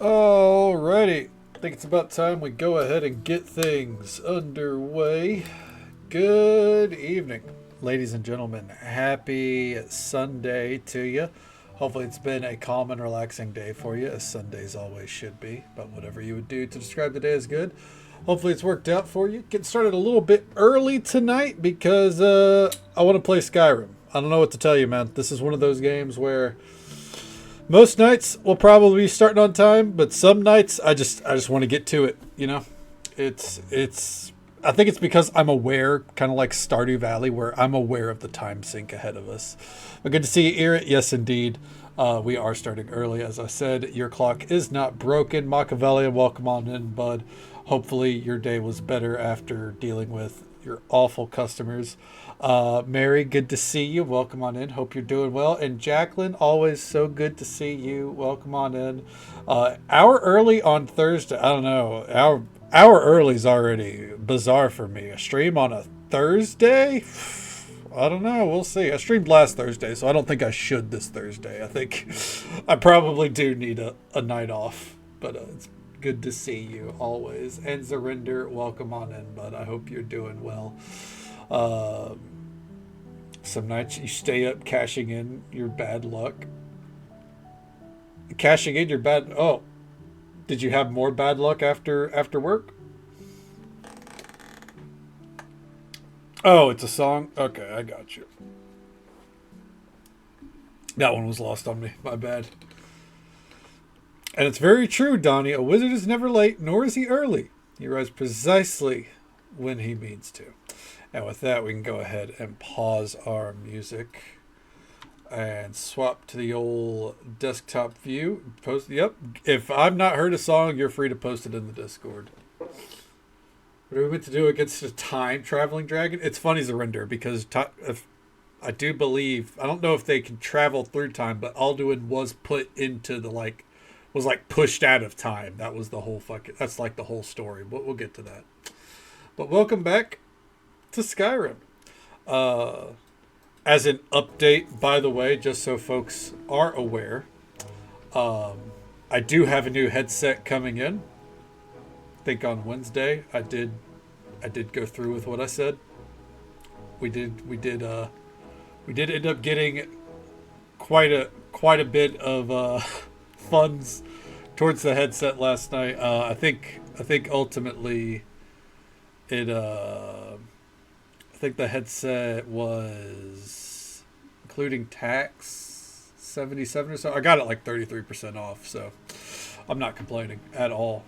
Alrighty. I think it's about time we go ahead and get things underway. Good evening, ladies and gentlemen. Happy Sunday to you. Hopefully it's been a calm and relaxing day for you, as Sundays always should be. But whatever you would do to describe the day as good. Hopefully it's worked out for you. Getting started a little bit early tonight because I want to play Skyrim. I don't know what to tell you, man. This is one of those games where most nights we'll probably be starting on time, but some nights I just want to get to it, you know? It's I think it's because I'm aware, kind of like Stardew Valley, where I'm aware of the time sink ahead of us. But good to see you, Erit. Yes, indeed. We are starting early, as I said. Your clock is not broken. Machiavelli, welcome on in, bud. Hopefully your day was better after dealing with your awful customers. Mary, good to see you. Welcome on in. Hope you're doing well. And Jacqueline, always so good to see you. Welcome on in. Hour early on Thursday. I don't know. Hour early is already bizarre for me. A stream on a Thursday? I don't know. We'll see. I streamed last Thursday, so I don't think I should this Thursday. I think I probably do need a night off. But it's good to see you always. And Zarinder, welcome on in, bud. I hope you're doing well. Some nights you stay up cashing in your bad luck. Cashing in your bad... Oh, did you have more bad luck after work? Oh, it's a song? Okay, I got you. That one was lost on me. My bad. And it's very true, Donnie. A wizard is never late, nor is he early. He arrives precisely when he means to. And with that, we can go ahead and pause our music and swap to the old desktop view. Post. Yep. If I've not heard a song, you're free to post it in the Discord. What are we meant to do against a time traveling dragon? It's funny, Zarinder, because if I do believe, I don't know if they can travel through time, but Alduin was put into the was pushed out of time. That was the whole that's like the whole story. But we'll get to that. But welcome back to Skyrim. As an update, by the way, just so folks are aware, I do have a new headset coming in. I think on Wednesday I did go through with what I said. We did end up getting quite a bit of funds towards the headset last night. I think ultimately it I think the headset was, including tax, 77 or so. I got it like 33% off, so I'm not complaining at all.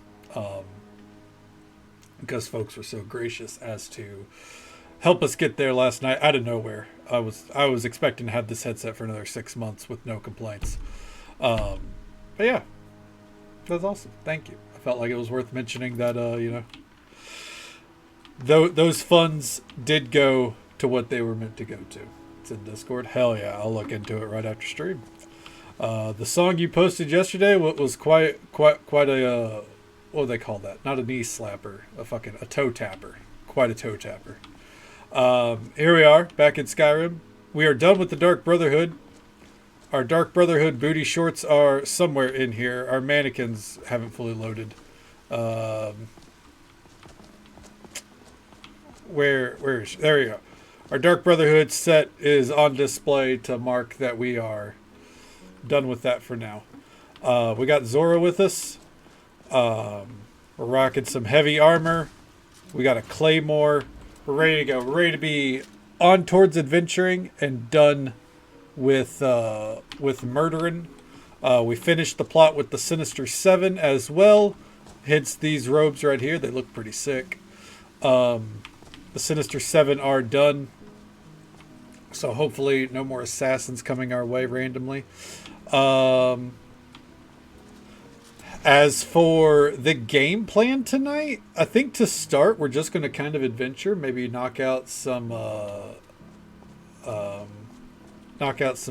Because folks were so gracious as to help us get there last night out of nowhere. I was expecting to have this headset for another 6 months with no complaints. But yeah, that's awesome. Thank you. I felt like it was worth mentioning that, those funds did go to what they were meant to go to. It's in Discord. Hell yeah, I'll look into it right after stream. The song you posted yesterday was quite a what do they call that? Not a knee slapper, a toe tapper. Quite a toe tapper. Here we are back in Skyrim. We are done with the Dark Brotherhood. Our Dark Brotherhood booty shorts are somewhere in here. Our mannequins haven't fully loaded. Where is she? There we go. Our Dark Brotherhood set is on display to mark that we are done with that for now. We got Zora with us. We're rocking some heavy armor. We got a claymore. We're ready to go. We're ready to be on towards adventuring and done with murdering. We finished the plot with the Sinister Seven as well. Hence these robes right here. They look pretty sick. The Sinister Seven are done. So hopefully no more assassins coming our way randomly. As for the game plan tonight, I think to start, we're just going to kind of adventure. Maybe knock out some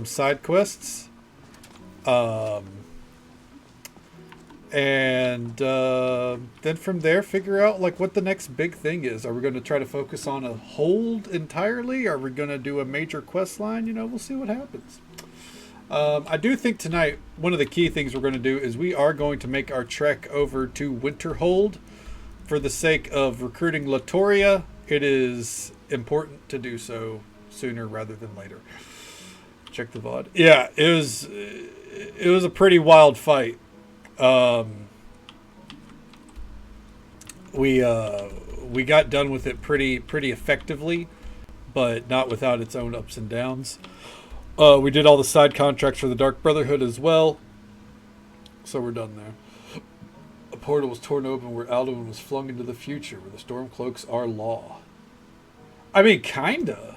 side quests. And then from there, figure out what the next big thing is. Are we going to try to focus on a hold entirely? Are we going to do a major quest line? We'll see what happens. I do think tonight one of the key things we're going to do is we are going to make our trek over to Winterhold for the sake of recruiting Latoria. It is important to do so sooner rather than later. Check the VOD. Yeah, it was a pretty wild fight. We got done with it pretty effectively, but not without its own ups and downs. We did all the side contracts for the Dark Brotherhood as well, so we're done there. A portal was torn open where Alduin was flung into the future, where the Stormcloaks are law. I mean, kinda,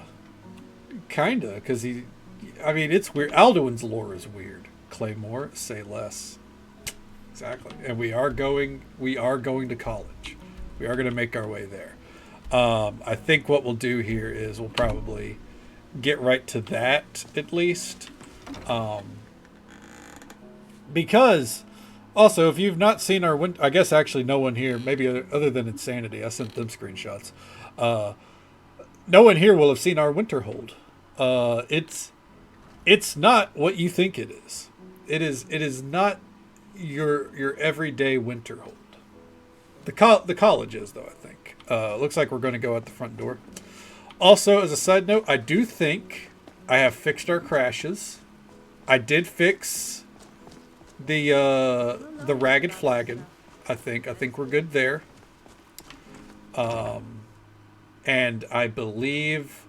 because it's weird. Alduin's lore is weird. Claymore, say less. Exactly, and we are going to college. We are going to make our way there. I think what we'll do here is we'll probably get right to that at least. Because also, if you've not seen our I guess actually no one here, maybe other than Insanity, I sent them screenshots. No one here will have seen our Winterhold. It's not what you think it is. It is not your everyday Winterhold. The college is, though, I think. Looks like we're going to go out the front door. Also, as a side note, I do think I have fixed our crashes. I did fix the ragged flagon. I think we're good there. And I believe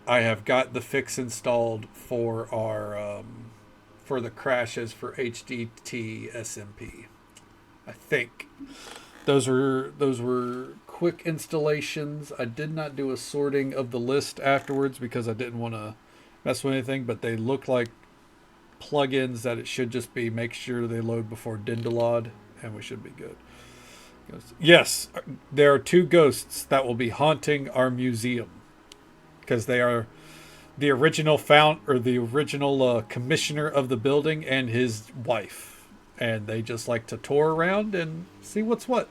I have got the fix installed for our for the crashes for HDT SMP. I think those were quick installations. I did not do a sorting of the list afterwards because I didn't want to mess with anything, but they look like plugins that it should just be make sure they load before Dindalod, and we should be good. Yes, there are 2 ghosts that will be haunting our museum because they are the original commissioner of the building and his wife, and they just like to tour around and see what's what.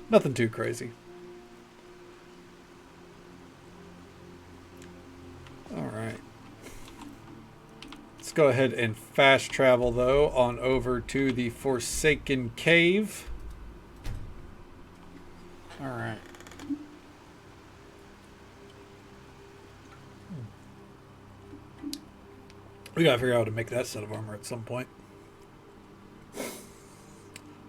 Nothing too crazy. All right. Let's go ahead and fast travel, though, on over to the Forsaken Cave. All right. We gotta figure out how to make that set of armor at some point.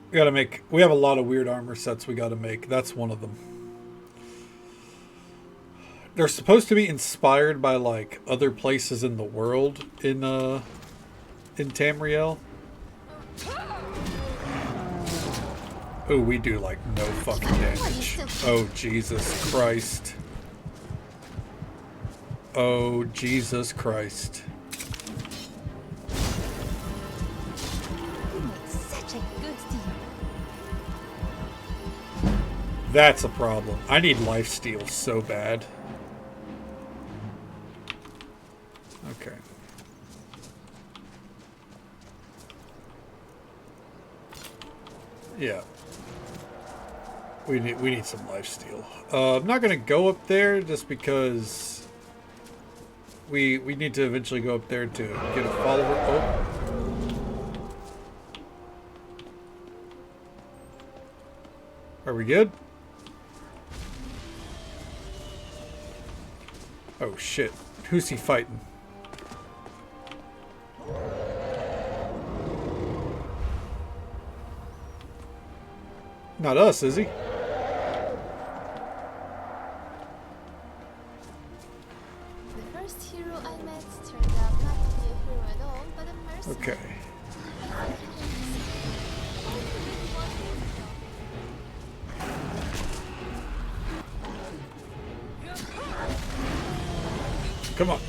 We have a lot of weird armor sets we gotta make. That's one of them. They're supposed to be inspired by like other places in the world in Tamriel. Oh, we do like no fucking damage. Oh, Jesus Christ. Oh, Jesus Christ. That's a problem. I need lifesteal so bad. Okay. Yeah. We need some lifesteal. I'm not gonna go up there just because we need to eventually go up there to get a follower. Oh. Are we good? Oh shit. Who's he fighting? Not us, is he? The first hero I met turned out not to be a hero at all, but a mercenary. Okay. Come on.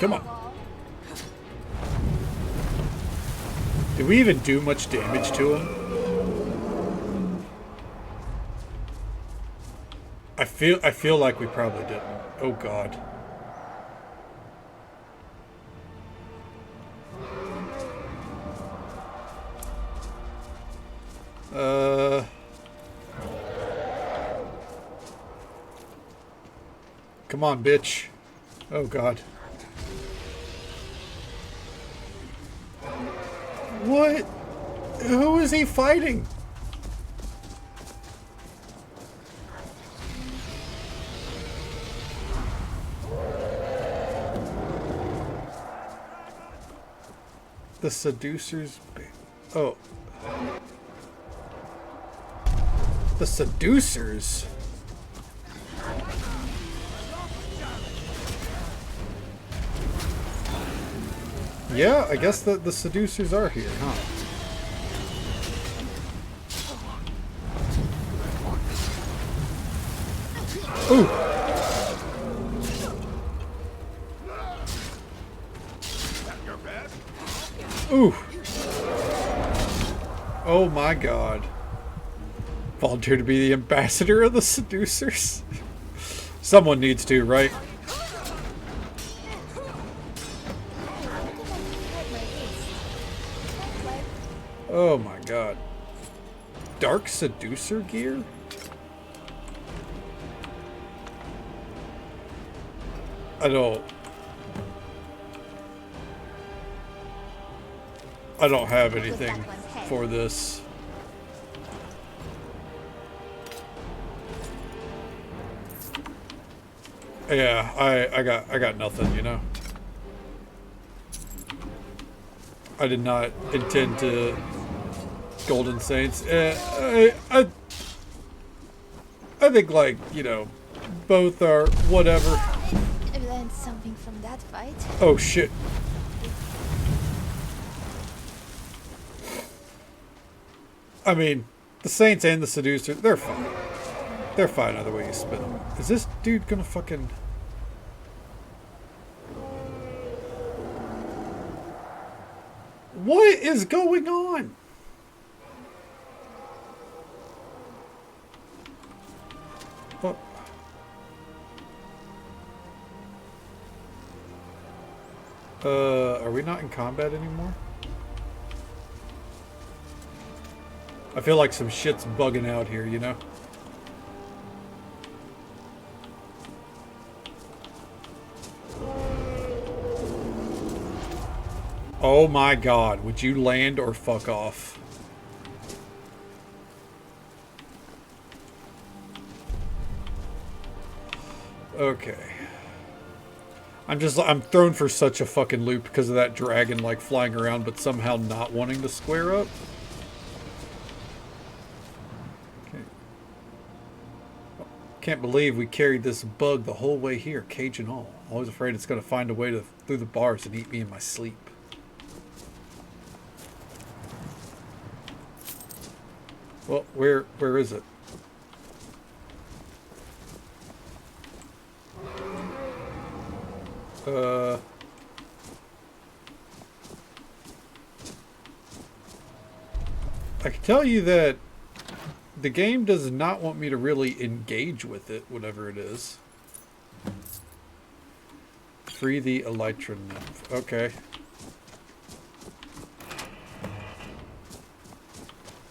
Come on. Did we even do much damage to him? I feel like we probably didn't. Oh god. Come on, bitch. Oh god. What? Who is he fighting? The seducers. Oh. The seducers? Yeah, I guess the seducers are here, huh? Ooh! Ooh! Oh my god. Volunteer to be the ambassador of the seducers? Someone needs to, right? Oh my god. Dark seducer gear? I don't have anything for this. Yeah, I got nothing, you know. I did not intend to Golden Saints. I think, like, you know, both are whatever. I learned something from that fight. Oh shit. I mean, the Saints and the Seducer, they're fine. They're fine either way you spin them. Is this dude gonna fucking... What is going on? What? Are we not in combat anymore? I feel like some shit's bugging out here, you know? Oh my god, would you land or fuck off? Okay. I'm thrown for such a fucking loop because of that dragon like flying around but somehow not wanting to square up. Okay. Can't believe we carried this bug the whole way here, cage and all. Always afraid it's gonna find a way through the bars and eat me in my sleep. Well, where is it? I can tell you that the game does not want me to really engage with it, whatever it is. Free the Elytra nymph. Okay.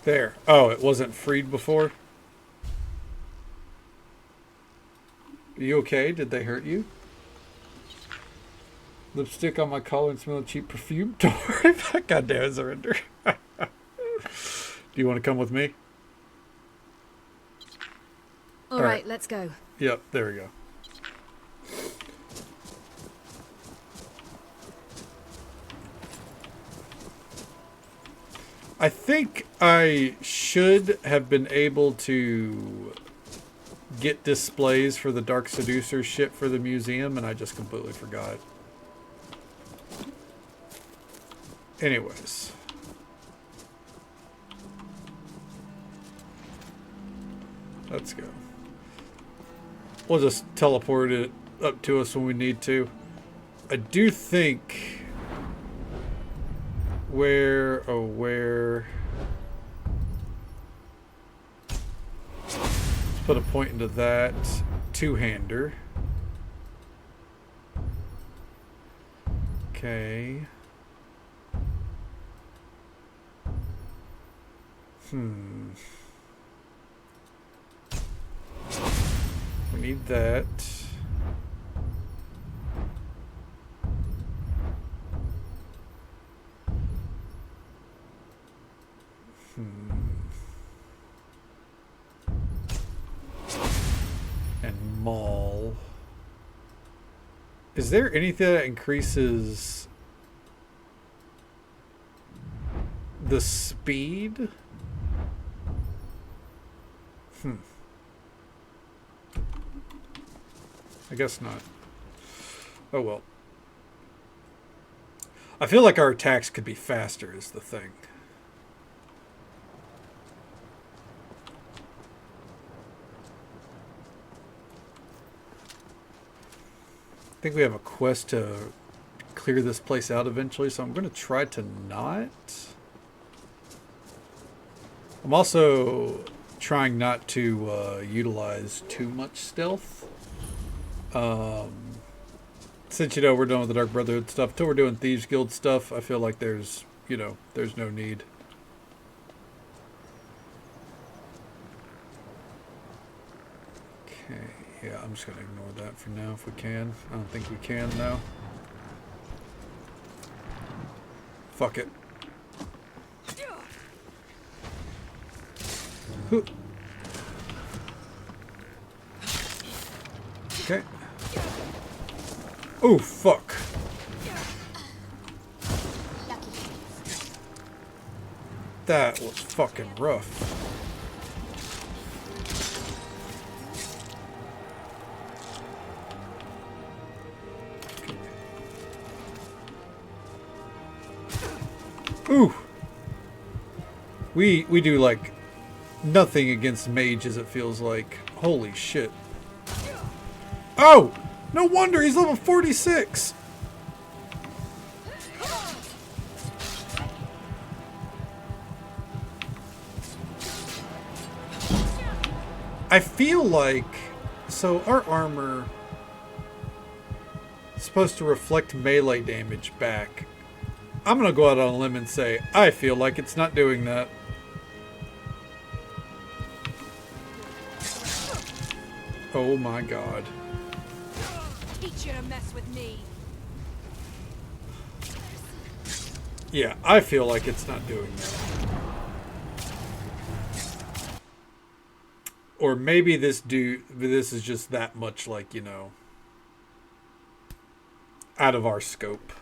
There. Oh, it wasn't freed before? Are you okay? Did they hurt you? Lipstick on my collar and smell of cheap perfume? Don't worry about it. Goddamn, surrender. Do you want to come with me? All right, let's go. Yep, there we go. I think I should have been able to get displays for the Dark Seducer shit for the museum, and I just completely forgot. Anyways. Let's go. We'll just teleport it up to us when we need to. I do think... Where... Let's put a point into that. Two-hander. Okay. We need that. small. Is there anything that increases the speed? I guess not. Oh well. I feel like our attacks could be faster is the thing. I think we have a quest to clear this place out eventually, so I'm going to try to not. I'm also trying not to utilize too much stealth. Since, you know, we're done with the Dark Brotherhood stuff, till we're doing Thieves Guild stuff, I feel like there's, you know, there's no need. Okay, yeah, I'm just going to ignore that for now if we can. I don't think we can now. Fuck it. Okay. Oh, fuck. That was fucking rough. Ooh. We do like nothing against mages, it feels like. Holy shit. Oh! No wonder he's level 46! I feel like... So our armor is supposed to reflect melee damage back. I'm gonna go out on a limb and say, I feel like it's not doing that. Oh my god. Teach you to mess with me. Yeah, I feel like it's not doing that. Or maybe this is just that much, like, you know, out of our scope.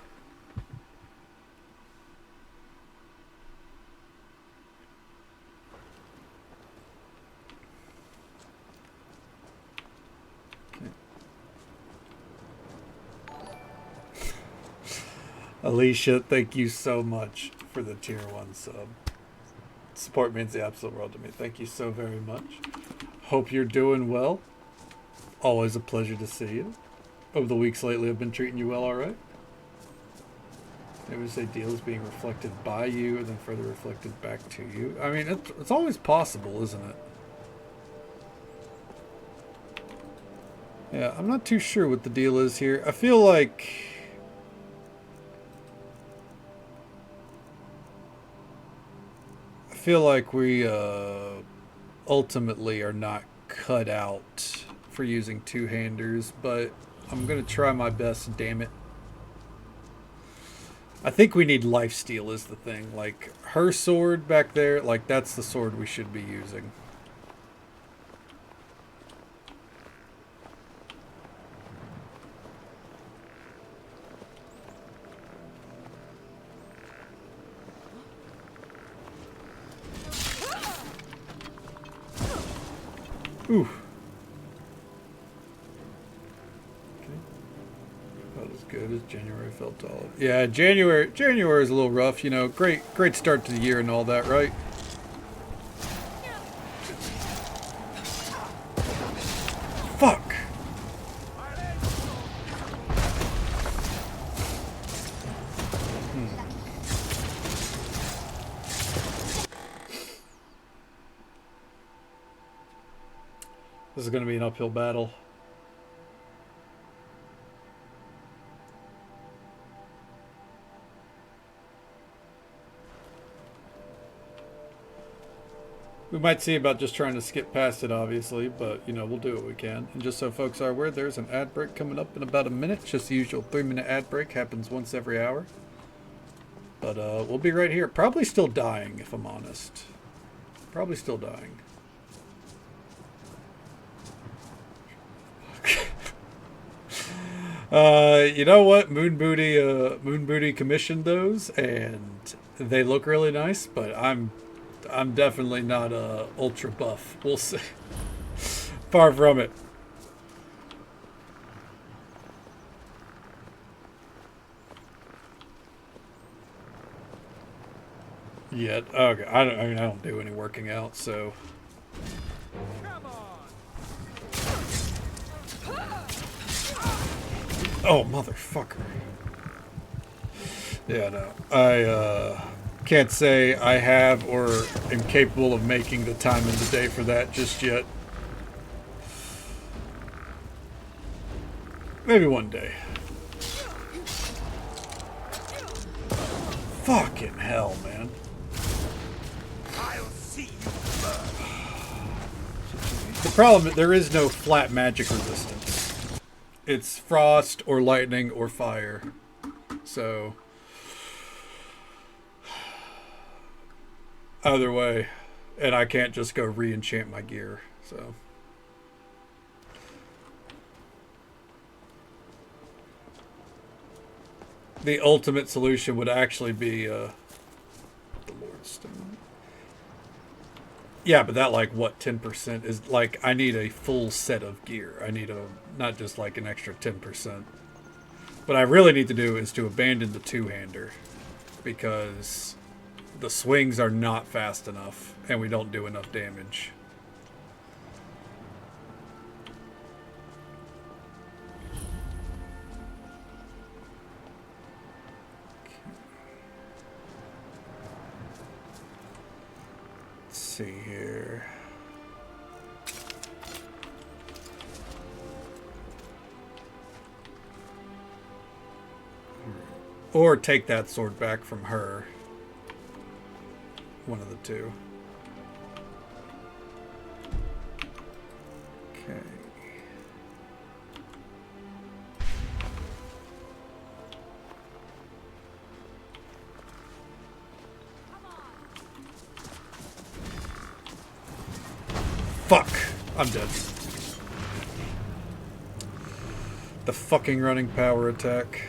Alicia, thank you so much for the tier 1 sub. Support means the absolute world to me. Thank you so very much. Hope you're doing well. Always a pleasure to see you. Over the weeks lately, I've been treating you well, alright? Maybe we say deals being reflected by you and then further reflected back to you. I mean, it's always possible, isn't it? Yeah, I'm not too sure what the deal is here. I feel like... we ultimately are not cut out for using two-handers, but I'm gonna try my best, damn it. I think we need lifesteal is the thing. Like, her sword back there, like, that's the sword we should be using. Ooh. Okay. About as good as January felt all. Yeah, January is a little rough, you know. Great start to the year and all that, right? Fuck. This is going to be an uphill battle. We might see about just trying to skip past it, obviously, but, you know, we'll do what we can. And just so folks are aware, there's an ad break coming up in about a minute. Just the usual 3-minute ad break. Happens once every hour. But we'll be right here. Probably still dying, if I'm honest. Probably still dying. You know what? Moon Booty commissioned those, and they look really nice. But I'm definitely not ultra buff. We'll see. Far from it. Yet, okay. I mean, I don't do any working out, so. Oh, motherfucker. Yeah, no. I can't say I have or am capable of making the time in the day for that just yet. Maybe one day. Fucking hell, man. I'll see you burn. The problem, there is no flat magic resistance. It's frost or lightning or fire. So, either way, and I can't just go re-enchant my gear, so. The ultimate solution would actually be the Lord's Stone. Yeah, but that, like, what, 10% is, like, I need a full set of gear. I need not just, like, an extra 10%. What I really need to do is to abandon the two-hander, because the swings are not fast enough, and we don't do enough damage. See here. Or take that sword back from her. One of the two. Okay. Fuck! I'm dead. The fucking running power attack.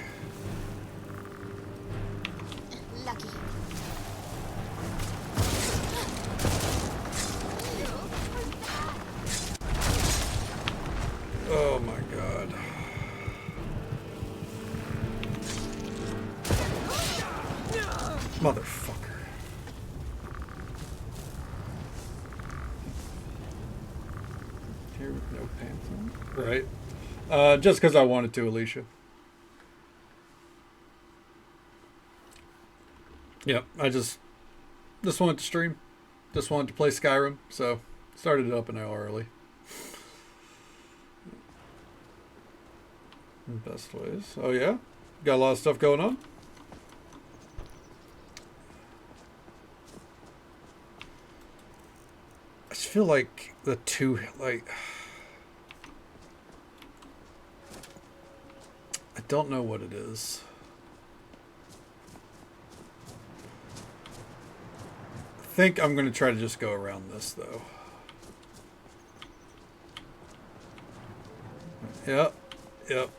Lucky. Oh my god. Motherfucker. Here with no pants on. Right. Just because I wanted to, Alicia. Yep, I just wanted to stream. Just wanted to play Skyrim, so started it up an hour early. Best ways. Oh yeah? Got a lot of stuff going on? I just feel like the two, like... I don't know what it is. I think I'm going to try to just go around this, though. Yep. Yep.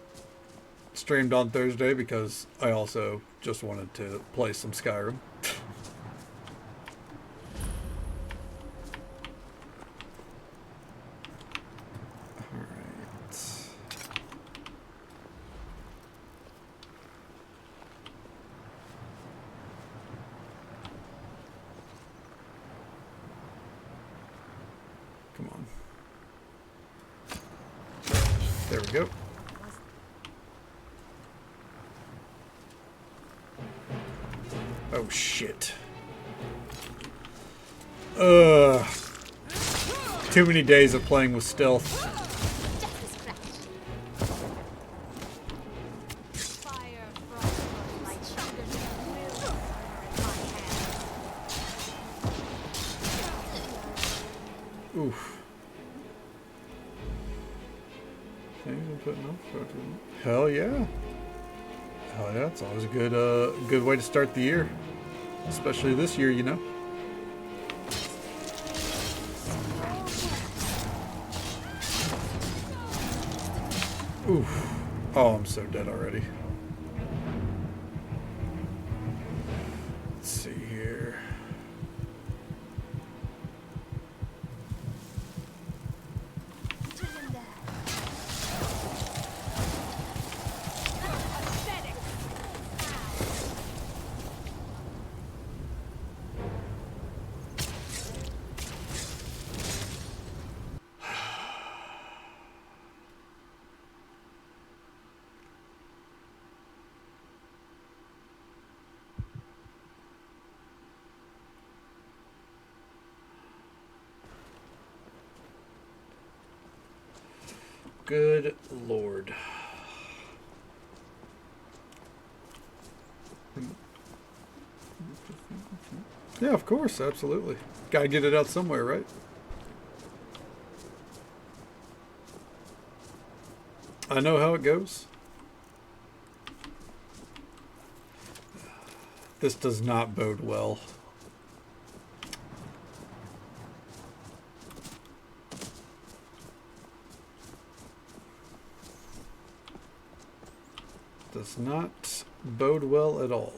Streamed on Thursday because I also just wanted to play some Skyrim. Come on. There we go. Oh shit. Too many days of playing with stealth. Fire from my children will my hand. Oof. Hell yeah. Hell yeah, it's always a good way to start the year. Especially this year, you know. Oof. Oh, I'm so dead already. Let's see here. Good Lord. Yeah, of course, absolutely. Gotta get it out somewhere, right? I know how it goes. This does not bode well. Does not bode well at all.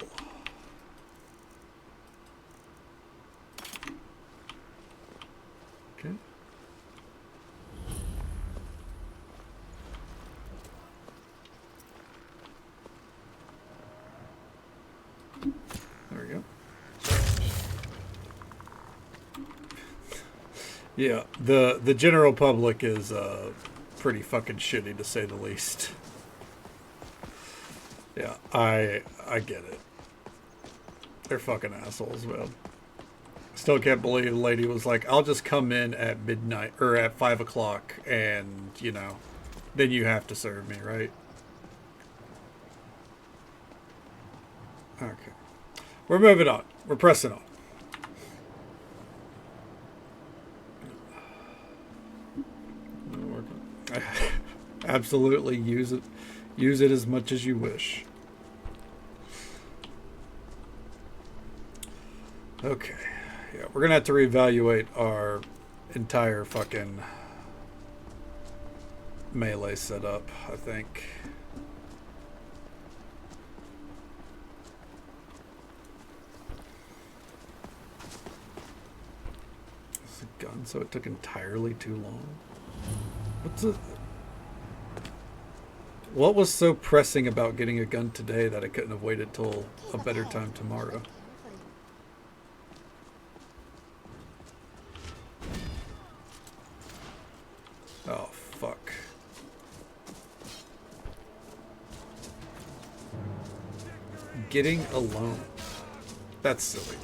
Okay. There we go. Yeah, the general public is pretty fucking shitty, to say the least. Yeah, I get it. They're fucking assholes, man. Still can't believe the lady was like, I'll just come in at midnight or at 5 o'clock and, you know, then you have to serve me, right? Okay. We're moving on. We're pressing on. Absolutely use it. Use it as much as you wish. Okay. Yeah, we're gonna have to reevaluate our entire fucking melee setup, I think. It's a gun, so it took entirely too long. What's it? What was so pressing about getting a gun today that I couldn't have waited till a better time tomorrow? Oh, fuck. Getting a loan. That's silly.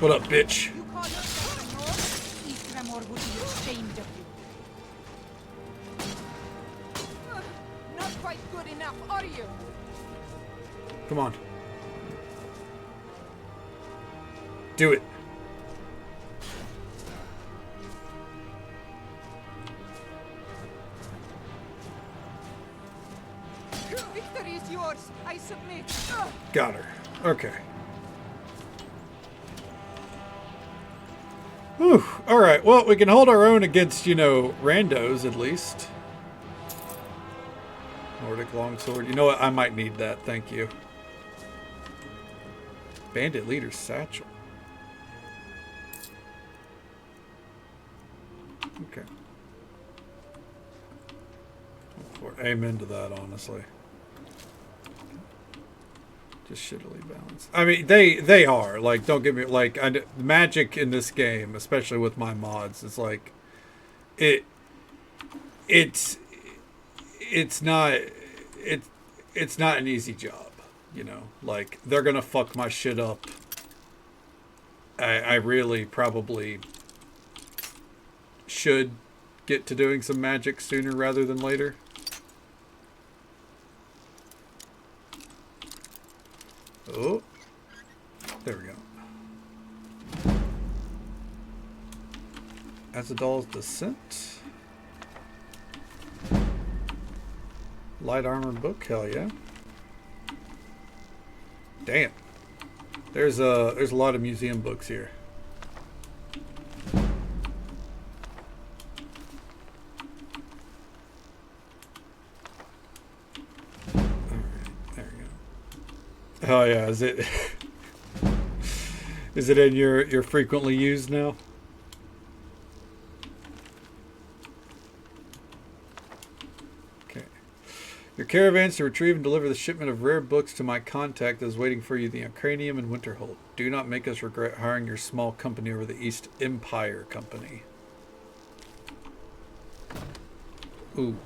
What up, bitch? Not quite good enough, are you? Come on. Do it. Victory is yours. I submit. Got her. Okay. Whew. Alright, well, we can hold our own against, you know, randos at least. Nordic longsword. You know what? I might need that. Thank you. Bandit leader satchel. Okay. Amen to that, honestly. Just shittily balanced. I mean, they are. Like, don't get me... Like, magic in this game, especially with my mods, is like... It's not... It's not an easy job, you know? Like, they're gonna fuck my shit up. I really probably should get to doing some magic sooner rather than later. Oh, there we go. Azadal's Descent. Light armored book, hell yeah. Damn. There's a lot of museum books here. Oh yeah, is it is it in your frequently used now? Okay. Your caravans to retrieve and deliver the shipment of rare books to my contact that is waiting for you, the Ukrainium and Winterhold. Do not make us regret hiring your small company over the East Empire Company. Ooh.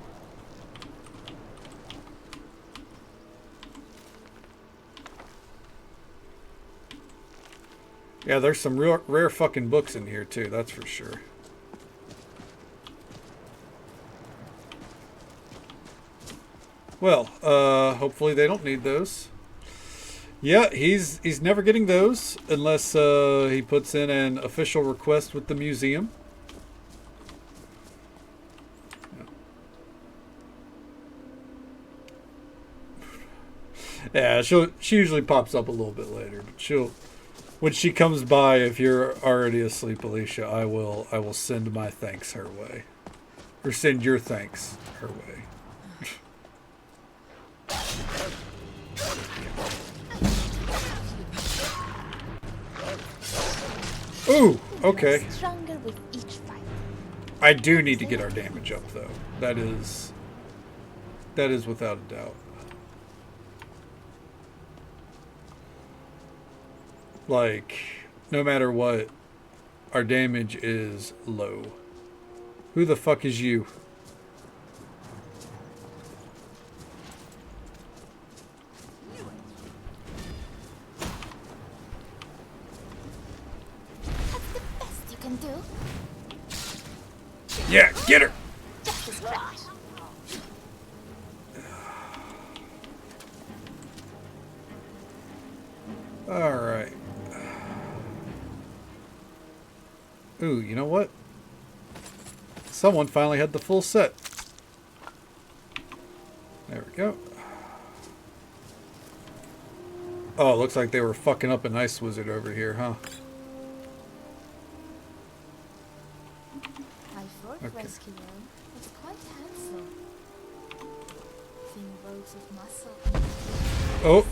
Yeah, there's some real rare fucking books in here too, that's for sure. Well, hopefully they don't need those. Yeah, he's never getting those unless he puts in an official request with the museum. Yeah, she usually pops up a little bit later, but when she comes by, if you're already asleep, Alicia, I will send my thanks her way. Or send your thanks her way. Ooh, okay. Stronger with each fight. I do need to get our damage up though. That is without a doubt. Like, no matter what, our damage is low. Who the fuck is you? That's the best you can do. Yeah, get her! Just as right. Alright. Ooh, you know what? Someone finally had the full set. There we go. Oh, it looks like they were fucking up an ice wizard over here, huh? My fourth rescuer was quite handsome. Thin rolls of muscle. Oh,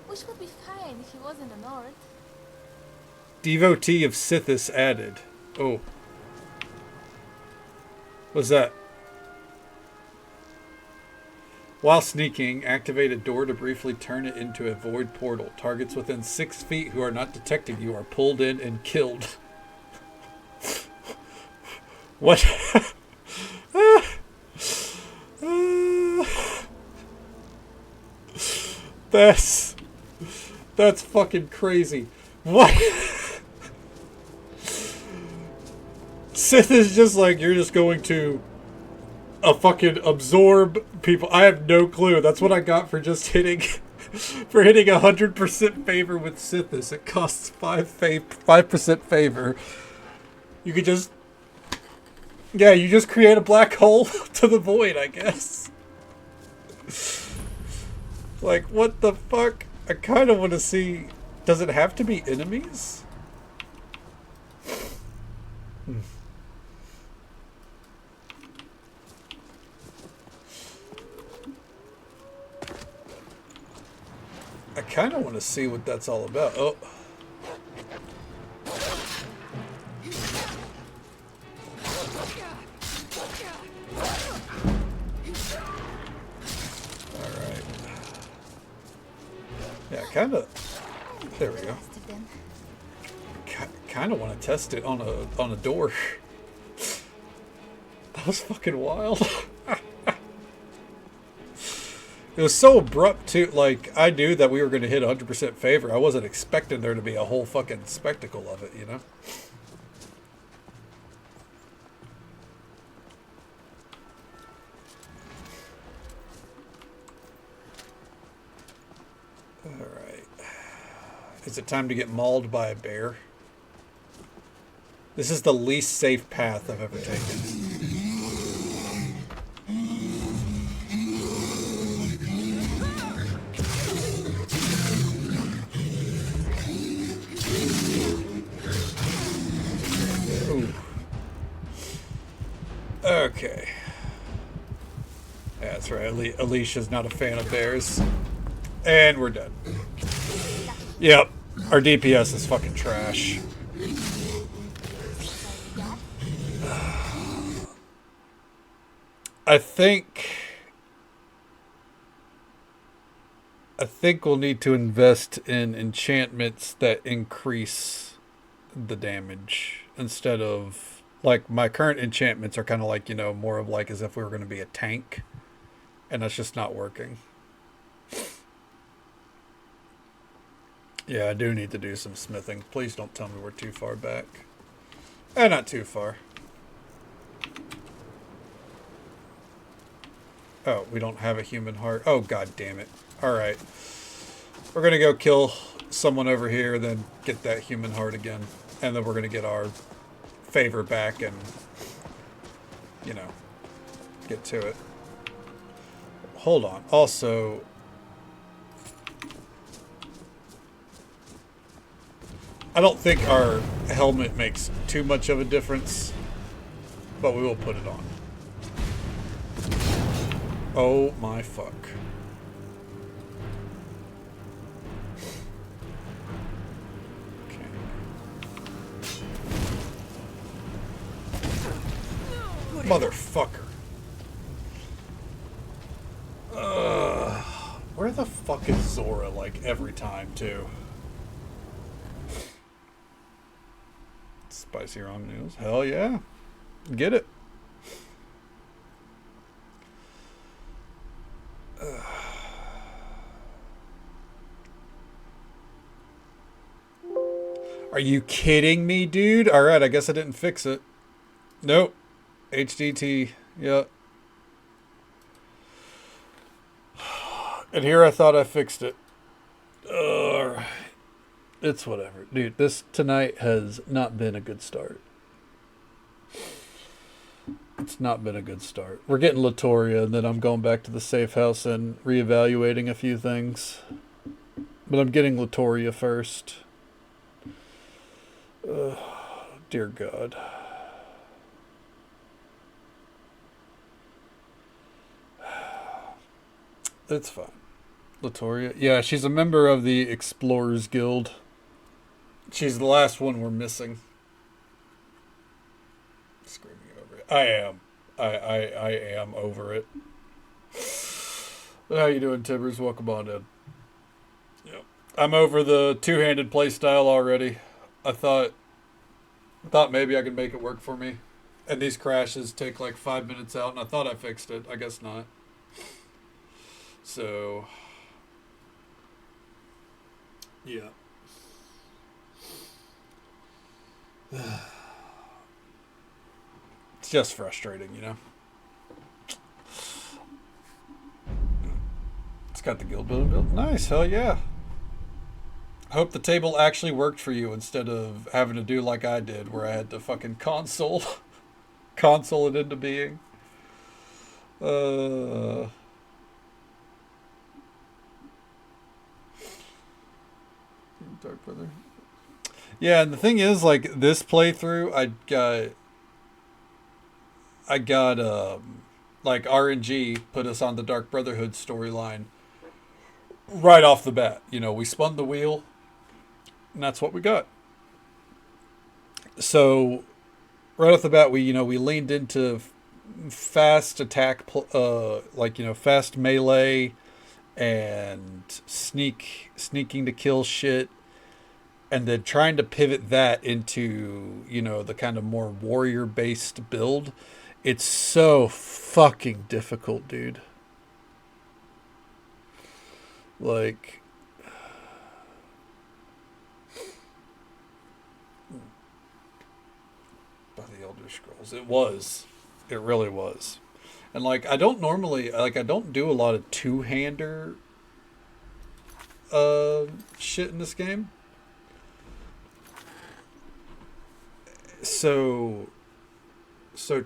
Which would be fine if he wasn't a Nord. devotee of Sithis added. Oh. What's that? While sneaking, activate a door to briefly turn it into a void portal. Targets within 6 feet who are not detecting you are pulled in and killed. What? That's fucking crazy. What? Sith is just like, you're just going to fucking absorb people. I have no clue. That's what I got for just hitting 100% favor with Sithis. It costs 5% favor. You could just, yeah, you just create a black hole to the void, I guess. Like, what the fuck? I kind of want to see, does it have to be enemies? I kind of want to see what that's all about. Oh. Alright. Yeah, kind of. There we go. Kind of want to test it on a door. That was fucking wild. It was so abrupt too. Like, I knew that we were going to hit 100% favor. I wasn't expecting there to be a whole fucking spectacle of it, you know? Alright. Is it time to get mauled by a bear? This is the least safe path I've ever taken. Okay. Yeah, That's right. Alicia's not a fan of bears. And we're dead. Yep. Our DPS is fucking trash. I think we'll need to invest in enchantments that increase the damage instead of, like, my current enchantments are kind of like, you know, more of like as if we were going to be a tank, and that's just not working. Yeah, I do need to do some smithing. Please don't tell me we're too far back. Not too far. Oh, we don't have a human heart. Oh, god damn it. Alright. We're going to go kill someone over here, then get that human heart again. And then we're going to get our favor back and, you know, get to it. Hold on. Also, I don't think our helmet makes too much of a difference, but we will put it on. Oh my fuck. Okay. Motherfucker. Where the fuck is Zora, like, every time, too? Spicy ramen noodles. Hell yeah. Get it. Are you kidding me, dude? Alright, I guess I didn't fix it. Nope. HDT. Yep. And here I thought I fixed it. Alright. It's whatever. Dude, this tonight has not been a good start. It's not been a good start. We're getting Latoria, and then I'm going back to the safe house and reevaluating a few things. But I'm getting Latoria first. Dear God. It's fine. Latoria. Yeah, she's a member of the Explorers Guild. She's the last one we're missing. Screaming over it. I am. I am over it. How you doing, Tibbers? Welcome on in. Yep. I'm over the two-handed playstyle already. I thought maybe I could make it work for me. And these crashes take like 5 minutes out, and I thought I fixed it. I guess not. So, yeah. It's just frustrating, you know? It's got the guild building built. Nice, hell yeah. Hope the table actually worked for you instead of having to do like I did, where I had to fucking console it into being. Dark Brother. Yeah, and the thing is, like, this playthrough, I got like RNG put us on the Dark Brotherhood storyline right off the bat. You know, we spun the wheel, and that's what we got. So right off the bat, we leaned into fast attack, like, you know, fast melee and sneaking to kill shit. And then trying to pivot that into, you know, the kind of more warrior-based build. It's so fucking difficult, dude. Like, by the Elder Scrolls. It was. It really was. And, like, I don't do a lot of two-hander shit in this game. So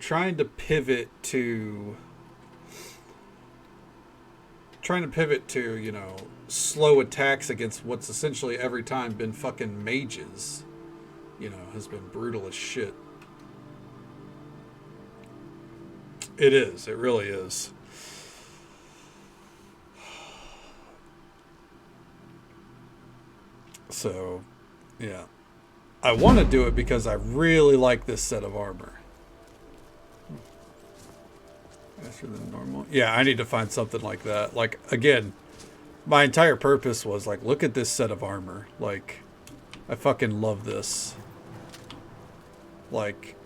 trying to pivot to, you know, slow attacks against what's essentially every time been fucking mages, you know, has been brutal as shit. It is. It really is. So, yeah. I want to do it because I really like this set of armor. Faster than normal. Yeah, I need to find something like that. Like, again, my entire purpose was like, look at this set of armor. Like, I fucking love this. Like,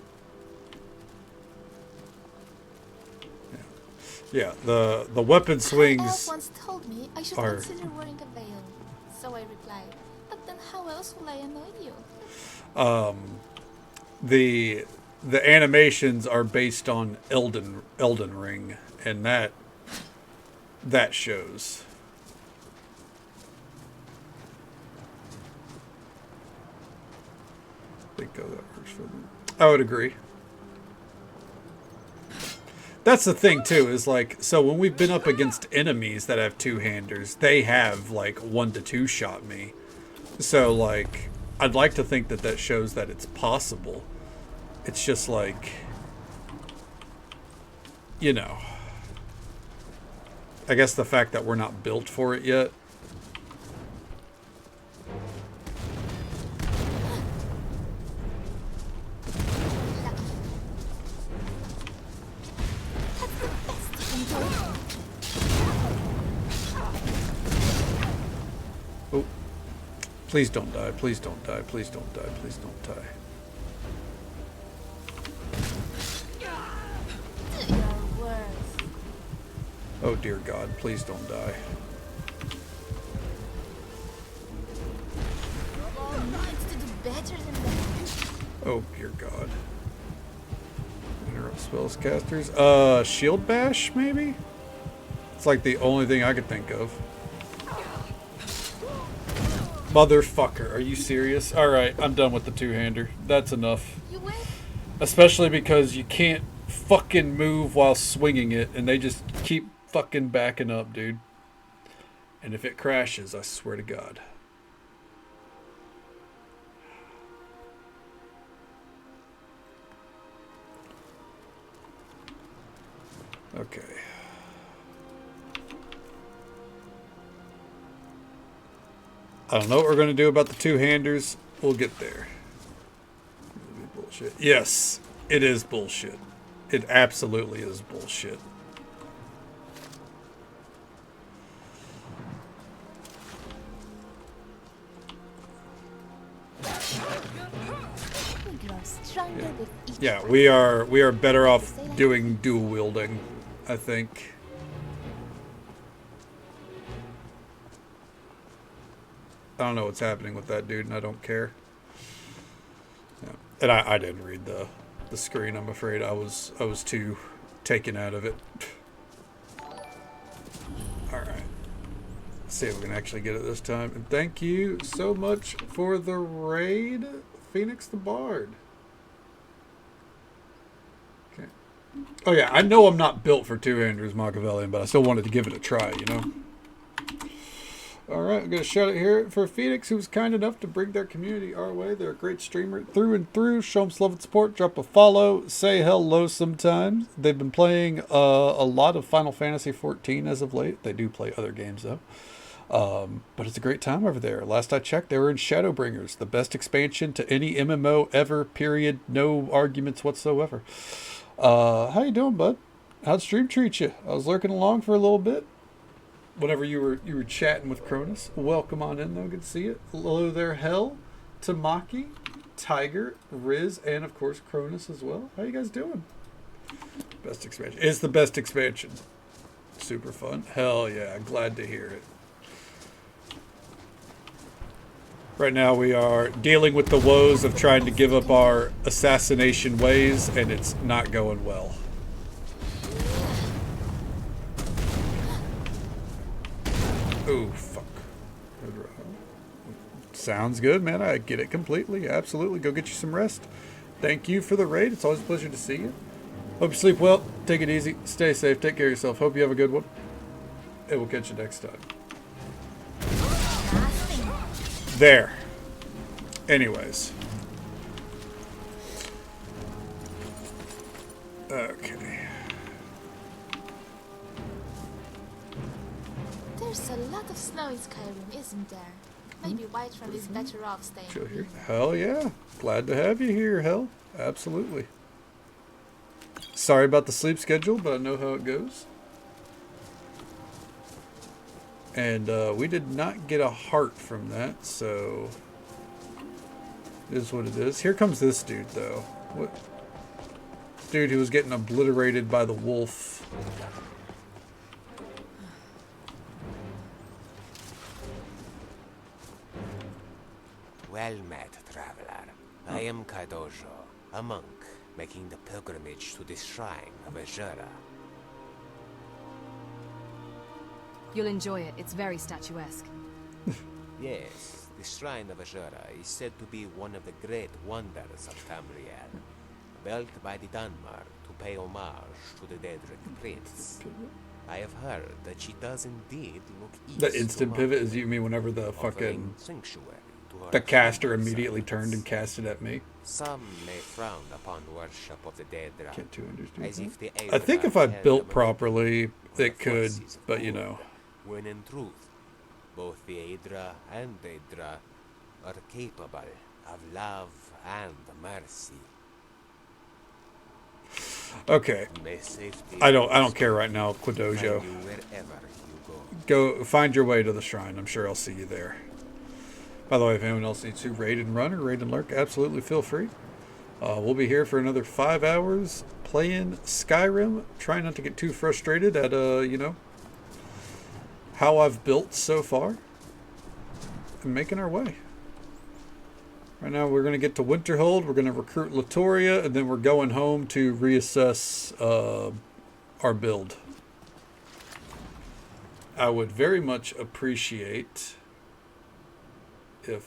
yeah, the weapon swings Elf once told me I should are... consider wearing a veil. So I replied, but then how else will I annoy you? The animations are based on Elden Ring, and that shows. I think that works for them. I would agree. That's the thing too, is like, so when we've been up against enemies that have two-handers, they have like 1 to 2 shot me. So like, I'd like to think that that shows that it's possible. It's just like, you know, I guess the fact that we're not built for it yet. Oh, please don't die, please don't die, please don't die, please don't die. Oh dear God, please don't die. Oh dear God. Interrupt spells casters. Shield bash maybe? It's like the only thing I could think of. Motherfucker, are you serious? Alright, I'm done with the two-hander. That's enough. You win? Especially because you can't fucking move while swinging it, and they just keep fucking backing up, dude. And if it crashes, I swear to God. Okay. I don't know what we're going to do about the two-handers. We'll get there. Bullshit. Yes, it is bullshit. It absolutely is bullshit. Yeah, we are better off doing dual wielding, I think. I don't know what's happening with that dude, and I don't care. Yeah. And I didn't read the screen, I'm afraid. I was too taken out of it. Alright. Let's see if we can actually get it this time. And thank you so much for the raid, Phoenix the Bard. Okay. Oh yeah, I know I'm not built for two-handers, Machiavellian, but I still wanted to give it a try, you know? Alright, I'm going to shout it here for Phoenix, who was kind enough to bring their community our way. They're a great streamer through and through. Show them some love and support. Drop a follow. Say hello sometimes. They've been playing a lot of Final Fantasy XIV as of late. They do play other games, though. But it's a great time over there. Last I checked, they were in Shadowbringers, the best expansion to any MMO ever, period. No arguments whatsoever. How you doing, bud? How'd stream treat you? I was lurking along for a little bit. Whenever you were chatting with Cronus. Welcome on in, though. Good to see you. Hello there, Hell, Tamaki, Tiger, Riz, and, of course, Cronus as well. How you guys doing? Best expansion. It's the best expansion. Super fun. Hell yeah. Glad to hear it. Right now we are dealing with the woes of trying to give up our assassination ways, and it's not going well. Oh, fuck. Sounds good, man. I get it completely. Absolutely. Go get you some rest. Thank you for the raid. It's always a pleasure to see you. Hope you sleep well. Take it easy. Stay safe. Take care of yourself. Hope you have a good one. And we'll catch you next time. There. Anyways. Okay. There's a lot of snow in Skyrim, isn't there? Maybe Whiterun is better off staying Chill here. here. Hell yeah. Glad to have you here, hell. Absolutely. Sorry about the sleep schedule, but I know how it goes. And we did not get a heart from that, so it is what it is. Here comes this dude, though. What? Dude who was getting obliterated by the wolf. Well met, traveler. I am Kaidojo, a monk, making the pilgrimage to the shrine of Azura. You'll enjoy it. It's very statuesque. Yes, the shrine of Azura is said to be one of the great wonders of Tamriel, built by the Dunmer to pay homage to the Daedric prince. I have heard that she does indeed look east. The instant to pivot Mordor, is you mean whenever the offering fucking sanctuary to her the caster humble immediately servants. turned and cast it at me. Some may frown upon worship of the Daedra, Can't two understand as if the I think Aedra if I held built them properly, or the it could, forces of but you good, know. when in truth, both the Aedra and Daedra are capable of love and mercy. Okay. May safety I don't care right now, Quadojo. find you wherever you go. Go find your way to the shrine. I'm sure I'll see you there. By the way, if anyone else needs to raid and run or raid and lurk, absolutely feel free. We'll be here for another 5 hours playing Skyrim. Trying not to get too frustrated at, you know, how I've built so far. And making our way. Right now we're going to get to Winterhold. We're going to recruit Latoria. And then we're going home to reassess our build. I would very much appreciate if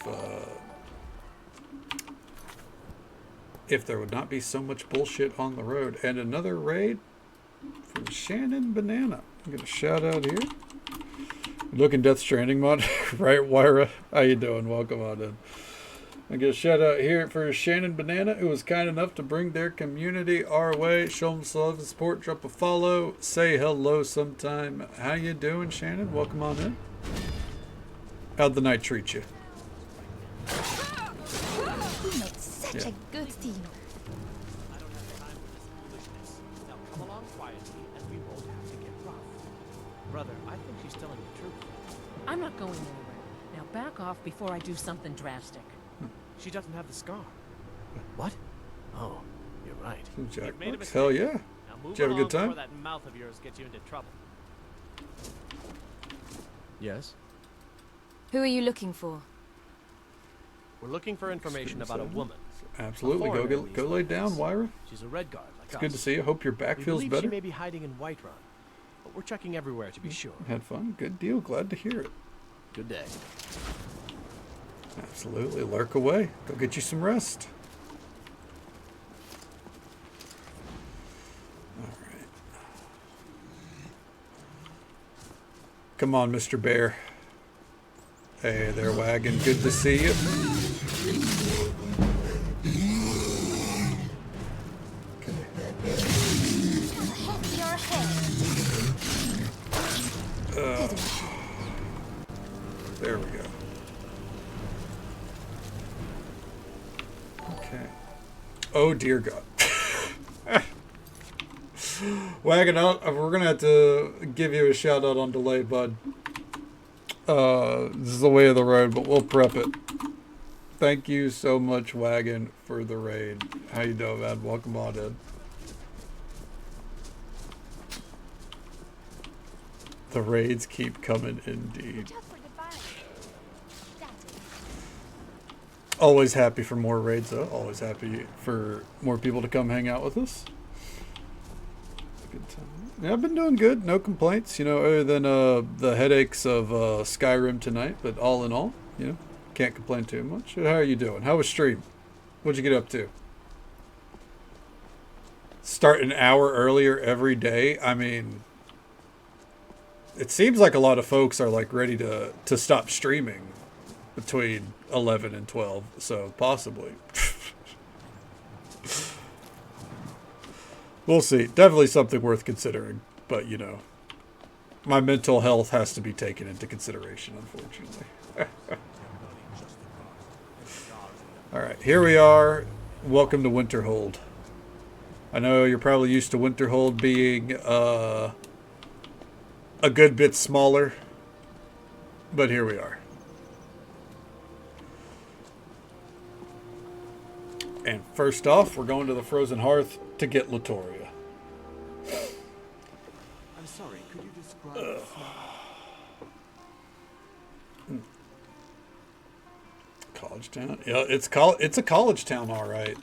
there would not be so much bullshit on the road. And another raid from Shannon Banana. I'm gonna shout out here. Looking Death Stranding mod, right, Wyra? How you doing? Welcome on in. I get a shout out here for Shannon Banana, who was kind enough to bring their community our way. Show them some love and support. Drop a follow. Say hello sometime. How you doing, Shannon? Welcome on in. How'd the night treat you? We made such a good team. I don't have time for this foolishness. Now come along quietly, and we won't have to get rough. Brother, I think she's telling the truth. I'm not going anywhere. Now back off before I do something drastic. She doesn't have the scar. What? Oh, you're right. Jack You've made a Brooks? Hell mistake. yeah. Now move Did you have a along good time? before that mouth of yours gets you into trouble. Yes? Who are you looking for? We're looking for information about a woman. Absolutely. Foreigner in Go these lay down, parts. Wyra. She's a red guard like It's us. good to see you. Hope your back We feels believe better. she may be hiding in Whiterun, but we're checking everywhere to be sure. Had fun. Good deal. Glad to hear it. Good day. Absolutely. Lurk away. Go get you some rest. All right. Come on, Mr. Bear. Hey there, Wagon. Good to see you. Head your head. There we go. Okay. Oh, dear God. Wagon out. We're going to have to give you a shout out on delay, bud. This is the way of the road, but we'll prep it. Thank you so much, Wagon, for the raid. How you doing, man? Welcome on in. The raids keep coming indeed. Just for the bag. That's it. Always happy for more raids, though. Always happy for more people to come hang out with us. Good time. Yeah, I've been doing good. No complaints, you know, other than the headaches of Skyrim tonight. But all in all, you know, can't complain too much. How are you doing? How was stream? What'd you get up to? Start an hour earlier every day. I mean, it seems like a lot of folks are like ready to stop streaming between 11 and 12. So possibly. We'll see. Definitely something worth considering. But, you know, my mental health has to be taken into consideration, unfortunately. Alright, here we are. Welcome to Winterhold. I know you're probably used to Winterhold being a good bit smaller, but here we are. And first off, we're going to the Frozen Hearth to get Latoria. I'm sorry, could you describe the smell? College town? Yeah, it's a college town, all right.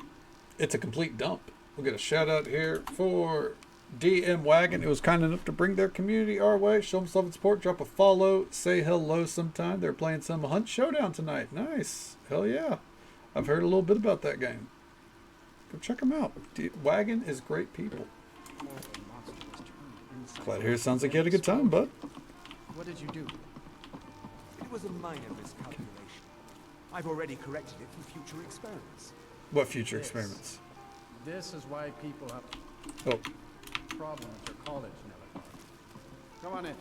It's a complete dump. We'll get a shout out here for DM Wagon. It was kind enough to bring their community our way. Show them love and support. Drop a follow. Say hello sometime. They're playing some Hunt Showdown tonight. Nice. Hell yeah. I've heard a little bit about that game. Go check them out. Wagon is great people. Glad to hear it sounds like you had a good time, bud. What did you do? It was a minor miscalculation. I've already corrected it for future experiments. What future experiments? This is why people have Oh, problems at your college, Never. Come on in.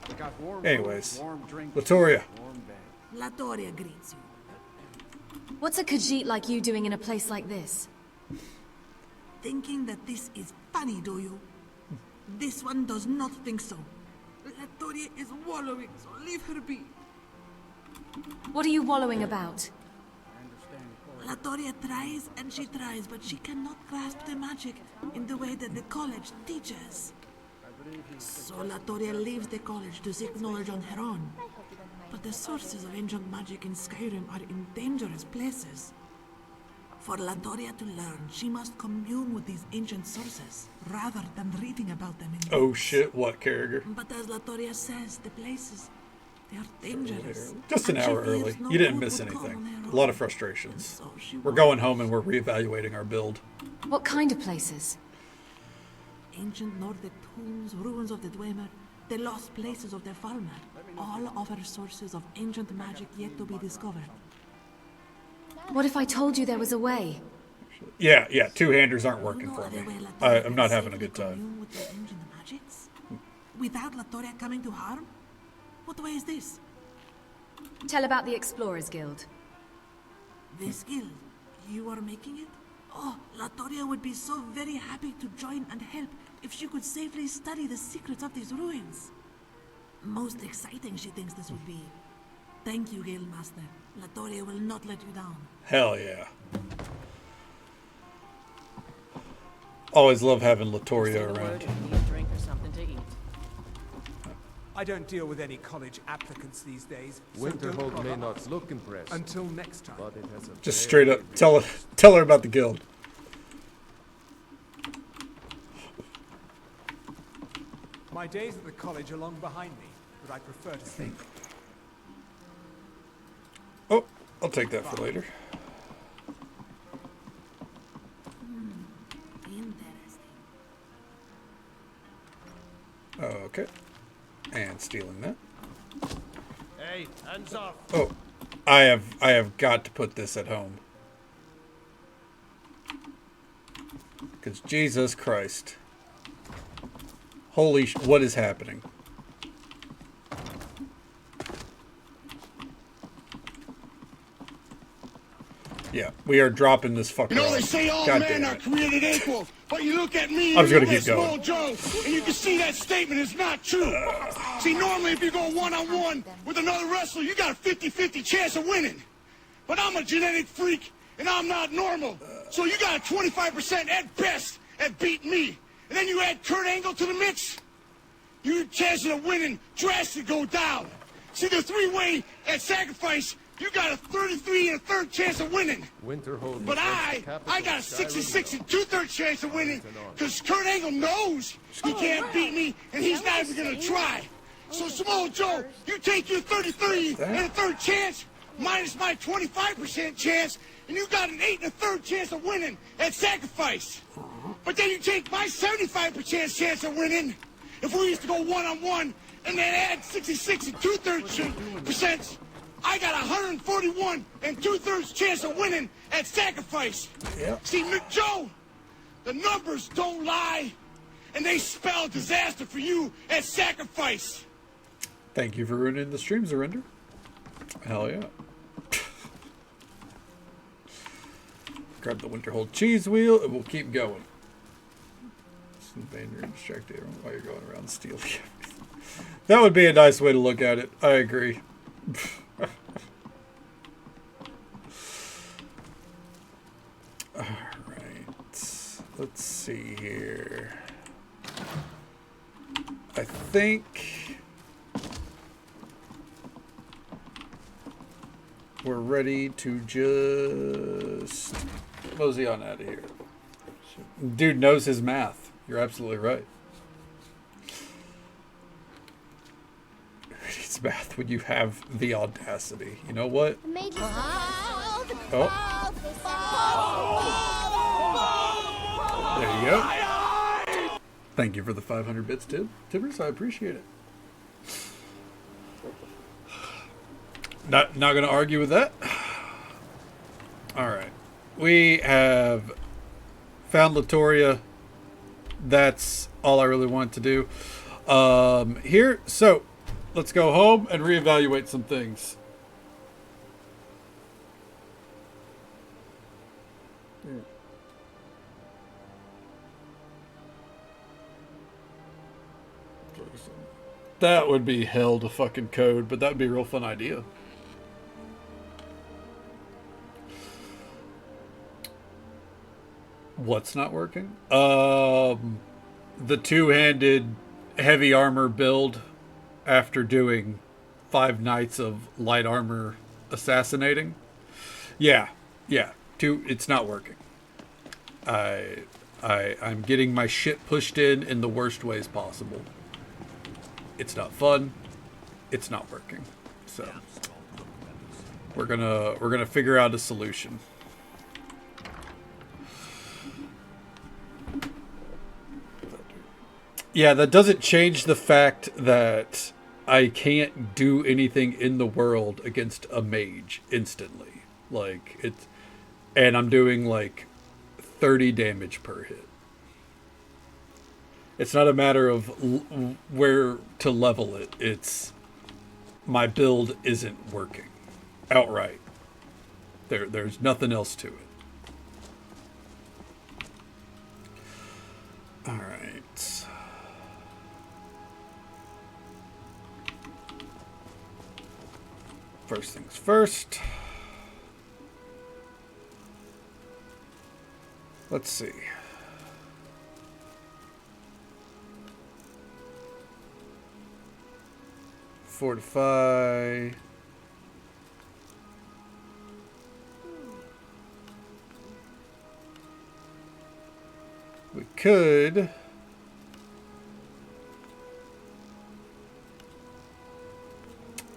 We got warm anyways. food, warm drink, Latoria. warm bed. Latoria greets you. What's a Khajiit like you doing in a place like this? Thinking that this is funny, do you? This one does not think so. Latoria is wallowing, so leave her be. What are you wallowing about? Latoria tries and she tries, but she cannot grasp the magic in the way that the college teaches. So Latoria leaves the college to seek knowledge on her own. But the sources of ancient magic in Skyrim are in dangerous places. For Latoria to learn, she must commune with these ancient sources, rather than reading about them in Oh books. shit, what character? But as Latoria says, the places, they are dangerous. Just an and she hour fears early. no You didn't good miss would come anything. on her A lot of own. frustrations. So she We're won't. going home and we're reevaluating our build. What kind of places? Ancient Nordic tombs, ruins of the Dwemer, the lost places of the Falmer, all offer sources of ancient magic yet to be discovered. What if I told you there was a way? Yeah, two-handers aren't working You know for the me. way Latoria I'm not can having a safely good time. commune with the ancient magics? Without Latoria coming to harm? What way is this? Tell about the Explorers Guild. This guild, you are making it? Oh, Latoria would be so very happy to join and help if she could safely study the secrets of these ruins. Most exciting she thinks this would be. Thank you, Guild Master. Latoria will not let you down. Hell yeah. Always love having Latoria Say the word around. if you need a drink or something to eat. I don't deal with any college applicants these days. So don't Winterhold bother may us. not look impressed, Until next time. but it has a Just very straight up tell her about the guild. My days at the college are long behind me, but I prefer to think. Oh, I'll take that for later. Interesting. Okay. And stealing that. Hey, hands off. Oh, I have got to put this at home. Because Jesus Christ. Holy what is happening? Yeah, we are dropping this fucker You know, off. they say all God men damn are it. created equal, but you look at me, I was gonna and you keep look at going. Small Joe, and you can see that statement is not true. See, normally if you go one-on-one with another wrestler, you got a 50-50 chance of winning. But I'm a genetic freak, and I'm not normal. So you got a 25% at best at beating me. And then you add Kurt Angle to the mix, your chances of winning drastically go down. See, the three-way at sacrifice, you got a 33 and a third chance of winning. Winterhold. But I got a 66 and two-thirds chance of winning because Kurt Angle knows he can't beat me and he's not even going to try. So, Samoa Joe, you take your 33 and a third chance minus my 25% chance and you got an 8 and a third chance of winning at sacrifice. But then you take my 75% chance of winning if we used to go one-on-one and then add 66 and two-thirds percent. I got 141 and two-thirds chance of winning at sacrifice. Yep. See, Joe, the numbers don't lie, and they spell disaster for you at sacrifice. Thank you for ruining the stream, Zarinder. Hell yeah. Grab the Winterhold cheese wheel, and we'll keep going. Banner and distract everyone while you're going around stealing everything. That would be a nice way to look at it. I agree. Alright. Let's see here. I think we're ready to just mosey on out of here. Dude knows his math. You're absolutely right. Who needs math when you have the audacity? You know what? Oh. There you go. Thank you for the 500 bits, Tibbers. I appreciate it. Not going to argue with that. All right. We have found Latoria. That's all I really want to do here. So let's go home and reevaluate some things. That would be hell to fucking code, but that'd be a real fun idea. What's not working? The two-handed heavy armor build after doing 5 nights of light armor assassinating. Yeah. It's not working. I'm getting my shit pushed in the worst ways possible. It's not fun. It's not working. So we're gonna figure out a solution. Yeah, that doesn't change the fact that I can't do anything in the world against a mage instantly. Like it's, and I'm doing like 30 damage per hit. It's not a matter of where to level it. It's my build isn't working outright. There's nothing else to it. All right. First things first. Let's see. Fortify. We could.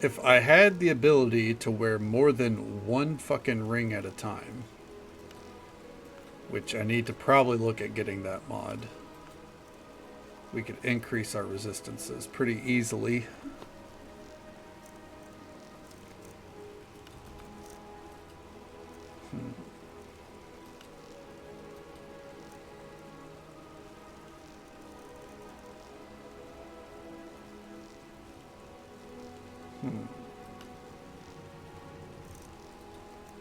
If I had the ability to wear more than one fucking ring at a time, which I need to probably look at getting that mod, we could increase our resistances pretty easily.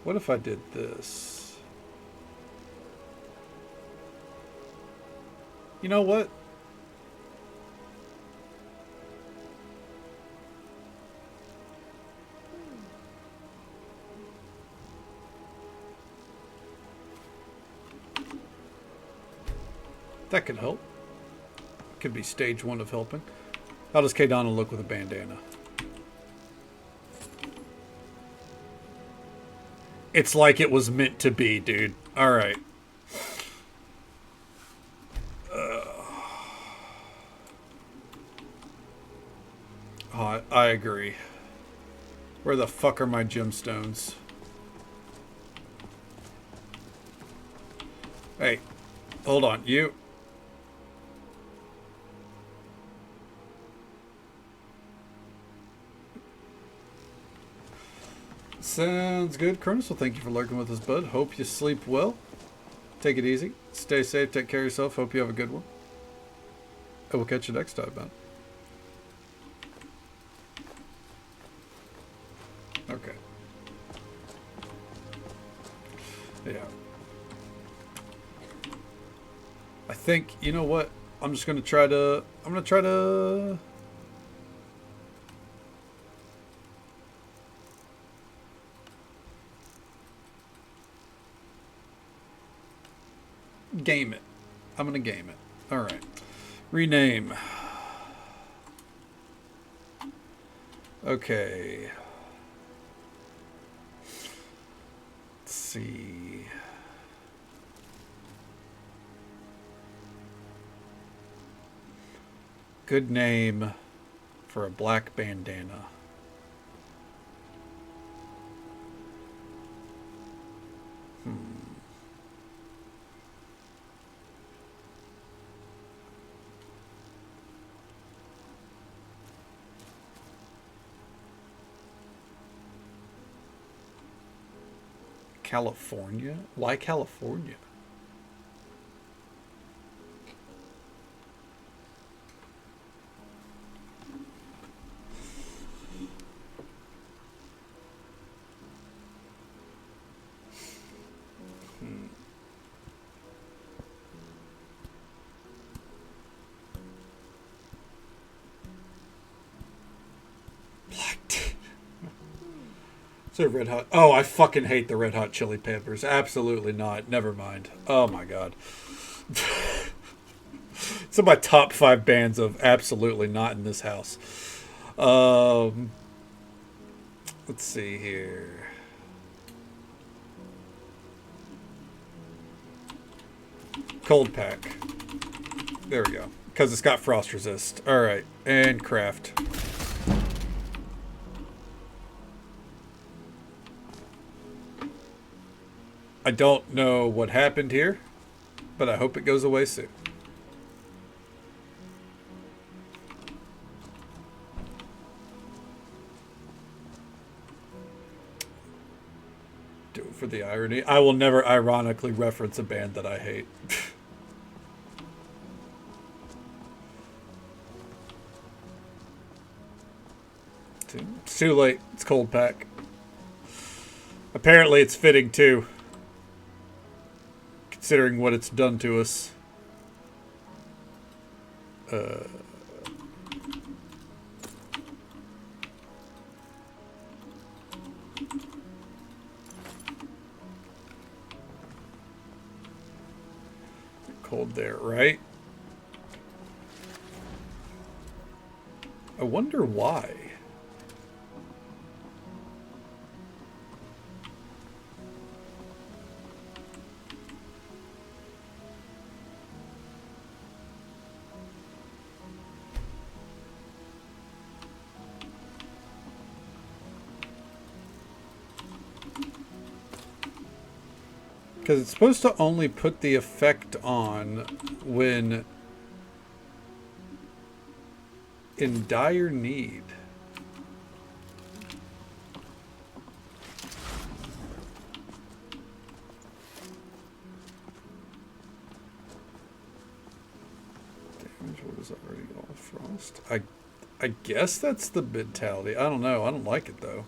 What if I did this? You know what? That could help. Could be stage 1 of helping. How does Kadana look with a bandana? It's like it was meant to be, dude. Alright. Oh, I agree. Where the fuck are my gemstones? Hey, hold on. You. Sounds good, Cronus. Well, thank you for lurking with us, bud. Hope you sleep well. Take it easy. Stay safe. Take care of yourself. Hope you have a good one. I will catch you next time, man. Okay. Yeah. think, you know what? I'm just going to try to... I'm going to try to... game it. I'm going to game it. Alright. Rename. Okay. Let's see. Good name for a black bandana. California? Why California? So Red Hot. Oh, I fucking hate the Red Hot Chili Peppers. Absolutely not. Never mind. Oh my god. It's in my top 5 bands of absolutely not in this house. Let's see here. Cold pack. There we go. Because it's got frost resist. Alright. And craft. I don't know what happened here, but I hope it goes away soon. Do it for the irony. I will never ironically reference a band that I hate. It's too late. It's cold pack. Apparently it's fitting too, considering what it's done to us. Cold there, right? I wonder why. Because it's supposed to only put the effect on when in dire need. Damage what is already all frost. I guess that's the mentality. I don't know. I don't like it though.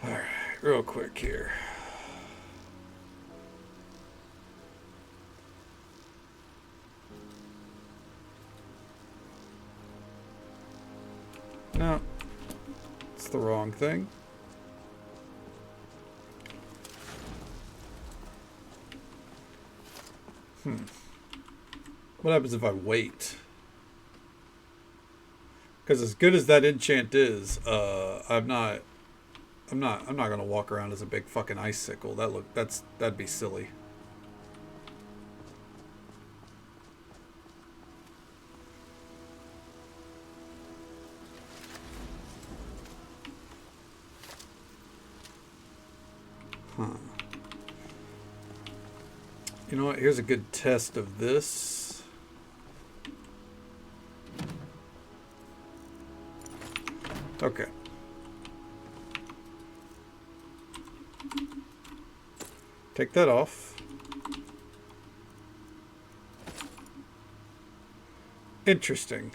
Alright. Real quick here. No, it's the wrong thing. What happens if I wait? Because as good as that enchant is, I'm not gonna walk around as a big fucking icicle. That'd be silly. Huh. You know what? Here's a good test of this. Okay. Take that off. Interesting.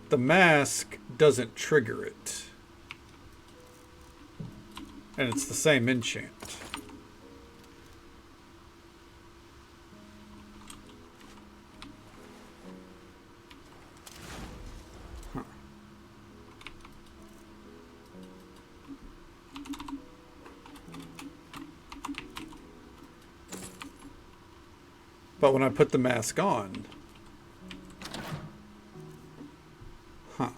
The mask doesn't trigger it. And it's the same enchant. But when I put the mask on... Huh.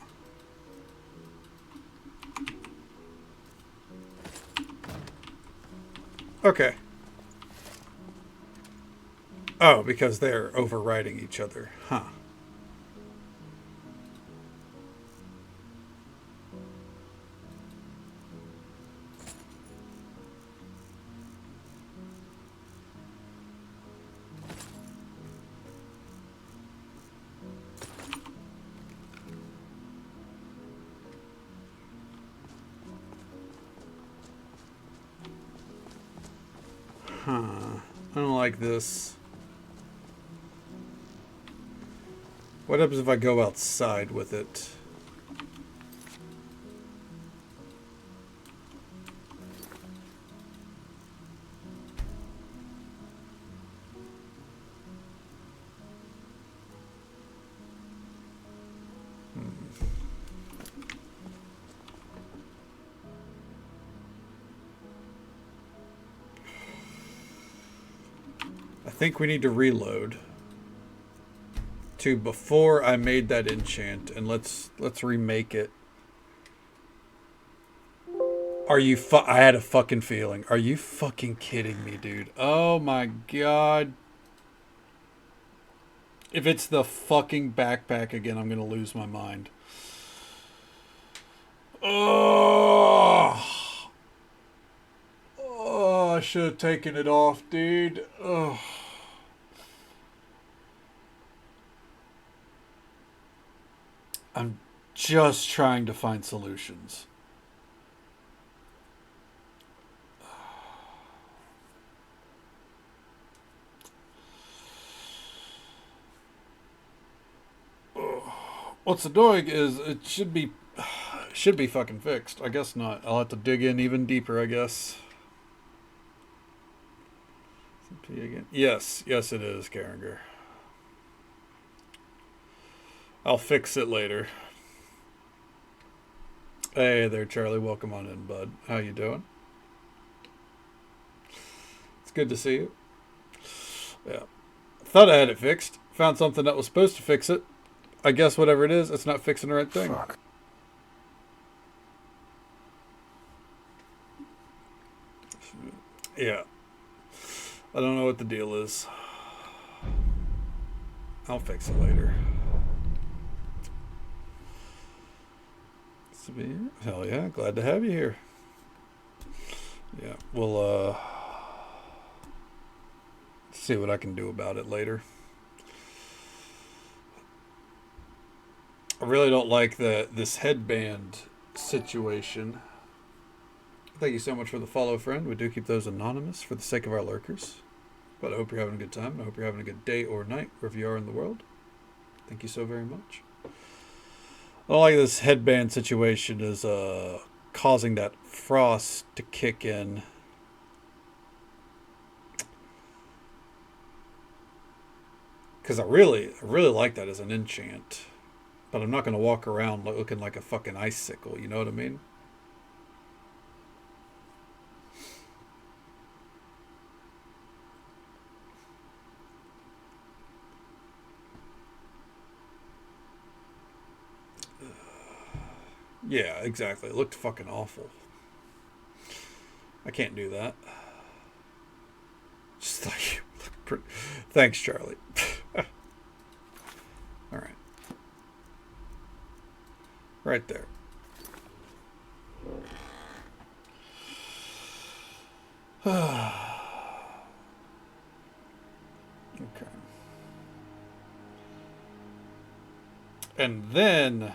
Okay. Oh, because they're overriding each other. Huh. Huh. I don't like this. What happens if I go outside with it? I think we need to reload to before I made that enchant, and let's remake it. Are you I had a fucking feeling. Are you fucking kidding me, dude? Oh my god. If it's the fucking backpack again, I'm gonna lose my mind. Oh, I should have taken it off, dude. Oh. I'm just trying to find solutions. What's annoying is it should be fucking fixed. I guess not. I'll have to dig in even deeper, I guess. Again. Yes, it is, Carringer. I'll fix it later. Hey there, Charlie. Welcome on in, bud. How you doing? It's good to see you. Yeah. Thought I had it fixed. Found something that was supposed to fix it. I guess whatever it is, it's not fixing the right thing. Fuck. Yeah. I don't know what the deal is. I'll fix it later. Hell yeah, glad to have you here. Yeah, we'll see what I can do about it later. I really don't like this headband situation. Thank you so much for the follow, friend. We do keep those anonymous for the sake of our lurkers. But I hope you're having a good time. I hope you're having a good day or night, wherever you are in the world. Thank you so very much. I don't like this headband situation is causing that frost to kick in. Because I really like that as an enchant. But I'm not going to walk around looking like a fucking icicle, you know what I mean? Yeah, exactly. It looked fucking awful. I can't do that. Just like, thanks, Charlie. All right. Right there. Okay. And then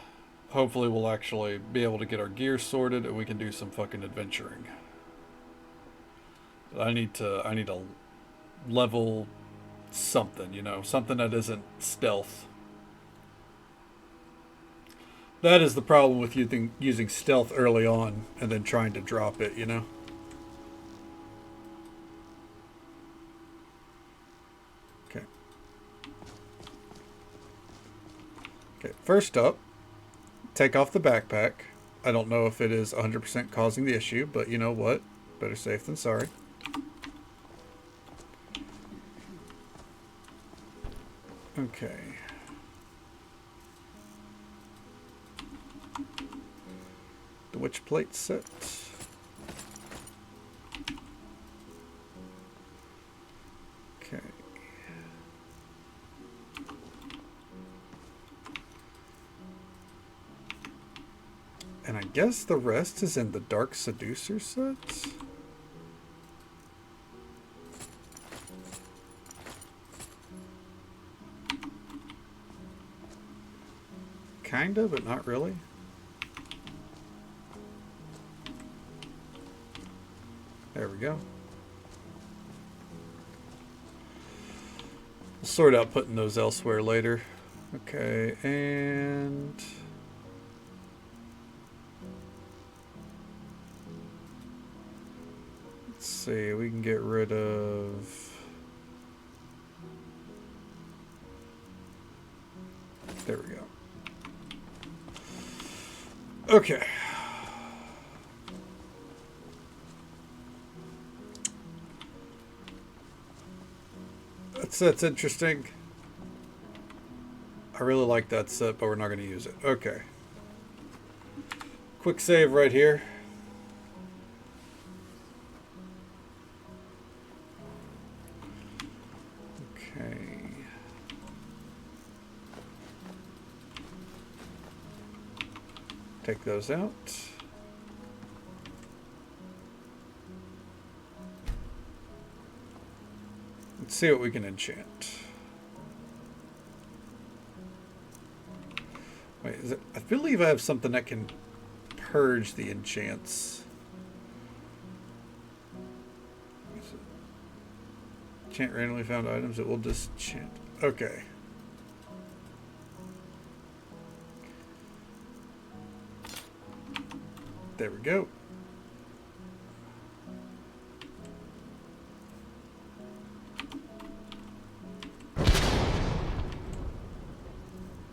hopefully we'll actually be able to get our gear sorted and we can do some fucking adventuring. But I need to level something, you know, something that isn't stealth. That is the problem with using stealth early on and then trying to drop it, you know? Okay. Okay, first up, take off the backpack. I don't know if it is 100% causing the issue, but you know what? Better safe than sorry. Okay. The witch plate set. Okay. And I guess the rest is in the Dark Seducer set? Kinda, but not really. There we go. We'll sort out putting those elsewhere later. Okay, and... let's see, we can get rid of... there we go. Okay. That's interesting. I really like that set, but we're not going to use it. Okay. Quick save right here. Okay. Take those out. Let's see what we can enchant. Wait, is it, I believe I have something that can purge the enchants. Enchant randomly found items, it will disenchant. Okay. There we go.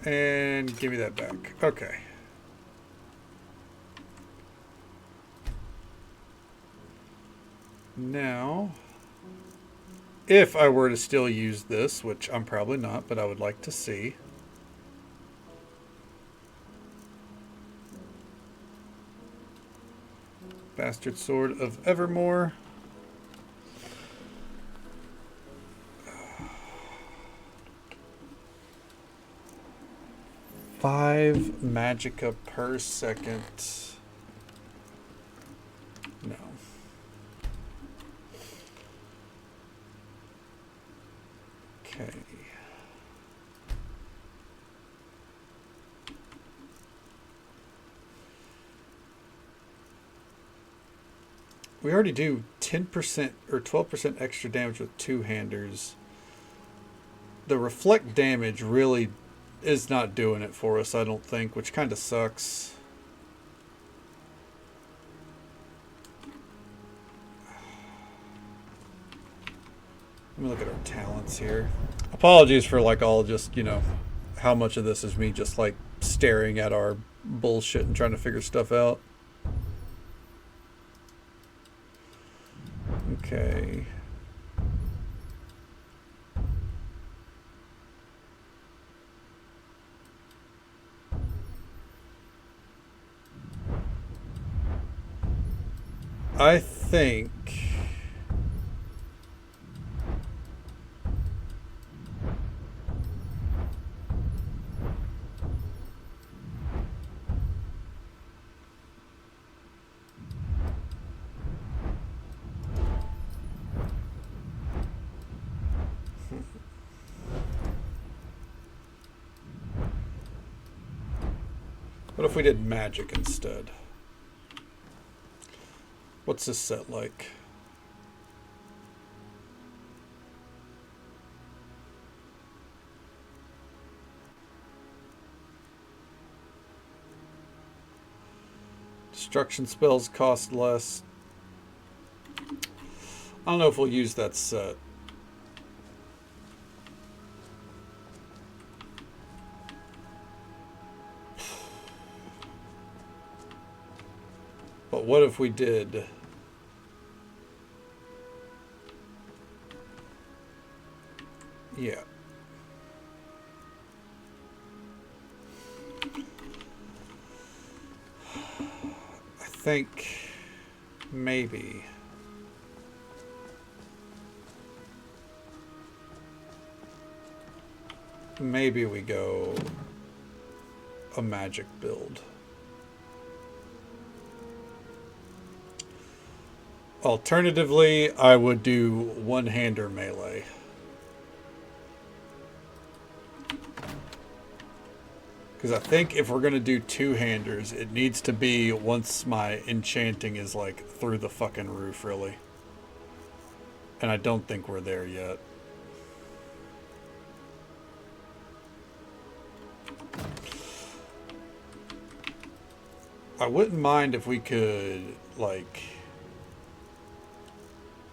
And give me that back. Okay. Now, if I were to still use this, which I'm probably not, but I would like to see. Bastard Sword of Evermore. Five magicka per second. No. Okay. We already do 10% or 12% extra damage with two-handers. The reflect damage really is not doing it for us, I don't think, which kind of sucks. Let me look at our talents here. Apologies for like all just, you know, how much of this is me just like staring at our bullshit and trying to figure stuff out. Okay. I think what if we did magic instead? What's this set like? Destruction spells cost less. I don't know if we'll use that set. But what if we did... yeah. think maybe we go a magic build. Alternatively, I would do one-hander melee. Because I think if we're going to do two-handers, it needs to be once my enchanting is like through the fucking roof, really. And I don't think we're there yet. I wouldn't mind if we could, like...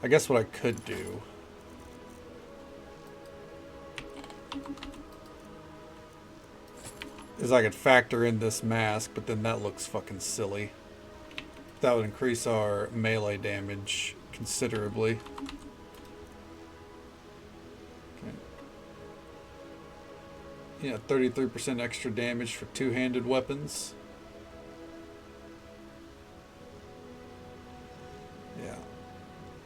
I guess what I could do is I could factor in this mask, but then that looks fucking silly. That would increase our melee damage considerably. Okay. Yeah, 33% extra damage for two-handed weapons. Yeah.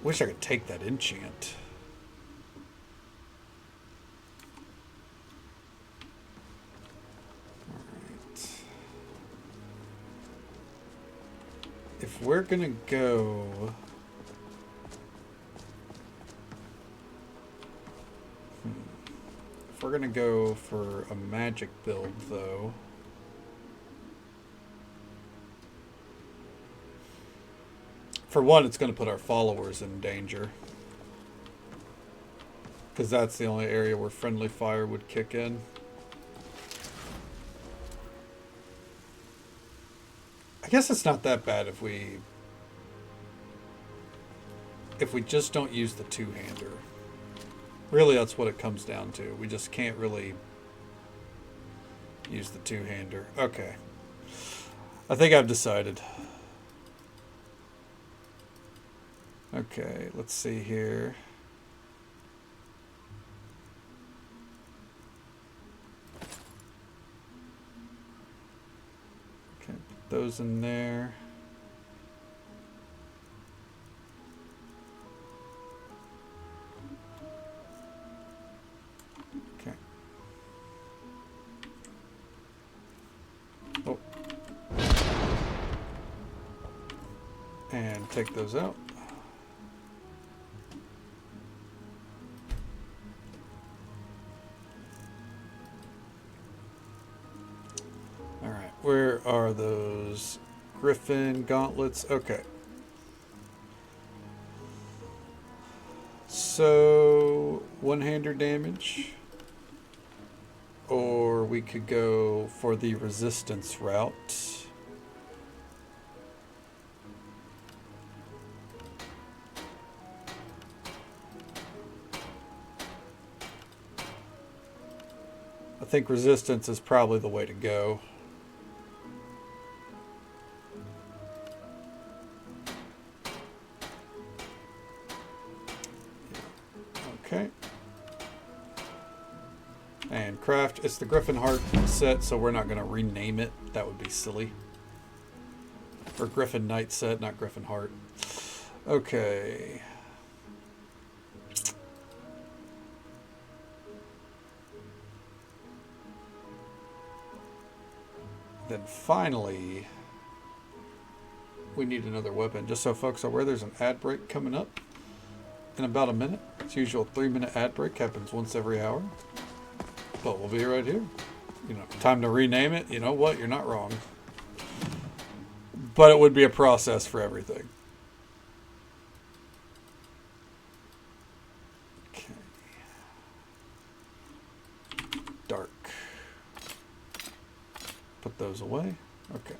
Wish I could take that enchant. Alright. If we're gonna go... If we're gonna go for a magic build, though... For one, it's going to put our followers in danger. Because that's the only area where friendly fire would kick in. I guess it's not that bad if we just don't use the two-hander. Really, that's what it comes down to. We just can't really use the two-hander. Okay. I think I've decided. Okay, let's see here. Okay, put those in there. Okay. Oh. And take those out. Where are those Griffin gauntlets? Okay. So, one-hander damage. Or we could go for the resistance route. I think resistance is probably the way to go. Okay. And craft. It's the Griffin Heart set, so we're not going to rename it. That would be silly. Or Griffin Knight set, not Griffin Heart. Okay. Then finally, we need another weapon. Just so folks are aware, there's an ad break coming up in about a minute. It's usual 3-minute ad break, happens once every hour. But we'll be right here. You know, time to rename it. You know what? You're not wrong. But it would be a process for everything. Okay. Dark. Put those away. Okay.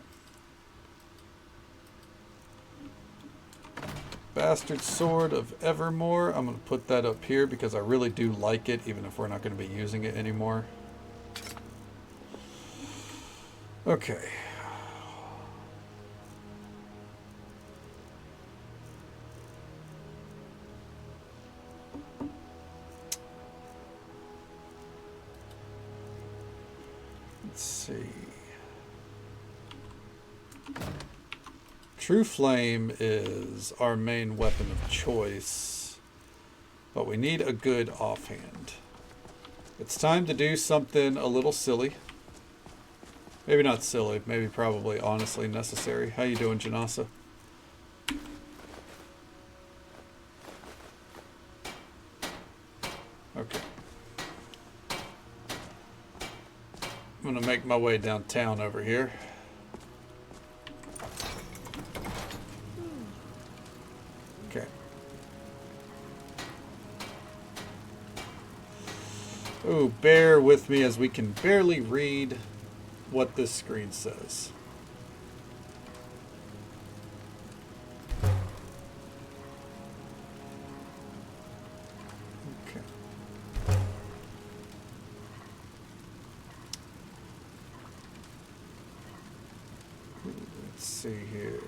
Bastard Sword of Evermore. I'm going to put that up here because I really do like it, even if we're not going to be using it anymore. Okay. Let's see. True Flame is our main weapon of choice, but we need a good offhand. It's time to do something a little silly. Maybe not silly, maybe probably honestly necessary. How you doing, Janasa? Okay. I'm gonna make my way downtown over here. Okay. Oh, bear with me as we can barely read what this screen says. Okay. Let's see here.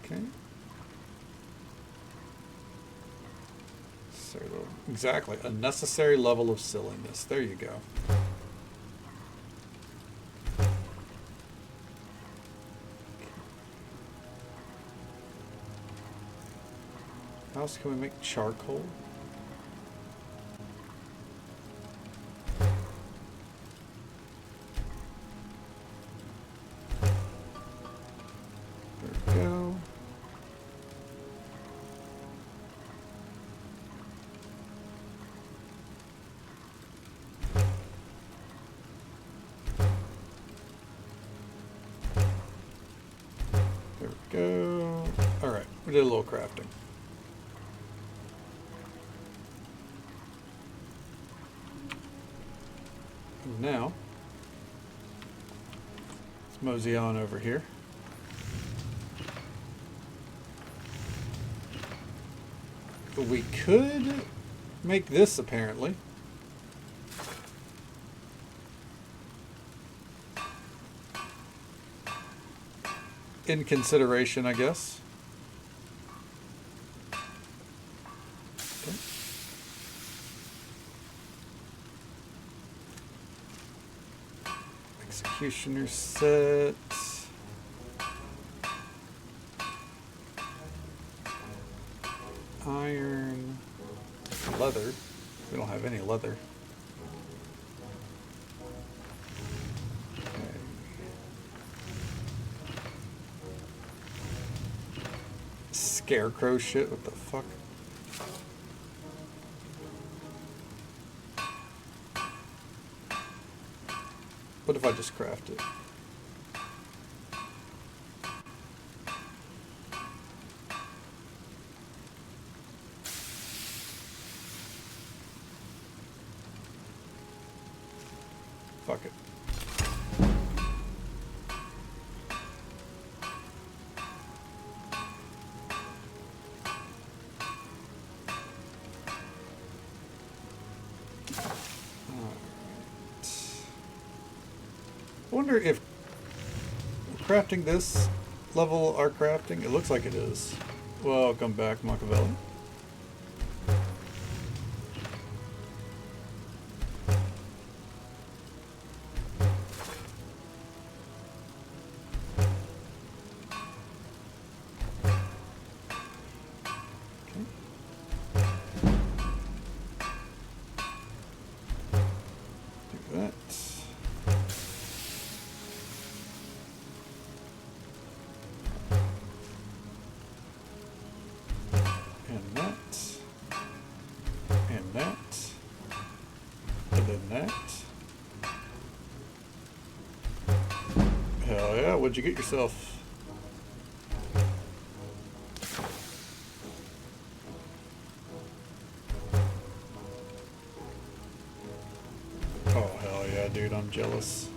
Okay. So, exactly, a necessary level of silliness. There you go. How else can we make charcoal? There we go. There we go. Alright, we did a little crafting. And now, let's mosey on over here. We could make this, apparently. In consideration, I guess. Okay. Executioner set. Iron. Leather. We don't have any leather. Okay. Scarecrow shit, what the fuck? What if I just craft it? Fuck it. I wonder if crafting this level our crafting, it looks like it is. Welcome back, Machiavelli. What'd you get yourself? Oh, hell yeah, dude, I'm jealous.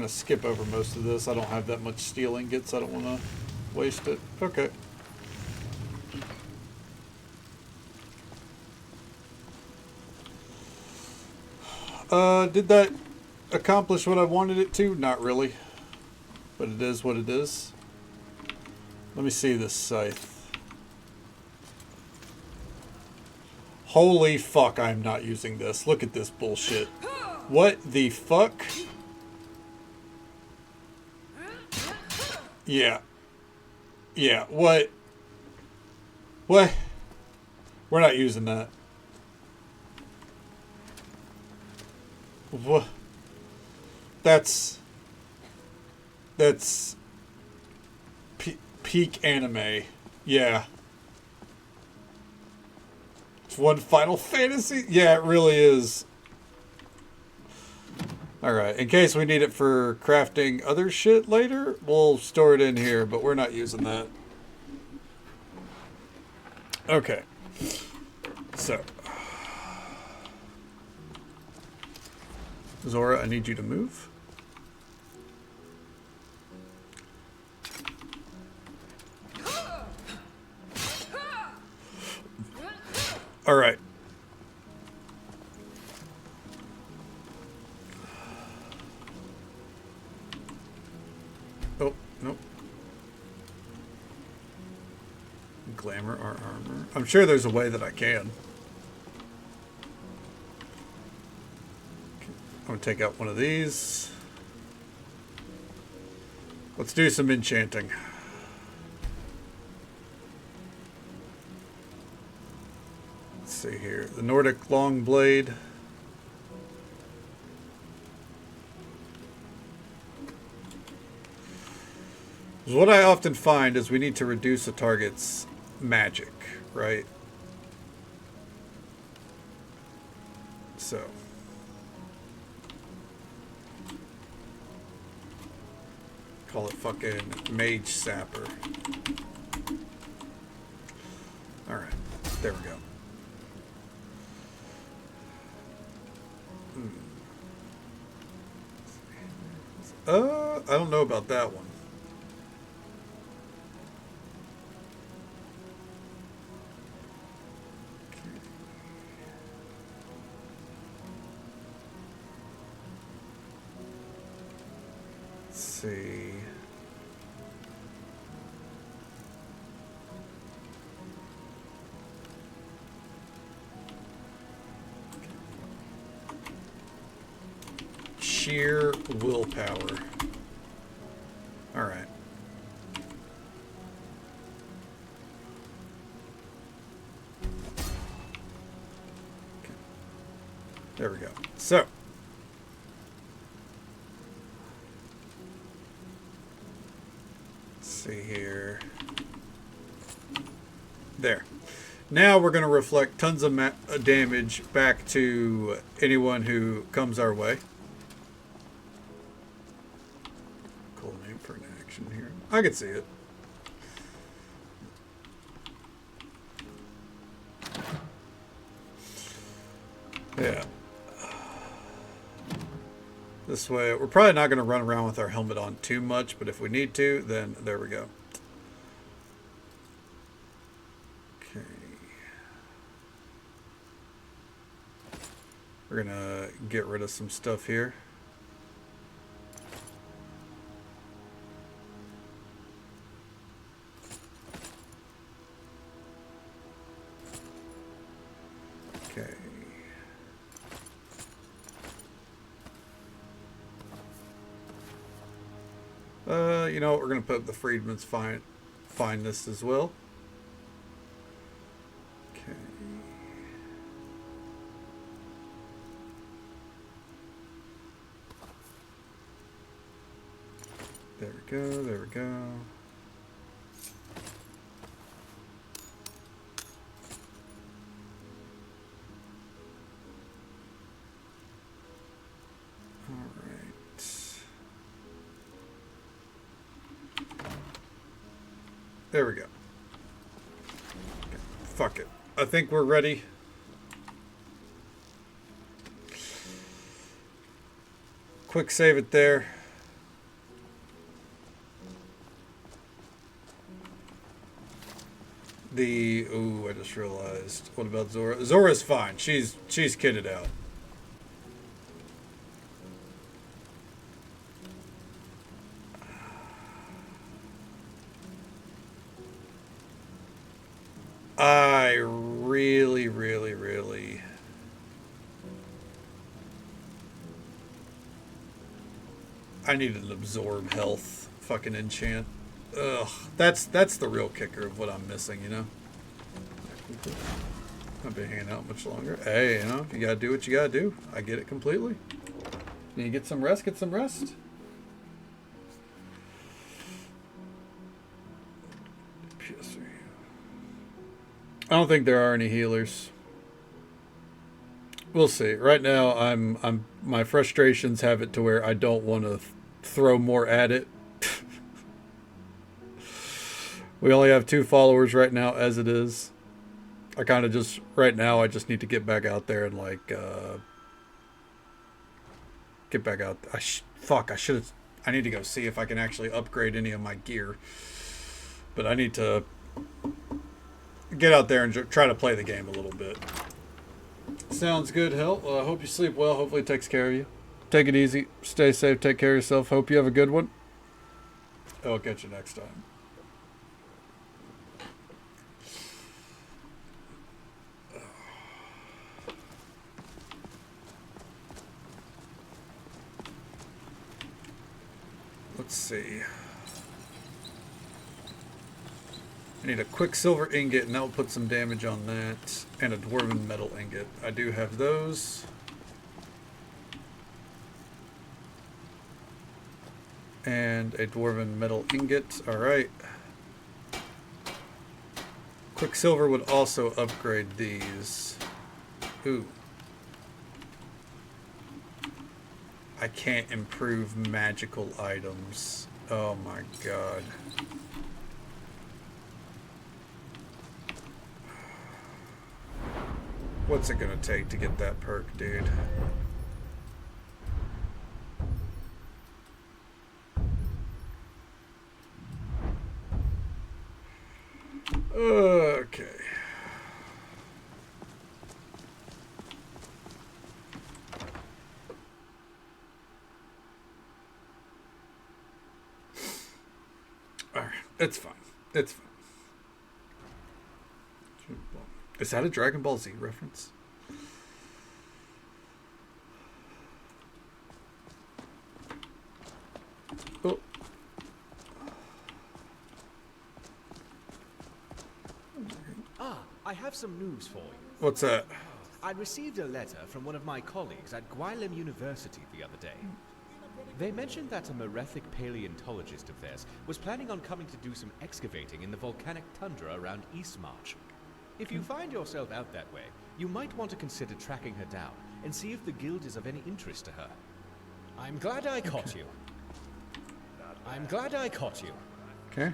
going to skip over most of this. I don't have that much steel ingots. I don't want to waste it. Okay. Did that accomplish what I wanted it to? Not really. But it is what it is. Let me see this scythe. Holy fuck, I'm not using this. Look at this bullshit. What the fuck? Yeah. Yeah, what? What? We're not using that. What? That's peak anime. Yeah. It's one Final Fantasy? Yeah, it really is. Alright, in case we need it for crafting other shit later, we'll store it in here, but we're not using that. Okay. So. Zora, I need you to move. Alright. Oh, nope. Glamour our armor. I'm sure there's a way that I can. I'm going to take out one of these. Let's do some enchanting. Let's see here. The Nordic long blade. What I often find is we need to reduce a target's magic, right? So. Call it fucking Mage Sapper. Alright, there we go. I don't know about that one. Let's see. Sheer willpower. All right. Okay. There we go. So. Let's see here. There. Now we're going to reflect tons of damage back to anyone who comes our way. Cool name for an action here. I can see it. Yeah. This way, we're probably not going to run around with our helmet on too much, but if we need to, then there we go. We're gonna get rid of some stuff here. Okay. You know what? We're gonna put up the Freedman's fineness as well. There we go, there we go. All right. There we go. Okay. Fuck it. I think we're ready. Quick save it there. Ooh, I just realized. What about Zora? Zora's fine. She's kitted out. I really, really, really... I need an absorb health fucking enchant. Ugh, that's the real kicker of what I'm missing, you know? I've been hanging out much longer. Hey, you know, you gotta do what you gotta do. I get it completely. You get some rest, get some rest. I don't think there are any healers. We'll see. Right now, my frustrations have it to where I don't want to throw more at it. We only have 2 followers right now as it is. I kind of just, right now, I just need to get back out there and like, get back out. I need to go see if I can actually upgrade any of my gear. But I need to get out there and try to play the game a little bit. Sounds good, Hell. I hope you sleep well. Hopefully it takes care of you. Take it easy. Stay safe. Take care of yourself. Hope you have a good one. I'll catch you next time. Let's see. I need a quicksilver ingot, and that will put some damage on that. And a dwarven metal ingot. I do have those. And a dwarven metal ingot. Alright. Quicksilver would also upgrade these. Ooh. I can't improve magical items. Oh my god. What's it gonna take to get that perk, dude? Okay. Alright, it's fine. It's fine. Is that a Dragon Ball Z reference? Oh. Ah, I have some news for you. What's that? I received a letter from one of my colleagues at Skyrim University the other day. They mentioned that a Merethic paleontologist of theirs was planning on coming to do some excavating in the volcanic tundra around Eastmarch. If you find yourself out that way, you might want to consider tracking her down and see if the guild is of any interest to her. I'm glad I caught you. Okay.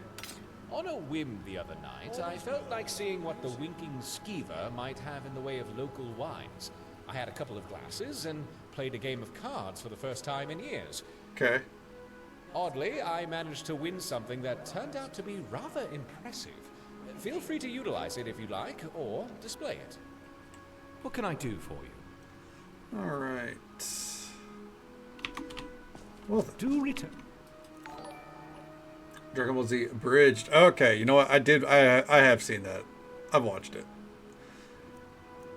On a whim the other night, I felt like seeing what the winking skeever might have in the way of local wines. I had a couple of glasses and played a game of cards for the first time in years. Okay. Oddly, I managed to win something that turned out to be rather impressive. Feel free to utilize it if you like, or display it. What can I do for you? All right. Well, Do return. Dragon Ball Z abridged. Okay, you know what? I have seen that. I've watched it.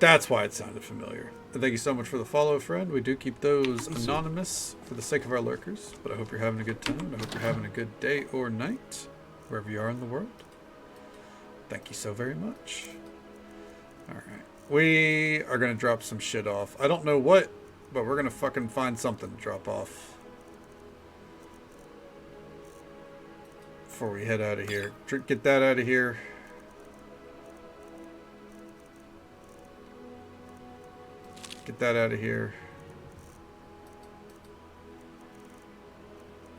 That's why it sounded familiar. And thank you so much for the follow, friend. We do keep those anonymous for the sake of our lurkers. But I hope you're having a good time. I hope you're having a good day or night, wherever you are in the world. Thank you so very much. Alright. We are going to drop some shit off. I don't know what, but we're going to fucking find something to drop off. Before we head out of here. Get that out of here. Get that out of here.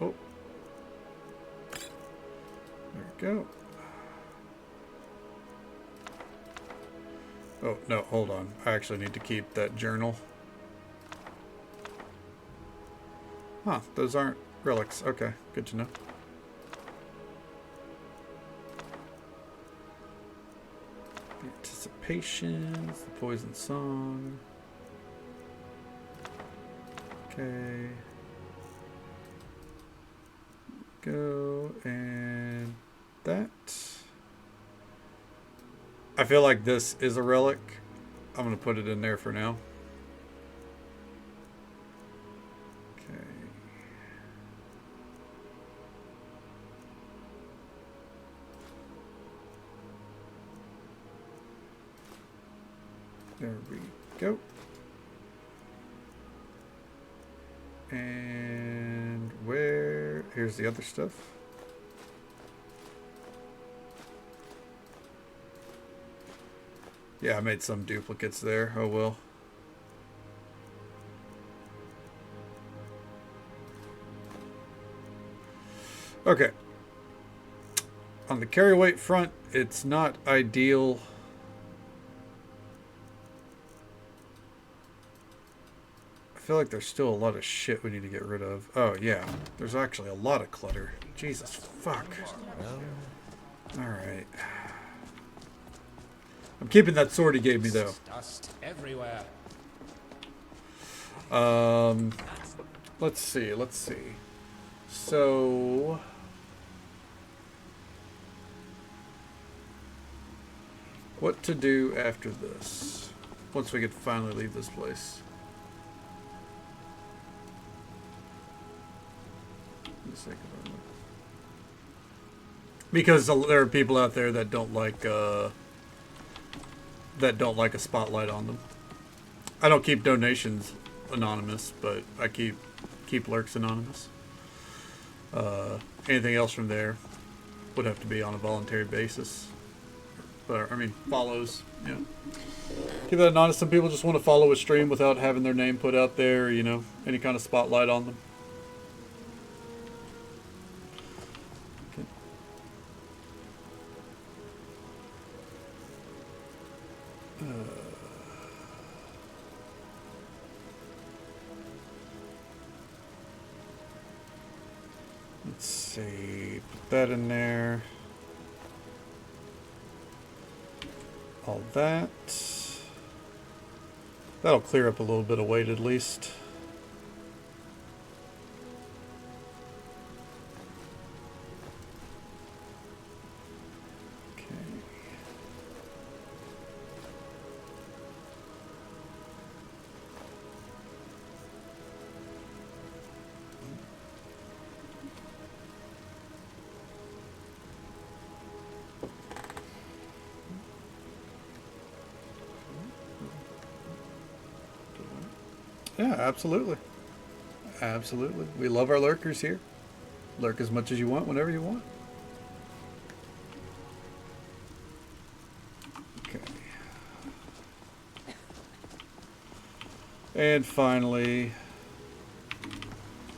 Oh. There we go. Oh, no, hold on. I actually need to keep that journal. Huh, those aren't relics. Okay, good to know. Patience, the poison song. Okay. Go and that. I feel like this is a relic. I'm going to put it in there for now. Okay. There we go. And where? Here's the other stuff. Yeah, I made some duplicates there. Oh well. Okay. On the carry weight front, it's not ideal. I feel like there's still a lot of shit we need to get rid of. Oh, yeah. There's actually a lot of clutter. Jesus, fuck. Alright. I'm keeping that sword he gave me, though. Dust everywhere. Let's see. So... what to do after this? Once we could finally leave this place. Because there are people out there that don't like a spotlight on them. I don't keep donations anonymous, but I keep lurks anonymous. Anything else from there would have to be on a voluntary basis. But I mean, follows. Yeah. Keep that anonymous. Some people just want to follow a stream without having their name put out there. You know, any kind of spotlight on them. Let's see, put that in there. All that. That'll clear up a little bit of weight at least. Yeah, absolutely. Absolutely. We love our lurkers here. Lurk as much as you want, whenever you want. Okay. And finally,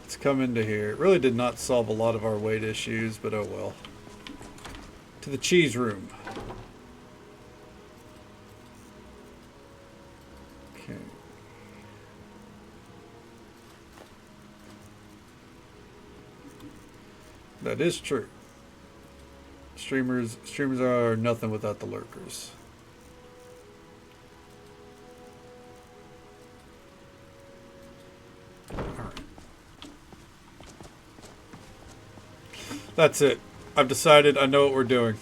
let's come into here. It really did not solve a lot of our weight issues, but oh well. To the cheese room. That is true. Streamers are nothing without the lurkers. Alright. That's it. I've decided I know what we're doing.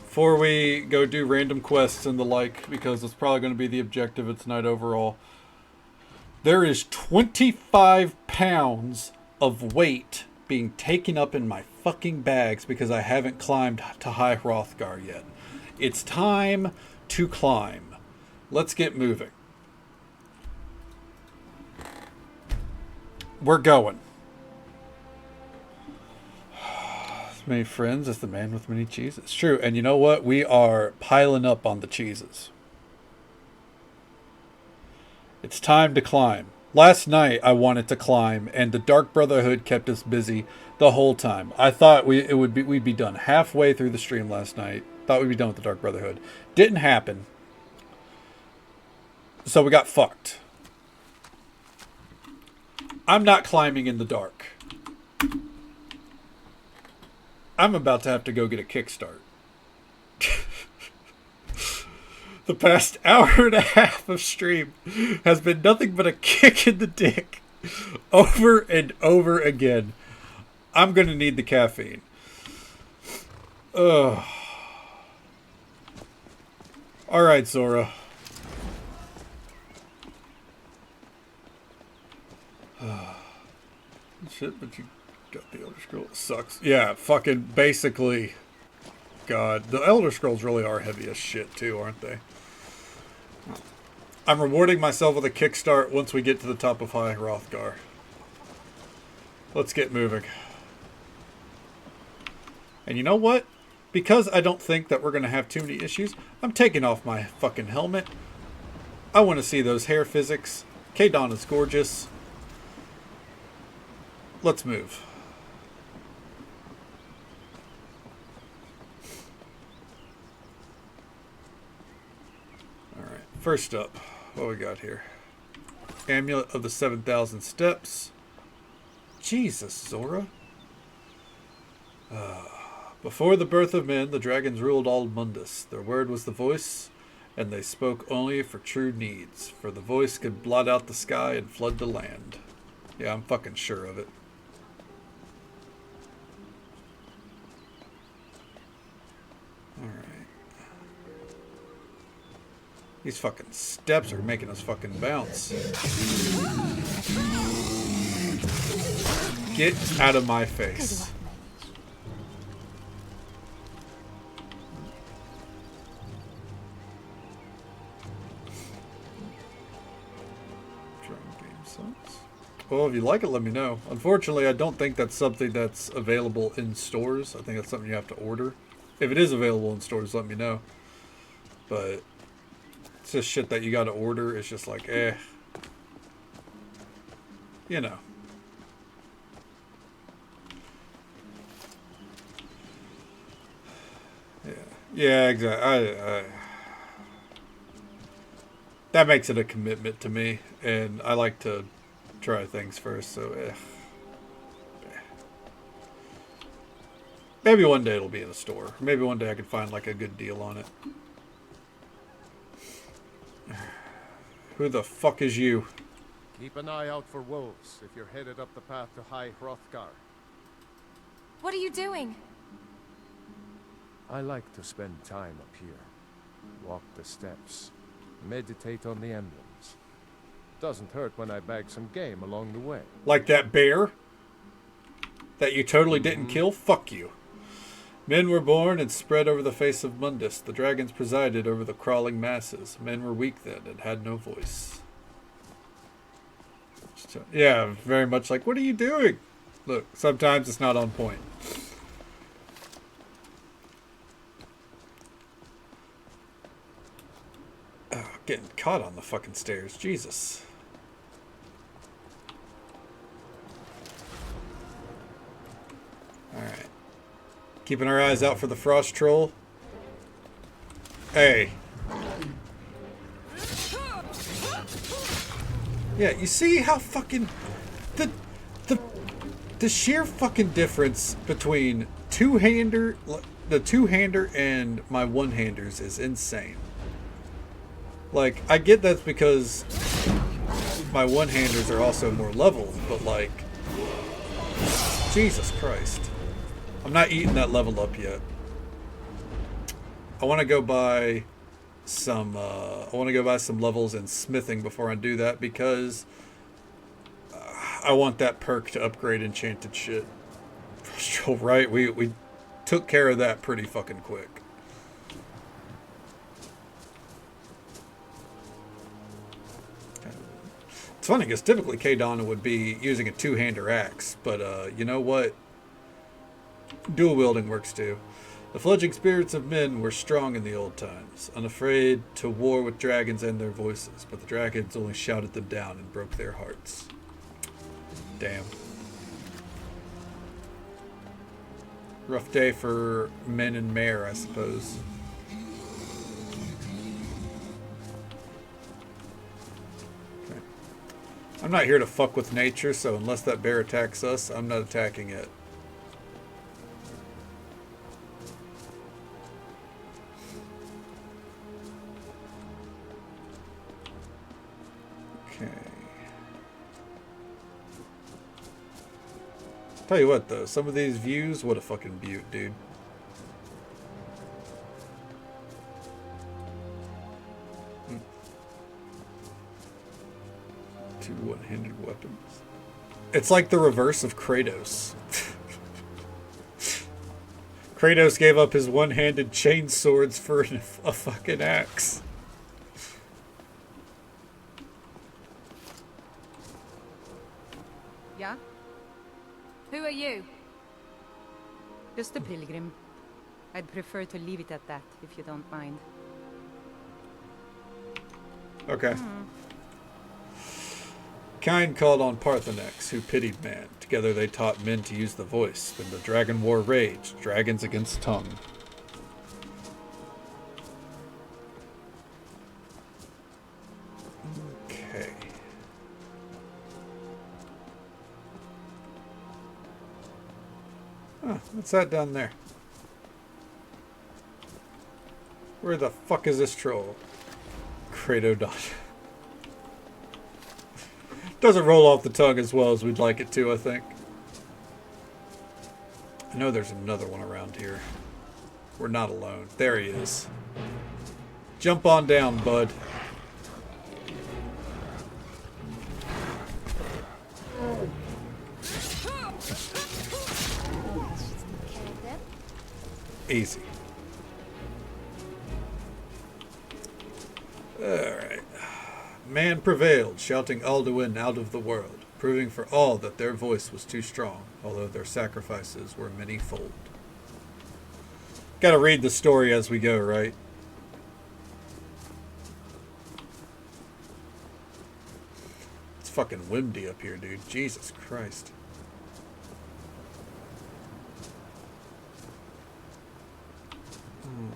Before we go do random quests and the like, because it's probably going to be the objective of tonight overall, there is 25 pounds of weight being taken up in my fucking bags because I haven't climbed to High Hrothgar yet. It's time to climb. Let's get moving. We're going. As many friends as the man with many cheeses. It's true. And you know what? We are piling up on the cheeses. It's time to climb. Last night I wanted to climb, and the Dark Brotherhood kept us busy the whole time. I thought we'd be done halfway through the stream last night. Thought we'd be done with the Dark Brotherhood. Didn't happen. So we got fucked. I'm not climbing in the dark. I'm about to have to go get a kickstart. The past hour and a half of stream has been nothing but a kick in the dick. Over and over again. I'm going to need the caffeine. Ugh. Alright, Zora. Shit, but you got the Elder Scrolls. It sucks. Yeah, fucking basically. God, the Elder Scrolls really are heavy as shit too, aren't they? I'm rewarding myself with a kickstart once we get to the top of High Hrothgar. Let's get moving. And you know what? Because I don't think that we're going to have too many issues, I'm taking off my fucking helmet. I want to see those hair physics. K-Dawn is gorgeous. Let's move. Alright, first up, what we got here? Amulet of the 7,000 Steps. Jesus, Zora. Before the birth of men, the dragons ruled all Mundus. Their word was the voice, and they spoke only for true needs. For the voice could blot out the sky and flood the land. Yeah, I'm fucking sure of it. Alright. These fucking steps are making us fucking bounce. Get out of my face. Well, if you like it, let me know. Unfortunately, I don't think that's something that's available in stores. I think that's something you have to order. If it is available in stores, let me know. But it's just shit that you gotta order. It's just like, eh. You know. Yeah. Yeah, exactly. That makes it a commitment to me. And I like to try things first, so maybe one day it'll be in a store. Maybe one day I can find like a good deal on it. Who the fuck is you? Keep an eye out for wolves if you're headed up the path to High Hrothgar. What are you doing? I like to spend time up here. Walk the steps. Meditate on the emblems. Doesn't hurt when I bag some game along the way. Like that bear that you totally didn't kill? Fuck you. Men were born and spread over the face of Mundus. The dragons presided over the crawling masses. Men were weak then and had no voice. Yeah, very much like, what are you doing? Look, sometimes it's not on point. Oh, getting caught on the fucking stairs. Jesus. Alright. Keeping our eyes out for the frost troll. Hey. Yeah, you see how fucking the sheer fucking difference between the two-hander and my one-handers is insane. Like, I get that's because my one-handers are also more leveled, but like, Jesus Christ. I'm not eating that level up yet. I want to go buy some levels in smithing before I do that, because I want that perk to upgrade enchanted shit. Right? We took care of that pretty fucking quick. It's funny because typically K-Dawn would be using a two-hander axe, but you know what? Dual wielding works too. The fledgling spirits of men were strong in the old times, unafraid to war with dragons and their voices, but the dragons only shouted them down and broke their hearts. Damn. Rough day for men and mare, I suppose. Okay. I'm not here to fuck with nature, so unless that bear attacks us, I'm not attacking it. Tell you what, though, some of these views, what a fucking beaut, dude. Two one-handed weapons. It's like the reverse of Kratos. Kratos gave up his one-handed chain swords for a fucking axe. Yeah? Who are you? Just a pilgrim. I'd prefer to leave it at that, if you don't mind. Okay. Kind called on Parthenax, who pitied man. Together they taught men to use the voice. When the dragon war raged, dragons against tongue. Okay. Huh, what's that down there? Where the fuck is this troll? Kratos. Doesn't roll off the tongue as well as we'd like it to, I think. I know there's another one around here. We're not alone. There he is. Jump on down, bud. Easy. Alright. Man prevailed, shouting Alduin out of the world, proving for all that their voice was too strong, although their sacrifices were many-fold. Gotta read the story as we go, right? It's fucking windy up here, dude. Jesus Christ. Alright.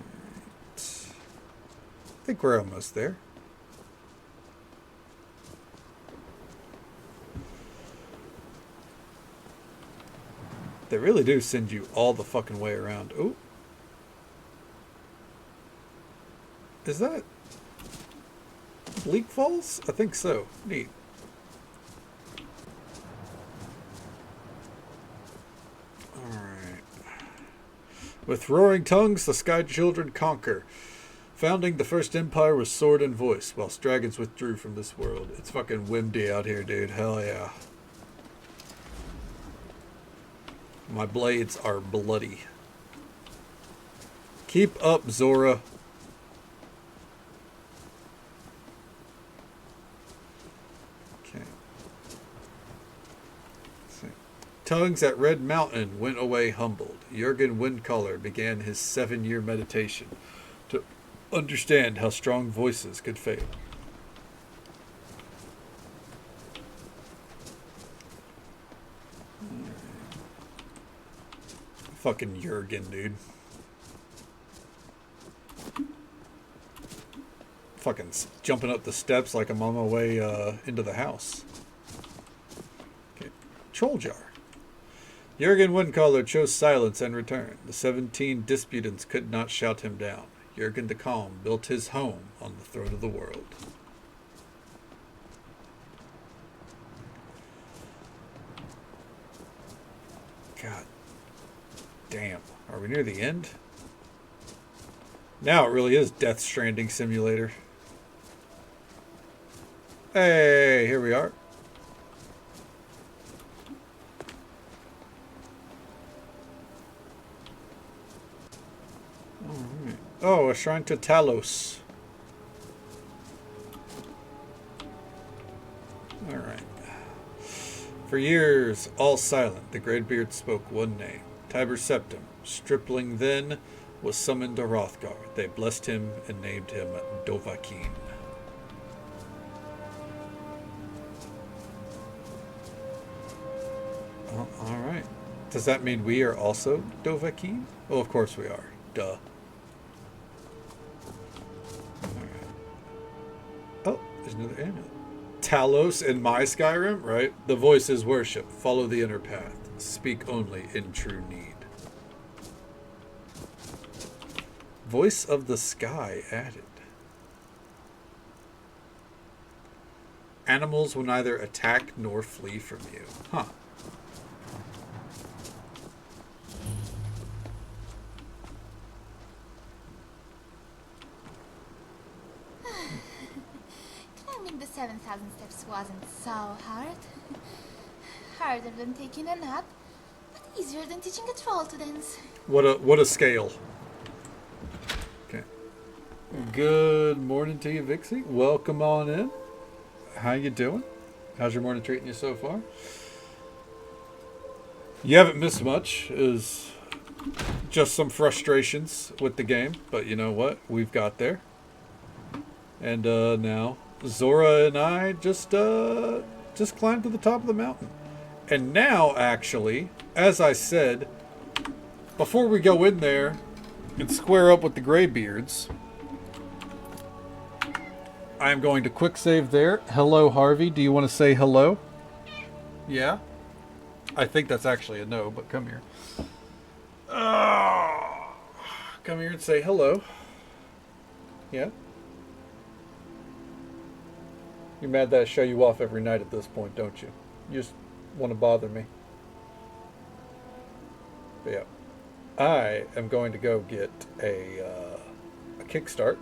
I think we're almost there. They really do send you all the fucking way around. Oh. Is that Bleak Falls? I think so. Neat. Alright. With roaring tongues, the Sky Children conquer. Founding the first empire with sword and voice, whilst dragons withdrew from this world. It's fucking windy out here, dude. Hell yeah. My blades are bloody. Keep up, Zora. Okay. Tongues at Red Mountain went away humbled. Jurgen Windcaller began his 7-year meditation to understand how strong voices could fail. Fucking Jurgen, dude. Fucking jumping up the steps like I'm on my way into the house. Okay. Troll jar. Jurgen Windcaller chose silence and returned. The 17 disputants could not shout him down. Jurgen the Calm built his home on the throne of the world. God. Damn. Are we near the end? Now it really is Death Stranding Simulator. Hey, here we are. Alright. Oh, a shrine to Talos. Alright. For years, all silent, the Greybeard spoke one name. Tiber Septim, stripling then, was summoned to Hrothgar. They blessed him and named him Dovahkiin. Oh, alright. Does that mean we are also Dovahkiin? Well, of course we are. Duh. Alright. Oh, there's another amulet. Talos in my Skyrim, right? The voice is worship. Follow the inner path. Speak only in true need. Voice of the Sky added. Animals will neither attack nor flee from you. Huh. 7,000 steps wasn't so hard. Harder than taking a nap, but easier than teaching a troll to dance. What a scale. Okay. Good morning to you, Vixie. Welcome on in. How you doing? How's your morning treating you so far? You haven't missed much. Is just some frustrations with the game, but you know what? We've got there. And now Zora and I just climbed to the top of the mountain. And now, actually, as I said, before we go in there and square up with the Greybeards, I'm going to quick save there. Hello, Harvey. Do you want to say hello? Yeah? I think that's actually a no, but come here. Come here and say hello. Yeah? You're mad that I show you off every night at this point, don't you? You just want to bother me. But yeah. I am going to go get a kickstart.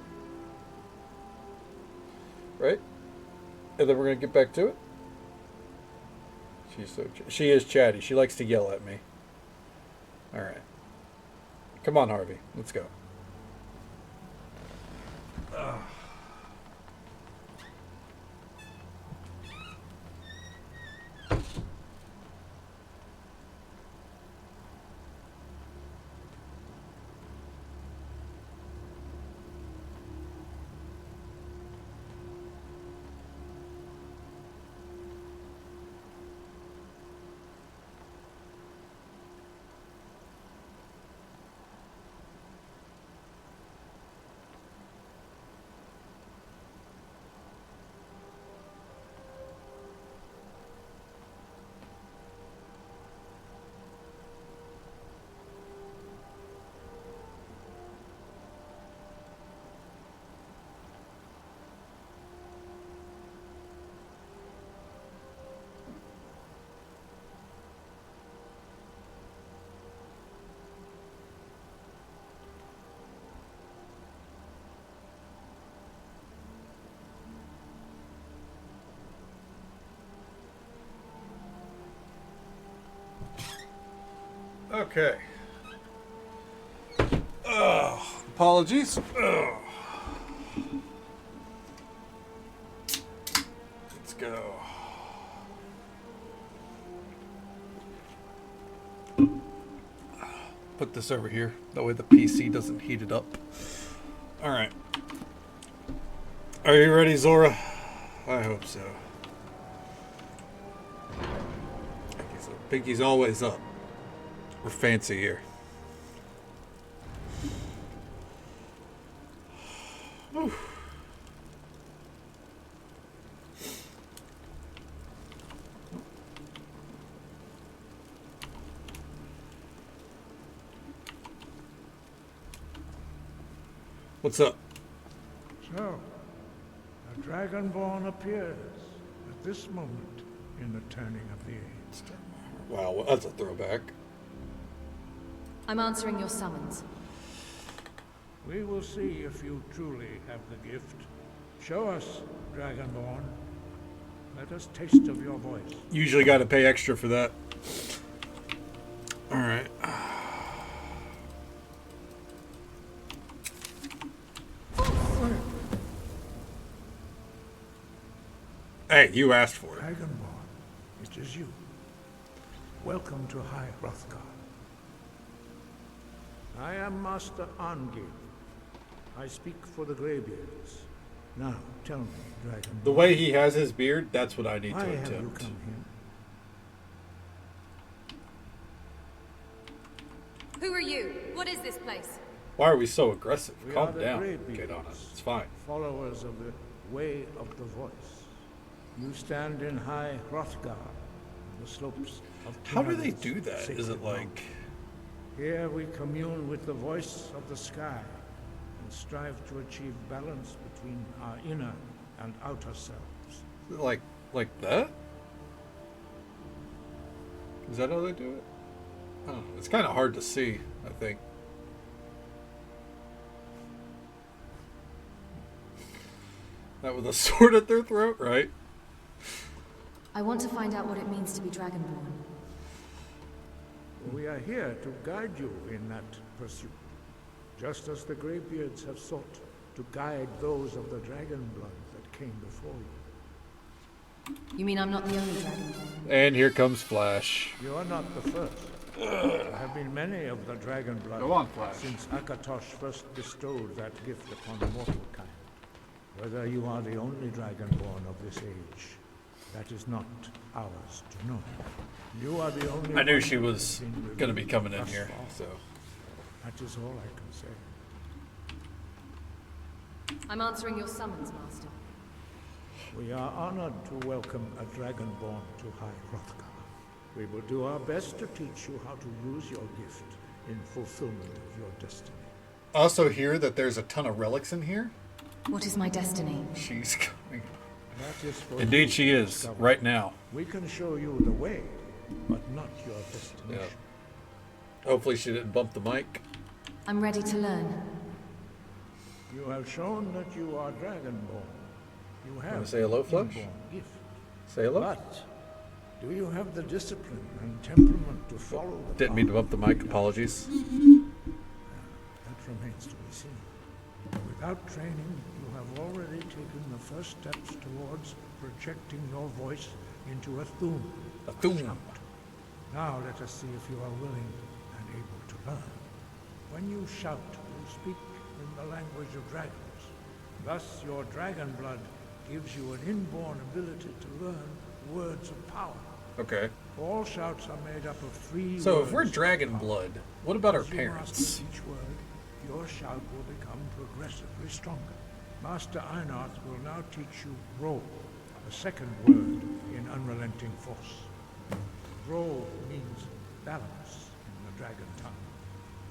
Right? And then we're going to get back to it. She is chatty. She likes to yell at me. Alright. Come on, Harvey. Let's go. Okay. Apologies. Let's go. Put this over here. That way the PC doesn't heat it up. Alright. Are you ready, Zora? I hope so. Pinky's always up. We're fancy here. Whew. What's up? So, a Dragonborn appears at this moment in the turning of the age. Wow, well, that's a throwback. I'm answering your summons. We will see if you truly have the gift. Show us, Dragonborn. Let us taste of your voice. Usually got to pay extra for that. All right. Hey, you asked for it. Dragonborn, it is you. Welcome to High Hrothgar. I am Master Arngil. I speak for the Greybeards. Now, tell me, Dragonborn. The way he has his beard, that's what I need to attempt. Why have you come here? Who are you? What is this place? Why are we so aggressive? We Calm are the down, Greybeards, Kadana. It's fine. Followers of the Way of the Voice. You stand in High Hrothgar, on the slopes of How do they Tina's do that? Is sacred it like... mountain. Here we commune with the voice of the sky and strive to achieve balance between our inner and outer selves. Like that? Is that how they do it? I don't know. It's kind of hard to see, I think. That with a sword at their throat, right? I want to find out what it means to be Dragonborn. We are here to guide you in that pursuit, just as the Greybeards have sought to guide those of the dragon blood that came before you. You mean I'm not the only Dragonborn? And here comes Flash. You are not the first. There have been many of the dragon blood Go on, Flash. since Akatosh first bestowed that gift upon mortal kind. Whether you are the only Dragonborn of this age, that is not ours to know. You are the only I knew one she who was has been going to be revealed coming in thus here, far. so. That is all I can say. I'm answering your summons, Master. We are honored to welcome a Dragonborn to High Hrothgar. We will do our best to teach you how to use your gift in fulfillment of your destiny. Also hear that there's a ton of relics in here. What is my destiny? She's coming. That is for Indeed you she to is, discover. right now. We can show you the way, but not your destination. Yeah. Hopefully she didn't bump the mic. I'm ready to learn. You have shown that you are Dragonborn. You have Wanna say hello, an Flash? inborn gift. Say hello. But do you have the discipline and temperament to follow the Didn't mean to path? bump the mic, apologies. That remains to be seen. Without training, you have already taken the first steps towards projecting your voice into a thum. A thum. Shout. Now let us see if you are willing and able to learn. When you shout, you speak in the language of dragons. Thus, your dragon blood gives you an inborn ability to learn words of power. Okay. All shouts are made up of 3 So words. if we're dragon blood, what about our As you parents? master each word, your shout will become progressively stronger. Master Einarth will now teach you Ro, the second word in unrelenting force. Ro means balance in the dragon tongue.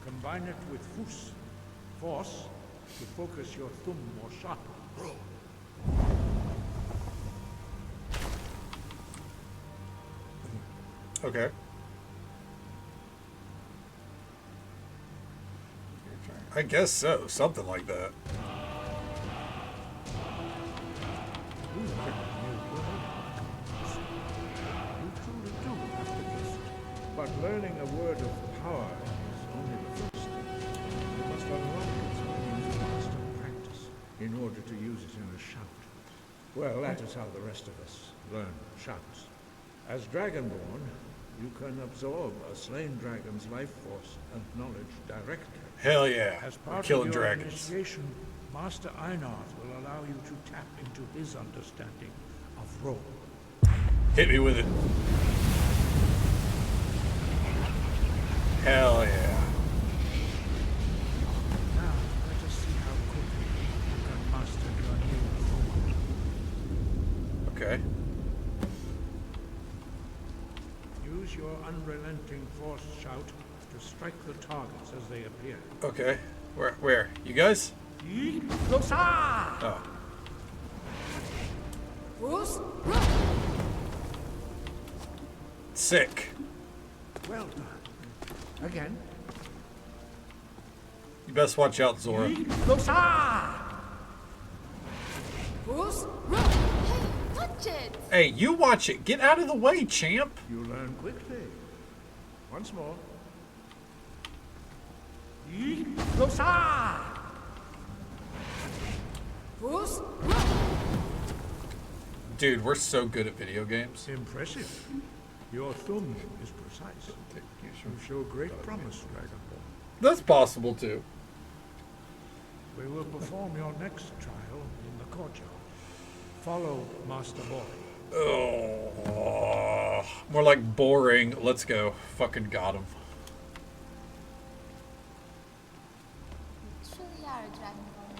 Combine it with Fus, force, to focus your thumb more sharply. Ro. Okay. I guess so. Something like that. You truly do have the gift. But learning a word of power is only the first step. You must unlock its meaning through constant practice in order to use it in a shout. Well, that is how the rest of us learn shouts. As Dragonborn, you can absorb a slain dragon's life force and knowledge directly. Hell yeah. As We're part killing of your dragons. initiation, Master Einarth will allow you to tap into his understanding of Ro. Hit me with it. Hell yeah. Now, let us see how quickly you can master your new form. Okay. Use your unrelenting force shout to strike the targets as they appear. Okay. Where? You guys? Oh. Sick. Well done. Again. You best watch out, Zora. Hey, watch it! Hey, you watch it. Get out of the way, champ. You learn quickly. Once more. Dude, we're so good at video games. Impressive. Your thumb is precise. You show great promise, Dragonborn. That's possible, too. We will perform your next trial in the courtyard. Follow Master Boy. Oh, more like boring. Let's go. Fucking got him. You truly are a dragonborn.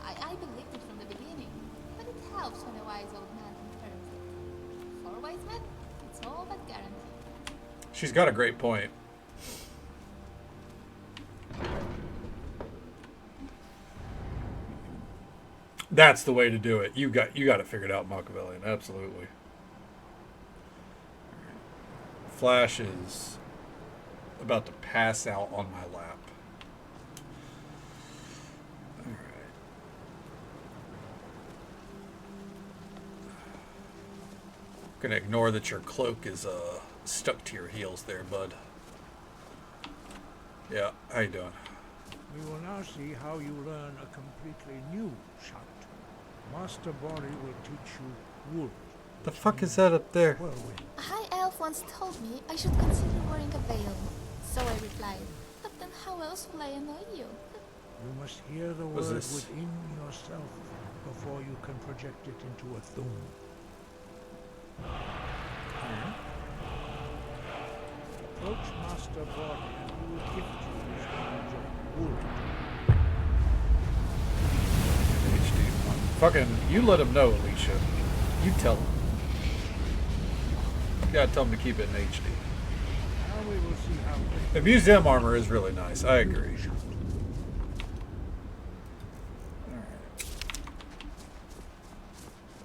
I believed it from the beginning, but it helps when a wise old man confirms it. For wise men, it's all but guaranteed. She's got a great point. That's the way to do it. You got it figured out, Machiavellian. Absolutely. Flash is about to pass out on my lap. All Gonna ignore that your cloak is stuck to your heels there, bud. Yeah, how you doing? We will now see how you learn a completely new shout. Master Bori will teach you wood. The fuck is that up there? Whirlwind. A high elf once told me I should consider wearing a veil. So I replied, but then how else will I annoy you? You must hear the What's word this? within yourself before you can project it into a thum. Approach Master Bori and he will gift you his knowledge of wood. HD. Fucking, you let him know, Alicia. You tell him. You gotta tell him to keep it in HD. Now we will see how The museum armor is really nice. I agree.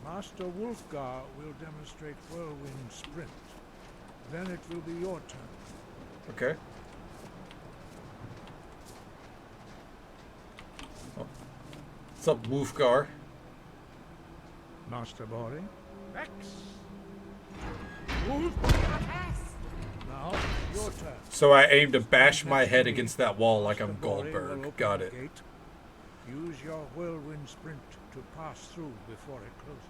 Master Wulfgar will demonstrate whirlwind sprint. Then it will be your turn. Okay. Oh. What's up, Wulfgar? Master Bori. Rex. Wulfgar. Now, your turn. So I aim to bash my head against that wall like I'm Master Bori will Goldberg. open Got the it. gate. Use your whirlwind sprint to pass through before it closes.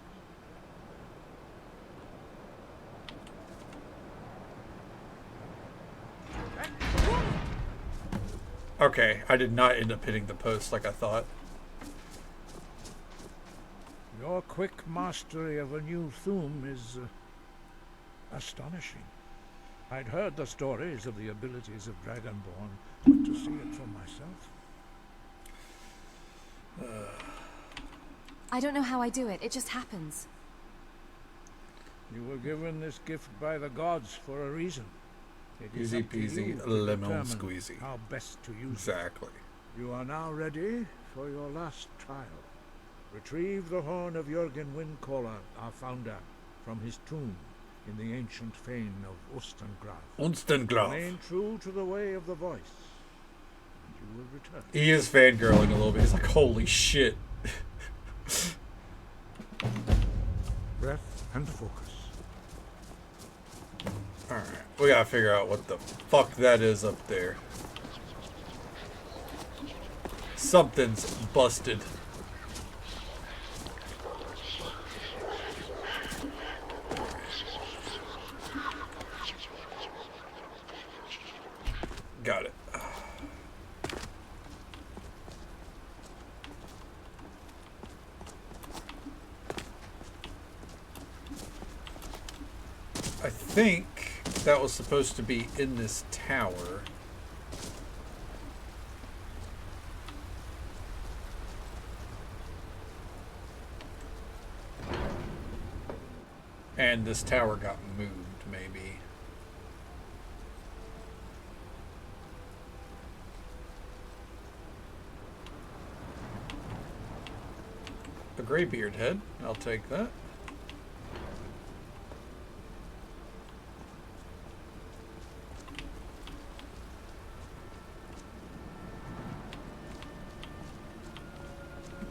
Okay, I did not end up hitting the post like I thought. Your quick mastery of a new thum is astonishing. I'd heard the stories of the abilities of Dragonborn, but to see it for myself. I don't know how I do it. It just happens. You were given this gift by the gods for a reason. It is Easy up to you peasy, to lemon determine squeezy. how best to use Exactly. it. You are now ready for your last trial. Retrieve the horn of Jürgen Windcaller, our founder, from his tomb in the ancient fane of Ustengrav. Ustengrav. Remain true to the way of the voice, and you will return. He is fangirling a little bit. He's like, holy shit. Breath and focus. Alright, we gotta figure out what the fuck that is up there. Something's busted. Got it. I think that was supposed to be in this tower. And this tower got moved, maybe. A graybeard head. I'll take that.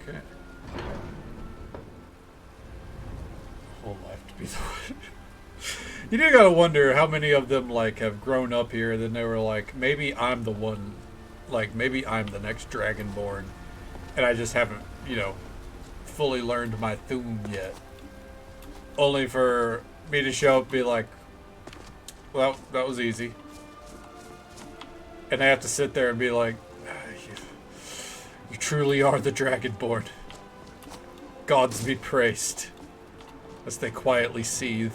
Okay. Whole life to be the one. You do gotta wonder how many of them like have grown up here and then they were like, maybe I'm the one, like maybe I'm the next Dragonborn and I just haven't, you know, fully learned my thum yet. Only for me to show up and be like, well, that was easy. And I have to sit there and be like, you truly are the Dragonborn. Gods be praised. As they quietly seethe.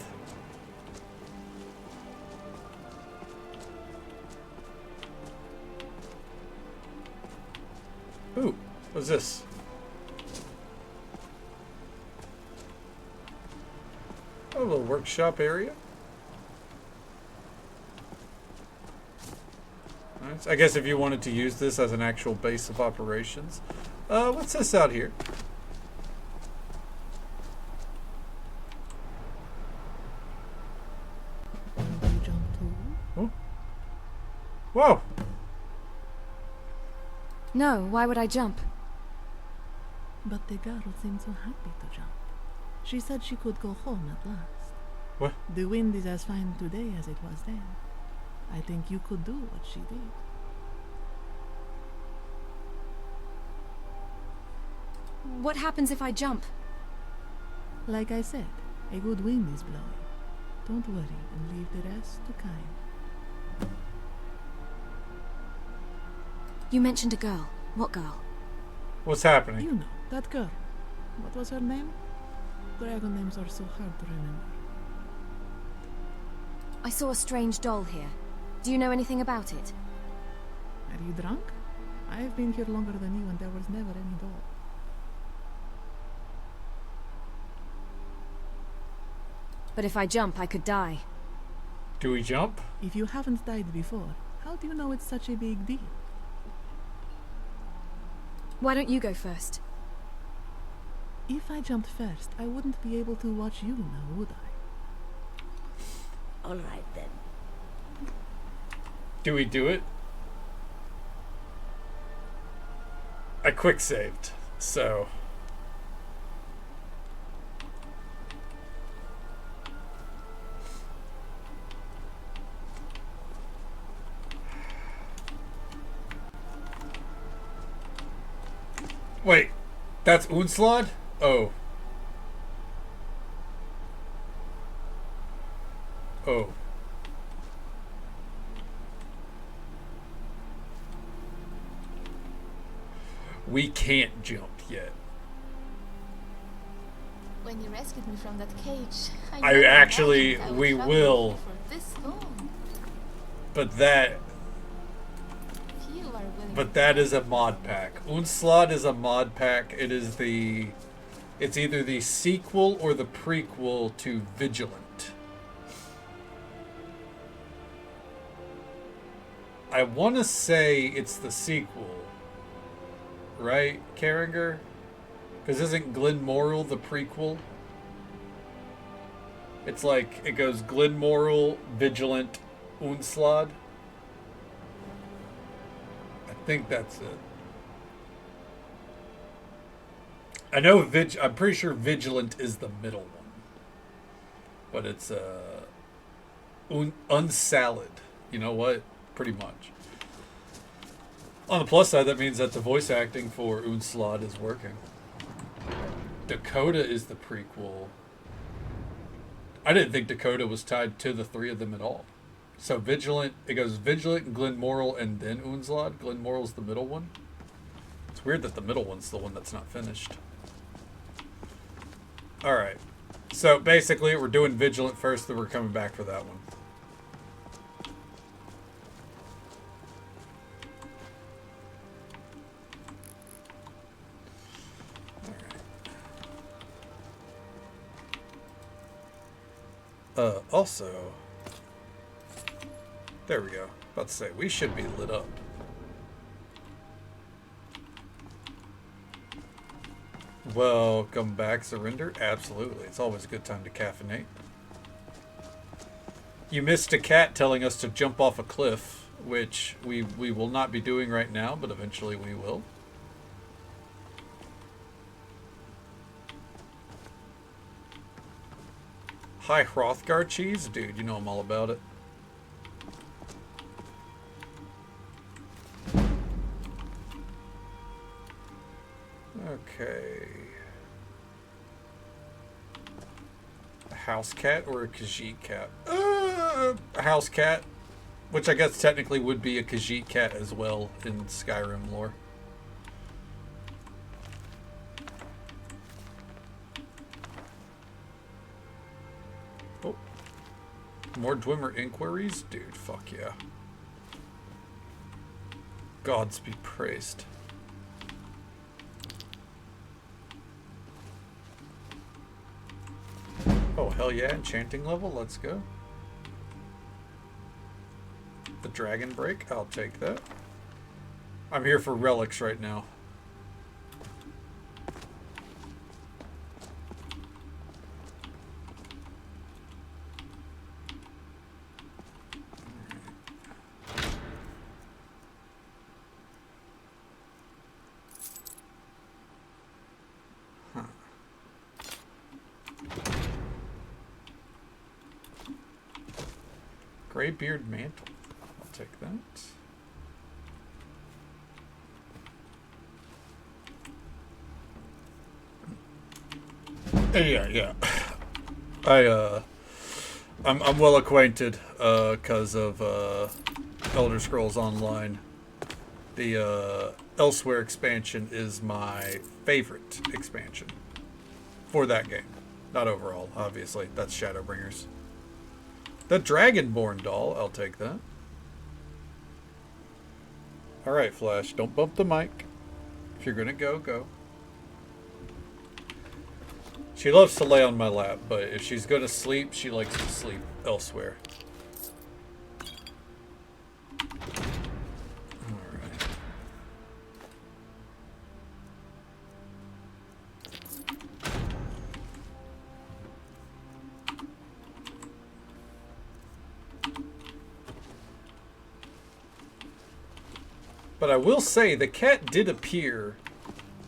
Ooh, what's this? Oh, a little workshop area. Nice. I guess if you wanted to use this as an actual base of operations. What's this out here? You jump too? Oh. Whoa! No, why would I jump? But the girl seemed so happy to jump. She said she could go home at last. What? The wind is as fine today as it was then. I think you could do what she did. What happens if I jump? Like I said, a good wind is blowing. Don't worry and leave the rest to Kine. You mentioned a girl. What girl? What's happening? You know, that girl. What was her name? Dragon names are so hard to remember. I saw a strange doll here. Do you know anything about it? Are you drunk? I've been here longer than you and there was never any doll. But if I jump, I could die. Do we jump? If you haven't died before, how do you know it's such a big deal? Why don't you go first? If I jumped first, I wouldn't be able to watch you now, would I? All right, then. Do we do it? I quick saved, so... Wait, that's Unslad? Oh. Oh. We can't jump yet. When you rescued me from that cage, I actually, imagined I would we travel will. with you for this long. But that... Few are willing But that is a mod pack. Unslad is a mod pack. It is the... It's either the sequel or the prequel to Vigilant. I want to say it's the sequel. Right, Carringer? Because isn't Glenmoral the prequel? It's like, it goes Glenmoral, Vigilant, Unslad. I think that's it. I know I'm pretty sure Vigilant is the middle one. But it's Unsalad. You know what? Pretty much. On the plus side, that means that the voice acting for Unslad is working. Dakota is the prequel. I didn't think Dakota was tied to the three of them at all. So Vigilant, it goes Vigilant, Glenmoral, and then Unslad. Glenmoral's the middle one. It's weird that the middle one's the one that's not finished. Alright. So basically, we're doing Vigilant first, then we're coming back for that one. Also, there we go. About to say, we should be lit up. Welcome back, Surrender. Absolutely. It's always a good time to caffeinate. You missed a cat telling us to jump off a cliff, which we will not be doing right now, but eventually we will. Hi, Hrothgar cheese? Dude, you know I'm all about it. Okay. A house cat or a Khajiit cat? A house cat. Which I guess technically would be a Khajiit cat as well in Skyrim lore. Oh. More Dwemer inquiries? Dude, fuck yeah. Gods be praised. Oh, hell yeah, enchanting level, let's go. The dragon break, I'll take that. I'm here for relics right now. Greybeard Mantle. I'll take that. Yeah. I'm well acquainted because of Elder Scrolls Online. The Elsewhere expansion is my favorite expansion for that game. Not overall, obviously. That's Shadowbringers. The Dragonborn doll, I'll take that. Alright, Flash, don't bump the mic. If you're gonna go, go. She loves to lay on my lap, but if she's gonna sleep, she likes to sleep elsewhere. Alright. But I will say, the cat did appear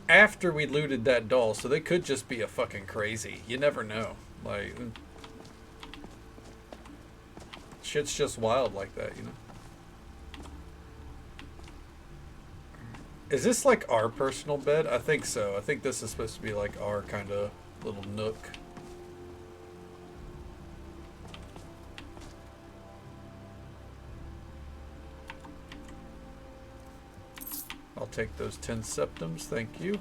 after we looted that doll, so they could just be a fucking crazy. You never know. Like, shit's just wild like that, you know? Is this like our personal bed? I think so. I think this is supposed to be like our kind of little nook. I'll take those 10 septums, thank you.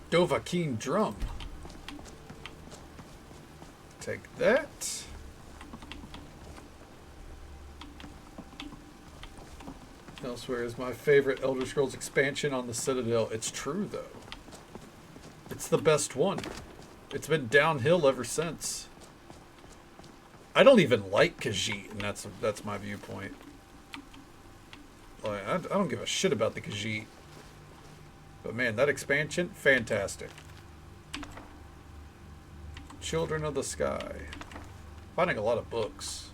Dovahkiin drum. Take that. Elsewhere is my favorite Elder Scrolls expansion on the Citadel. It's true, though. It's the best one. It's been downhill ever since. I don't even like Khajiit, and that's my viewpoint. Like, I don't give a shit about the Khajiit. But man, that expansion, fantastic. Children of the Sky. Finding a lot of books.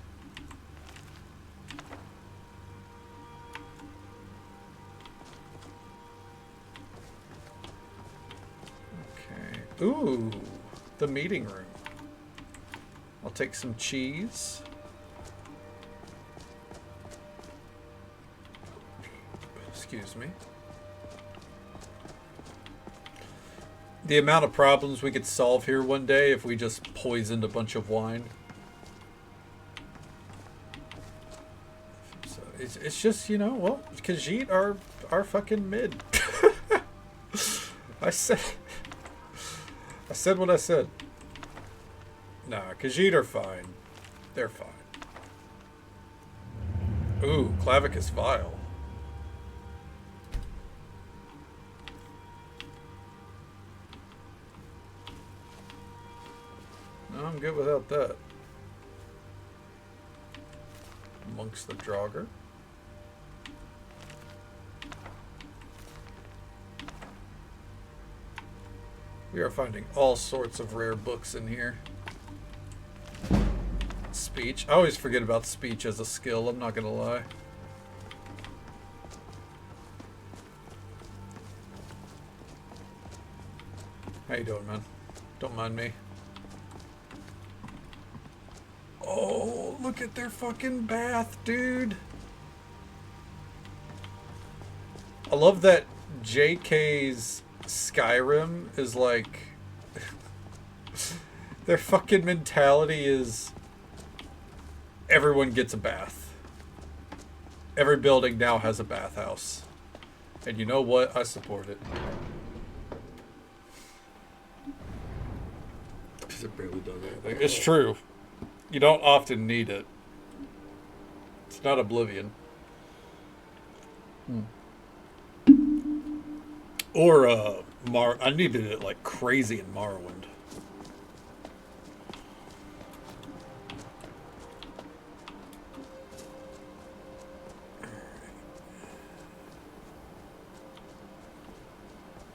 Okay. Ooh, the meeting room. I'll take some cheese. Excuse me. The amount of problems we could solve here one day if we just poisoned a bunch of wine. So it's just, you know, well, Khajiit are fucking mid. I said what I said. Nah, Khajiit are fine. They're fine. Ooh, Clavicus Vial. No, I'm good without that. Amongst the Draugr. We are finding all sorts of rare books in here. Speech. I always forget about speech as a skill, I'm not gonna lie. How you doing, man? Don't mind me. Oh, look at their fucking bath, dude. I love that JK's Skyrim is like... their fucking mentality is... everyone gets a bath. Every building now has a bathhouse. And you know what? I support it. Because it barely does anything. It's true. You don't often need it. It's not Oblivion. Or, I needed it like crazy in Morrowind.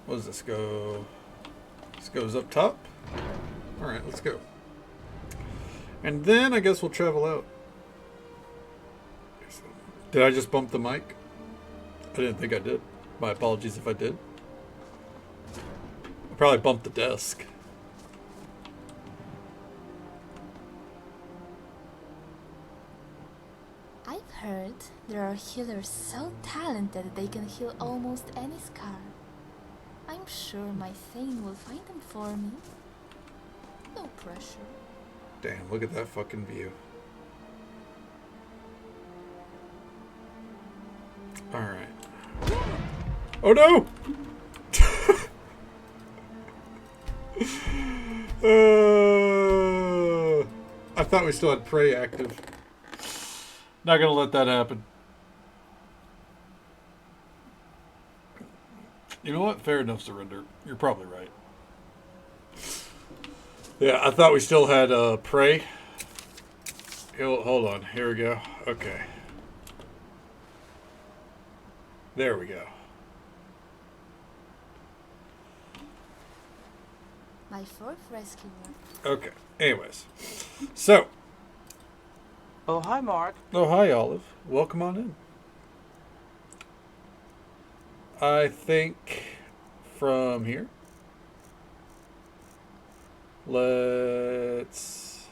What does this go? This goes up top. Alright, let's go. And then I guess we'll travel out. Did I just bump the mic? I didn't think I did. My apologies if I did. I probably bumped the desk. I've heard there are healers so talented they can heal almost any scar. I'm sure my Thane will find them for me. No pressure. Damn, look at that fucking view. Alright. Oh no! I thought we still had prey active. Not gonna let that happen. You know what? Fair enough, Surrender. You're probably right. Yeah, I thought we still had prey. Hold on. Here we go. Okay. There we go. My fourth rescuer. Okay. Anyways. So. Oh, hi, Mark. Oh, hi, Olive. Welcome on in. I think from here. Let's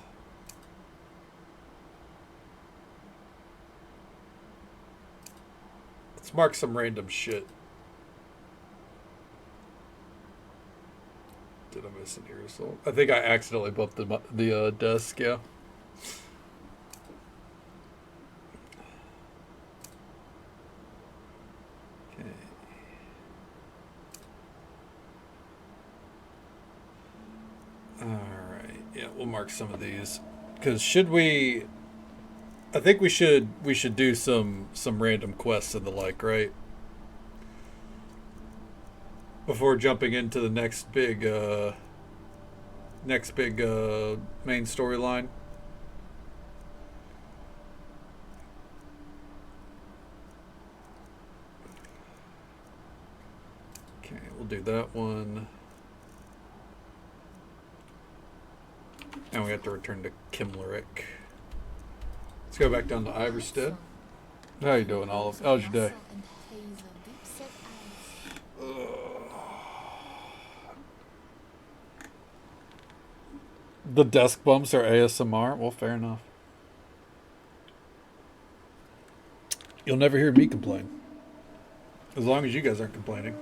mark some random shit. Did I miss an aerosol? I think I accidentally bumped the desk, yeah. Okay. Alright, yeah, we'll mark some of these. Because I think we should do some random quests and the like, right? Before jumping into the next big main storyline. Okay, we'll do that one. And we have to return to Kimlerick. Let's go back down to Iverstead. How you doing, Olive? How's your day? The desk bumps are ASMR? Well, fair enough. You'll never hear me complain. As long as you guys aren't complaining.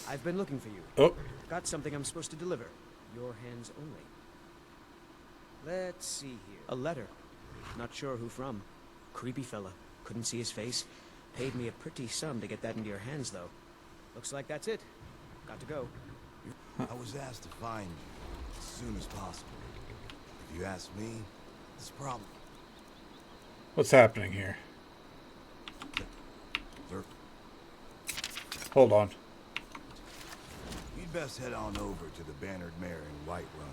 I've been looking for you. Oh. Got something I'm supposed to deliver. Your hands only. Let's see here. A letter. Not sure who from. Creepy fella. Couldn't see his face. Paid me a pretty sum to get that into your hands, though. Looks like that's it. Got to go. I was asked to find you as soon as possible. If you ask me, it's a problem. What's happening here? Sir? Hold on. You'd best head on over to the Bannered Mare in White Run.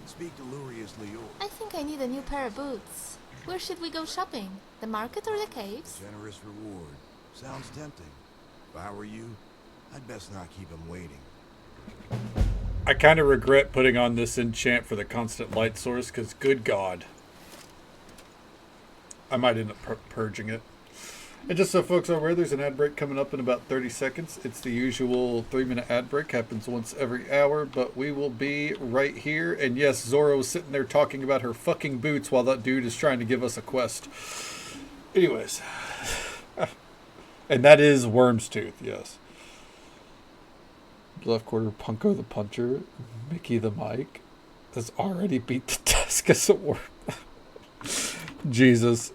Speak to Lurius Leor. I think I need a new pair of boots. Where should we go shopping? The market or the caves? Generous reward. Sounds tempting. If I were you, I'd best not keep him waiting. I kind of regret putting on this enchant for the constant light source, because good God. I might end up purging it. And just so folks are aware, there's an ad break coming up in about 30 seconds. It's the usual 3-minute ad break. Happens once every hour, but we will be right here. And yes, Zoro is sitting there talking about her fucking boots while that dude is trying to give us a quest. Anyways. And that is Worm's Tooth, yes. Left quarter Punko the Puncher, Mickey the Mike has already beat the desk as a worm. Jesus.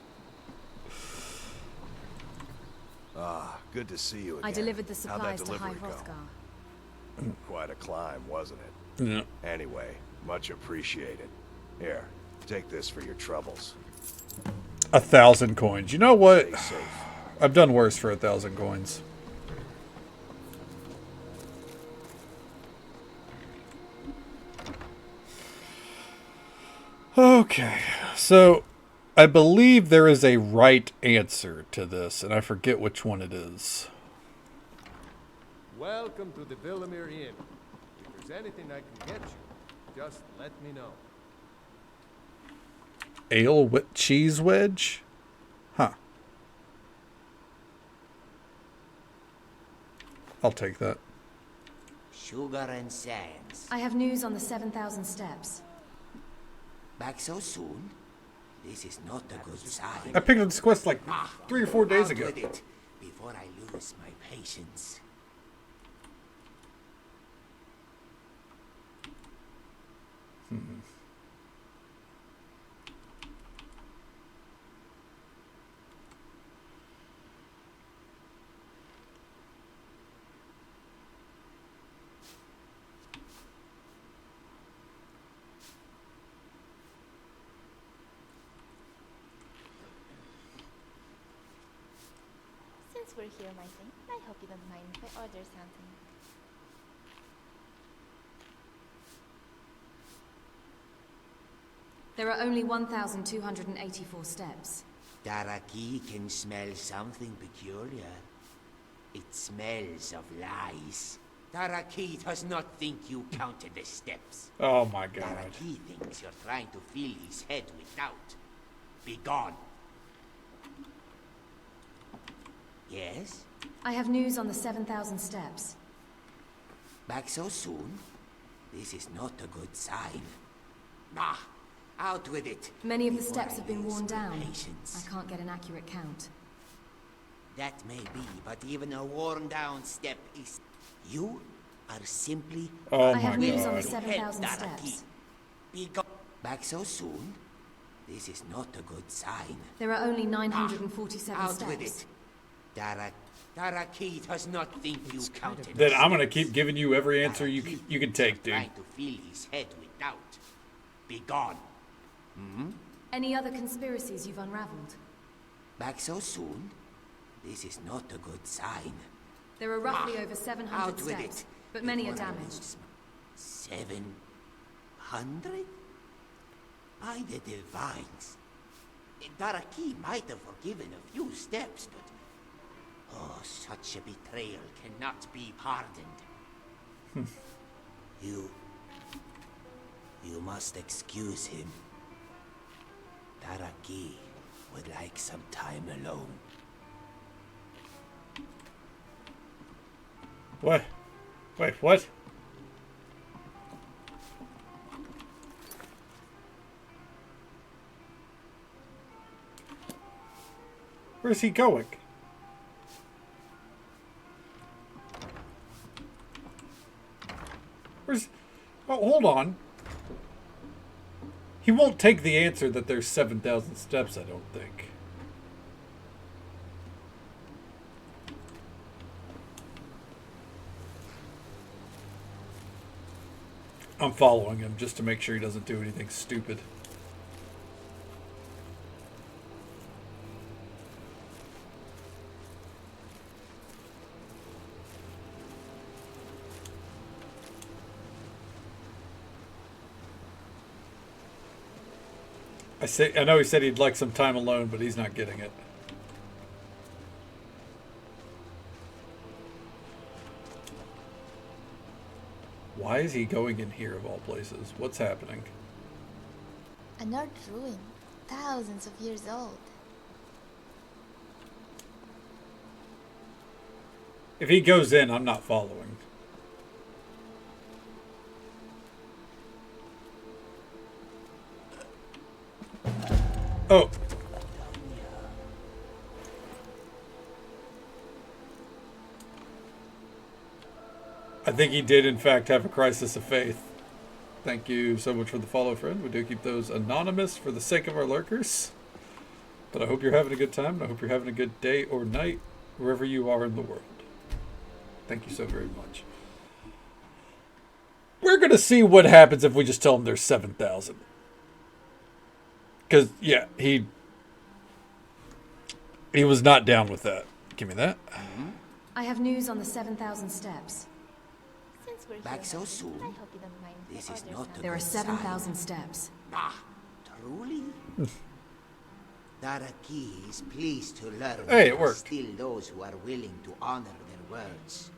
Ah, good to see you again. I delivered the How'd that supplies to High delivery go? Hrothgar. Quite a climb, wasn't it? Yeah. Anyway, much appreciated. Here, take this for your troubles. 1,000 coins. You know what? Stay safe. I've done worse for 1,000 coins. Okay, so I believe there is a right answer to this, and I forget which one it is. Welcome to the Villamere Inn. If you're there's anything I can get you, just let me know. Ale with cheese wedge? Huh. I'll take that. Sugar and sands. I have news on the 7,000 steps. Back so soon? This is not a good sign. I picked up this quest like 3 or 4 days Out ago. with it before I lose my patience. Since we're here, my thing, I hope you don't mind if I order something. There are only 1,284 steps. Daraki can smell something peculiar. It smells of lies. Daraki does not think you counted the steps. Oh my god. Daraki thinks you're trying to fill his head with doubt. Be gone. Yes? I have news on the 7,000 steps. Back so soon? This is not a good sign. Nah, out with it. Many of the before steps I have been lose worn my down. patience. I can't get an accurate count. That may be, but even a worn down step is... You are simply... Oh I have my news on god. the 7,000 steps. Be gone. Back so soon? This is not a good sign. There are only 947 Out steps. with it. Daraki does not think you counted. Then I'm gonna keep giving you every answer you can take, dude. Trying to fill his head with doubt. Be gone. Any other conspiracies you've unraveled? Back so soon? This is not a good sign. There are roughly over 700 Out with steps, it but many are before I damaged. lose my- 700? By the divines. Daraki might have forgiven a few steps, but... Oh, such a betrayal cannot be pardoned. You must excuse him. Daraki would like some time alone. What? Wait, what? Where's he going? Where's... Oh, hold on. He won't take the answer that there's 7,000 steps, I don't think. I'm following him just to make sure he doesn't do anything stupid. I know he said he'd like some time alone, but he's not getting it. Why is he going in here of all places? What's happening? An old ruin, thousands of years old. If he goes in, I'm not following. Oh. I think he did, in fact, have a crisis of faith. Thank you so much for the follow, friend. We do keep those anonymous for the sake of our lurkers. But I hope you're having a good time, and I hope you're having a good day or night, wherever you are in the world. Thank you so very much. We're going to see what happens if we just tell him there's 7,000. Because, yeah, he was not down with that. Give me that. I have news on the 7,000 steps. Since we're Back here, so my soon? thing, I hope you don't mind if This I is order not something. There are 7,000 steps. Ah, truly? Daraki is pleased to learn Hey, there it are worked. still those who are willing to honor their words.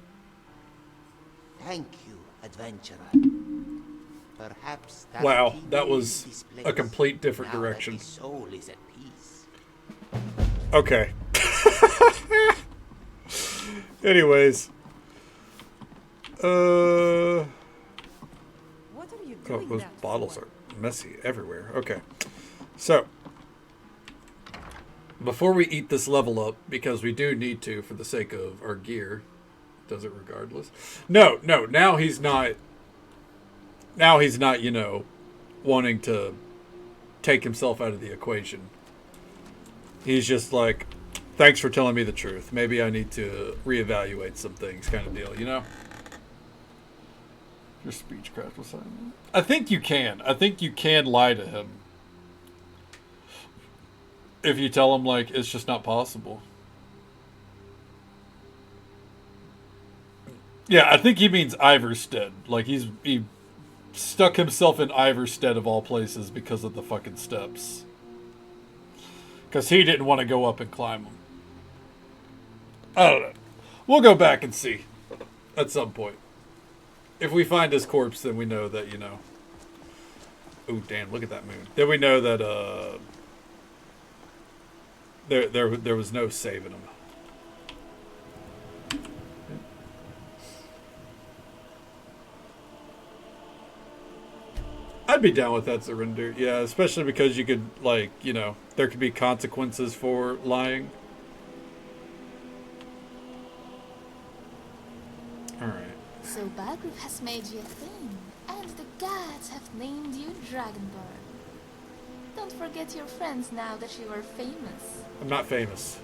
Thank you adventurer. Perhaps Wow, key that may was lead this a place, complete different now that direction. his soul is at peace. Okay. Anyways. What are you Oh, doing those that bottles for? are messy everywhere. Okay. So, before we eat this level up, because we do need to for the sake of our gear, does it regardless. No, now he's not, you know, wanting to take himself out of the equation. He's just like, thanks for telling me the truth. Maybe I need to reevaluate some things, kind of deal, you know? Your speechcraft was silent. I think you can. I think you can lie to him. If you tell him, like, it's just not possible. Yeah, I think he means Iverstead. Like, he stuck himself in Iverstead of all places because of the fucking steps. Because he didn't want to go up and climb them. I don't know. We'll go back and see. At some point. If we find his corpse, then we know that, you know. Ooh, damn, look at that moon. Then we know that, there was no saving him. I'd be down with that surrender. Yeah, especially because you could, like, you know, there could be consequences for lying. Alright. So Bagriff has made you a thing, and the gods have named you Dragonborn. Don't forget your friends now that you are famous. I'm not famous.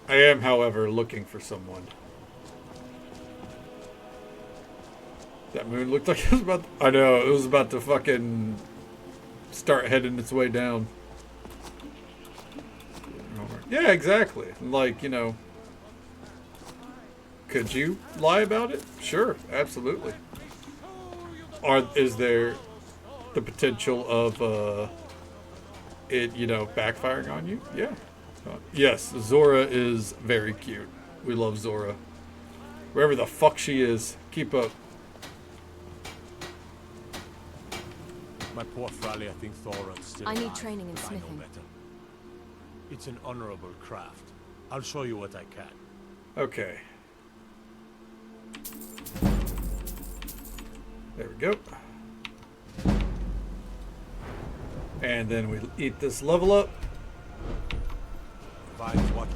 I am, however, looking for someone. That moon looked like it was about to, I know, it was about to fucking start heading its way down. Yeah, exactly. Like, you know, could you lie about it? Sure, absolutely. Is there the potential of it, you know, backfiring on you? Yeah. Yes, Zora is very cute. We love Zora. Wherever the fuck she is, keep up. My poor Frally, I think Thoron's still I need alive, training in but I know smithing. better. It's an honorable craft. I'll show you what I can. Okay. There we go. And then we eat this level up. Provides what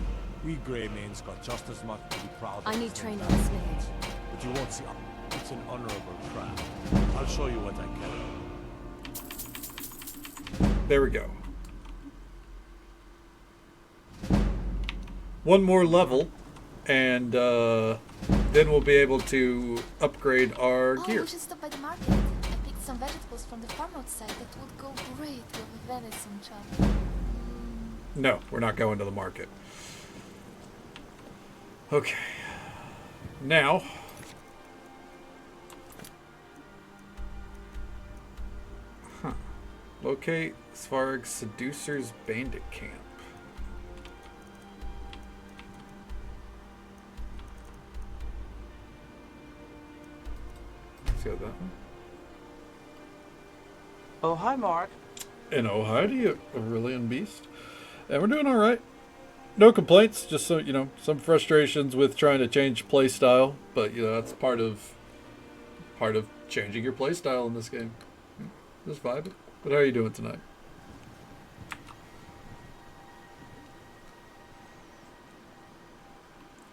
we Grey Mains got just as much to be proud of. I need as training them in Valley smithing. Mains. But you won't see. It's an honorable craft. I'll show you what I can. There we go. One more level, and then we'll be able to upgrade our gear. We should stop by the market. I picked some vegetables from the farm outside that would go great with a venison chop. No, we're not going to the market. Okay. Now, locate Svarg's Seducer's Bandit Camp. Let's go that one. Oh, hi, Mark. And oh, hi to you, Aurelian Beast. And we're doing all right. No complaints. Just so you know, some frustrations with trying to change play style, but you know that's part of changing your play style in this game. Just vibing. But how are you doing tonight?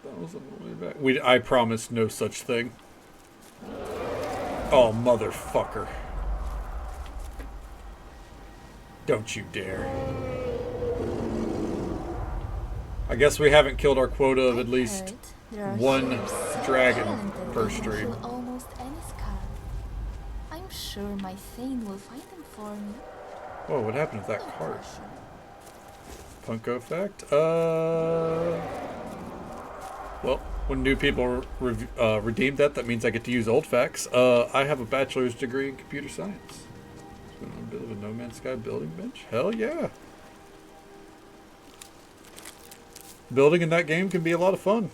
That was on the way back. I promised no such thing. Oh, motherfucker. Don't you dare. I guess we haven't killed our quota of at least one dragon per stream. Almost any scar. I'm sure my Thane will find them for me. Whoa, what happened with that card? Punko effect? Well, when new people redeem that means I get to use old facts. I have a bachelor's degree in computer science. Been on a bit of a No Man's Sky building bench? Hell yeah. Building in that game can be a lot of fun.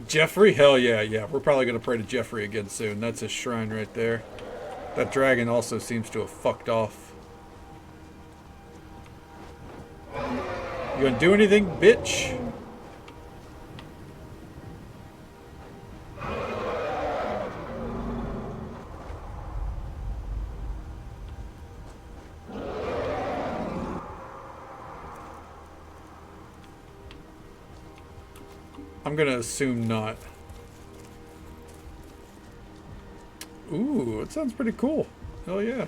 Jeffrey? Hell yeah, yeah. We're probably going to pray to Jeffrey again soon. That's his shrine right there. That dragon also seems to have fucked off. You gonna do anything, bitch? I'm gonna assume not. Ooh, it sounds pretty cool. Hell yeah.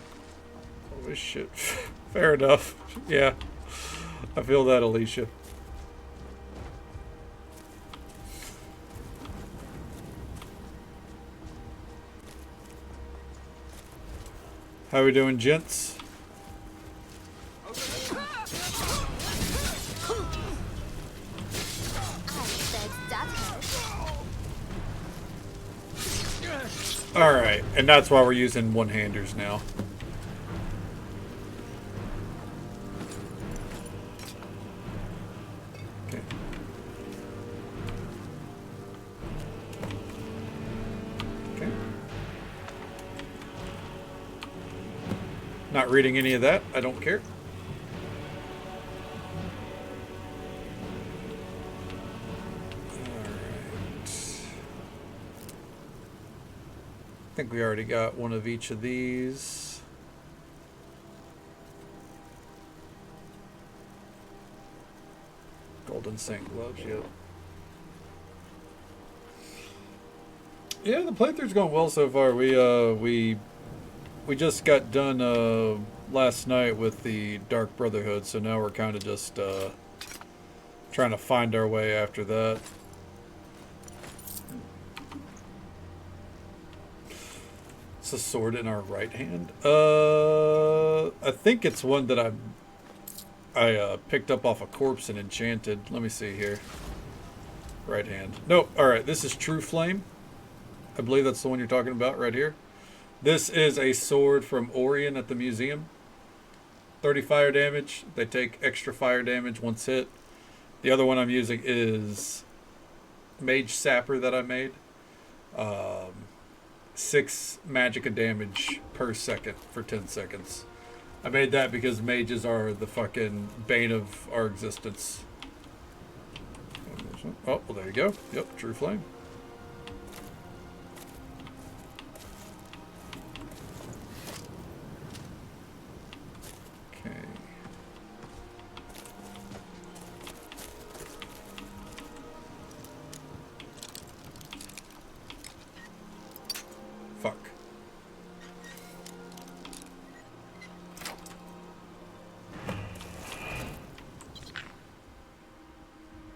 Holy shit. Fair enough. Yeah. I feel that, Alicia. How we doing, gents? Alright, and that's why we're using one-handers now. Okay. Okay. Not reading any of that. I don't care. I think we already got one of each of these. Golden Saint gloves, yep. Yeah, the playthrough's going well so far. We just got done last night with the Dark Brotherhood, so now we're kind of just trying to find our way after that. It's a sword in our right hand. I think it's one that I picked up off a corpse and enchanted. Let me see here. Right hand. Nope. All right. This is True Flame. I believe that's the one you're talking about right here. This is a sword from Orion at the museum. 30 fire damage. They take extra fire damage once hit. The other one I'm using is Mage Sapper that I made. 6 magicka damage per second for 10 seconds. I made that because mages are the fucking bane of our existence. Oh, well, there you go. Yep, True Flame. Okay. Fuck.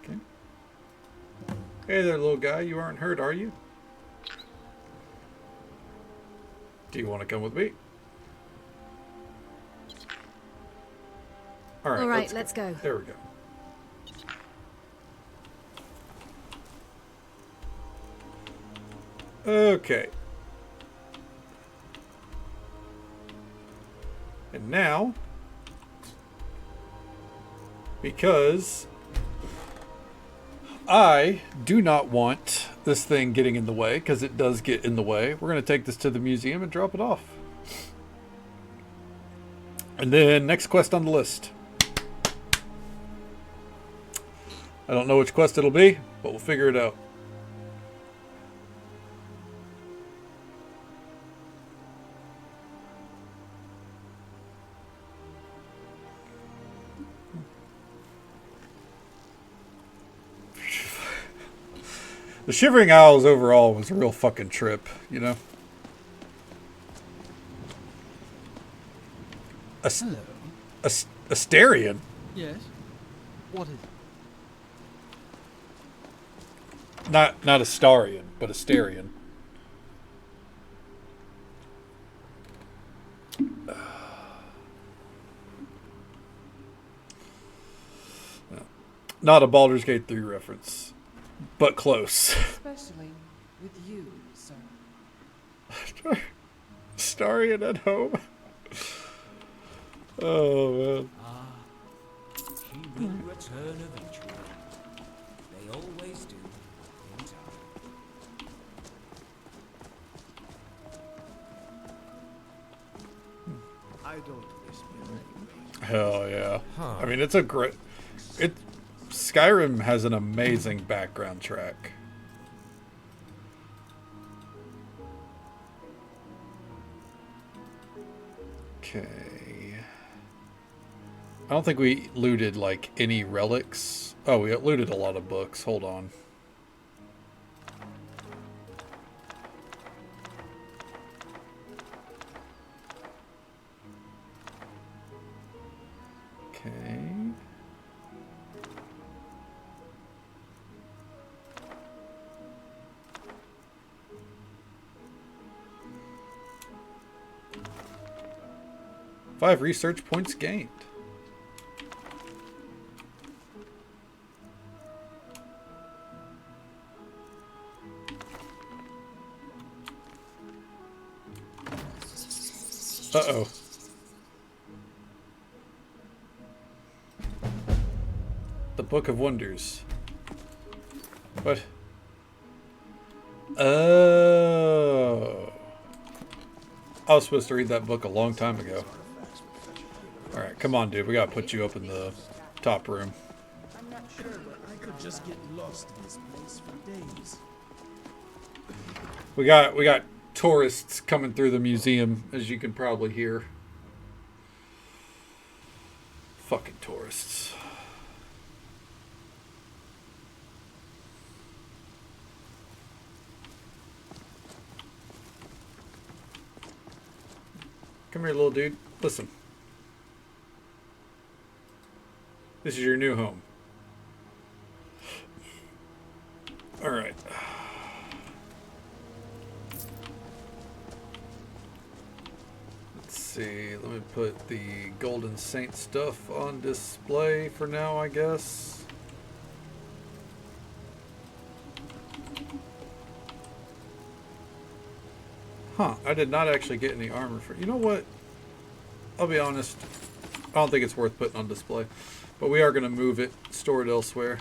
Okay. Hey there, little guy. You aren't hurt, are you? Do you want to come with me? All right, let's go. There we go. Okay. And now, because I do not want this thing getting in the way, because it does get in the way, we're going to take this to the museum and drop it off. And then next quest on the list. I don't know which quest it'll be, but we'll figure it out. The Shivering Isles overall was a real fucking trip, you know? Hello. Asterion? Yes? What is it? Not Astarion, but Asterion. Not a Baldur's Gate 3 reference, but close. Especially with you, sir. Astarion at home. Oh, man. He will return eventually. They always do, in time. I don't miss my Hell yeah. Huh. I mean, it's a great... Skyrim has an amazing background track. Okay. I don't think we looted, like, any relics. Oh, we looted a lot of books. Hold on. Okay. Five research points gained. Uh-oh. The Book of Wonders. What? Oh. I was supposed to read that book a long time ago. Alright, come on, dude. We gotta put you up in the top room. I'm not sure, but I could just get lost in this place for days. We got tourists coming through the museum, as you can probably hear. Fucking tourists. Come here, little dude. Listen. This is your new home. All right. Let's see. Let me put the Golden Saint stuff on display for now, I guess. Huh. I did not actually get any armor for... You know what? I'll be honest. I don't think it's worth putting on display. But we are going to move it, store it elsewhere.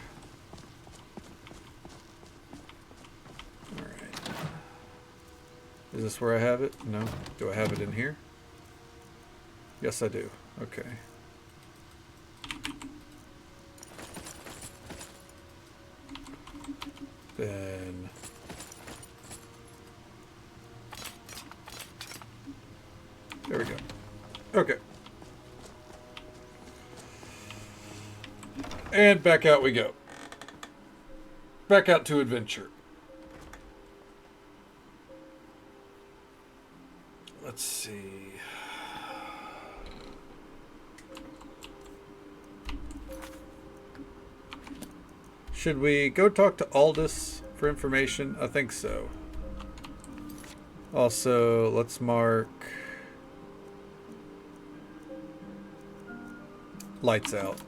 Alright. Is this where I have it? No. Do I have it in here? Yes, I do. Okay. Then... there we go. Okay. And back out we go. Back out to adventure. Let's see. Should we go talk to Aldous for information? I think so. Also, let's mark lights out.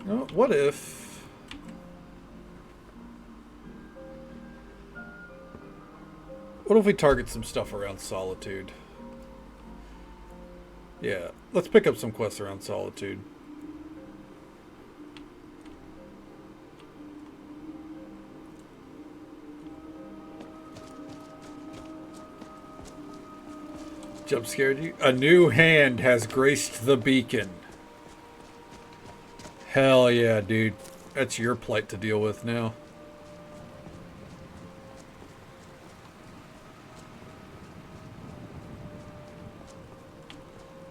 Oh, what if... what if we target some stuff around Solitude? Yeah, let's pick up some quests around Solitude. Jump scared you? A new hand has graced the beacon. Hell yeah, dude. That's your plight to deal with now.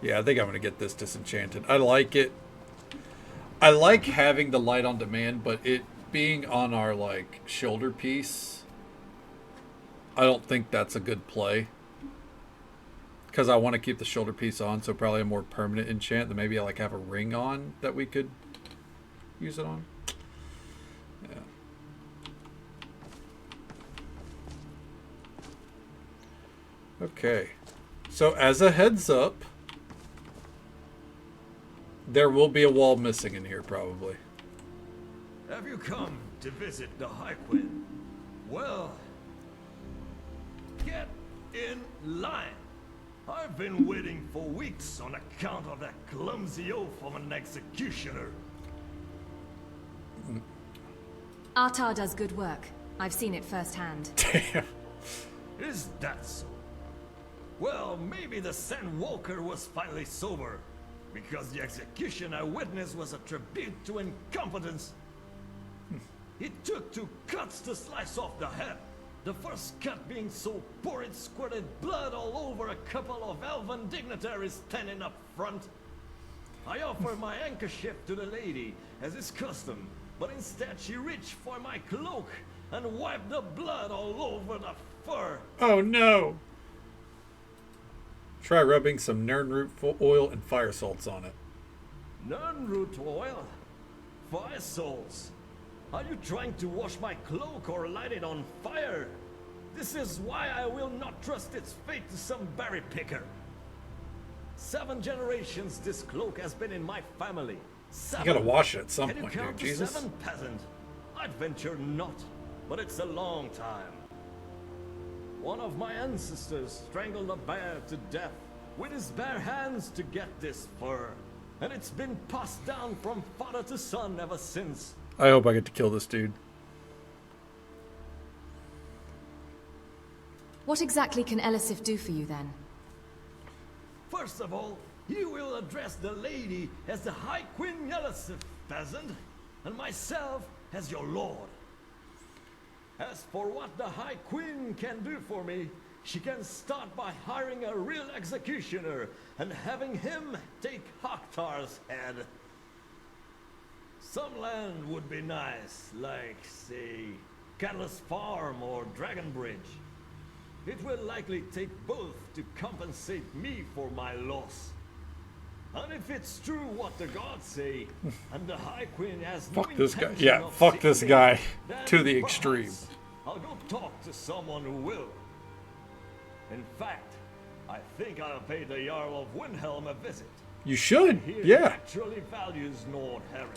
Yeah, I think I'm going to get this disenchanted. I like it. I like having the light on demand, but it being on our, like, shoulder piece, I don't think that's a good play. Because I want to keep the shoulder piece on, so probably a more permanent enchant than maybe I, like, have a ring on that we could use it on. Yeah. Okay. So as a heads up, there will be a wall missing in here probably. Have you come to visit the Harquin? Well, get in line. I've been waiting for weeks on account of that clumsy oaf of an executioner. Artar does good work. I've seen it firsthand. Damn. Is that so? Well, maybe the Sand Walker was finally sober, because the execution I witnessed was a tribute to incompetence. It took 2 cuts to slice off the head. The first cut being so poor it squirted blood all over a couple of elven dignitaries standing up front. I offered my handkerchief to the lady, as is custom, but instead she reached for my cloak and wiped the blood all over the fur. Oh no! Try rubbing some nernroot oil and fire salts on it. Nernroot oil? Fire salts? Are you trying to wash my cloak or light it on fire? This is why I will not trust its fate to some berry picker. 7 generations this cloak has been in my family. 7. You gotta wash it at some Can point, you count dude. to Jesus. 7, peasant? I'd venture not, but it's a long time. One of my ancestors strangled a bear to death with his bare hands to get this fur, and it's been passed down from father to son ever since. I hope I get to kill this dude. What exactly can Elisif do for you then? First of all, you will address the lady as the High Queen Elisif, peasant, and myself as your lord. As for what the High Queen can do for me, she can start by hiring a real executioner and having him take Haktar's head. Some land would be nice, like, say, Catalyst Farm or Dragonbridge. It will likely take both to compensate me for my loss. And if it's true what the gods say, and the High Queen has Fuck no this guy. intention Yeah, of fuck this seeking guy me, then to the perhaps extreme. I'll go talk to someone who will. In fact, I think I'll pay the Jarl of Windhelm a visit. You should, He yeah. actually values Nord heritage.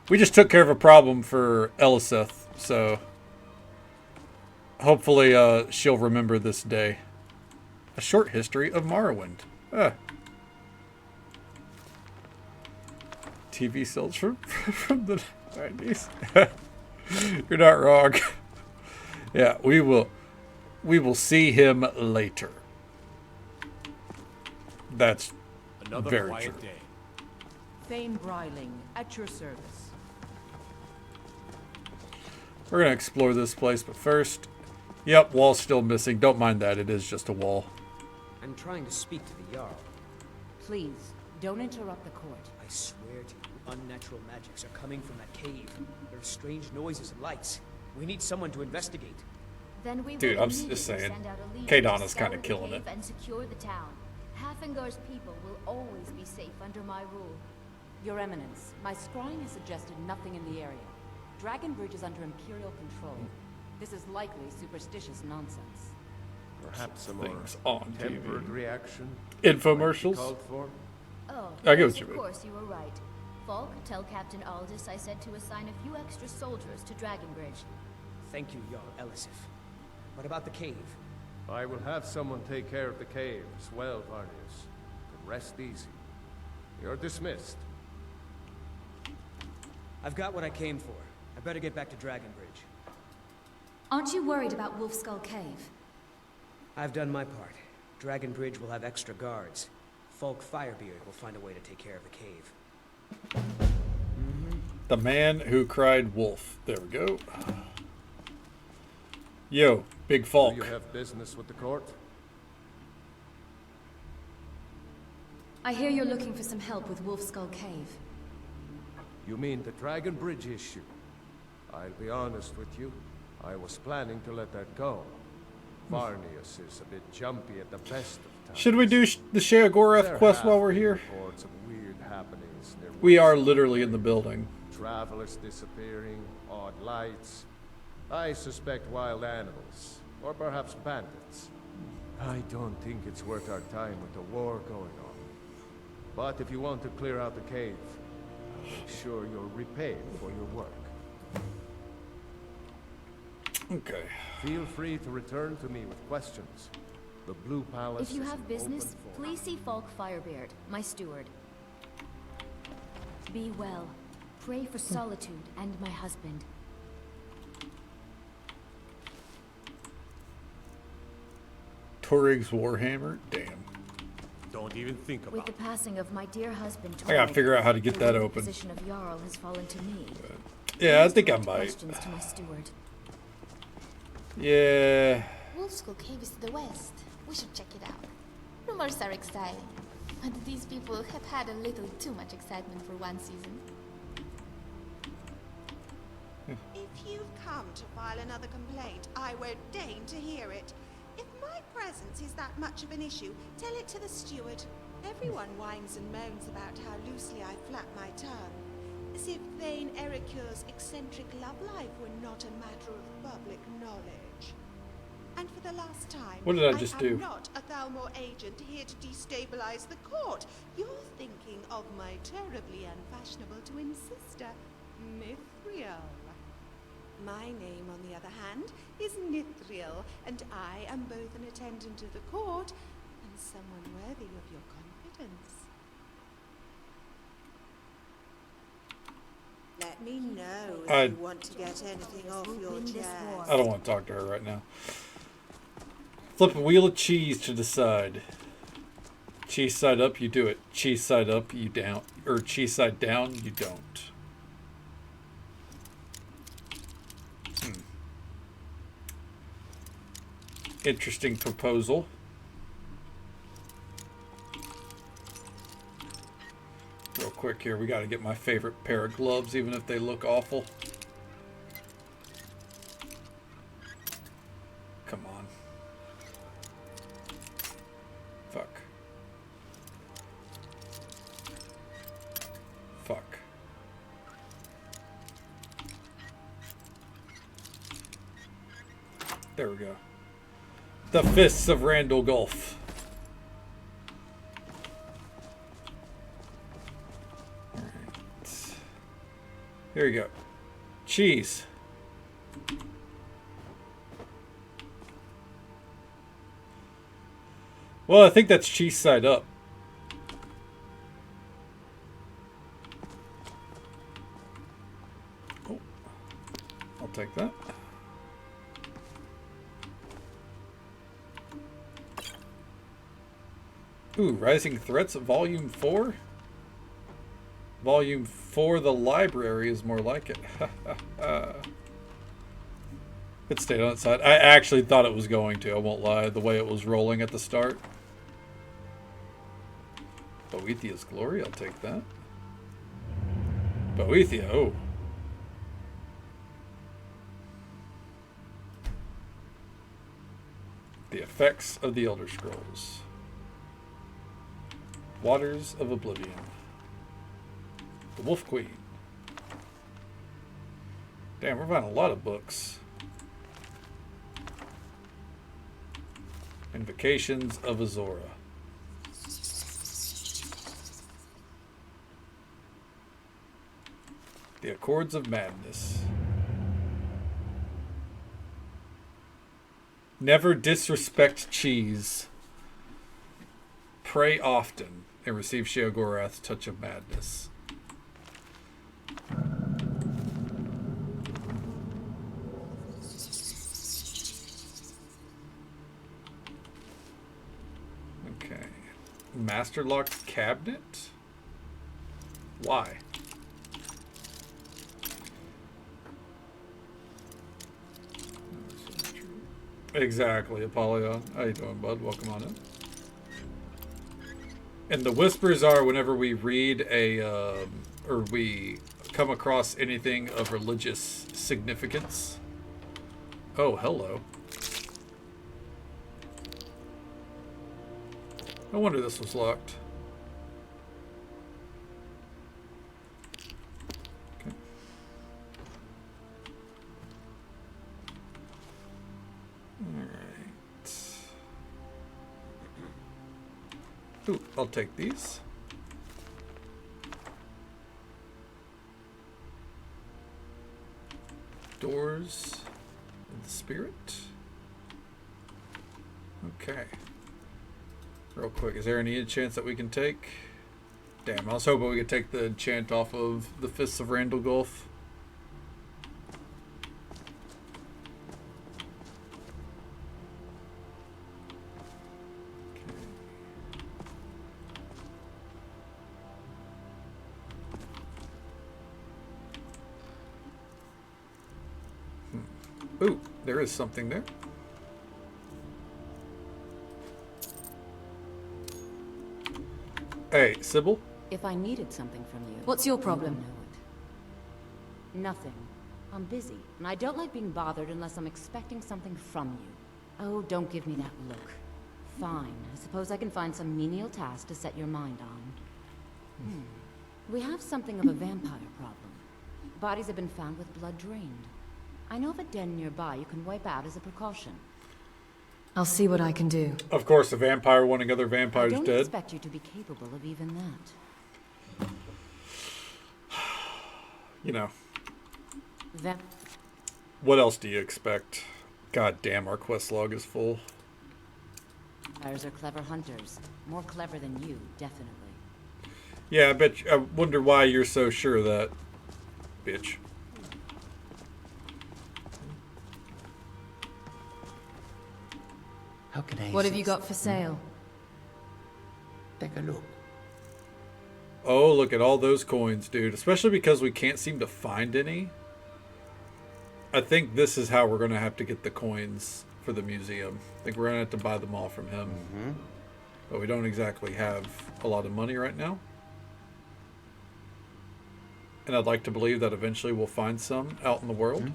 We just took care of a problem for Eliseth, so hopefully she'll remember this day. A short history of Morrowind. TV sales from the 90s. You're not wrong. Yeah, we will see him later. That's Another very quiet true. day. Thane Bryling, at your service. We're going to explore this place, but first... Yep, wall's still missing. Don't mind that. It is just a wall. I'm trying to speak to the Jarl. Please, don't interrupt the court. I swear to you, unnatural magics are coming from that cave. There are strange noises and lights. We need someone to investigate. Then we Dude, will I'm just immediately saying. send out a leader Kadon to is scour kinda the killing cave it. and secure the town. Halfingar's people will always be safe under my rule. Your Eminence, my scrying has suggested nothing in the area. Dragonbridge is under Imperial control. This is likely superstitious nonsense. Perhaps a more Things on tempered TV. reaction. Infomercials? Called for. Oh, I get yes, what you of mean. course, you were right. Falk, tell Captain Aldous I said to assign a few extra soldiers to Dragonbridge. Thank you, Jarl Elisif. What about the cave? I will have someone take care of the cave as well, Varnius. But rest easy. You're dismissed. I've got what I came for. I better get back to Dragonbridge. Aren't you worried about Wolfskull Cave? I've done my part. Dragonbridge will have extra guards. Falk Firebeard will find a way to take care of the cave. The man who cried wolf. There we go. Yo, Big Falk. Do you have business with the court? I hear you're looking for some help with Wolfskull Cave. You mean the Dragon Bridge issue? I'll be honest with you. I was planning to let that go. Varnius is a bit jumpy at the best of times. Should we do the Sheogorath There quest have while we're been here? reports of weird happenings near We are Wolfskull literally in Cave. the building. Travelers disappearing, odd lights. I suspect wild animals, or perhaps bandits. I don't think it's worth our time with the war going on. But if you want to clear out the cave, I'll make sure you're repaid for your work. Okay. Feel free to return to me with questions. The Blue Palace If you is have an business, open please see Falk Firebeard, my steward. Be well. pray for solitude and my husband. Torig's Warhammer? Damn. Don't even think about With the passing of my dear husband, I gotta figure out how to get the that weighty open. position of Jarl has fallen to me. Yeah, I think I Please direct might. questions to my steward. Yeah. Wolfskull Cave is to the west. We should check it out. Rumors are exciting, but these people have had a little too much excitement for one season. If you've come to file another complaint, I won't deign to hear it. If my presence is that much of an issue, tell it to the steward. Everyone whines and moans about how loosely I flap my tongue, as if Thane Ericur's eccentric love life were not a matter of public knowledge. And for the last time, What did I just do? am not a Thalmor agent here to destabilize the court. You're thinking of my terribly unfashionable twin sister, Mithril. My name, on the other hand, is Nithriel, and I am both an attendant of the court and someone worthy of your confidence. Let me know if you want to get anything off your chest. I don't want to talk to her right now. Flip a wheel of cheese to decide. Cheese side up, you do it. Cheese side up, you down. Or cheese side down, you don't. Interesting proposal. Real quick here, we got to get my favorite pair of gloves, even if they look awful. Come on. Fuck. Fuck. There we go. The Fists of Randall Gulf. Alright. Here we go. Cheese. Well, I think that's cheese side up. Oh. I'll take that. Ooh, Rising Threats, Volume 4? Volume 4, the library is more like it. It stayed on its side. I actually thought it was going to, I won't lie, the way it was rolling at the start. Boethia's Glory, I'll take that. Boethia, oh. The Effects of the Elder Scrolls. Waters of Oblivion. The Wolf Queen. Damn, we're finding a lot of books. Invocations of Azora. The Accords of Madness. Never disrespect cheese. Pray often and receive Sheogorath's touch of madness. Okay. Master locked cabinet? Why? Exactly, Apollyon. How you doing, bud? Welcome on in. And the whispers are whenever we read a, or we come across anything of religious significance. Oh, hello. No wonder this was locked. Okay. Alright. Ooh, I'll take these. Doors of the Spirit. Okay. Real quick, is there any chance that we can take Damn, I was hoping we could take the enchant off of the Fists of Randall Gulf. Ooh, there is something there. Hey, Sybil? If I needed something from you... What's your problem? You know it. Nothing. I'm busy, and I don't like being bothered unless I'm expecting something from you. Oh, don't give me that look. Fine. I suppose I can find some menial task to set your mind on. We have something of a vampire problem. Bodies have been found with blood drained. I know of a den nearby you can wipe out as a precaution. I'll see what I can do. Of course, a vampire wanting other vampires I don't dead. expect you to be capable of even that. You know. What else do you expect? God damn, our quest log is full. Vampires are clever hunters. More clever than you, definitely. Yeah, I wonder why you're so sure of that, bitch. How can I What have you assist? got for sale? Take a look. Oh, look at all those coins, dude. Especially because we can't seem to find any. I think this is how we're going to have to get the coins for the museum. I think we're going to have to buy them all from him. But we don't exactly have a lot of money right now. And I'd like to believe that eventually we'll find some out in the world.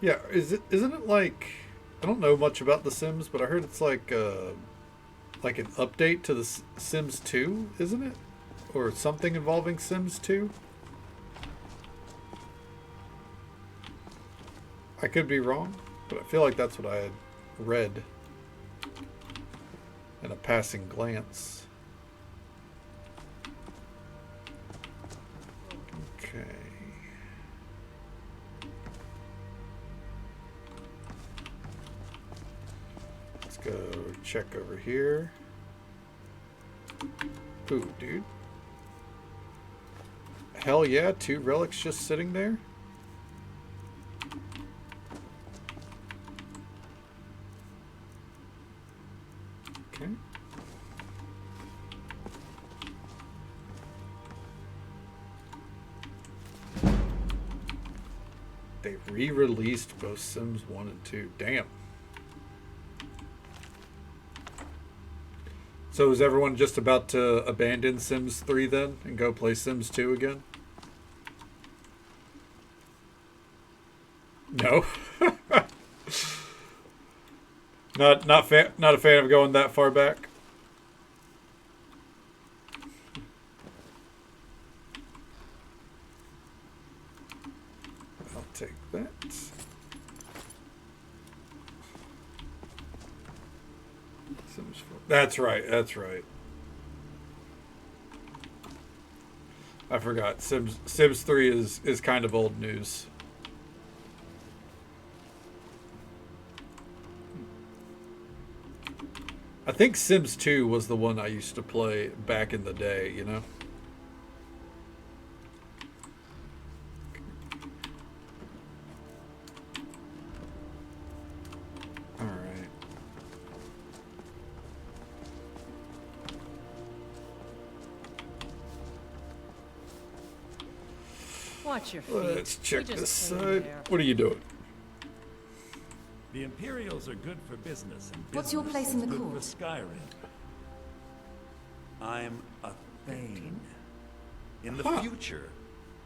Yeah, isn't it like, I don't know much about The Sims, but I heard it's like an update to the Sims 2, isn't it? Or something involving Sims 2? I could be wrong, but I feel like that's what I had read in a passing glance. Okay. Let's go check over here. Ooh, dude. Hell yeah, 2 relics just sitting there. Okay. They re-released both Sims 1 and 2. Damn. So is everyone just about to abandon Sims 3 then and go play Sims 2 again? No. Not a fan of going that far back. I'll take that. Sims 4. That's right. That's right. I forgot. Sims 3 is kind of old news. I think Sims 2 was the one I used to play back in the day, you know? Alright. Watch your feet. Let's check We just this came side. there. What are you doing? The Imperials are good for business, and What's your place in the good court? for Skyrim. I'm a Thane. In the future,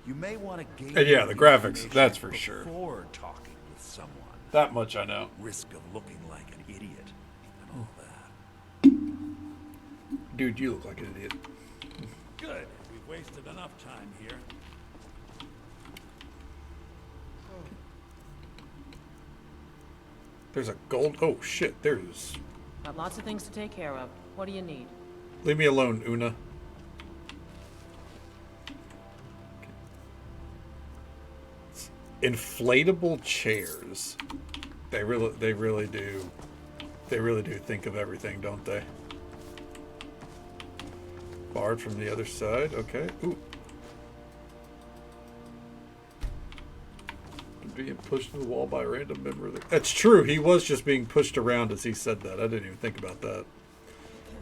you may want to gain. And yeah, the graphics, that's for information sure. Before talking with someone. That much I know. Risk of looking like an idiot and all that. Dude, you look like an idiot. Good. We've wasted enough time here. There's a gold. Oh shit, there's. Got lots of things to take care of. What do you need? Leave me alone, Una. Inflatable chairs. They really do think of everything, don't they? Barred from the other side. Okay. Ooh. Being pushed to the wall by a random member of the... That's true. He was just being pushed around as he said that. I didn't even think about that.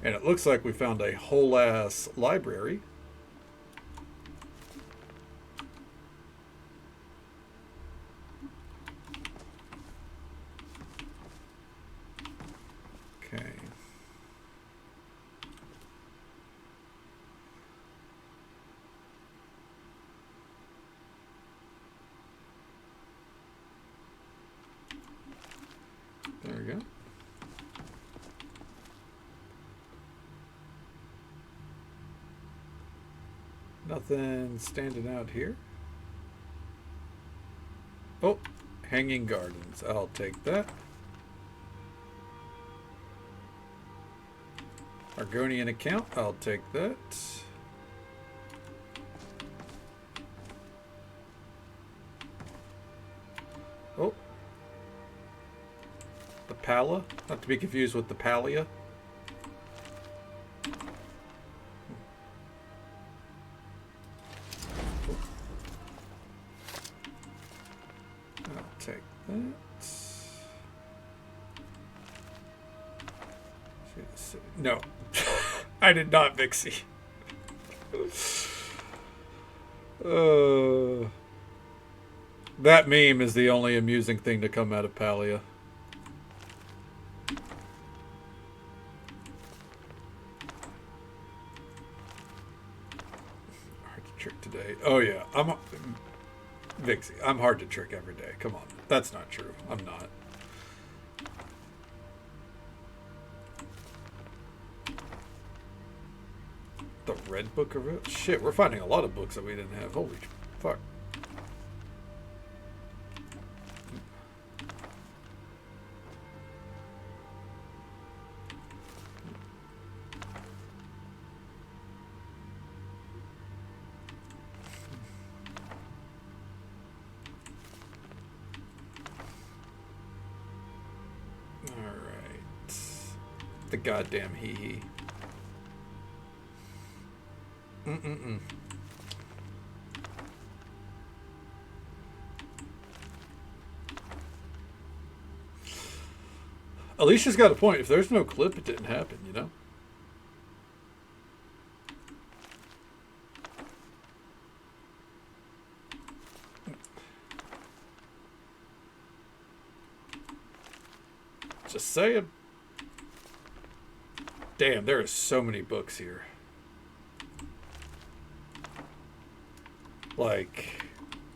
And it looks like we found a whole ass library. Okay. There we go. Nothing standing out here. Oh, hanging gardens. I'll take that. Argonian account. I'll take that. Oh. The Pala. Not to be confused with the Palia. I'll take that. No. I did not, Vixie. That meme is the only amusing thing to come out of Palia. Hard to trick today. Oh yeah, Vixie, I'm hard to trick every day. Come on. That's not true. I'm not. The Red Book of it? Shit, we're finding a lot of books that we didn't have. Holy fuck. Alright. The goddamn hee-hee. Alicia's got a point. If there's no clip, it didn't happen, you know? Just saying. Damn, there are so many books here. Like,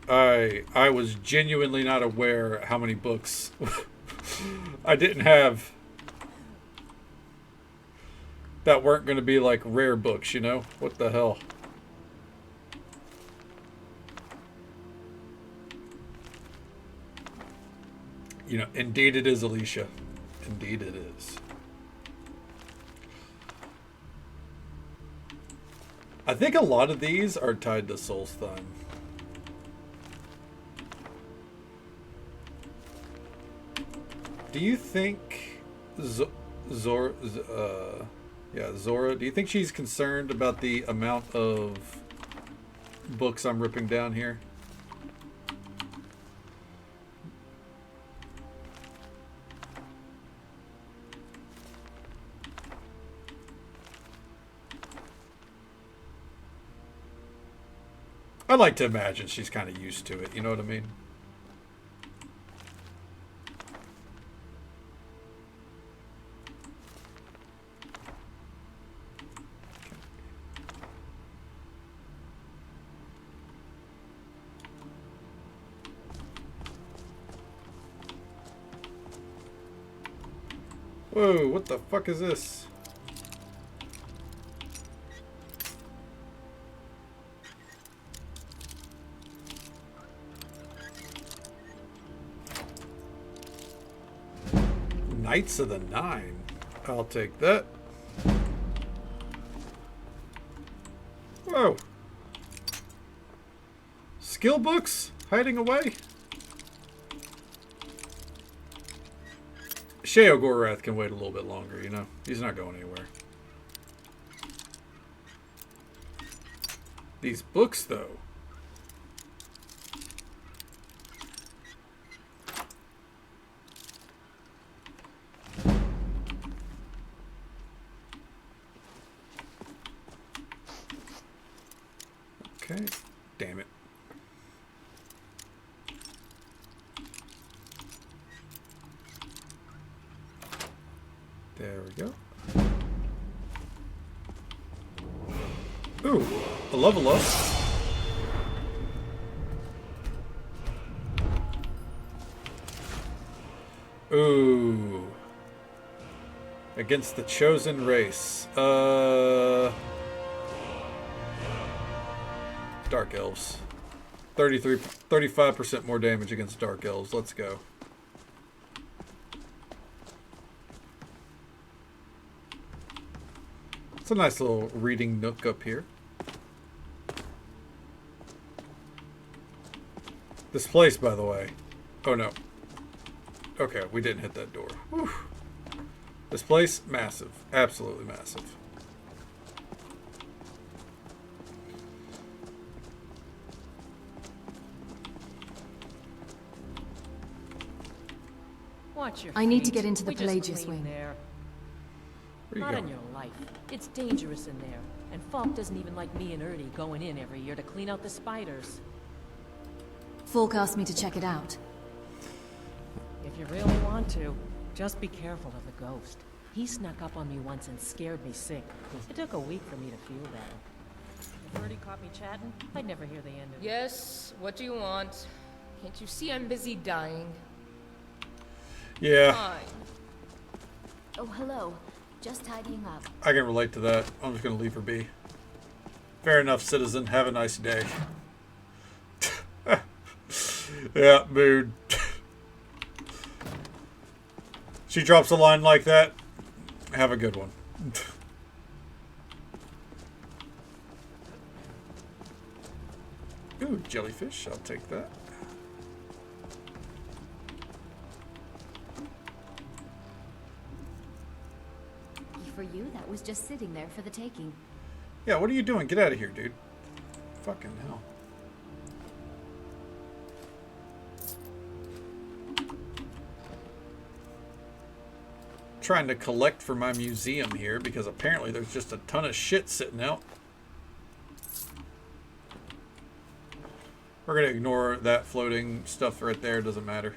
I was genuinely not aware how many books I didn't have that weren't going to be like rare books, you know? What the hell? You know, indeed it is, Alicia. Indeed it is. I think a lot of these are tied to Solstheim. Do you think Zora, do you think she's concerned about the amount of books I'm ripping down here? I like to imagine she's kind of used to it, you know what I mean? Whoa, what the fuck is this? Knights of the Nine. I'll take that. Whoa. Skill books hiding away? Sheo Gorath can wait a little bit longer, you know? He's not going anywhere. These books, though. Okay. Damn it. There we go. Ooh, a level up. Ooh. Against the chosen race. Dark Elves. 35% more damage against Dark Elves. Let's go. It's a nice little reading nook up here. This place, by the way. Oh, no. Okay, we didn't hit that door. Whew. This place, massive. Absolutely massive. Watch your I need to feet. get into the We just Pelagius cleaned wing. there. Where you Not going? on your life. It's dangerous in there. And Falk doesn't even like me and Ernie going in every year to clean out the spiders. Falk asked me to check it out. If you really want to, just be careful of the ghost. He snuck up on me once and scared me sick. It took a week for me to feel better. If Ernie caught me chatting, I'd never hear the end of it. Yes, what do you want? Can't you see I'm busy dying? Yeah. Fine. Oh, hello. Just tidying up. I can relate to that. I'm just going to leave her be. Fair enough, citizen. Have a nice day. Yeah, mood. She drops a line like that. Have a good one. Ooh, jellyfish. I'll take that. For you, that was just sitting there for the taking. Yeah, what are you doing? Get out of here, dude. Fucking hell. Trying to collect for my museum here because apparently there's just a ton of shit sitting out. We're gonna ignore that floating stuff right there. Doesn't matter.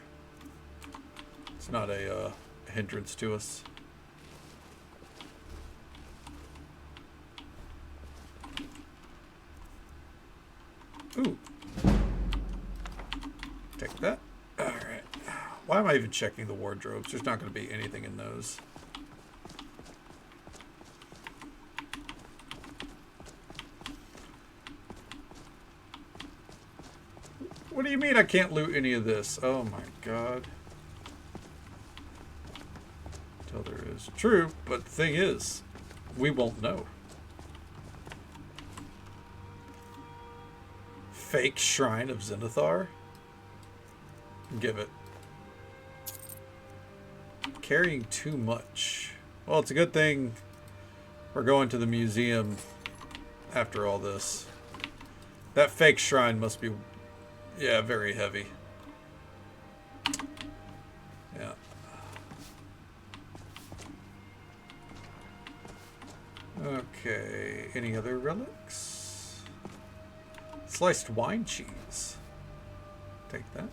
It's not a hindrance to us. Ooh. Take that. Alright. Why am I even checking the wardrobes? There's not going to be anything in those. What do you mean I can't loot any of this? Oh my god. Until there is. True, but the thing is, we won't know. Fake Shrine of Zenithar? Give it. Carrying too much. Well, it's a good thing we're going to the museum after all this. That fake shrine must be, yeah, very heavy. Yeah. Okay, any other relics? Sliced wine cheese. Take that.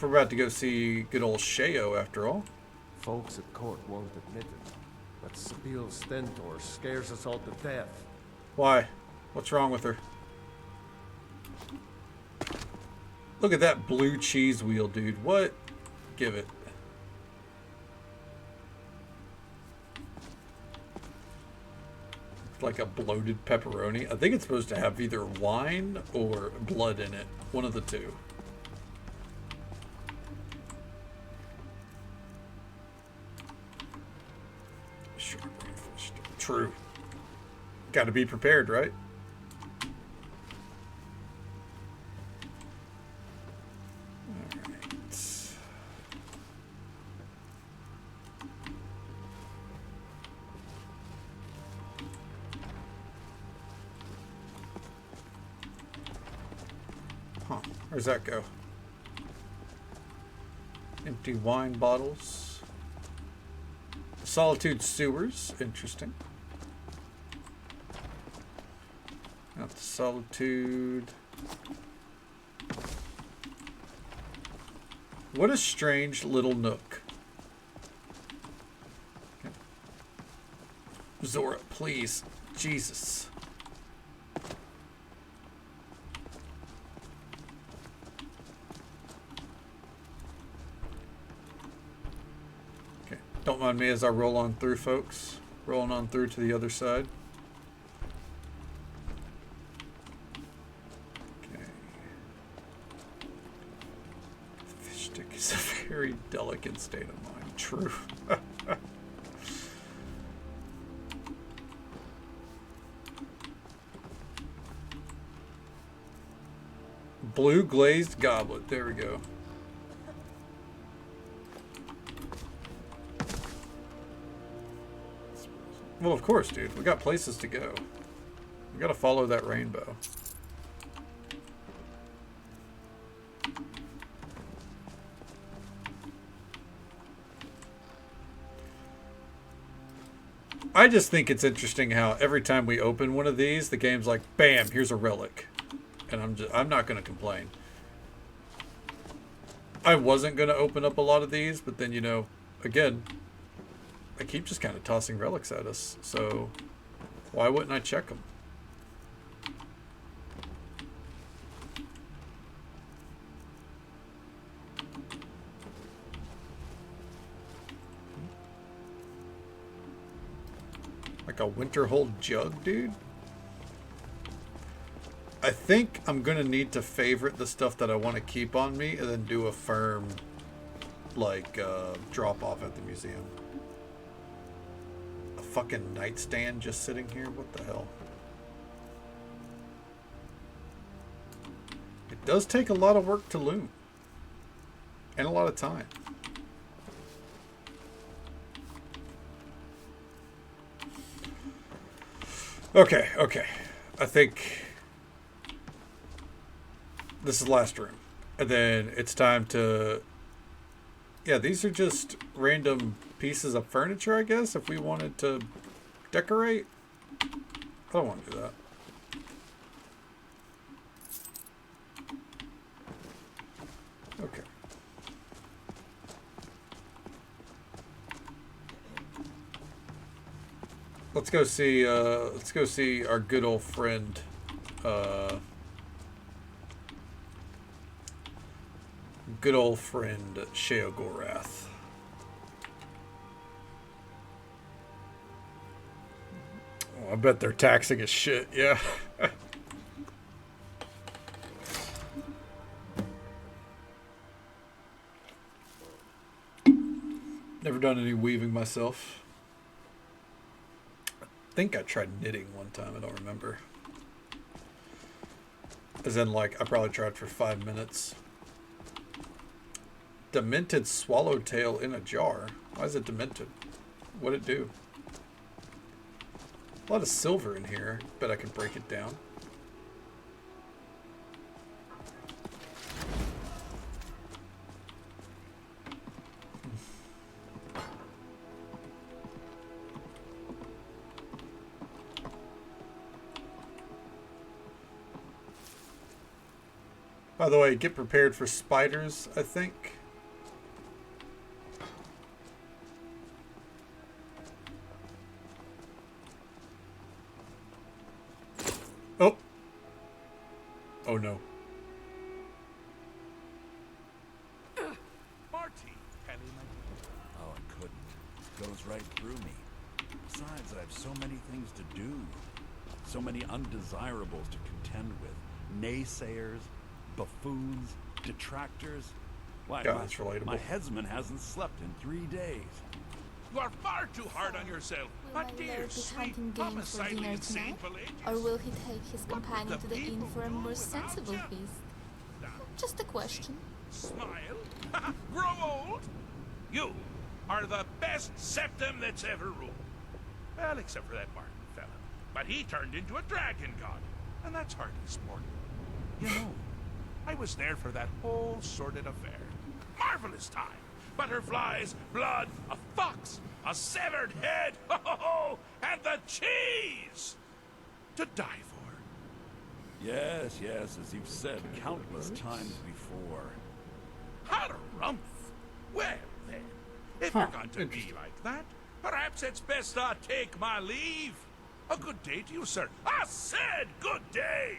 We're about to go see good old Sheo after all. Folks at court won't admit it, but Sabil Stentor scares us all to death. Why? What's wrong with her? Look at that blue cheese wheel, dude. What? Give it. Like a bloated pepperoni. I think it's supposed to have either wine or blood in it. One of the two. True. Got to be prepared, right? Huh. Where's that go? Empty wine bottles. Solitude sewers. Interesting. Not the solitude. What a strange little nook. Okay. Zora, please. Jesus. Okay. Don't mind me as I roll on through, folks. Rolling on through to the other side. It's a very delicate state of mind. True. Blue glazed goblet. There we go. Well, of course, dude. We got places to go. We gotta follow that rainbow. I just think it's interesting how every time we open one of these, the game's like, bam, here's a relic. And I'm not going to complain. I wasn't going to open up a lot of these, but then, you know, again, I keep just kind of tossing relics at us. So why wouldn't I check them? Like a winter-hold jug, dude? I think I'm going to need to favorite the stuff that I want to keep on me and then do a firm, like, drop-off at the museum. A fucking nightstand just sitting here? What the hell? It does take a lot of work to loot. And a lot of time. Okay, okay. I think this is the last room. And then it's time to... Yeah, these are just random pieces of furniture, I guess, if we wanted to decorate. I don't want to do that. Okay. Let's go see our good old friend, Sheogorath. Oh, I bet they're taxing as shit, yeah. Never done any weaving myself. I think I tried knitting one time, I don't remember. As in, like, I probably tried for 5 minutes. Demented swallowtail in a jar. Why is it demented? What'd it do? A lot of silver in here. Bet I can break it down. By the way, get prepared for spiders, I think. Oh. Oh no. Marty! Kelly, oh, it couldn't. It goes right through me. Besides, I have so many things to do. So many undesirables to contend with. Naysayers, buffoons, detractors. Why, God, that's relatable. my headsman hasn't slept in 3 days. You are far too hard on yourself. My dear, sweet, homicidally insane Pelagius. Or will he take his companion to the inn for a more sensible feast? Just a question. Smile? Grow old? You are the best septum that's ever ruled. Well, except for that Martin fella. But he turned into a dragon god. And that's hardly sporting. You know, I was there for that whole sordid affair. Marvelous time. Butterflies, blood, a fox, a severed head, and the cheese to die for. Yes, yes, as you've said countless times before. Harumph! Well then, if you're going to be like that, perhaps it's best I take my leave. A good day to you, sir. I said good day!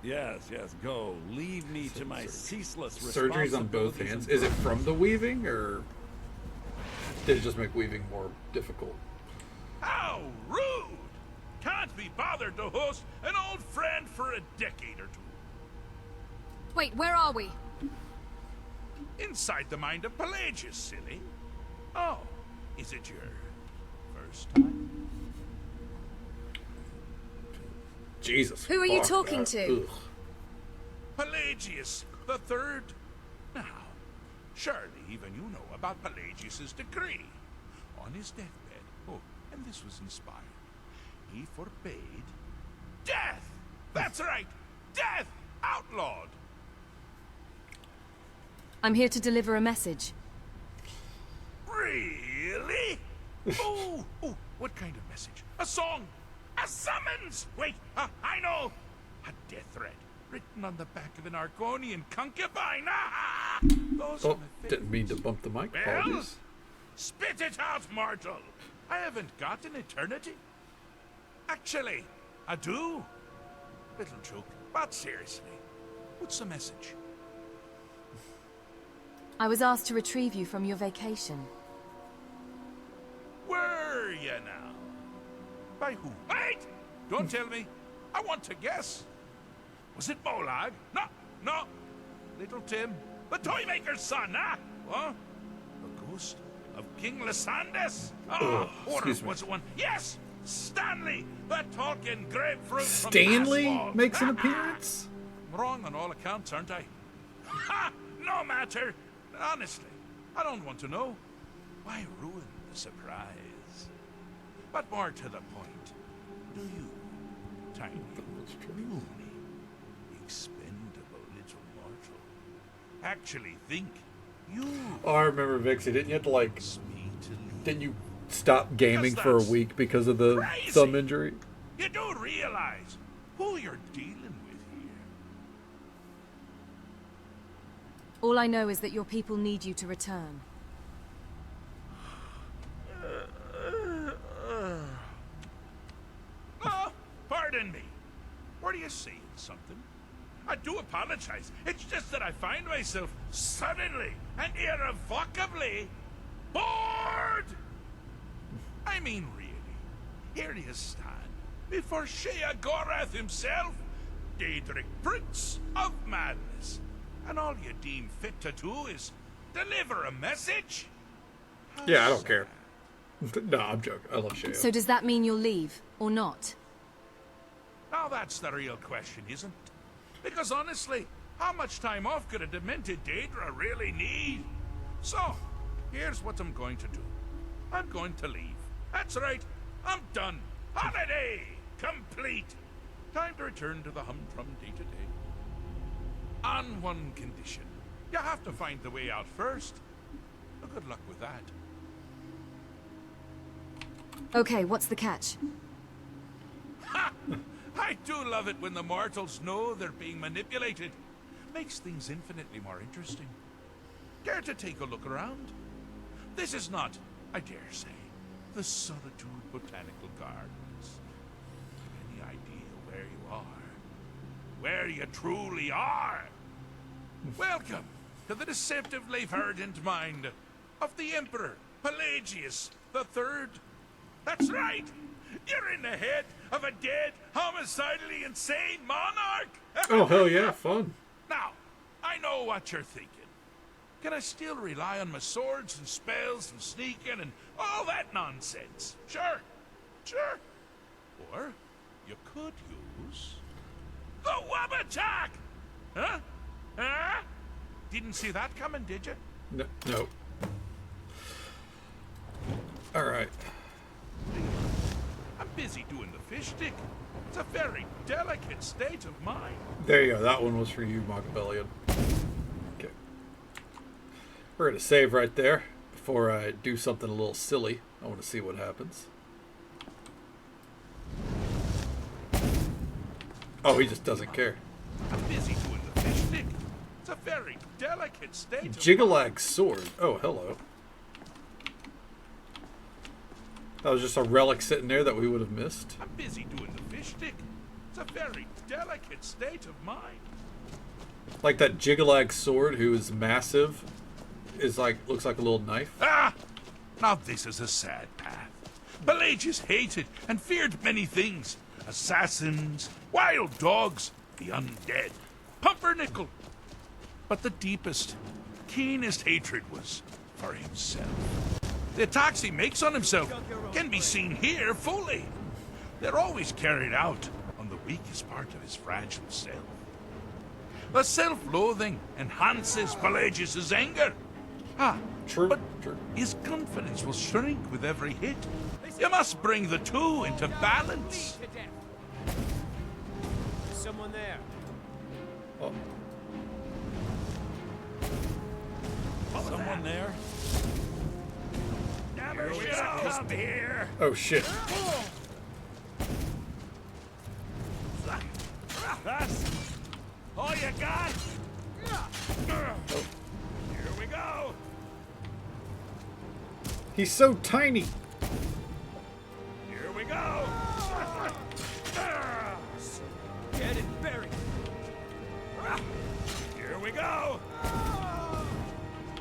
Yes, yes, go. Leave me to my ceaseless Surgeries on both hands. Is it from the weaving, or did it just make weaving more difficult? How rude! Can't be bothered to host an old friend for a decade or two. Wait, where are we? Inside the mind of Pelagius, silly. Oh, is it your first time? Jesus. Who are you talking to? Pelagius the Third. Now, surely even you know about Pelagius's decree. On his deathbed, oh, and this was inspired, he forbade death. That's right, death outlawed. I'm here to deliver a message. Really? Oh, what kind of message? A song? A summons? Wait, I know. A death threat written on the back of an Argonian concubine. Ah! Those are the didn't mean to bump the mic. Well, Apologies. spit it out, mortal. I haven't got an eternity. Actually, I do. Little joke, but seriously, what's the message? I was asked to retrieve you from your vacation. Were you now? By who? Wait! Don't tell me. I want to guess. Was it Molag? No. Little Tim, the Toymaker's son, huh? What? The ghost of King Lysandes? Oh, or was it one? Yes! Stanley, the talking grapefruit Stanley from Asphalt. makes an appearance? I'm wrong on all accounts, aren't I? Ha! No matter. Honestly, I don't want to know. Why ruin the surprise? But more to the point, do you, tiny, puny, expendable little mortal, actually think you... Oh, I remember, Vixie. Didn't you have to, like... Didn't you stop gaming for a week because of the thumb injury? You do realize who you're dealing with here? All I know is that your people need you to return. Oh, pardon me. Were you saying something? I do apologize. It's just that I find myself suddenly and irrevocably bored. I mean, really. Here you stand before Shea Gorath himself, Daedric Prince of Madness. And all you deem fit to do is deliver a message? Yeah, I don't care. No, I'm joking. I love Shea. So does that mean you'll leave, or not? Now that's the real question, isn't it? Because honestly, how much time off could a demented Daedra really need? So, here's what I'm going to do. I'm going to leave. That's right, I'm done. Holiday complete. Time to return to the humdrum day-to-day. On one condition. You have to find the way out first. Well, good luck with that. Okay, what's the catch? Ha! I do love it when the mortals know they're being manipulated. Makes things infinitely more interesting. Care to take a look around? This is not, I dare say, the Solitude Botanical Gardens. Have any idea where you are? Where you truly are? Welcome to the deceptively verdant mind of the Emperor Pelagius the Third. That's right! You're in the head of a dead, homicidally insane monarch! Oh, hell yeah, fun. Now, I know what you're thinking. Can I still rely on my swords and spells and sneaking and all that nonsense? Sure. Or you could use the Wabbatak! Huh? Didn't see that coming, did you? No. Alright. I'm busy doing the fish stick. It's a very delicate state of mind. There you go. That one was for you, Machiavellian. Okay. We're going to save right there before I do something a little silly. I want to see what happens. Oh, he just doesn't care. I'm busy doing the fish stick. It's a very delicate state of Jigalag sword. Oh, hello. That was just a relic sitting there that we would have missed. I'm busy doing the fish stick. It's a very delicate state of mind. Like that Jigalag sword, who is massive, is like looks like a little knife. Ah! Now this is a sad path. Pelagius hated and feared many things. Assassins, wild dogs, the undead, pumpernickel. But the deepest, keenest hatred was for himself. The attacks he makes on himself can be seen here fully. They're always carried out on the weakest part of his fragile self. The self-loathing enhances Pelagius's anger. But his confidence will shrink with every hit. You must bring the two into balance. Someone there. Oh. Someone there? Never should have come here. Oh shit. That's all you got? Here we go. He's so tiny. Here we go. Get it buried. Here we go.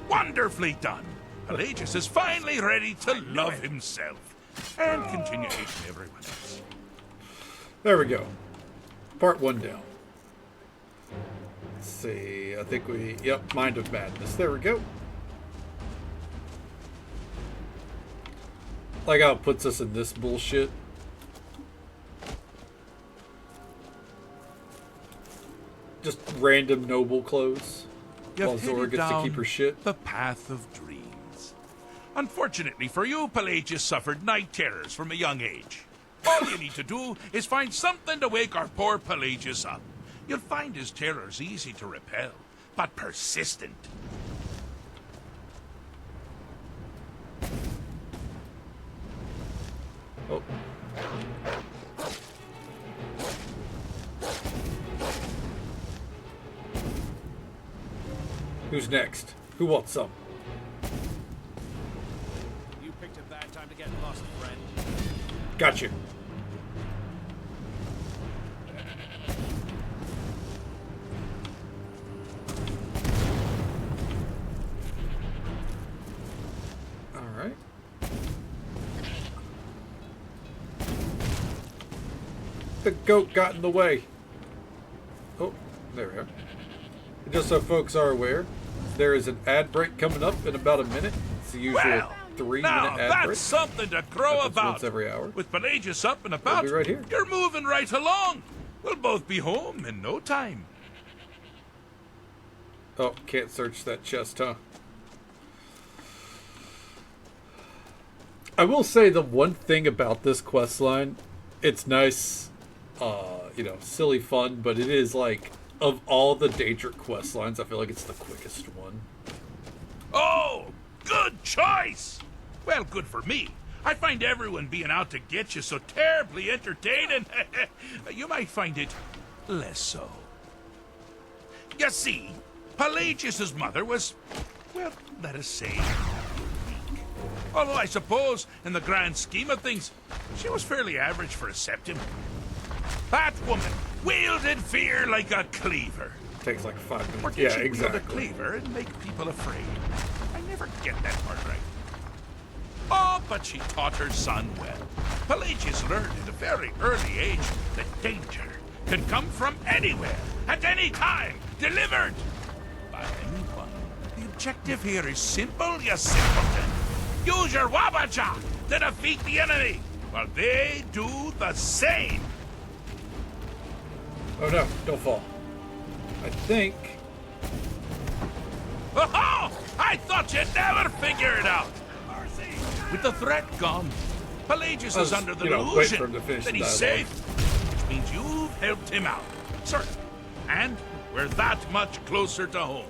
Wonderfully done. Pelagius is finally ready to love himself and continue hating everyone else. There we go. Part 1 down. Let's see. I think we... Yep, Mind of Madness. There we go. Like how it puts us in this bullshit. Just random noble clothes. While Zora gets to keep her shit. The path of dreams. Unfortunately for you, Pelagius suffered night terrors from a young age. All you need to do is find something to wake our poor Pelagius up. You'll find his terrors easy to repel, but persistent. Oh. Who's next? Who wants some? You picked a bad time to get lost, friend. Gotcha. Alright. The goat got in the way. Oh, there we are. Just so folks are aware, there is an ad break coming up in about a minute. It's the usual 3-minute ad that's break. Something to crow about. Once every hour. With Pelagius up and about, We'll be right here. You're moving right along. We'll both be home in no time. Oh, can't search that chest, huh? I will say the one thing about this quest line, it's nice, you know, silly fun, but it is like, of all the Daedric quest lines, I feel like it's the quickest one. Oh, good choice. Well, good for me. I find everyone being out to get you so terribly entertaining. You might find it less so. You see, Pelagius's mother was, well, let us say, weak. Although I suppose, in the grand scheme of things, she was fairly average for a septim. That woman wielded fear like a cleaver. Takes like 5 minutes. Or did Yeah, she wield exactly. a cleaver and make people afraid? I never get that part right. Oh, but she taught her son well. Pelagius learned at a very early age that danger can come from anywhere, at any time, delivered by anyone. The objective here is simple, you simpleton. Use your wabacha to defeat the enemy, while they do the same. Oh no, don't fall. I think... Oh, I thought you'd never figure it out. With the threat gone, Pelagius I is was, under the waiting for illusion him to finish that the he's dialogue. safe, which means you've helped him out. Sir, and we're that much closer to home.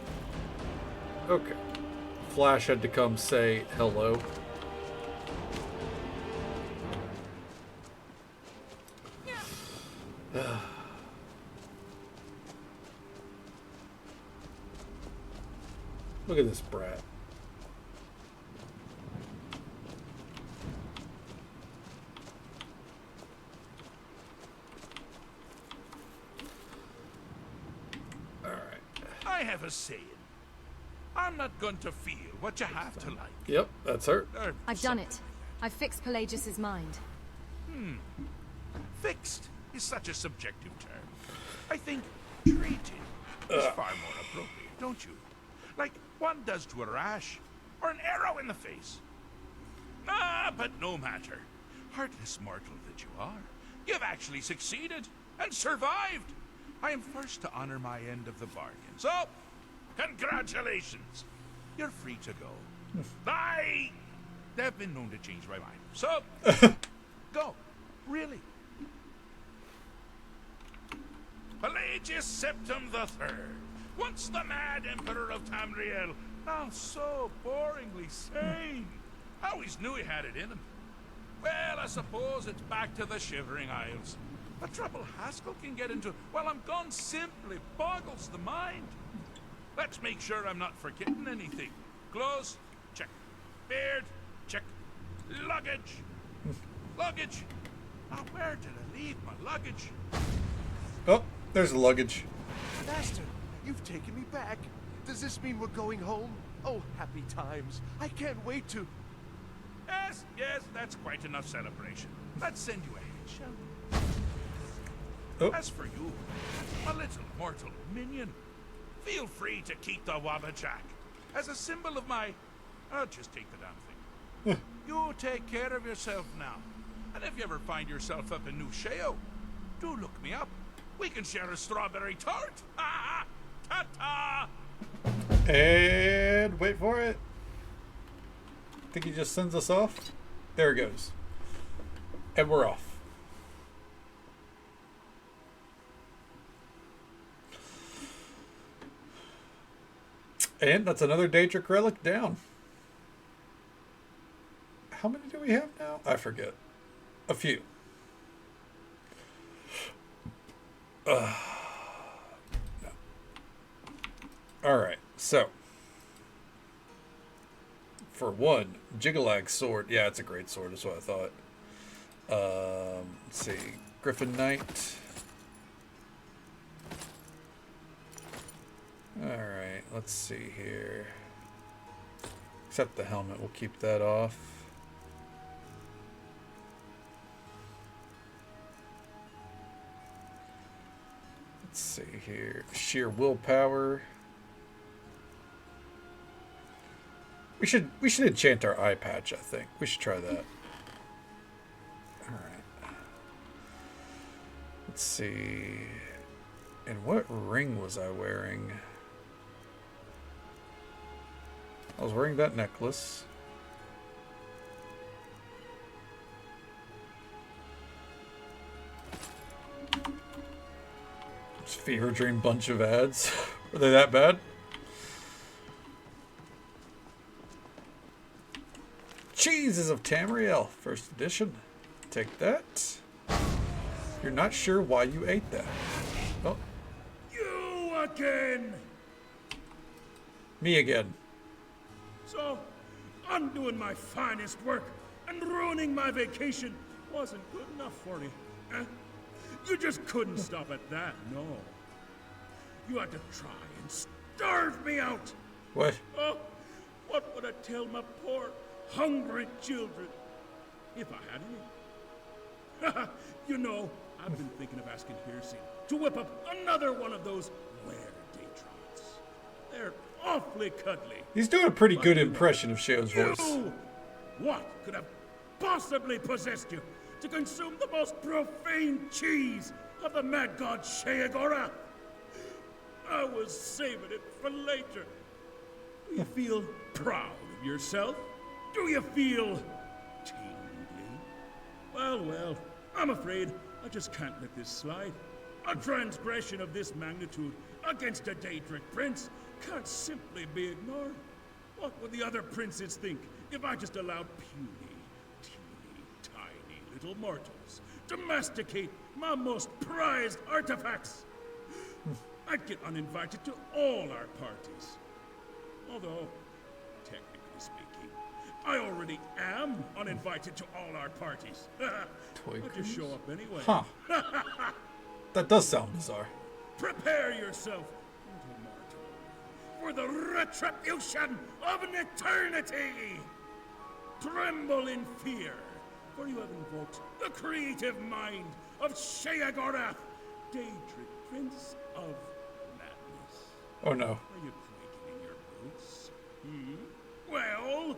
Okay. Flash had to come say hello. Look at this brat. I have a saying. I'm not going to feel what you have to like. Yep, that's her. I've done it. I've fixed Pelagius's mind. Fixed is such a subjective term. I think treated is far more appropriate, don't you? Like one does to a rash or an arrow in the face. But no matter. Heartless mortal that you are, you've actually succeeded and survived. I am first to honor my end of the bargain. So, congratulations. You're free to go. They've been known to change my mind. So, go. Really. Pelagius Septim III, once the mad emperor of Tamriel, now so boringly sane. I always knew he had it in him. Well, I suppose it's back to the Shivering Isles. The trouble Haskell can get into while I'm gone simply boggles the mind. Let's make sure I'm not forgetting anything. Clothes, check. Beard, check. Luggage. Luggage. Now, where did I leave my luggage? Oh, there's the luggage. Master, you've taken me back. Does this mean we're going home? Oh, happy times. I can't wait to... Yes, that's quite enough celebration. Let's send you ahead, shall we? Oh. As for you, a little mortal minion, feel free to keep the Wabbajack as a symbol of my... I'll just take the damn thing. You take care of yourself now. And if you ever find yourself up in New Sheo, do look me up. We can share a strawberry tart. Ta-ta! And wait for it. Think he just sends us off? There it goes. And we're off. And that's another Daedric relic down. How many do we have now? I forget. A few. No. Alright, so. For one, Jiggalag's sword. Yeah, it's a great sword, is what I thought. Let's see. Griffin Knight. Alright, let's see here. Except the helmet, we'll keep that off. Let's see here. Sheer willpower. We should enchant our eye patch, I think. We should try that. Alright. Let's see. And what ring was I wearing? I was wearing that necklace. Just fever dream bunch of ads. Were they that bad? Cheeses of Tamriel, first edition. Take that. You're not sure why you ate that. Oh. You again! Me again. So, undoing my finest work and ruining my vacation wasn't good enough for you, eh? You just couldn't stop at that, no. You had to try and starve me out. What? Oh, what would I tell my poor, hungry children if I had any? You know, I've been thinking of asking Hircine to whip up another one of those were-Daetrots. They're awfully cuddly. He's doing a pretty good impression of Sheo's voice. You! What could have possibly possessed you to consume the most profane cheese of the mad god Sheogorath? I was saving it for later. Do you feel proud of yourself? Do you feel tingly? Well, I'm afraid I just can't let this slide. A transgression of this magnitude against a Daedric prince can't simply be ignored. What would the other princes think if I just allowed puny, teeny, tiny little mortals to masticate my most prized artifacts? I'd get uninvited to all our parties. Although, technically speaking, I already am uninvited to all our parties. Toy I just show up anyway. Huh. That does sound bizarre. Prepare yourself, little mortal, for the retribution of an eternity! Tremble in fear, for you have invoked the creative mind of Sheogorath, Daedric Prince of Madness. Oh no. Are you quaking in your boots? Well,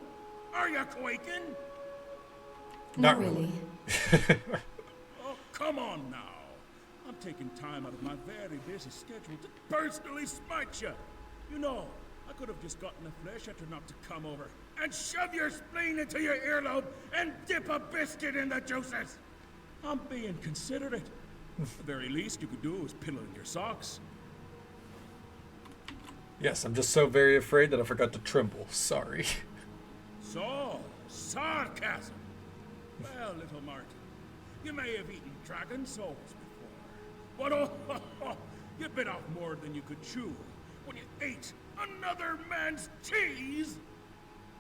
are you quaking? Not really. Oh, come on now. I'm taking time out of my very busy schedule to personally smite you. You know, I could have just gotten a flesh eater not to come over and shove your spleen into your earlobe and dip a biscuit in the juices. I'm being considerate. The very least you could do is pillow in your socks. Yes, I'm just so very afraid that I forgot to tremble. Sorry. So, sarcasm. Well, little Martin, you may have eaten dragon souls before, but you bit off more than you could chew when you ate another man's cheese.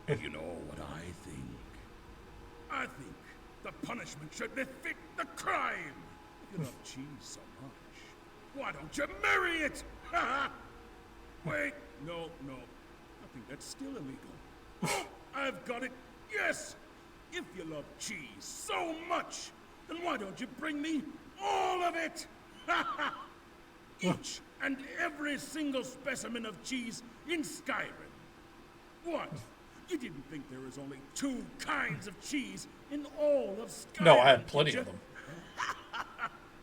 You know what I think? I think the punishment should befit the crime. If you love cheese so much, why don't you marry it? Wait, no. I think that's still illegal. Oh, I've got it. Yes! If you love cheese so much, then why don't you bring me all of it? Each and every single specimen of cheese in Skyrim. What? You didn't think there was only 2 kinds of cheese in all of Skyrim? No, I had plenty of them.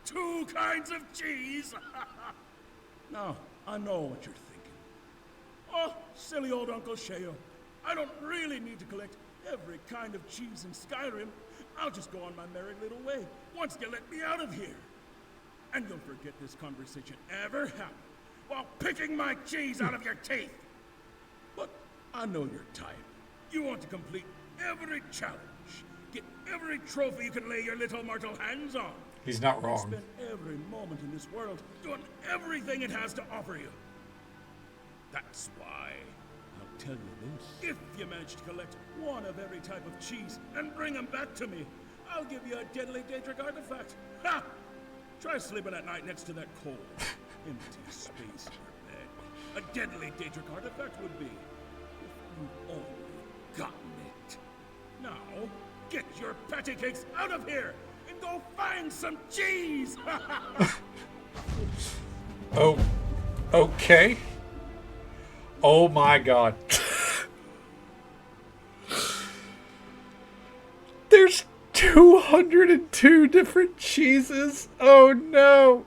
2 kinds of cheese? Now, I know what you're thinking. Oh, silly old Uncle Sheo. I don't really need to collect every kind of cheese in Skyrim. I'll just go on my merry little way once you let me out of here. And you'll forget this conversation ever happened while picking my cheese out of your teeth. But I know your type. You want to complete every challenge, get every trophy you can lay your little mortal hands on. He's not wrong. Spend every moment in this world doing everything it has to offer you. That's why I'll tell you this. If you manage to collect one of every type of cheese and bring them back to me, I'll give you a deadly Daedric artifact. Ha! Try sleeping at night next to that cold, empty space in your bed. A deadly Daedric artifact would be, if you'd only gotten it. Now, get your patty cakes out of here and go find some cheese! Oh, okay. Oh my god. There's 202 different cheeses. Oh no.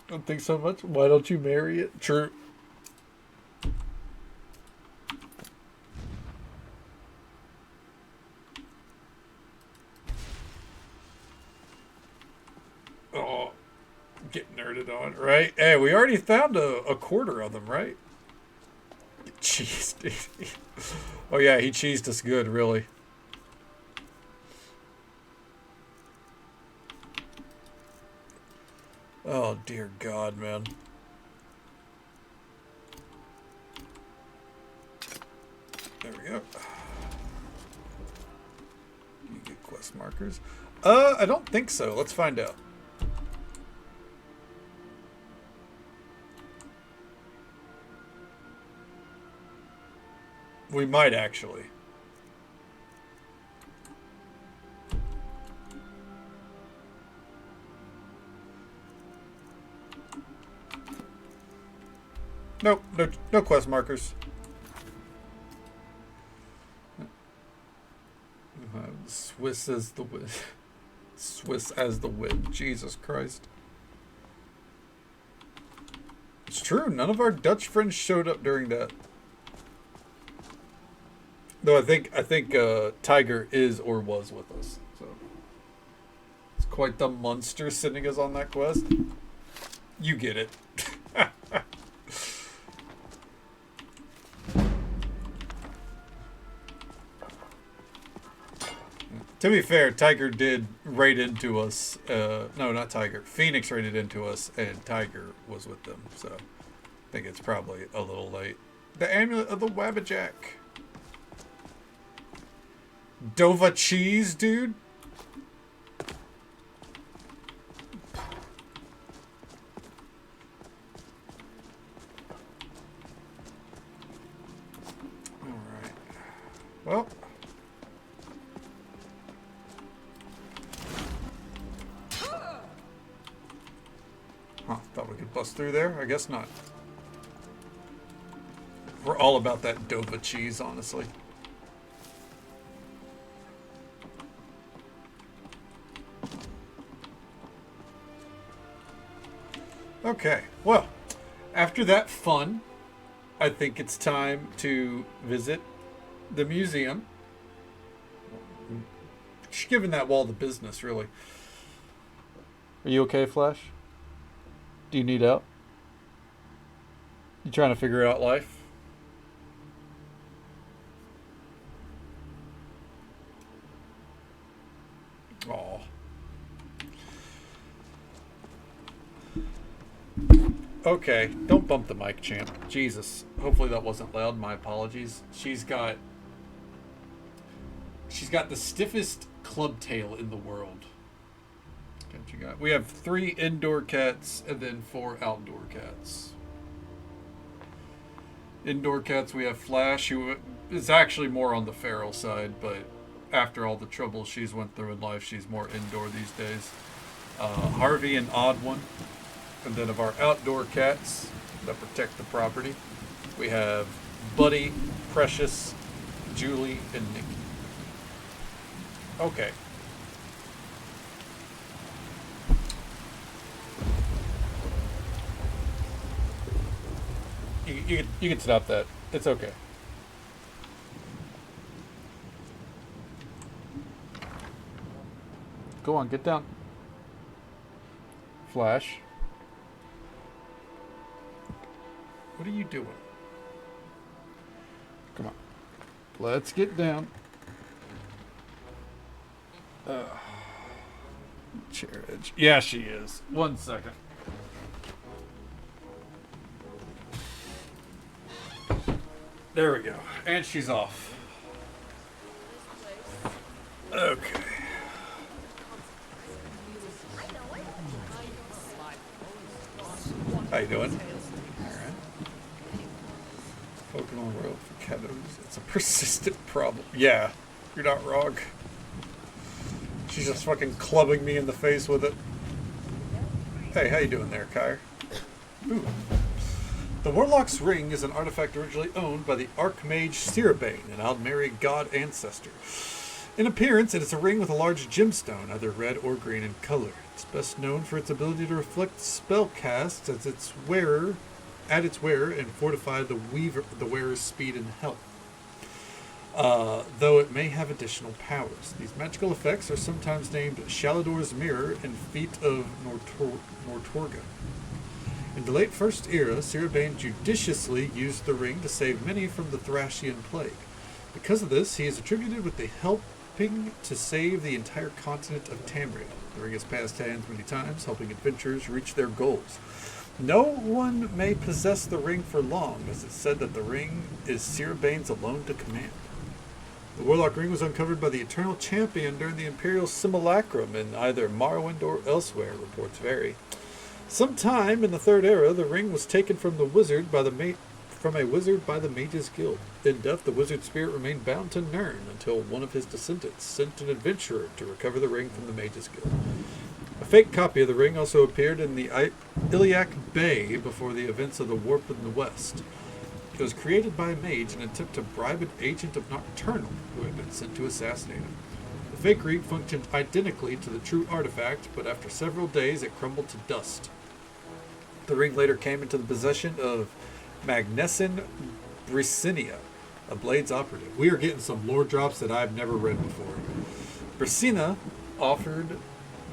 Don't think so much. Why don't you marry it? True. Oh, get nerded on, right? Hey, we already found a quarter of them, right? Cheese, dude. Oh yeah, he cheesed us good, really. Oh dear God, man. There we go. Can you get quest markers? I don't think so. Let's find out. We might actually. Nope, no quest markers. Swiss as the wind. Swiss as the wind. Jesus Christ. It's true. None of our Dutch friends showed up during that. Though I think Tiger is or was with us. quite the monster sending us on that quest. You get it. To be fair, Tiger did raid into us. No, not Tiger. Phoenix raided into us, and Tiger was with them. So I think it's probably a little late. The Amulet of the Wabbajack. Dova cheese, dude. Alright. Well. Huh, thought we could bust through there? I guess not. We're all about that Dova cheese, honestly. Okay, well, after that fun, I think it's time to visit the museum. Just giving that wall the business, really. Are you okay, Flash? Do you need help? You trying to figure out life? Aw. Okay, don't bump the mic, champ. Jesus. Hopefully that wasn't loud. My apologies. She's got the stiffest club tail in the world. What you got? We have 3 indoor cats and then 4 outdoor cats. Indoor cats, we have Flash, who is actually more on the feral side, but after all the trouble she's went through in life, she's more indoor these days. Harvey, an odd one. And then of our outdoor cats that protect the property, we have Buddy, Precious, Julie, and Nikki. Okay. You can stop that. It's okay. Go on, get down. Flash. What are you doing? Come on. Let's get down. Chair edge. Yeah, she is. 1 second. There we go. And she's off. Okay. How you doing? Alright. Pokemon World for Kados. It's a persistent problem. Yeah, you're not wrong. She's just fucking clubbing me in the face with it. Hey, how you doing there, Kyre? Ooh. The Warlock's Ring is an artifact originally owned by the Archmage Ciribane, an Aldmeri god ancestor. In appearance, it is a ring with a large gemstone, either red or green in color. It's best known for its ability to reflect spell casts at its wearer and fortify the wearer's speed and health. Though it may have additional powers. These magical effects are sometimes named Shalador's Mirror and Feet of Nortorga. In the late First Era, Ciribane judiciously used the ring to save many from the Thracian plague. Because of this, he is attributed with the helping to save the entire continent of Tamriel. The ring has passed hands many times, helping adventurers reach their goals. No one may possess the ring for long, as it's said that the ring is Ciribane's alone to command. The Warlock Ring was uncovered by the Eternal Champion during the Imperial Simulacrum in either Morrowind or elsewhere, reports vary. Sometime in the Third Era, the ring was taken from a wizard by the Mages Guild. In death, the wizard's spirit remained bound to Nirn until one of his descendants sent an adventurer to recover the ring from the Mages Guild. A fake copy of the ring also appeared in the Iliac Bay before the events of the Warp in the West. It was created by a mage in an attempt to bribe an agent of Nocturnal who had been sent to assassinate him. The fake ring functioned identically to the true artifact, but after several days it crumbled to dust. The ring later came into the possession of Magnessin Bricinia, a Blades operative. We are getting some lore drops that I've never read before. Bricina offered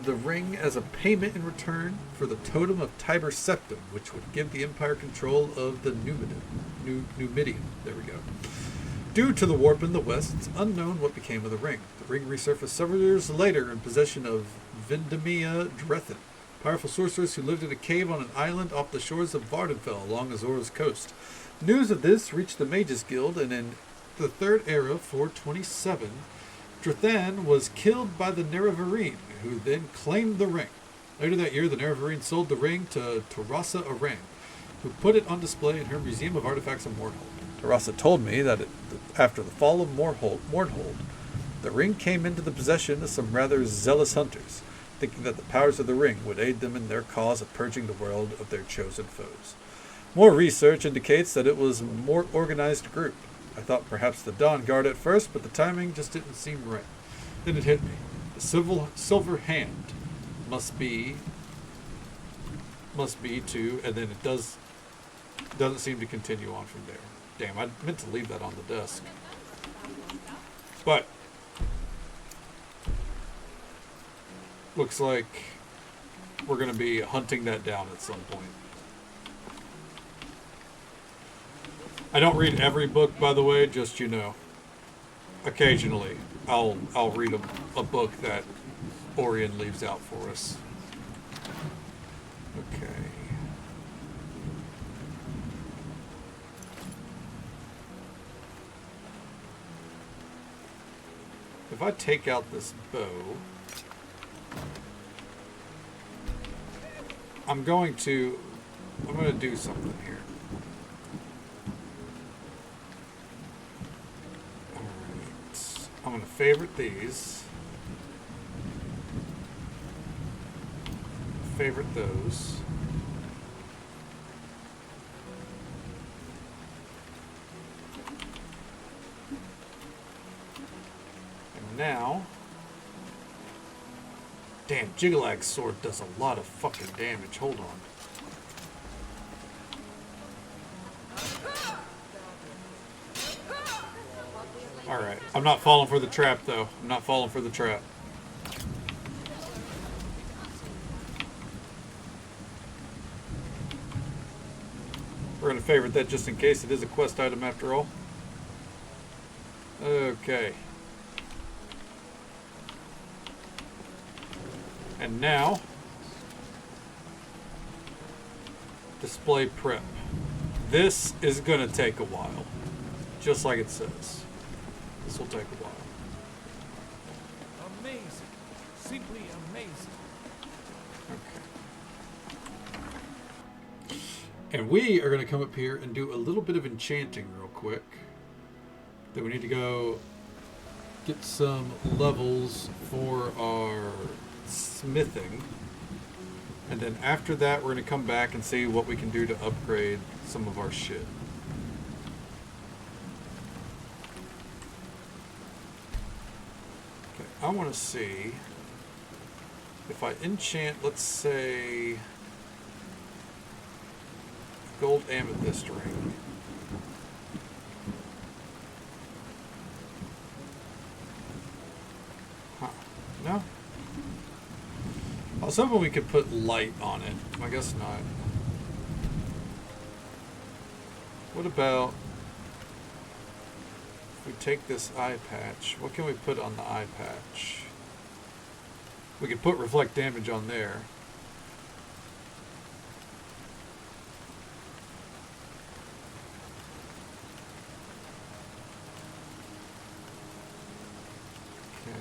the ring as a payment in return for the totem of Tiber Septim, which would give the Empire control of the Numidium. There we go. Due to the warp in the west, it's unknown what became of the ring. The ring resurfaced several years later in possession of Vindemia Drethin, powerful sorceress who lived in a cave on an island off the shores of Vardenfell along Azor's coast. News of this reached the Mages Guild, and in the Third Era, 427, Drethan was killed by the Nerevarine, who then claimed the ring. Later that year, the Nerevarine sold the ring to Tarasa Aran, who put it on display in her Museum of Artifacts in Mournhold. Tarasa told me that after the fall of Mournhold, the ring came into the possession of some rather zealous hunters, thinking that the powers of the ring would aid them in their cause of purging the world of their chosen foes. More research indicates that it was a more organized group. I thought perhaps the Dawn Guard at first, but the timing just didn't seem right. Then it hit me. The silver hand must be to, and then it doesn't seem to continue on from there. Damn, I meant to leave that on the desk. But looks like we're going to be hunting that down at some point. I don't read every book, by the way, just, you know, occasionally I'll read a book that Orion leaves out for us. Okay. If I take out this bow, I'm going to do something here. I'm going to favorite these. Favorite those. And now, damn, Jigalag's sword does a lot of fucking damage. Hold on. Alright, I'm not falling for the trap, though. I'm not falling for the trap. We're going to favorite that just in case it is a quest item after all. Okay. And now, display prep. This is going to take a while, just like it says. This will take a while. Amazing. Simply amazing. Okay. And we are going to come up here and do a little bit of enchanting real quick. Then we need to go get some levels for our smithing. And then after that, we're going to come back and see what we can do to upgrade some of our shit. I want to see if I enchant, let's say, gold amethyst ring. Huh. No? I was hoping we could put light on it. I guess not. What about we take this eye patch? What can we put on the eye patch? We could put reflect damage on there. Okay.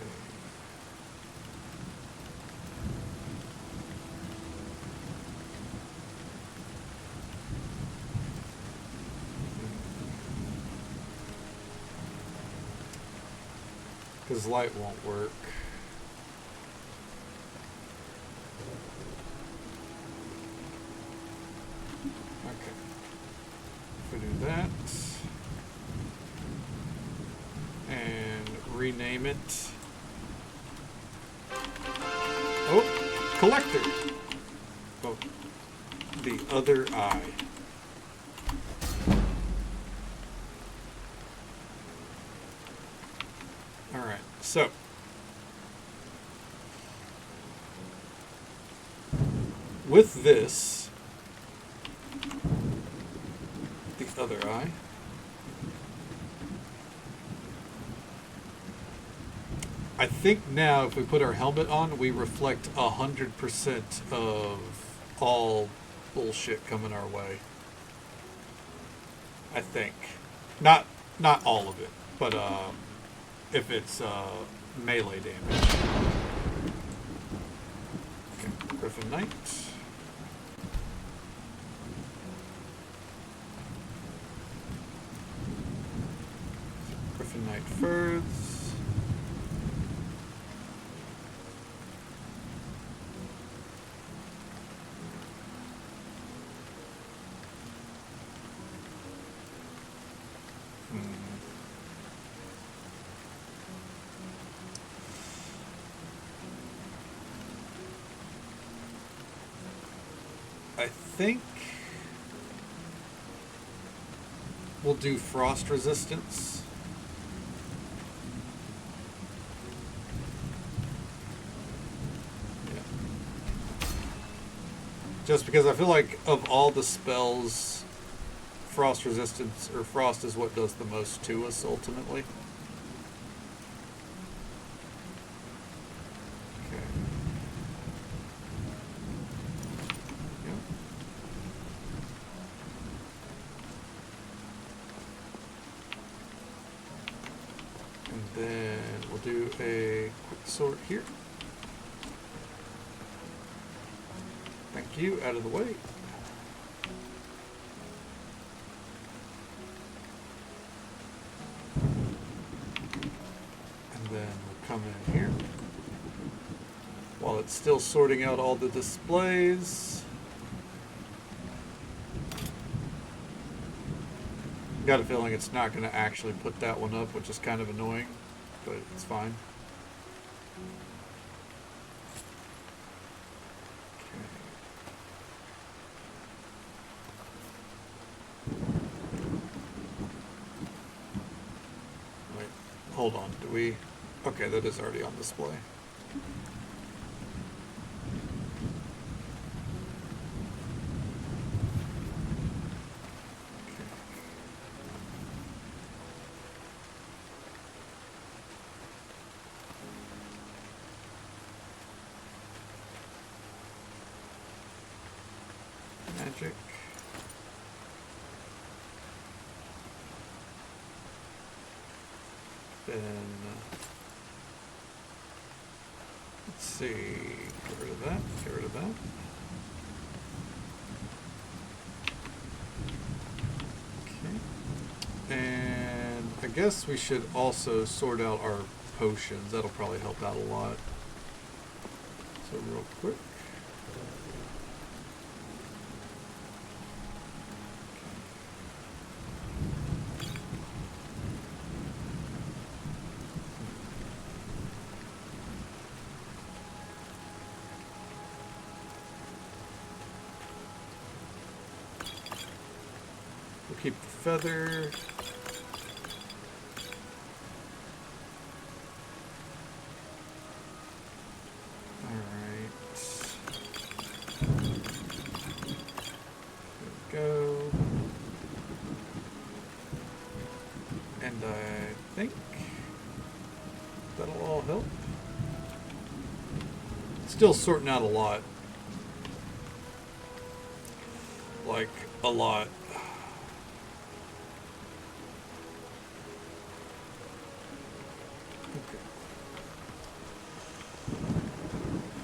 Because light won't work. Okay. If we do that and rename it. Oh, collector. Oh, the other eye. Alright, so with this, the other eye, I think now if we put our helmet on, we reflect 100% of all bullshit coming our way. I think. Not all of it, but if it's melee damage. Okay, Griffin Knight. Griffin Knight Furs. I think we'll do frost resistance. Yeah. Just because I feel like of all the spells, frost resistance or frost is what does the most to us ultimately. Then we'll do a quick sort here. Thank you, out of the way. And then we'll come in here. While it's still sorting out all the displays. Got a feeling it's not going to actually put that one up, which is kind of annoying, but it's fine. Wait, hold on. Do we? Okay, that is already on display. Magic. Then let's see. Get rid of that. Get rid of that. Okay. And I guess we should also sort out our potions. That'll probably help out a lot. So real quick. We'll keep the feather. Go. And I think that'll all help. Still sorting out a lot. Like, a lot. Okay.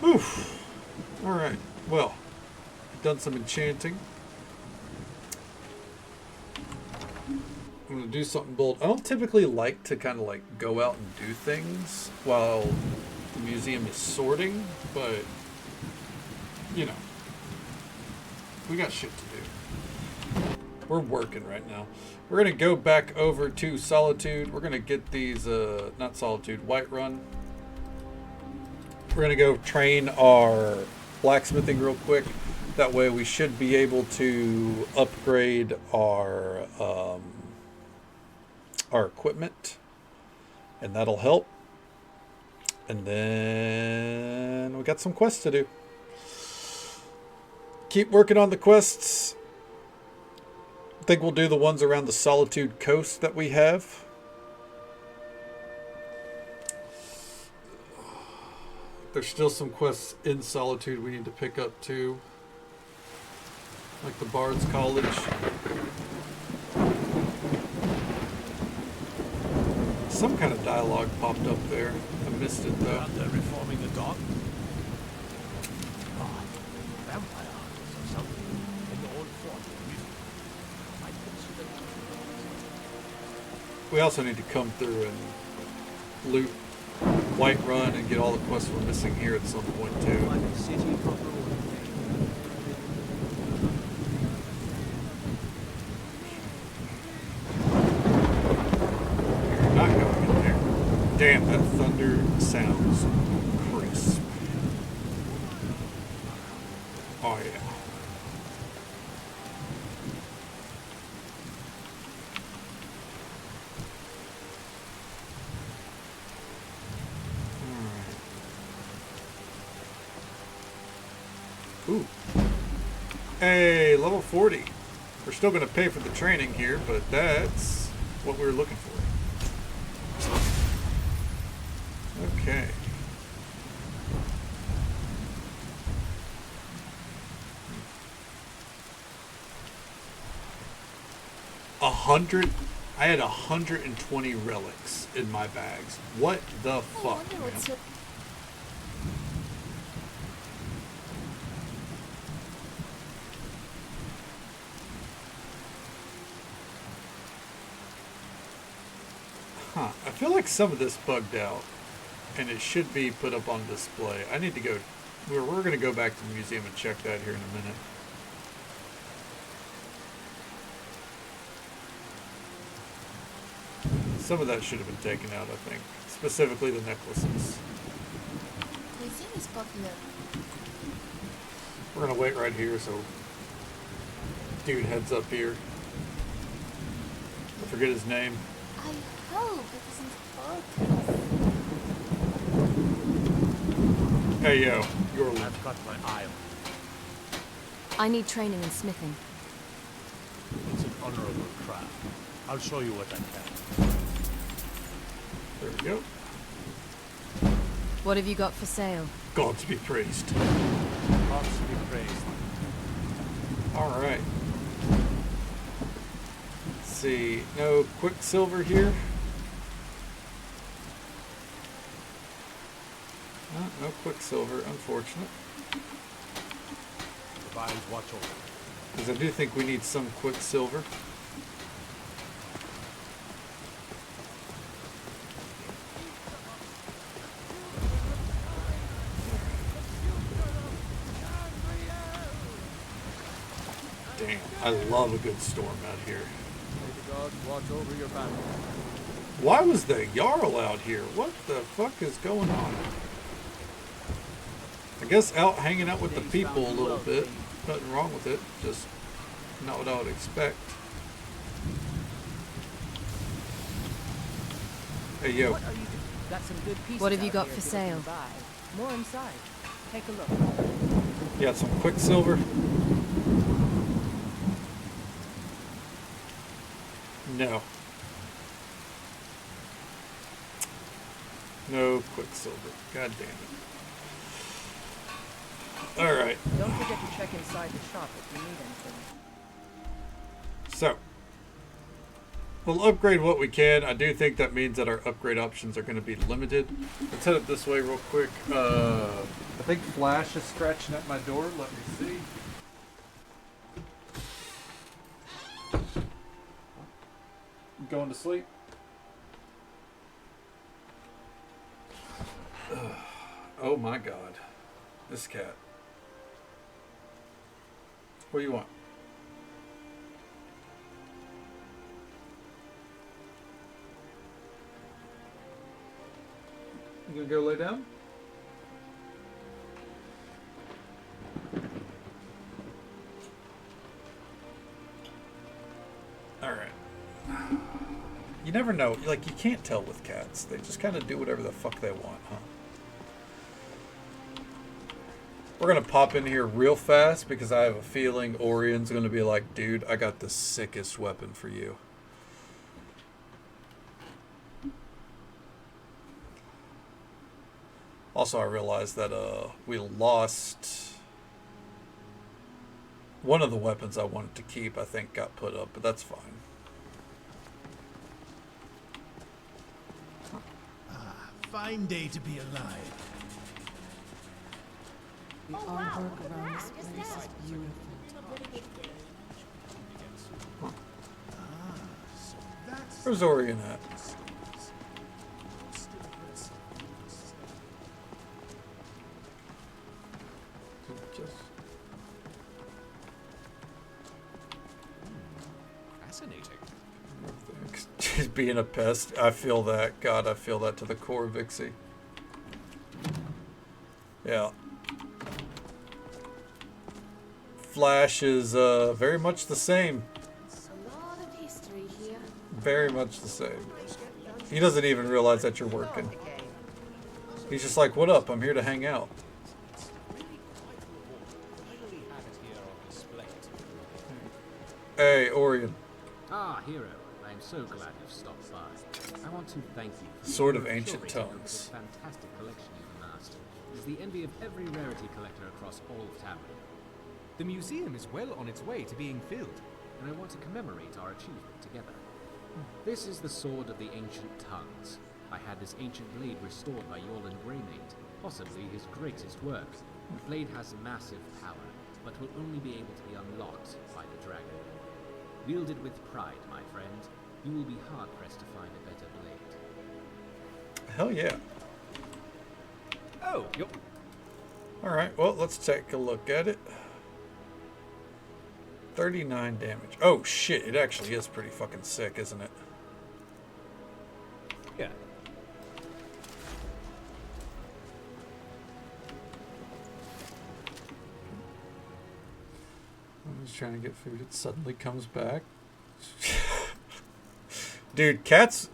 Whew. Alright, well, done some enchanting. I'm going to do something bold. I don't typically like to kind of like go out and do things while the museum is sorting, but, you know, we got shit to do. We're working right now. We're going to go back over to Solitude. We're going to get these, not Solitude, Whiterun. We're going to go train our blacksmithing real quick. That way we should be able to upgrade our equipment, and that'll help. And then we got some quests to do. keep working on the quests. I think we'll do the ones around the Solitude Coast that we have. There's still some quests in Solitude we need to pick up too. Like the Bard's College. Some kind of dialogue popped up there. I missed it though. They're reforming the dog? Oh, vampire hunters or something in the old fort. Might consider. We also need to come through and loot Whiterun and get all the quests we're missing here at some point too. You're not going in there. Damn, that thunder sounds crisp. Oh yeah. Ooh. Hey, level 40. We're still going to pay for the training here, but that's what we were looking for. Okay. I had 120 relics in my bags. What the fuck, man? Huh. I feel like some of this bugged out, and it should be put up on display. I need to go. We're going to go back to the museum and check that here in a minute. Some of that should have been taken out, I think. Specifically the necklaces. Cuisine is popular. We're going to wait right here so dude heads up here. I forget his name. I hope it isn't focused. Hey, yo. You're I've got my eye on. I need training in smithing. It's an honorable craft. I'll show you what I can. There we go. What have you got for sale? Gods be praised. Gods be praised. Alright. Let's see. No Quicksilver here. No Quicksilver, unfortunate. The vines watch over. Because I do think we need some Quicksilver. Damn, I love a good storm out here. May the gods watch over your battle. Why was the Jarl out here? What the fuck is going on? I guess out hanging out with the people a little bit. Nothing wrong with it. Just not what I would expect. Hey, yo. What have you got for sale? More inside. Take a look. You got some Quicksilver? No. No Quicksilver. God damn it. Alright. Don't forget to check inside the shop if you need anything. So, we'll upgrade what we can. I do think that means that our upgrade options are going to be limited. Let's head up this way real quick. I think Flash is scratching at my door. Let me see. Going to sleep? Oh my god. This cat. What do you want? You gonna go lay down? Alright. You never know. Like, you can't tell with cats. They just kind of do whatever the fuck they want, huh? We're going to pop in here real fast because I have a feeling Orion's going to be like, dude, I got the sickest weapon for you. Also, I realized that we lost one of the weapons I wanted to keep, I think, got put up, but that's fine. Fine day to be alive. The artwork around this place is beautiful. Where's Orion at? Fascinating. Just being a pest. I feel that. God, I feel that to the core, Vixie. Yeah. Flash is very much the same. A lot of history here. Very much the same. He doesn't even realize that you're working. He's just like, what up? I'm here to hang out. Hey, Orion. Ah, Hero. I am so glad you've stopped by. I want to thank you for Sword of your Ancient curating of Tongues. this fantastic collection you've amassed. It is the envy of every rarity collector across all of Tamriel. The museum is well on its way to being filled, and I want to commemorate our achievement together. This is the Sword of the Ancient Tongues. I had this ancient blade restored by Yolan Greymane, possibly his greatest work. The blade has massive power, but will only be able to be unlocked by the dragon. Wield it with pride, my friend. You will be hard-pressed to find a better blade. Hell yeah. Oh, yep. Alright, well, let's take a look at it. 39 damage. Oh, shit. It actually is pretty fucking sick, isn't it? Yeah. I was trying to get food. It suddenly comes back. Dude, cats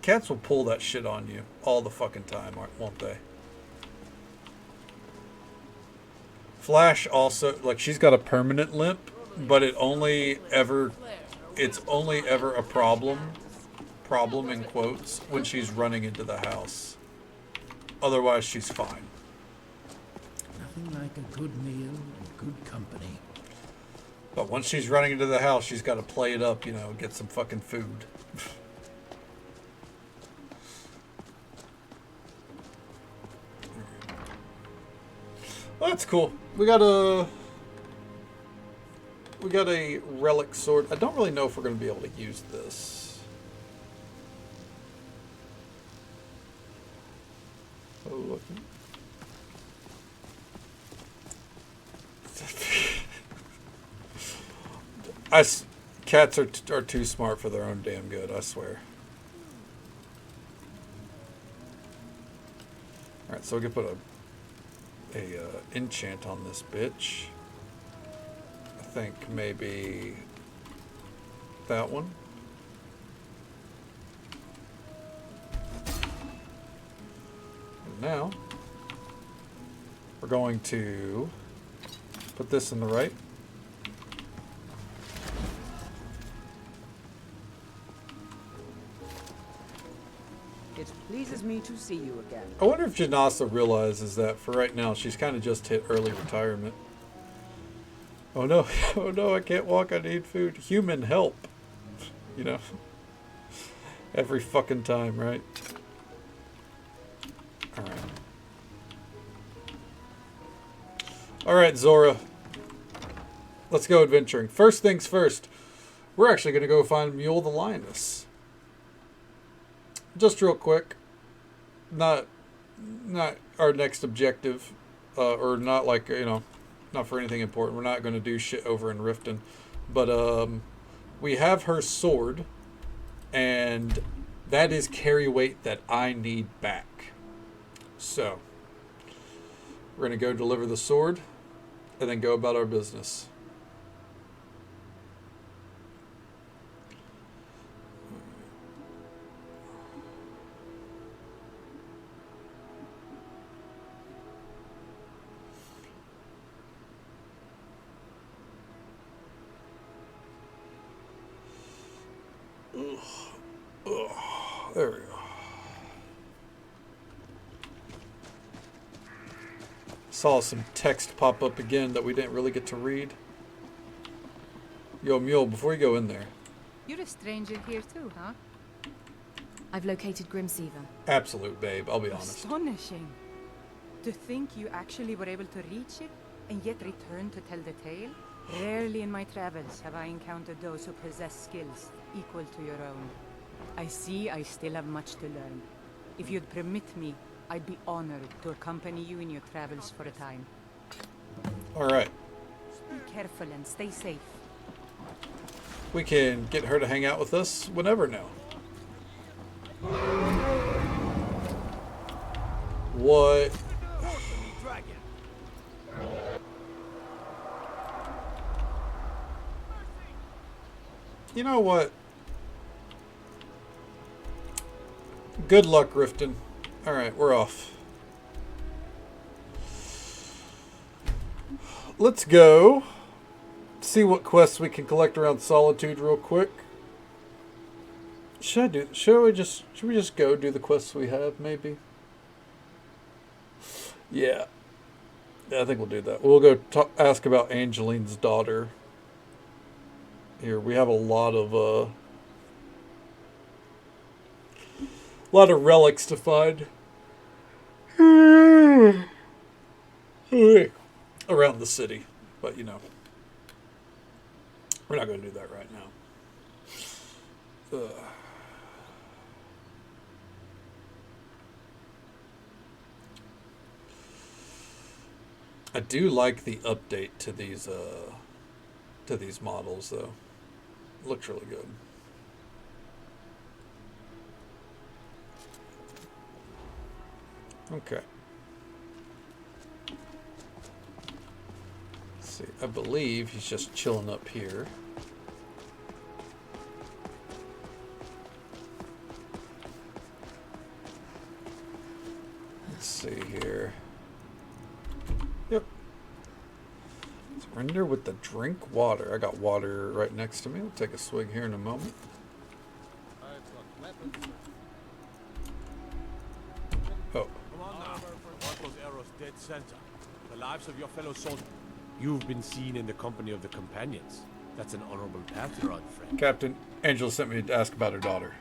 will pull that shit on you all the fucking time, won't they? Flash also, like, she's got a permanent limp, but it's only ever a problem in quotes, when she's running into the house. Otherwise, she's fine. Nothing like a good meal and good company. But once she's running into the house, she's got to play it up, you know, get some fucking food. Well, that's cool. We got a relic sword. I don't really know if we're going to be able to use this. Oh, look. Cats are too smart for their own damn good, I swear. Alright, so we can put a enchant on this bitch. I think maybe that one. And now we're going to put this in the right. It pleases me to see you again. I wonder if Janasa realizes that for right now she's kind of just hit early retirement. Oh no, oh no, I can't walk, I need food. Human help. You know? Every fucking time, right? Alright. Alright, Zora. Let's go adventuring. First things first. We're actually going to go find Mule the Lioness. Just real quick. Not our next objective. Or not like, you know, not for anything important. We're not going to do shit over in Riften. But we have her sword. And that is carry weight that I need back. So, we're going to go deliver the sword. And then go about our business. There we go. Saw some text pop up again that we didn't really get to read. Yo, Mule, before you go in there. You're a stranger here too, huh? I've located Grimseaver. Absolute babe, I'll be honest. Astonishing. To think you actually were able to reach it, and yet return to tell the tale? Rarely in my travels have I encountered those who possess skills equal to your own. I see I still have much to learn. If you'd permit me, I'd be honored to accompany you in your travels for a time. Alright. Be careful and stay safe. We can get her to hang out with us whenever now. What? You know what? Good luck, Riften. Alright, we're off. Let's go see what quests we can collect around Solitude real quick. Should we just go do the quests we have, maybe? Yeah. I think we'll do that. We'll go ask about Angeline's daughter. Here, we have a lot of relics to find. Around the city. But, you know, we're not going to do that right now. I do like the update to these models, though. Looks really good. Okay. Let's see. I believe he's just chilling up here. Let's see here. Yep. Surrender with the drink water. I got water right next to me. We'll take a swig here in a moment. Oh. Come on now. Want those arrows dead center. The lives of your fellow soldiers. You've been seen in the company of the companions. That's an honorable path you're on, friend. Captain, Angela sent me to ask about her daughter.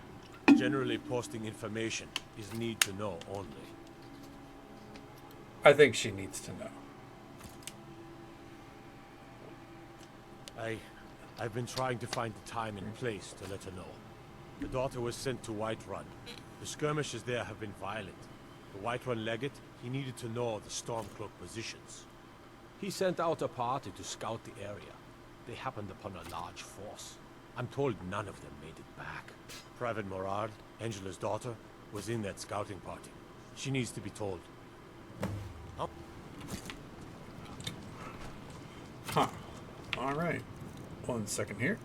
Generally, posting information is need to know only. I think she needs to know. I've been trying to find the time and place to let her know. The daughter was sent to Whiterun. The skirmishes there have been violent. The Whiterun legate, he needed to know the Stormcloak positions. He sent out a party to scout the area. They happened upon a large force. I'm told none of them made it back. Private Morard, Angela's daughter, was in that scouting party. She needs to be told. Oh. Huh. Alright. 1 second here.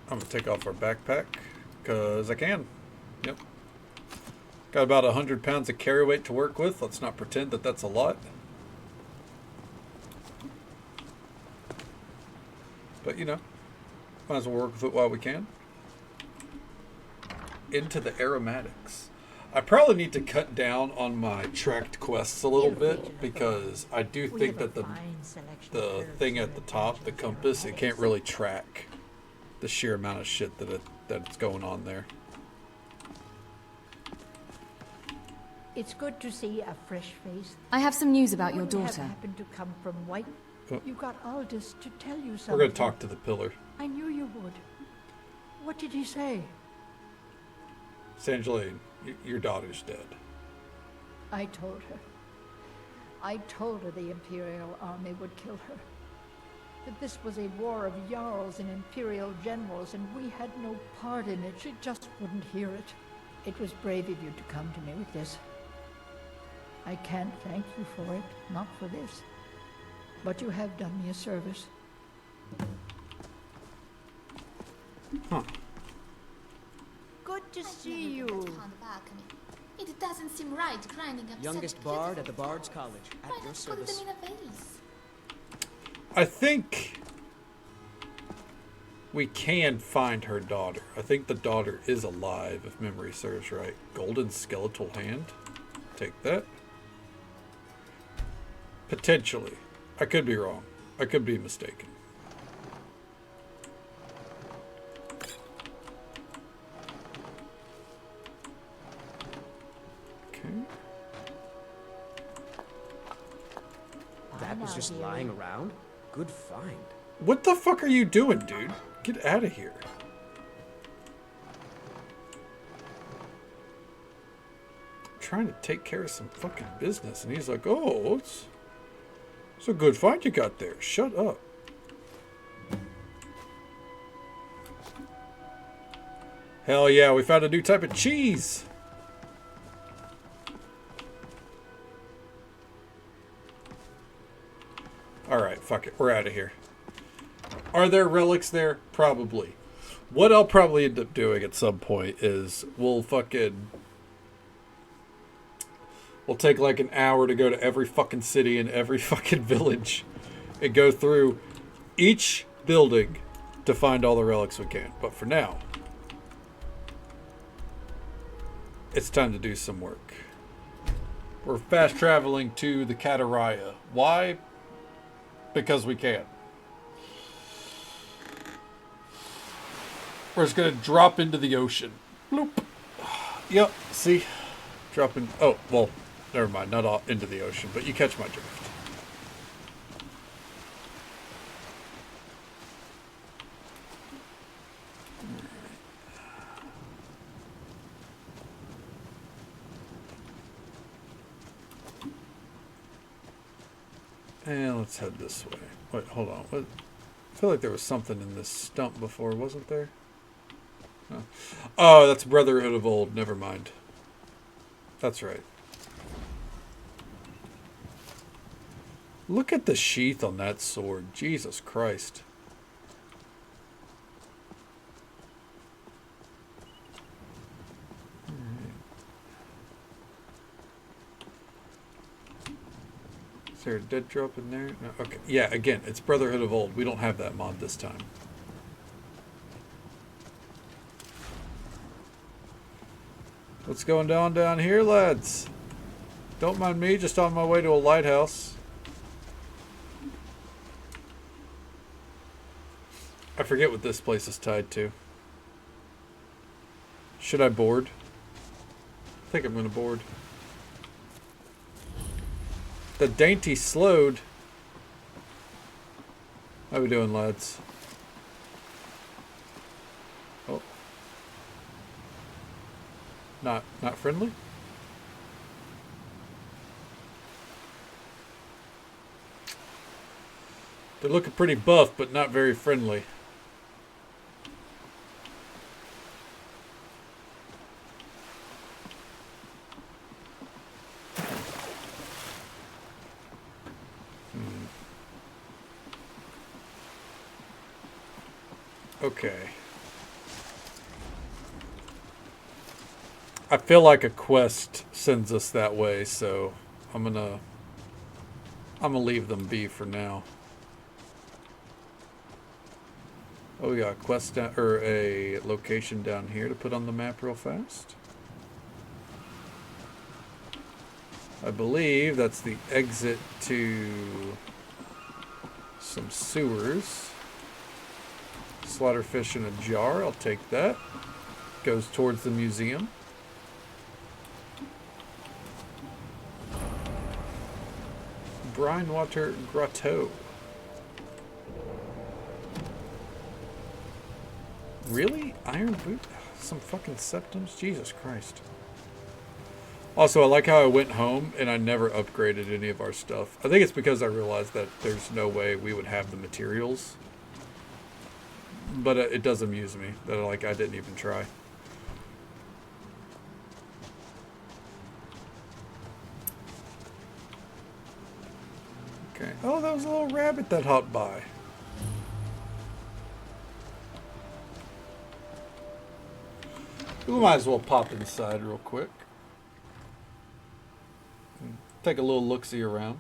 I'm going to take off our backpack, because I can. Yep. Got about 100 pounds of carry weight to work with. Let's not pretend that that's a lot. But, you know, might as well work with it while we can. Into the aromatics. I probably need to cut down on my tracked quests a little bit, because I do think that the thing at the top, the compass, it can't really track the sheer amount of shit that's going on there. It's good to see a fresh face. I have some news about your Wouldn't daughter. have happened to come from White. Oh. You got Aldous to tell you something. We're going to talk to the pillar. I knew you would. What did he say? Sangeline, your daughter's dead. I told her. I told her the Imperial Army would kill her. That this was a war of Jarls and Imperial generals, and we had no part in it. She just wouldn't hear it. It was brave of you to come to me with this. I can't thank you for it, not for this. But you have done me a service. Huh. Good to see you. It doesn't seem right grinding up Youngest such bard beautiful at the Bard's College, Why at your not service. put them in a vase? I think we can find her daughter. I think the daughter is alive, if memory serves right. Golden skeletal hand. Take that. Potentially. I could be wrong. I could be mistaken. Okay. That was just lying around? Good find. What the fuck are you doing, dude? Get out of here. I'm trying to take care of some fucking business, and he's like, oh, it's a good find you got there. Shut up. Hell yeah, we found a new type of cheese. Alright, fuck it. We're out of here. Are there relics there? Probably. What I'll probably end up doing at some point is we'll take like an hour to go to every fucking city and every fucking village and go through each building to find all the relics we can. But for now, it's time to do some work. We're fast traveling to the Kataraya. Why? Because we can. We're just going to drop into the ocean. Bloop. Yep, see? Drop in. Oh, well, never mind. Not all into the ocean, but you catch my drift. And let's head this way. Wait, hold on. What? I feel like there was something in this stump before, wasn't there? Oh, oh, that's Brotherhood of Old. Never mind. That's right. Look at the sheath on that sword. Jesus Christ. Is there a dead drop in there? No, okay. Yeah, again, it's Brotherhood of Old. We don't have that mod this time. What's going down here, lads? Don't mind me, just on my way to a lighthouse. I forget what this place is tied to. Should I board? I think I'm going to board. The Dainty slowed. How we doing, lads? Oh. Not friendly? They're looking pretty buff, but not very friendly. Okay. I feel like a quest sends us that way, so I'm gonna leave them be for now. Oh, we got a quest down, or a location down here to put on the map real fast. I believe that's the exit to some sewers. Slaughterfish in a jar, I'll take that. Goes towards the museum. Brinewater Grotto. Really? Iron boot? Some fucking septums? Jesus Christ. Also, I like how I went home and I never upgraded any of our stuff. I think it's because I realized that there's no way we would have the materials. But it does amuse me that I didn't even try. Okay. Oh, that was a little rabbit that hopped by. We might as well pop inside real quick. Take a little look-see around.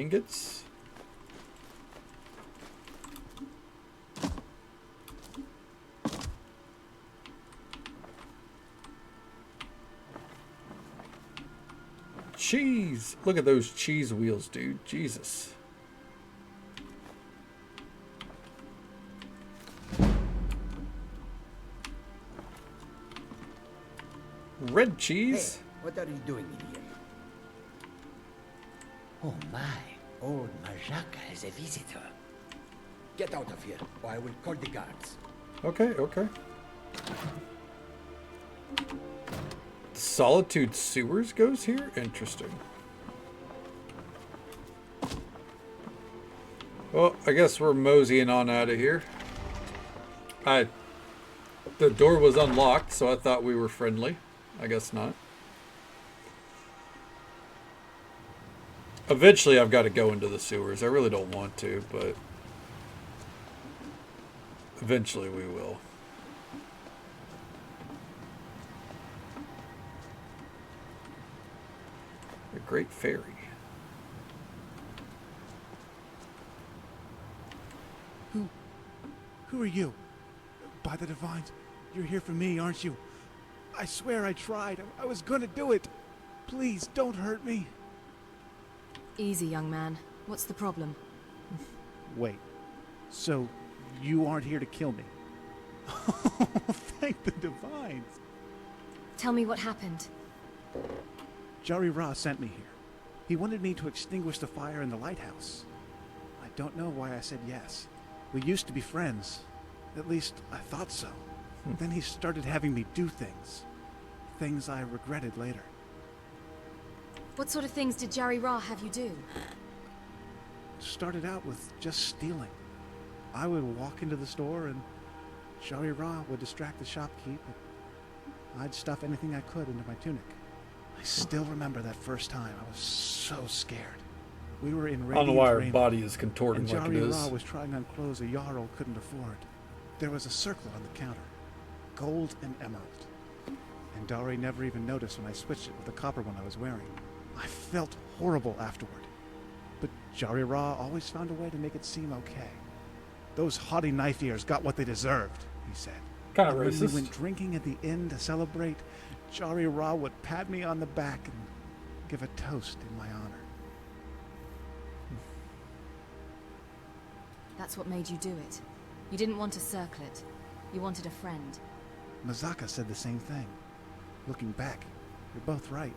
ingots. Cheese! Look at those cheese wheels, dude. Jesus. Red cheese? Hey, what are you doing in here? Oh my, old Majaka is a visitor. Get out of here, or I will call the guards. Okay, okay. Solitude Sewers goes here? Interesting. Well, I guess we're moseying on out of here. The door was unlocked, so I thought we were friendly. I guess not. Eventually, I've got to go into the sewers. I really don't want to, but eventually we will. The Great Ferry. Who are you? By the Divines, you're here for me, aren't you? I swear I tried. I was gonna do it. Please, don't hurt me. Easy, young man. What's the problem? Wait. So, you aren't here to kill me? Thank the Divines. Tell me what happened. Jari Ra sent me here. He wanted me to extinguish the fire in the lighthouse. I don't know why I said yes. We used to be friends. At least, I thought so. Then he started having me do things. Things I regretted later. What sort of things did Jari Ra have you do? Started out with just stealing. I would walk into the store and Jari Ra would distract the shopkeep. And I'd stuff anything I could into my tunic. I still remember that first time. I was so scared. We were in I don't know why her body is contorting and like it Jari is. Ra was trying on clothes a Jarl couldn't afford. There was a circle on the counter. Gold and emerald. And Dari never even noticed when I switched it with the copper one I was wearing. I felt horrible afterward. But Jari Ra always found a way to make it seem okay. Those haughty knife ears got what they deserved, he said. Kind of And racist. when we went drinking at the inn to celebrate, Jari Ra would pat me on the back and give a toast in my honor. That's what made you do it. You didn't want a circlet. You wanted a friend. Mazaka said the same thing. Looking back, you're both right.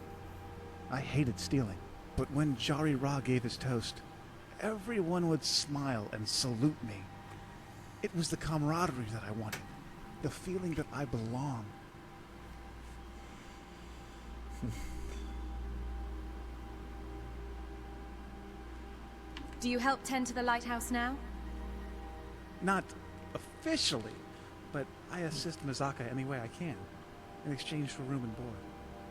I hated stealing. But when Jari Ra gave his toast, everyone would smile and salute me. It was the camaraderie that I wanted. The feeling that I belong. Do you help tend to the lighthouse now? Not officially, but I assist Mazaka any way I can, in exchange for room and board.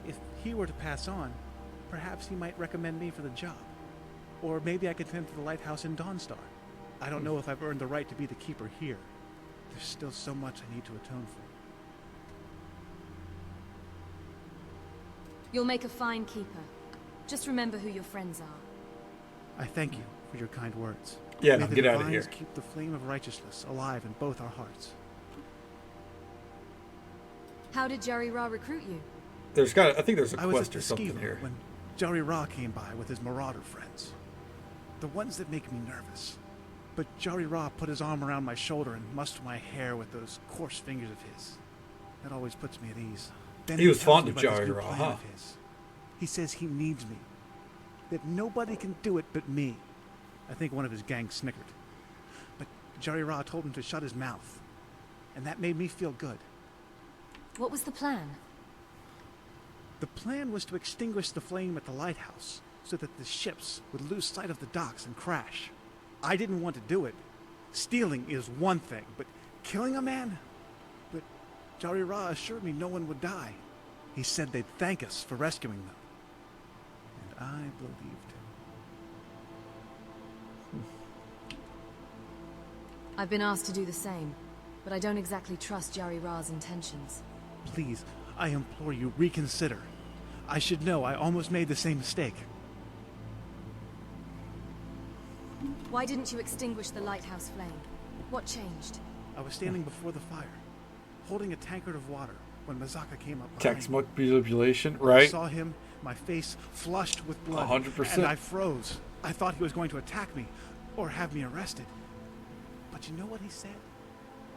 If he were to pass on, perhaps he might recommend me for the job. Or maybe I could tend to the lighthouse in Dawnstar. I don't know if I've earned the right to be the keeper here. There's still so much I need to atone for. You'll make a fine keeper. Just remember who your friends are. I thank you for your kind words. Yeah, May no, the get out of Divines here. keep the flame of righteousness alive in both our hearts. How did Jari Ra recruit you? I think there's a I was at quest the or something ski here. when Jari Ra came by with his marauder friends. The ones that make me nervous. But Jari Ra put his arm around my shoulder and mussed my hair with those coarse fingers of his. That always puts me at ease. Then He was tells fond me of about this Jari new Ra, plan huh? of his. He says he needs me. That nobody can do it but me. I think one of his gang snickered. But Jari Ra told him to shut his mouth. And that made me feel good. What was the plan? The plan was to extinguish the flame at the lighthouse so that the ships would lose sight of the docks and crash. I didn't want to do it. Stealing is one thing, but killing a man? But Jari Ra assured me no one would die. He said they'd thank us for rescuing them. And I believed him. I've been asked to do the same, but I don't exactly trust Jari Ra's intentions. Please, I implore you, reconsider. I should know I almost made the same mistake. Why didn't you extinguish the lighthouse flame? What changed? I was standing before the fire, holding a tankard of water, when Mazaka came up behind Text me. manipulation, When I right? saw him, my face flushed with blood, 100%. and I froze. I thought he was going to attack me, or have me arrested. But you know what he said?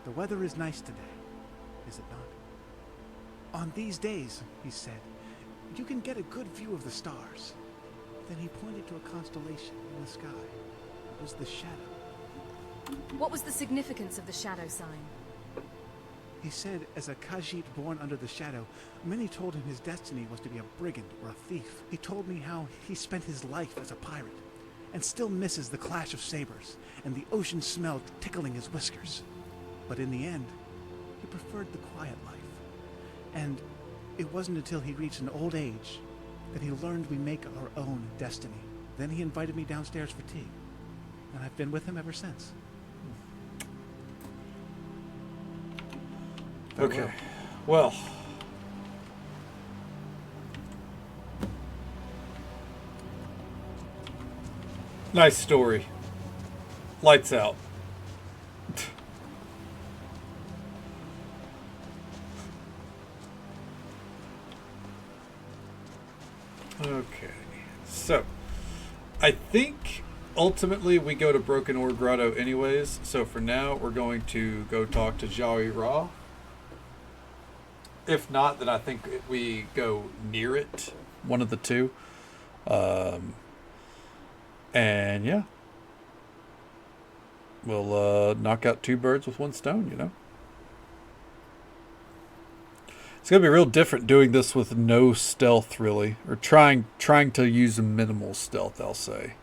The weather is nice today, is it not? On these days, he said, you can get a good view of the stars. Then he pointed to a constellation in the sky. It was the Shadow. What was the significance of the shadow sign? He said, as a Khajiit born under the Shadow, many told him his destiny was to be a brigand or a thief. He told me how he spent his life as a pirate, and still misses the clash of sabers, and the ocean smell tickling his whiskers. But in the end, he preferred the quiet life. And it wasn't until he reached an old age that he learned we make our own destiny. Then he invited me downstairs for tea, and I've been with him ever since. Okay. Well. Nice story. Lights out. Okay. So, I think ultimately we go to Broken Ore Grotto anyways. So for now, we're going to go talk to Jawi Ra. If not, then I think we go near it. One of the two. And yeah. We'll knock out two birds with one stone, you know. It's going to be real different doing this with no stealth, really. Or trying to use a minimal stealth, I'll say.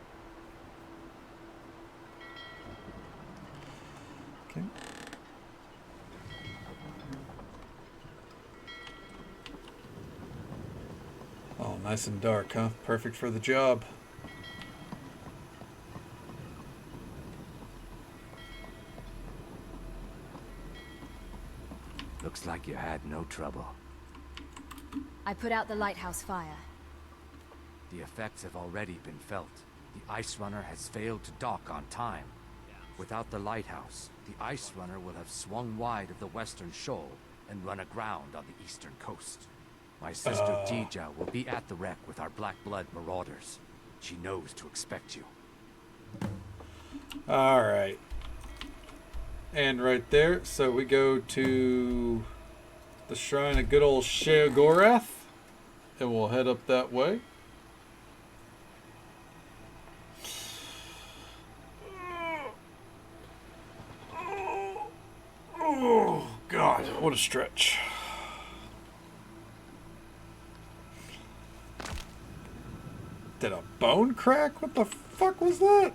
Okay. Oh, nice and dark, huh? Perfect for the job. Looks like you had no trouble. I put out the lighthouse fire. The effects have already been felt. The Ice Runner has failed to dock on time. Without the lighthouse, the Ice Runner will have swung wide of the western shoal and run aground on the eastern coast. My sister Dija will be at the wreck with our Black Blood marauders. She knows to expect you. Alright. And right there, so we go to the shrine of good old Sheogorath, and we'll head up that way. Oh, God, what a stretch. Did a bone crack? What the fuck was that?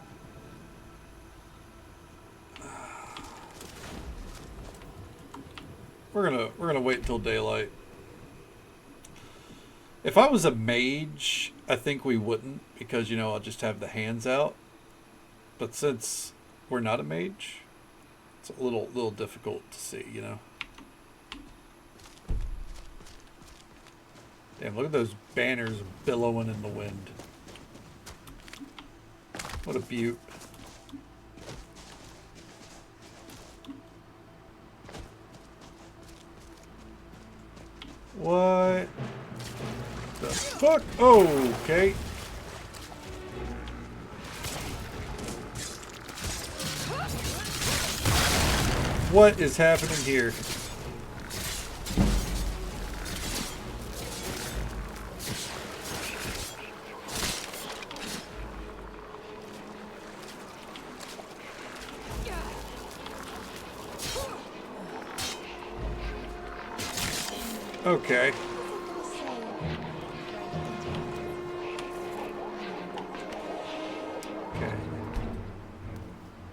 We're gonna wait until daylight. If I was a mage, I think we wouldn't, because you know I'll just have the hands out. But since we're not a mage, it's a little difficult to see, you know. Damn, look at those banners billowing in the wind. What a beaut. What the fuck? Oh, okay. What is happening here? Okay. Okay.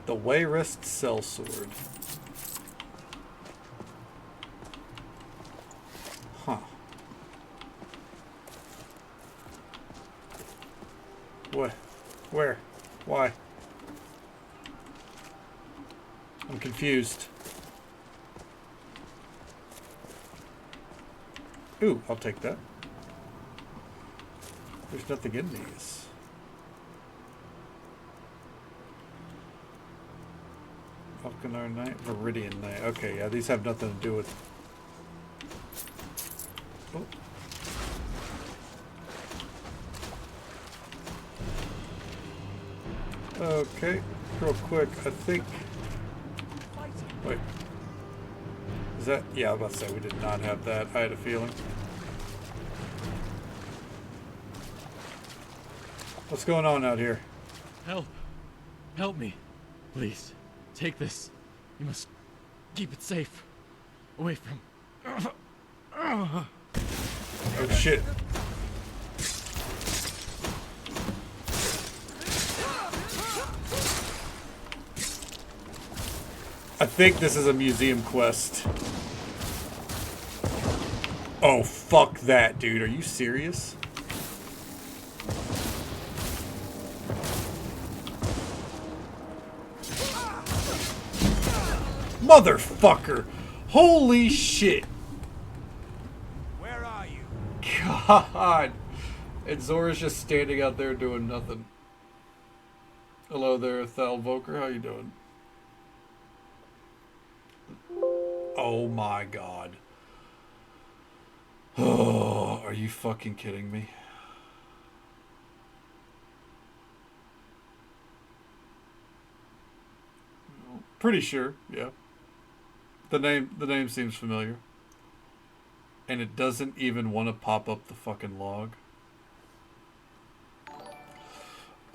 The Wayrest Sellsword. Huh. What? Where? Why? I'm confused. Ooh, I'll take that. There's nothing in these. Falconer Knight, Viridian Knight. Okay, yeah, these have nothing to do with... Oh. Okay, real quick, I think... Wait. Is that... Yeah, I was about to say, we did not have that. I had a feeling. What's going on out here? Help. Help me. Please. Take this. You must keep it safe. Away from... Oh, shit. I think this is a museum quest. Oh, fuck that, dude. Are you serious? Motherfucker! Holy shit! Where are you? God! And Zora's just standing out there doing nothing. Hello there, Thalvoker. How you doing? Oh my god. Oh, are you fucking kidding me? Pretty sure, yeah. The name seems familiar. And it doesn't even want to pop up the fucking log.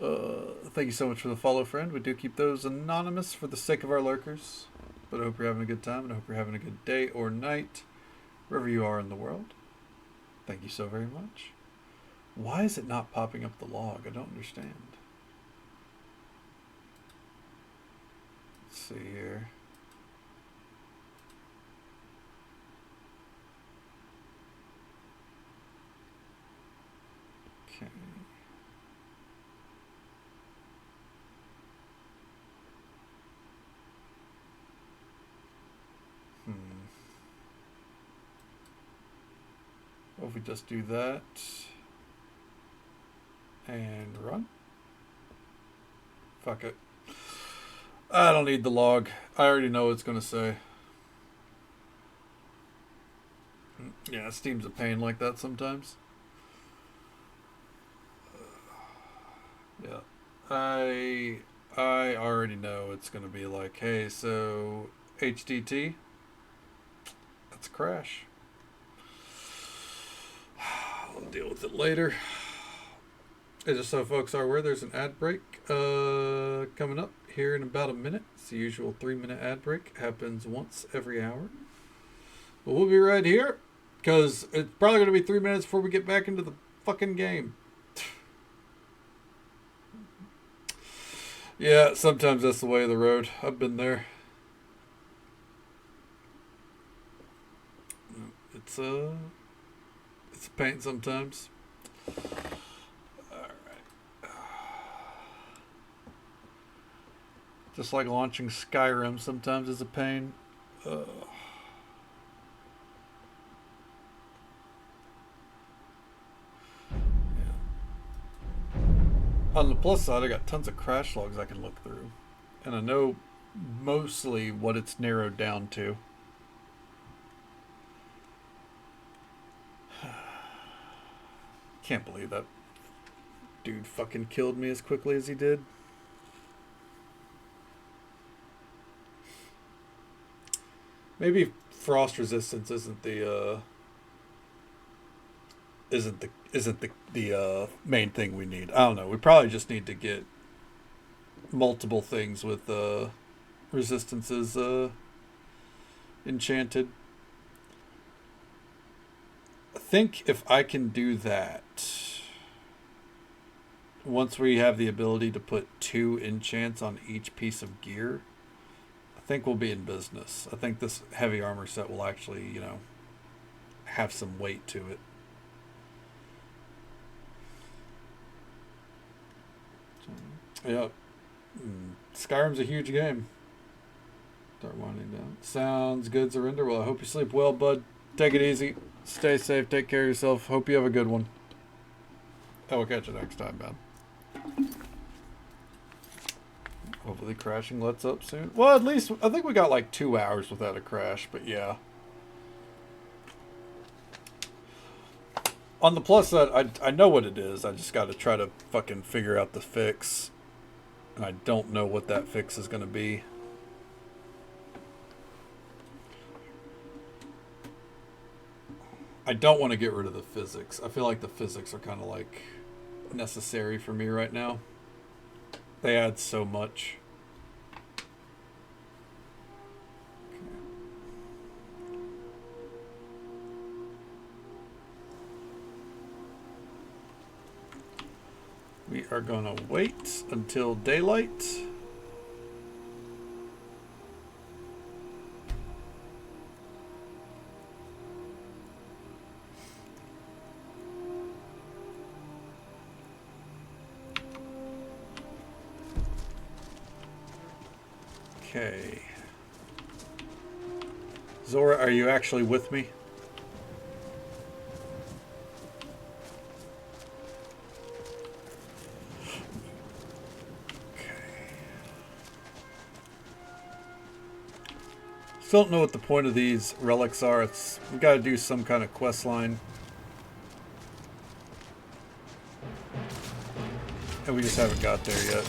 Thank you so much for the follow, friend. We do keep those anonymous for the sake of our lurkers. But I hope you're having a good time, and I hope you're having a good day or night, wherever you are in the world. Thank you so very much. Why is it not popping up the log? I don't understand. Let's see here. Okay. What if we just do that and run? Fuck it. I don't need the log. I already know what it's going to say. Yeah, Steam's a pain like that sometimes. Yeah. I already know it's going to be like, hey, so HDT, that's a crash. I'll deal with it later. As just so folks are aware, there's an ad break coming up here in about a minute. It's the usual 3-minute ad break. Happens once every hour. But we'll be right here, because it's probably going to be 3 minutes before we get back into the fucking game. Yeah, sometimes that's the way of the road. I've been there. It's a pain sometimes. Just like launching Skyrim sometimes is a pain. Yeah. On the plus side, I got tons of crash logs I can look through. And I know mostly what it's narrowed down to. Can't believe that dude fucking killed me as quickly as he did. Maybe frost resistance isn't the main thing we need. I don't know. We probably just need to get multiple things with resistances enchanted. I think if I can do that, once we have the ability to put 2 enchants on each piece of gear, I think we'll be in business. I think this heavy armor set will actually, you know, have some weight to it. Yeah. Skyrim's a huge game. Start winding down. Sounds good, Zarinder. Well, I hope you sleep well, bud. Take it easy. Stay safe. Take care of yourself. Hope you have a good one. I will catch you next time, man. Hopefully crashing lets up soon. Well, at least I think we got like 2 hours without a crash, but yeah. On the plus side, I know what it is. I just got to try to fucking figure out the fix. And I don't know what that fix is going to be. I don't want to get rid of the physics. I feel like the physics are kind of like necessary for me right now. They add so much. We are going to wait until daylight. Okay. Zora, are you actually with me? Still don't know what the point of these relics are. We got to do some kind of quest line. And we just haven't got there yet.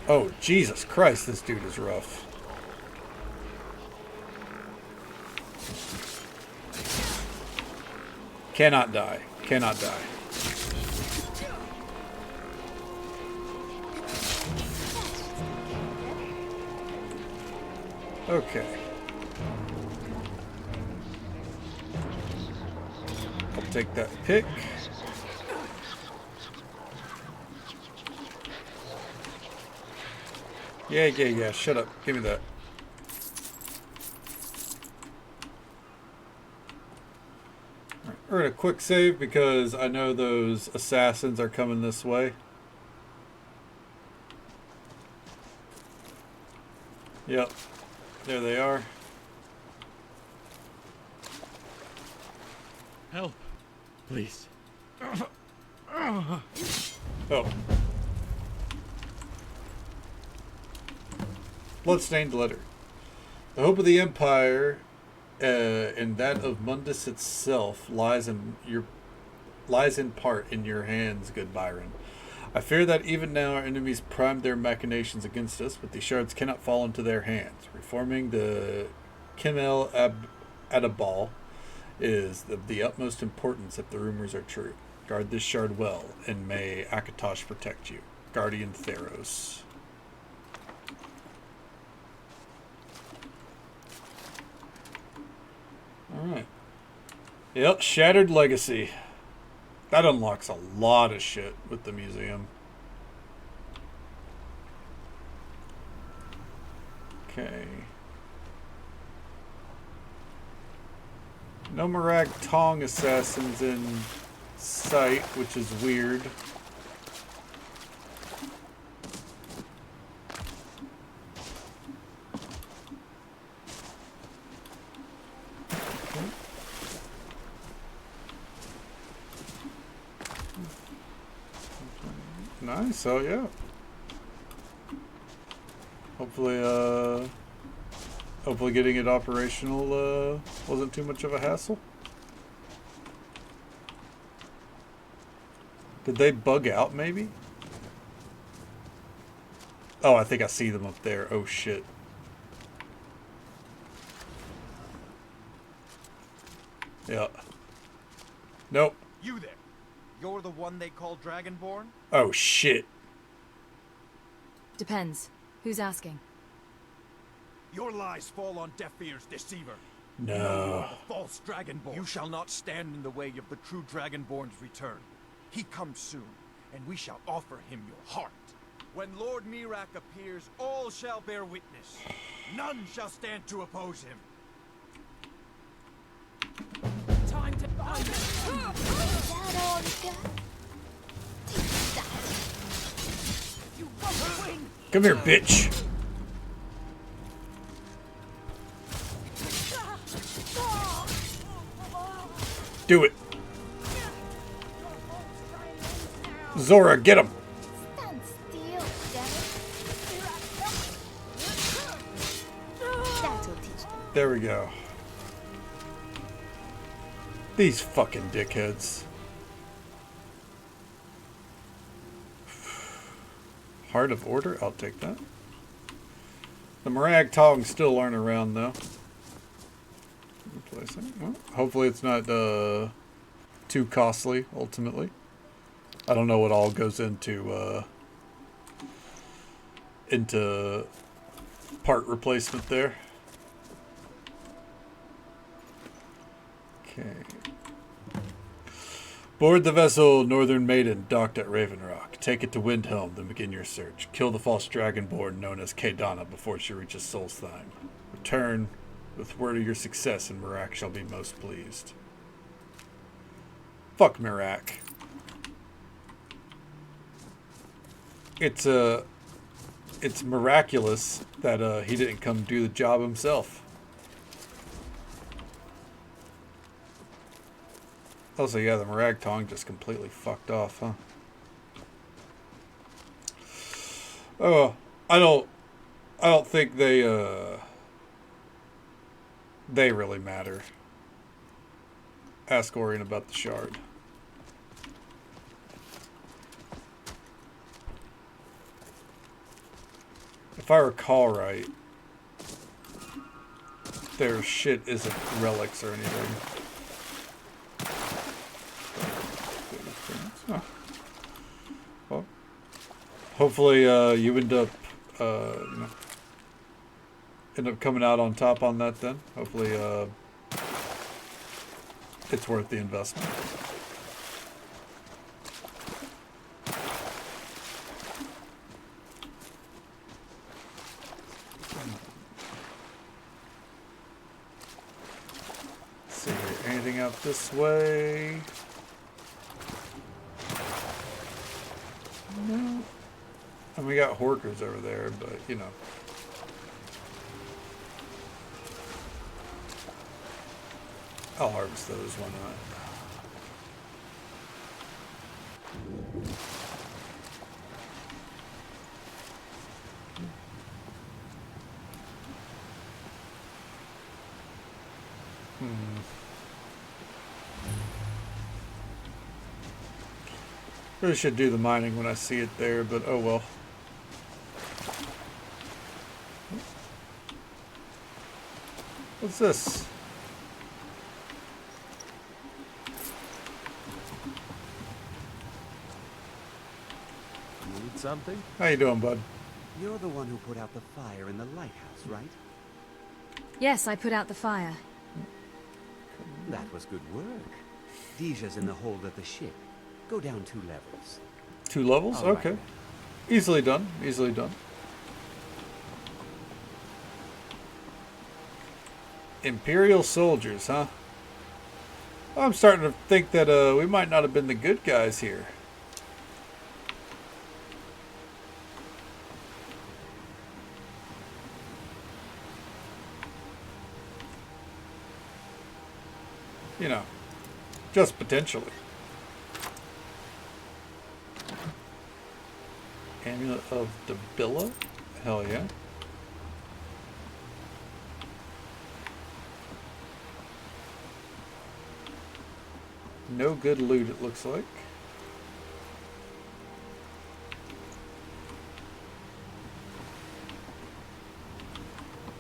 Oh, Jesus Christ, this dude is rough. Cannot die. Cannot die. Okay. I'll take that pick. Yeah. Shut up. Give me that. Right, we're gonna quick save because I know those assassins are coming this way. Yep. There they are. Help. Please. Oh. Bloodstained letter. The hope of the Empire and that of Mundus itself lies in part in your hands, good Byron. I fear that even now our enemies prime their machinations against us, but these shards cannot fall into their hands. Reforming the Kemel Adabal is of the utmost importance if the rumors are true. Guard this shard well, and may Akatosh protect you. Guardian Theros. Alright. Yep, Shattered Legacy. That unlocks a lot of shit with the museum. Okay. No Marag Tong assassins in sight, which is weird. Nice, so yeah. Hopefully getting it operational wasn't too much of a hassle. Did they bug out maybe? Oh, I think I see them up there. Oh shit. Yeah. Nope. You there. You're the one they call Dragonborn? Oh shit. Depends. Who's asking? Your lies fall on deaf ears, deceiver. No. You are the false Dragonborn. You shall not stand in the way of the true Dragonborn's return. He comes soon, and we shall offer him your heart. When Lord Mirak appears, all shall bear witness. None shall stand to oppose him. Time to find Come here, bitch. Do it. Zora, get him. Stand still, damn it. That'll teach them. There we go. These fucking dickheads. Heart of Order? I'll take that. The Marag Tongs still aren't around, though. Well, hopefully it's not too costly, ultimately. I don't know what all goes into part replacement there. Okay. Board the vessel Northern Maiden, docked at Raven Rock. Take it to Windhelm, then begin your search. Kill the false dragonborn known as Kaedana before she reaches Solstheim. Return with word of your success, and Mirak shall be most pleased. Fuck Mirak. It's miraculous that he didn't come do the job himself. Also, yeah, the Marag Tong just completely fucked off, huh? Oh, I don't think they really matter. Ask Orion about the shard. If I recall right, their shit isn't relics or anything. Huh. Well, hopefully you end up coming out on top on that then. Hopefully it's worth the investment. Let's see here. Anything out this way? No. And we got Horkers over there, but you know. I'll harvest those, why not? Really should do the mining when I see it there, but oh well. What's this? Need something? How you doing, bud? You're the one who put out the fire in the lighthouse, right? Yes, I put out the fire. That was good work. Dija's in the hold of the ship. Go down 2 levels. 2 levels? All right. Okay. Easily done. Easily done. Imperial soldiers, huh? Well, I'm starting to think that we might not have been the good guys here. You know, just potentially. Amulet of Dabilla? Hell yeah. No good loot, it looks like.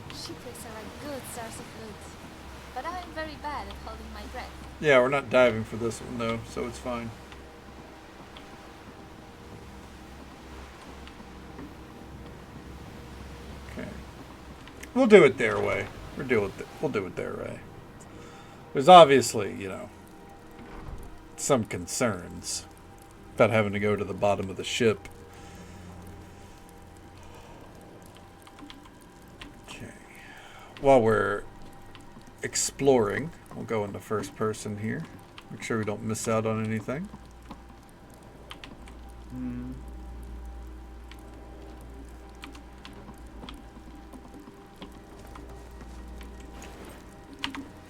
Shipwrecks are a good source of loot, but I'm very bad at holding my breath. Yeah, we're not diving for this one though, so it's fine. Okay. We'll do it their way. We'll do it their way. There's obviously, you know, some concerns about having to go to the bottom of the ship. Okay. While we're exploring, we'll go into first person here. Make sure we don't miss out on anything.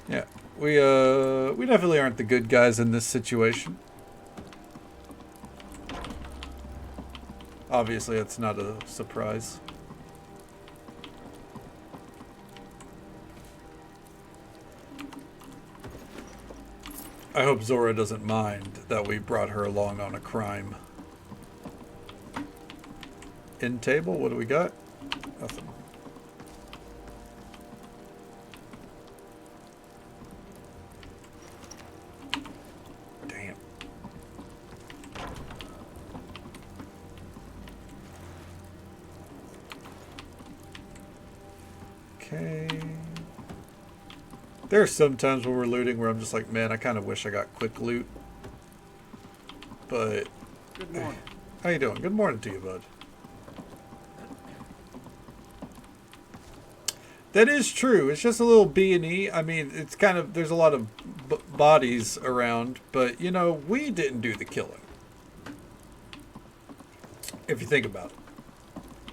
Yeah, We definitely aren't the good guys in this situation. Obviously, it's not a surprise. I hope Zora doesn't mind that we brought her along on a crime. End table, what do we got? Nothing. Damn. Okay. There are some times when we're looting where I'm just like, man, I kind of wish I got quick loot. But... Good morning. How you doing? Good morning to you, bud. That is true. It's just a little B&E. I mean, it's kind of, there's a lot of bodies around, but, you know, we didn't do the killing. If you think about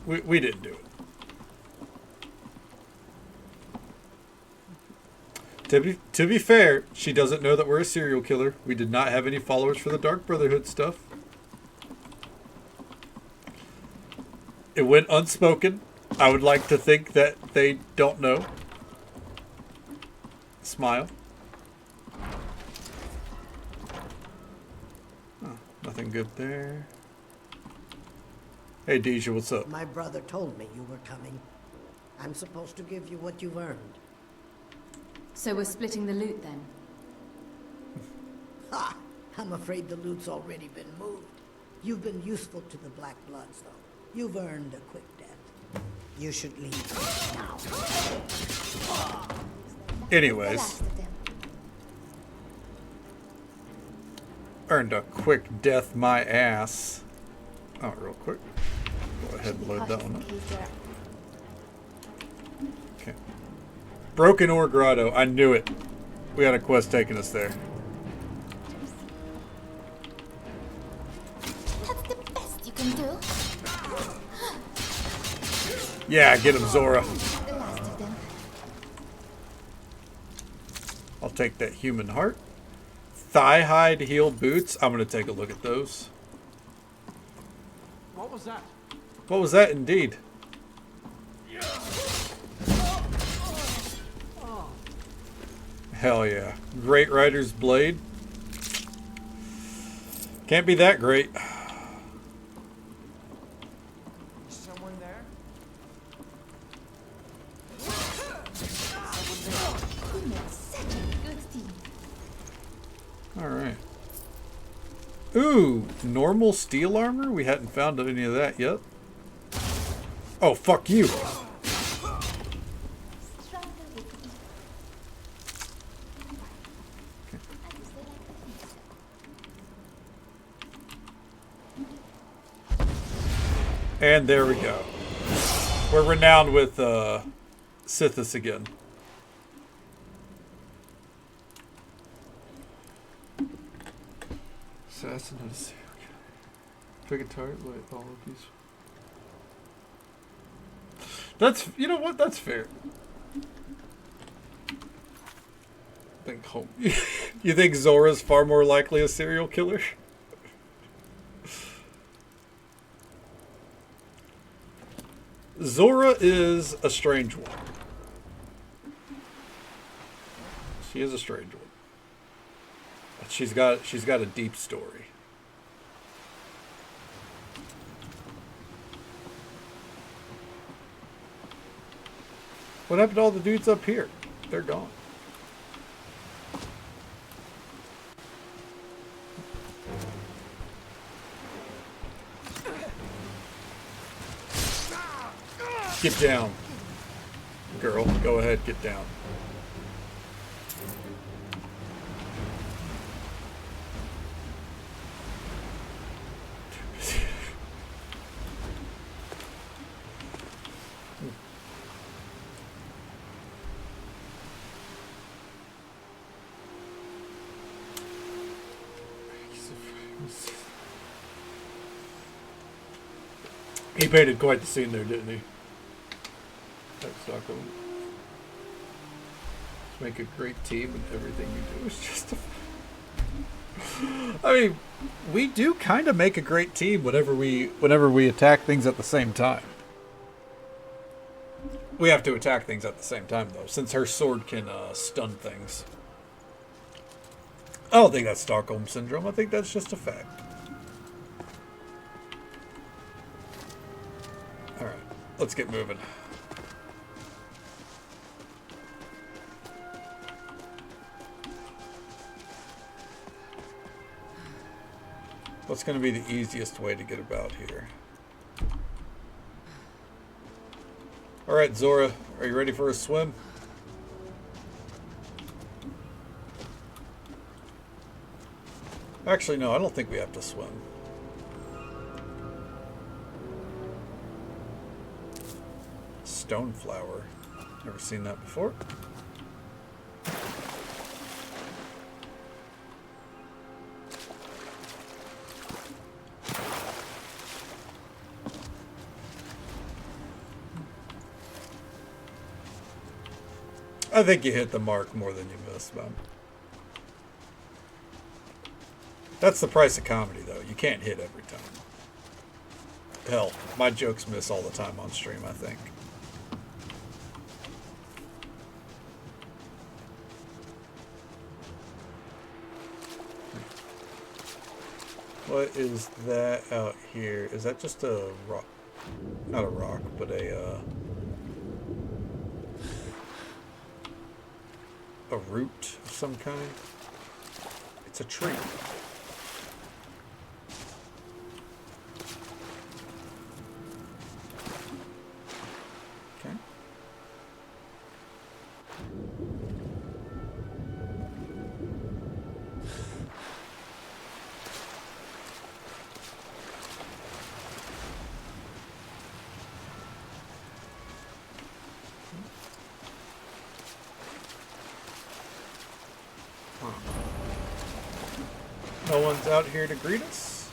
it. We didn't do it. To be fair, she doesn't know that we're a serial killer. We did not have any followers for the Dark Brotherhood stuff. It went unspoken. I would like to think that they don't know. Smile. Oh, nothing good there. Hey, Deja, what's up? My brother told me you were coming. I'm supposed to give you what you've earned. So we're splitting the loot then? Ha! I'm afraid the loot's already been moved. You've been useful to the Black Bloods, though. You've earned a quick death. You should leave now. Anyways. Earned a quick death my ass. Oh, real quick. Go ahead and load that one up. Okay. Broken Ore Grotto. I knew it. We had a quest taking us there. That's the best you can do. Yeah, get him, Zora. The last of them. I'll take that human heart. Thigh hide heel boots. I'm going to take a look at those. What was that? What was that indeed? Hell yeah. Great Rider's Blade. Can't be that great. Is someone there? You made such a good team. Alright. Ooh, normal steel armor? We hadn't found any of that yet. Oh, fuck you. And there we go. We're renowned with Sithis again. Assassin and a serial killer. Pick a target like all of these. That's, you know what? That's fair. Think home. You think Zora's far more likely a serial killer? Zora is a strange one. She is a strange one. But she's got a deep story. What happened to all the dudes up here? They're gone. Get down. Girl, go ahead, get down. He painted quite the scene there, didn't he? That's Stockholm. Make a great team and everything you do is just I mean, we do kind of make a great team whenever we attack things at the same time. We have to attack things at the same time, though, since her sword can stun things. I don't think that's Stockholm Syndrome. I think that's just a fact. Alright, let's get moving. What's going to be the easiest way to get about here? Alright, Zora, are you ready for a swim? Actually, no, I don't think we have to swim. Stoneflower. Never seen that before. I think you hit the mark more than you missed, man. That's the price of comedy, though. You can't hit every time. Hell, my jokes miss all the time on stream, I think. What is that out here? Is that just a rock? Not a rock, but a root of some kind? It's a tree. Okay. No one's out here to greet us?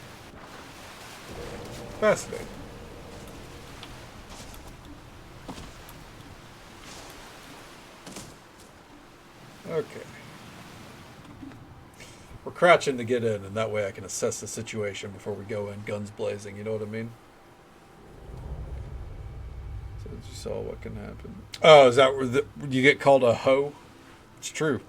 Fascinating. Okay. We're crouching to get in, and that way I can assess the situation before we go in guns blazing, you know what I mean? So as you saw what can happen. Oh, is that where you get called a hoe? It's true.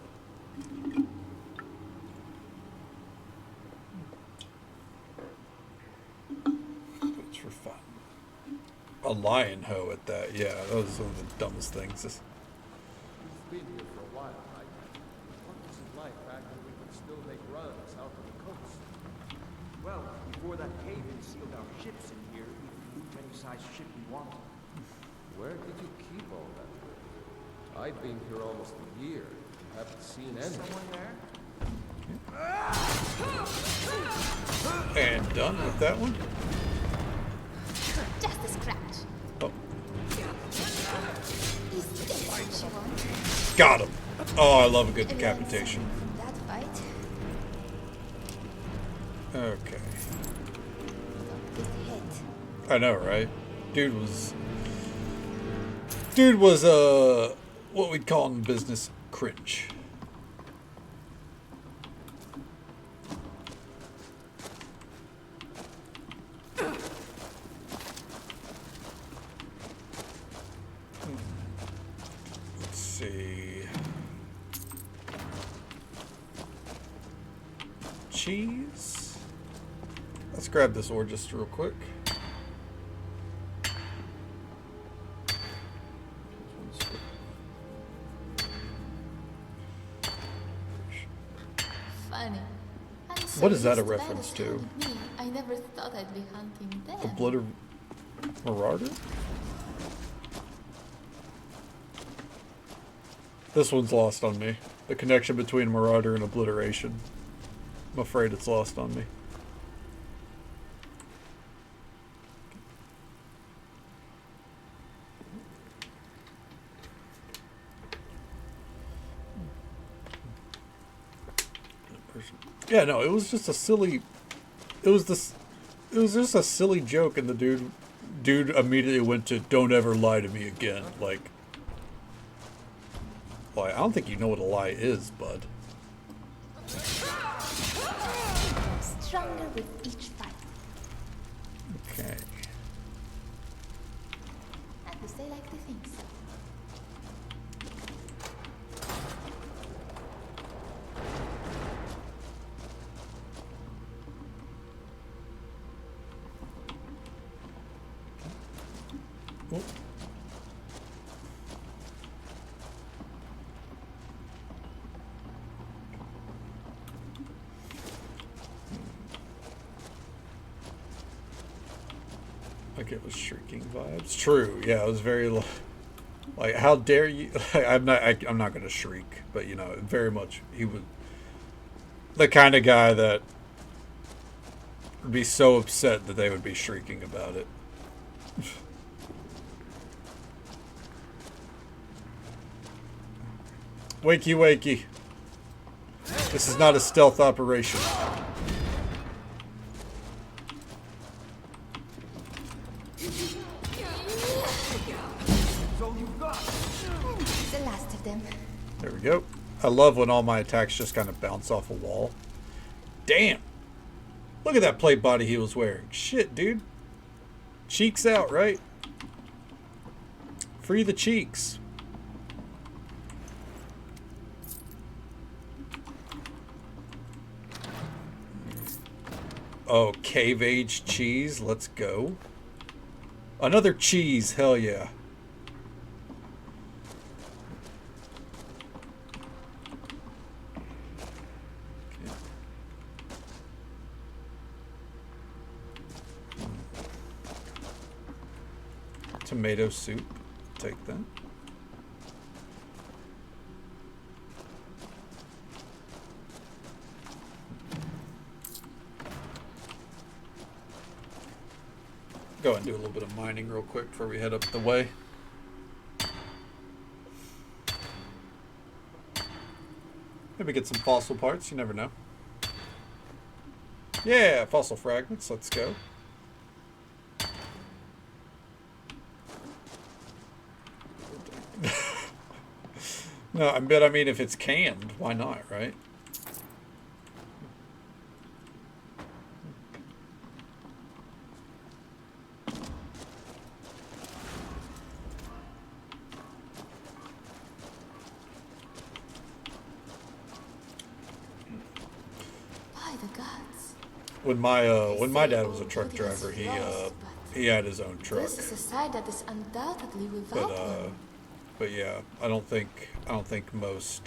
A lion hoe at that, yeah, that was one of the dumbest things. You've been here for a while, right? What was it like back when we could still make runs out on the coast? Well, before that cave-in sealed our ships in here, we could move any size ship we wanted. Where did you keep all that? I've been here almost a year. Haven't seen any. Someone there? And done with that one. Just a scratch. Oh. Is this what you want? Got him. Oh, I love a good decapitation. That fight. Okay. Hit. I know, right? Dude was what we'd call in business cringe. Let's see. Cheese. Let's grab this ore just real quick. Funny. What is that a reference to? Me, I never thought I'd be hunting them. The Blood of Marauder? This one's lost on me. The connection between Marauder and Obliteration. I'm afraid it's lost on me. Yeah, no, it was just a silly. It was just a silly joke, and the dude immediately went to "Don't ever lie to me again." Like lie. I don't think you know what a lie is, bud. Stronger with each fight. Okay. At least I like to think so. Oh. Like it was shrieking vibes. True, yeah, it was very like how dare you? I'm not going to shriek, but you know, very much he was the kind of guy that would be so upset that they would be shrieking about it. Wakey, wakey. This is not a stealth operation. The last of them. There we go. I love when all my attacks just kind of bounce off a wall. Damn. Look at that plate body he was wearing. Shit, dude. Cheeks out, right? Free the cheeks. Oh, cave age cheese. Let's go. Another cheese. Hell yeah. Tomato soup. Take that. Go ahead and do a little bit of mining real quick before we head up the way. Maybe get some fossil parts, you never know. Yeah, fossil fragments, let's go. No, I mean if it's canned, why not, right? By the gods. When my dad was a truck driver, he had his own truck. This is a side that is undoubtedly without one. But yeah, I don't think most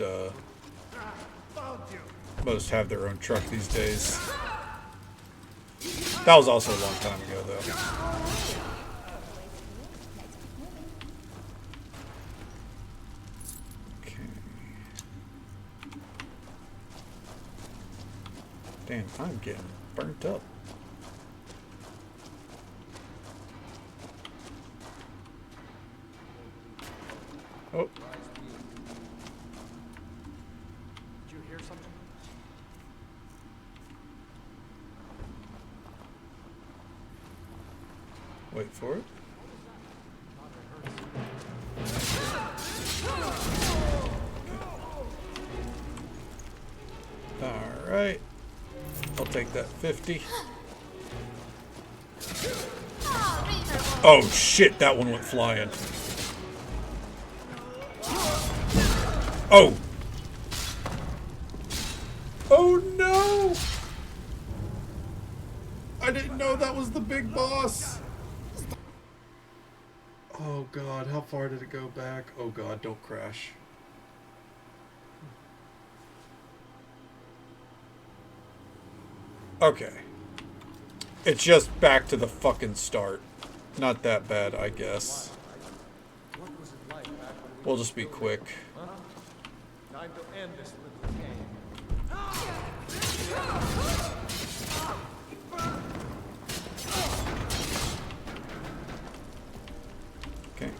have their own truck these days. That was also a long time ago, though. Okay. Damn, I'm getting burnt up. Oh. Did you hear something? Wait for it. Alright. I'll take that 50. Oh shit, that one went flying. Oh! Oh no! I didn't know that was the big boss! Oh god, how far did it go back? Oh god, don't crash. Okay. It's just back to the fucking start. Not that bad, I guess. We'll just be quick. Time to end this little game. Okay.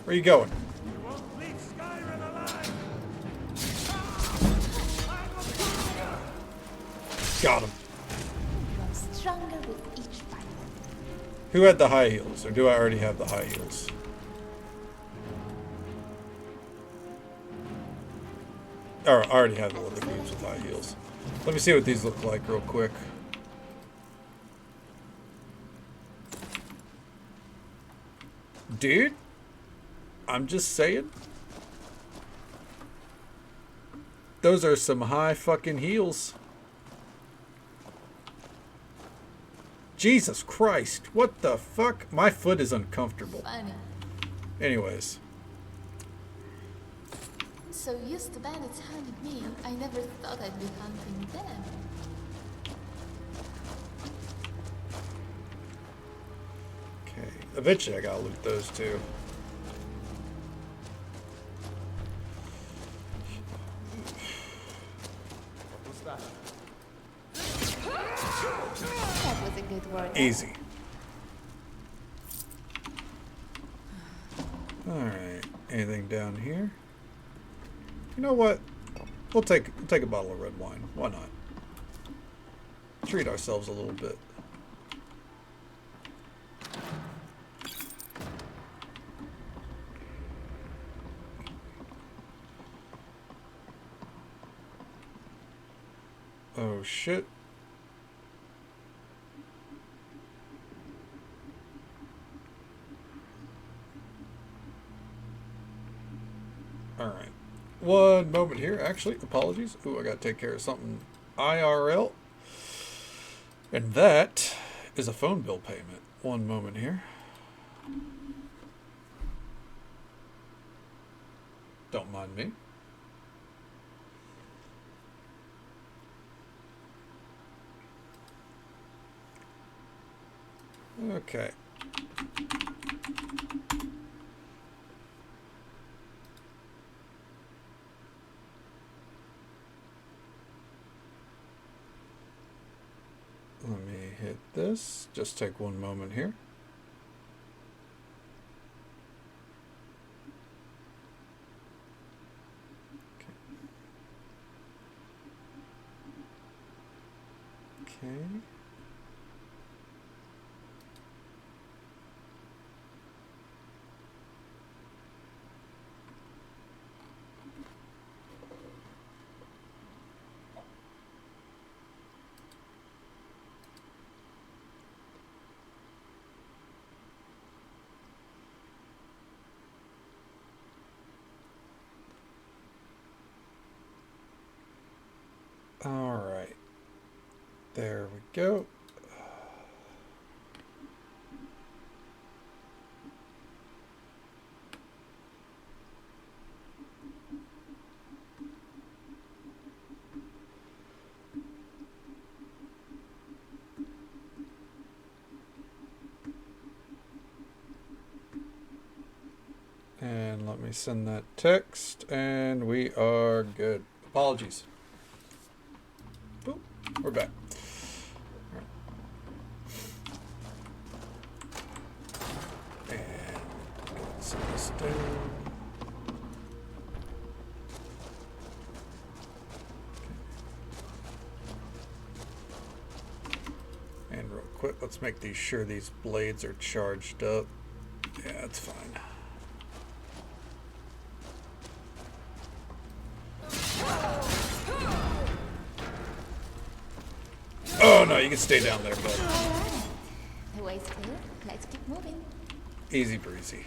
Where you going? You won't leave Skyrim alive. Got him. Grow stronger with each fight. Who had the high heels? Or do I already have the high heels? Or I already have the one that comes with high heels. Let me see what these look like real quick. Dude, I'm just saying. Those are some high fucking heels. Jesus Christ, what the fuck? My foot is uncomfortable. Funny. Anyways. So used to bandits hunting me, I never thought I'd be hunting them. Okay, eventually I gotta loot those too. What's that? That was a good word. Easy. Alright, anything down here? You know what? We'll take a bottle of red wine. Why not? Treat ourselves a little bit. Oh shit. Alright. One moment here. Actually, apologies. Ooh, I gotta take care of something IRL. And that is a phone bill payment. One moment here. Don't mind me. Okay. Let me hit this. Just take one moment here. Okay. All right. There we go. And let me send that text, and we are good. Apologies. Boop. We're back. And set this down. And real quick, let's make sure these blades are charged up. Yeah, that's fine. Oh no, you can stay down there, bud. Alright. The way's clear. Let's keep moving. Easy breezy.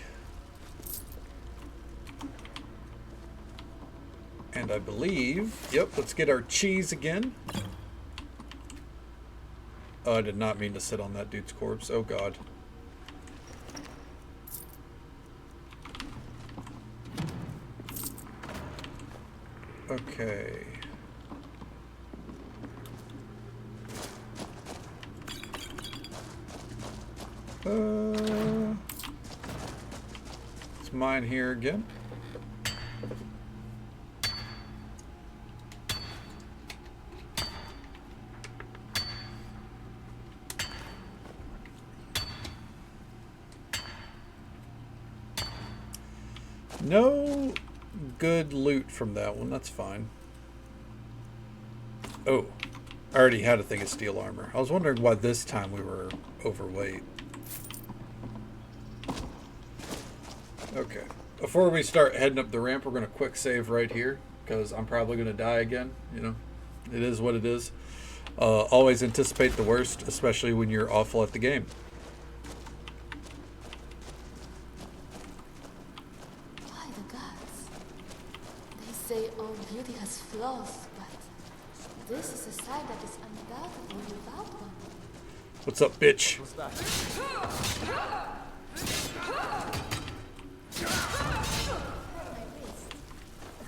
And I believe, yep, let's get our cheese again. Oh, I did not mean to sit on that dude's corpse. Oh god. Okay. It's mine here again. No good loot from that one. That's fine. Oh, I already had a thing of steel armor. I was wondering why this time we were overweight. Okay. Before we start heading up the ramp, we're going to quick save right here because I'm probably going to die again. You know, it is what it is. Always anticipate the worst, especially when you're awful at the game. By the gods. They say all beauty has flaws, but this is a side that is undoubtedly without one. What's up, bitch? What's that?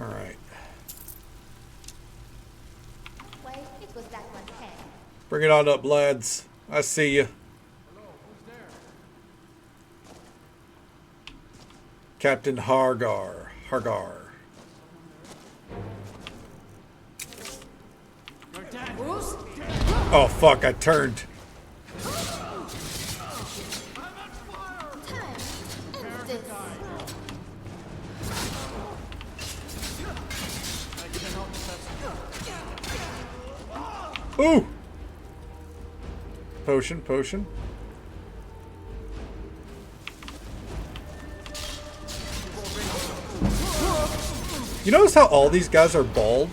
All right. Wait, it was that one hand. Bring it on up, lads. I see you. Captain Hargar. Oh, fuck, I turned. Ooh! Potion. You notice how all these guys are bald?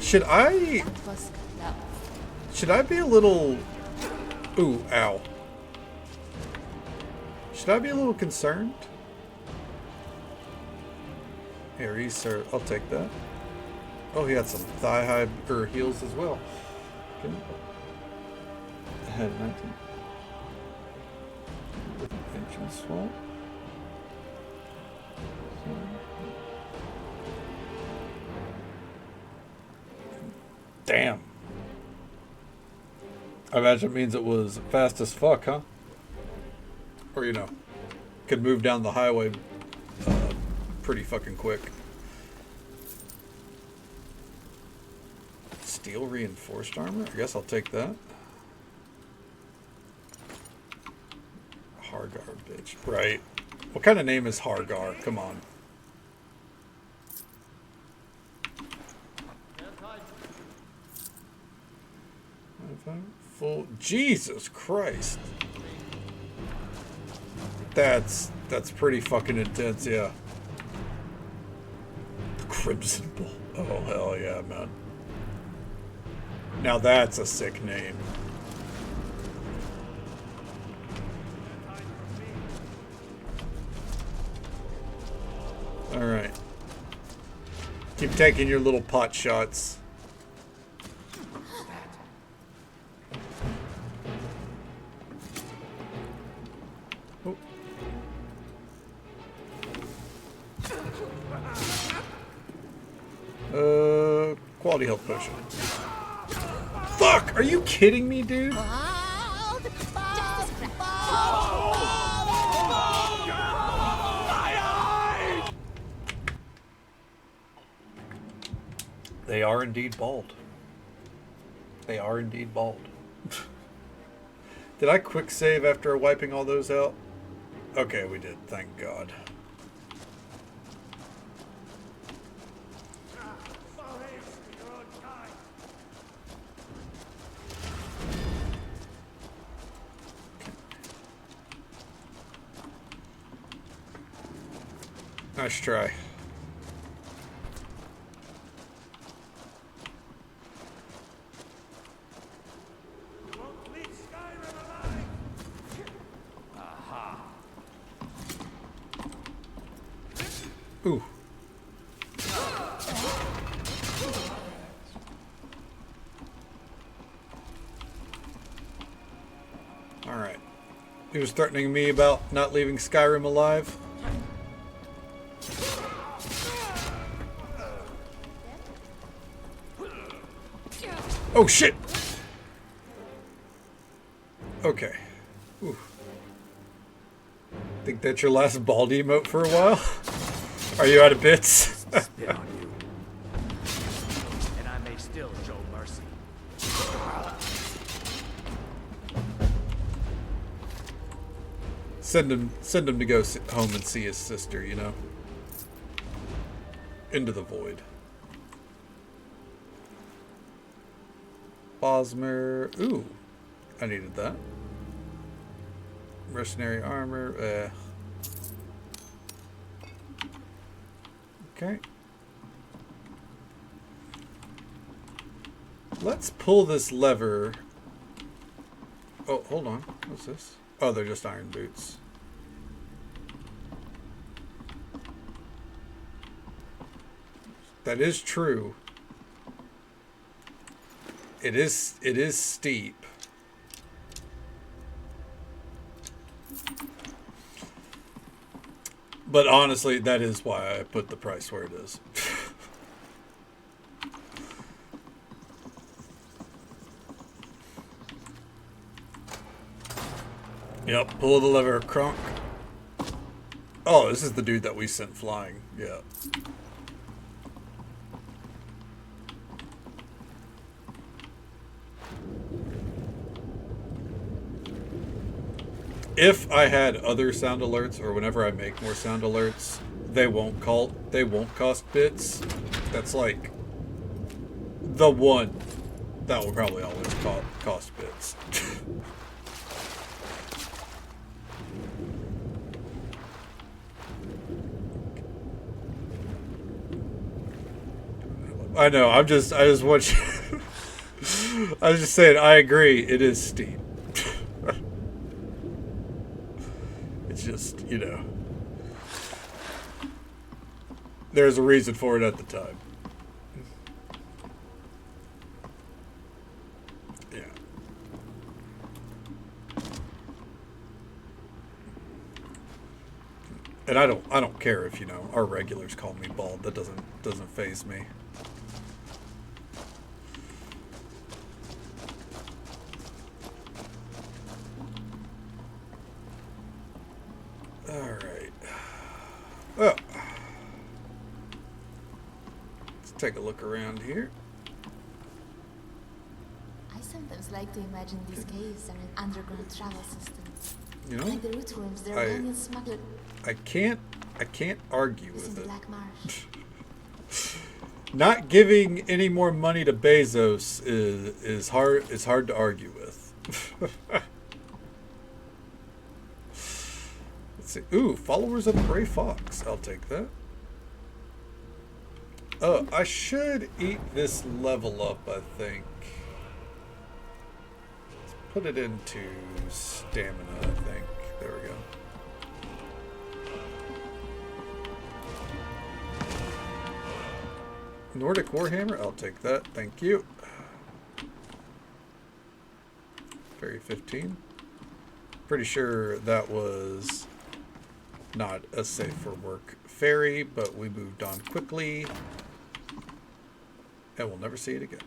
Should I be a little... Ooh, ow. Should I be a little concerned? Here, sir. I'll take that. Oh, he had some thigh-high heels as well. Okay. Head 19. With an ancient swamp. Damn. I imagine it means it was fast as fuck, huh? Or, you know, could move down the highway pretty fucking quick. Steel reinforced armor? I guess I'll take that. Hargar, bitch. Right. What kind of name is Hargar? Come on. Full Jesus Christ. That's pretty fucking intense, yeah. The Crimson Bull. Oh hell yeah, man. Now that's a sick name. Alright. Keep taking your little pot shots. Quality health potion. Fuck! Are you kidding me, dude? They are indeed bald. They are indeed bald. Did I quick save after wiping all those out? Okay, we did. Thank God. Nice try. Ooh. Alright. He was threatening me about not leaving Skyrim alive. Oh shit! Okay. Ooh. Think that's your last bald emote for a while? Are you out of bits? Spit on you. And I may still show mercy. Send him to go home and see his sister, you know? Into the void. Bosmer. Ooh. I needed that. Mercenary armor. Okay. Let's pull this lever. Oh, hold on. What's this? Oh, they're just iron boots. That is true. It is steep. But honestly, that is why I put the price where it is. Yep, pull the lever, crunk. Oh, this is the dude that we sent flying. Yeah. If I had other sound alerts, or whenever I make more sound alerts, they won't cost bits. That's like the one that will probably always cost bits. I know. I just want you. I was just saying. I agree. It is steep. It's just, you know, there's a reason for it at the time. Yeah. And I don't care if, you know, our regulars call me bald. That doesn't faze me. Alright. Well, let's take a look around here. I sometimes like to imagine these caves are an underground travel system. You know, like the root worms they're running smuggled. I can't argue with the it. Black Marsh. Not giving any more money to Bezos is hard to argue with. Let's see. Ooh, followers of the Gray Fox. I'll take that. Oh, I should eat this level up, I think. Let's put it into stamina, I think. There we go. Nordic Warhammer, I'll take that. Thank you. Fairy 15. Pretty sure that was not a safe for work fairy, but we moved on quickly. And we'll never see it again.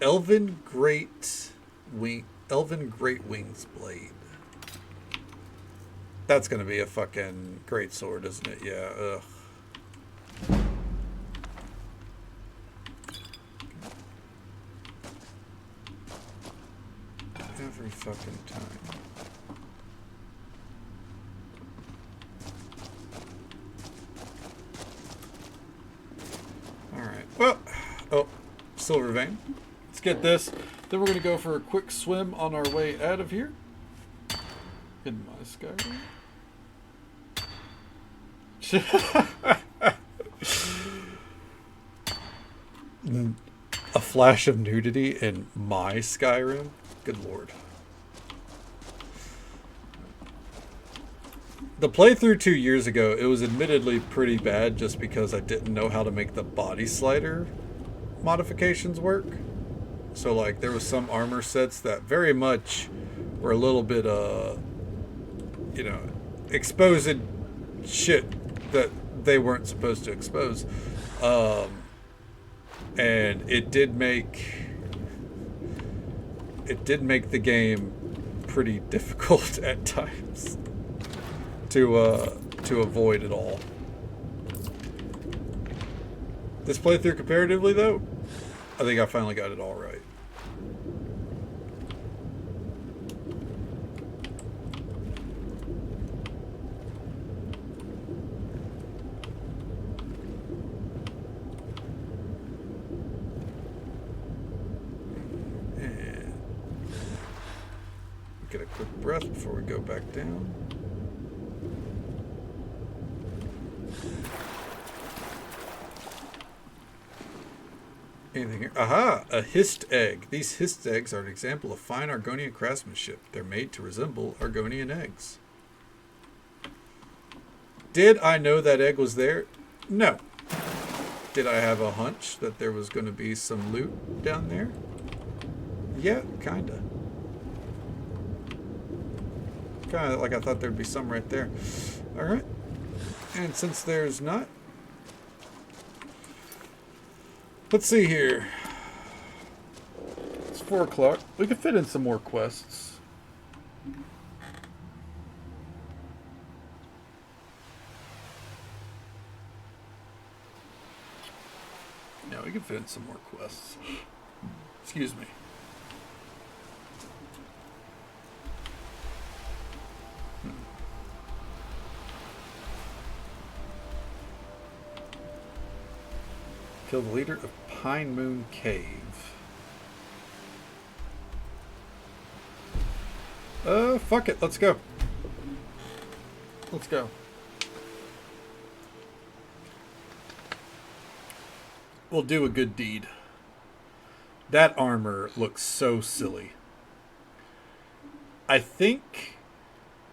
Elven Great Wings Blade. That's gonna be a fucking great sword, isn't it? Yeah. Ugh. Every fucking time. All right. Well. Oh, silver vein. Let's get this. Then we're going to go for a quick swim on our way out of here. In my Skyrim. A flash of nudity in my Skyrim? Good lord. The playthrough 2 years ago, it was admittedly pretty bad just because I didn't know how to make the body slider modifications work. So like there was some armor sets that very much were a little bit you know, exposing shit that they weren't supposed to expose. And it did make the game pretty difficult at times to avoid it all. This playthrough comparatively though, I think I finally got it all right. path before we go back down. Anything here? Aha! A hist egg. These hist eggs are an example of fine Argonian craftsmanship. They're made to resemble Argonian eggs. Did I know that egg was there? No. Did I have a hunch that there was going to be some loot down there? Yeah, kinda. Kinda like I thought there'd be some right there. Alright. And since there's not, let's see here. It's 4 o'clock. We can fit in some more quests. Yeah, we can fit in some more quests. Excuse me. Kill the leader of Pine Moon Cave. Fuck it. Let's go. Let's go. We'll do a good deed. That armor looks so silly. I think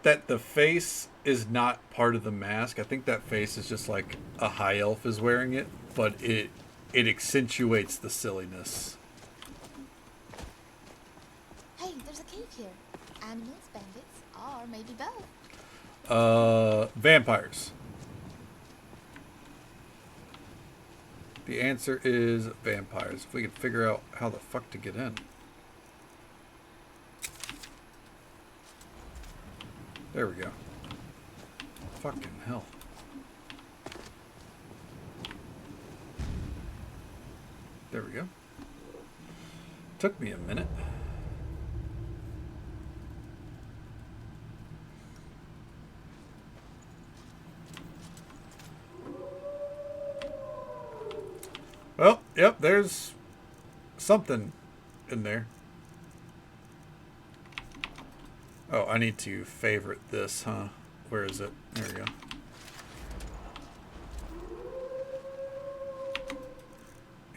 that the face is not part of the mask. I think that face is just like a high elf is wearing it, but it accentuates the silliness. Hey, there's a cave here. Animals, bandits, or maybe both. Vampires. The answer is vampires. If we could figure out how the fuck to get in. There we go. Fucking hell. There we go. Took me a minute. Well, yep, there's something in there. Oh, I need to favorite this, huh? Where is it? There we go.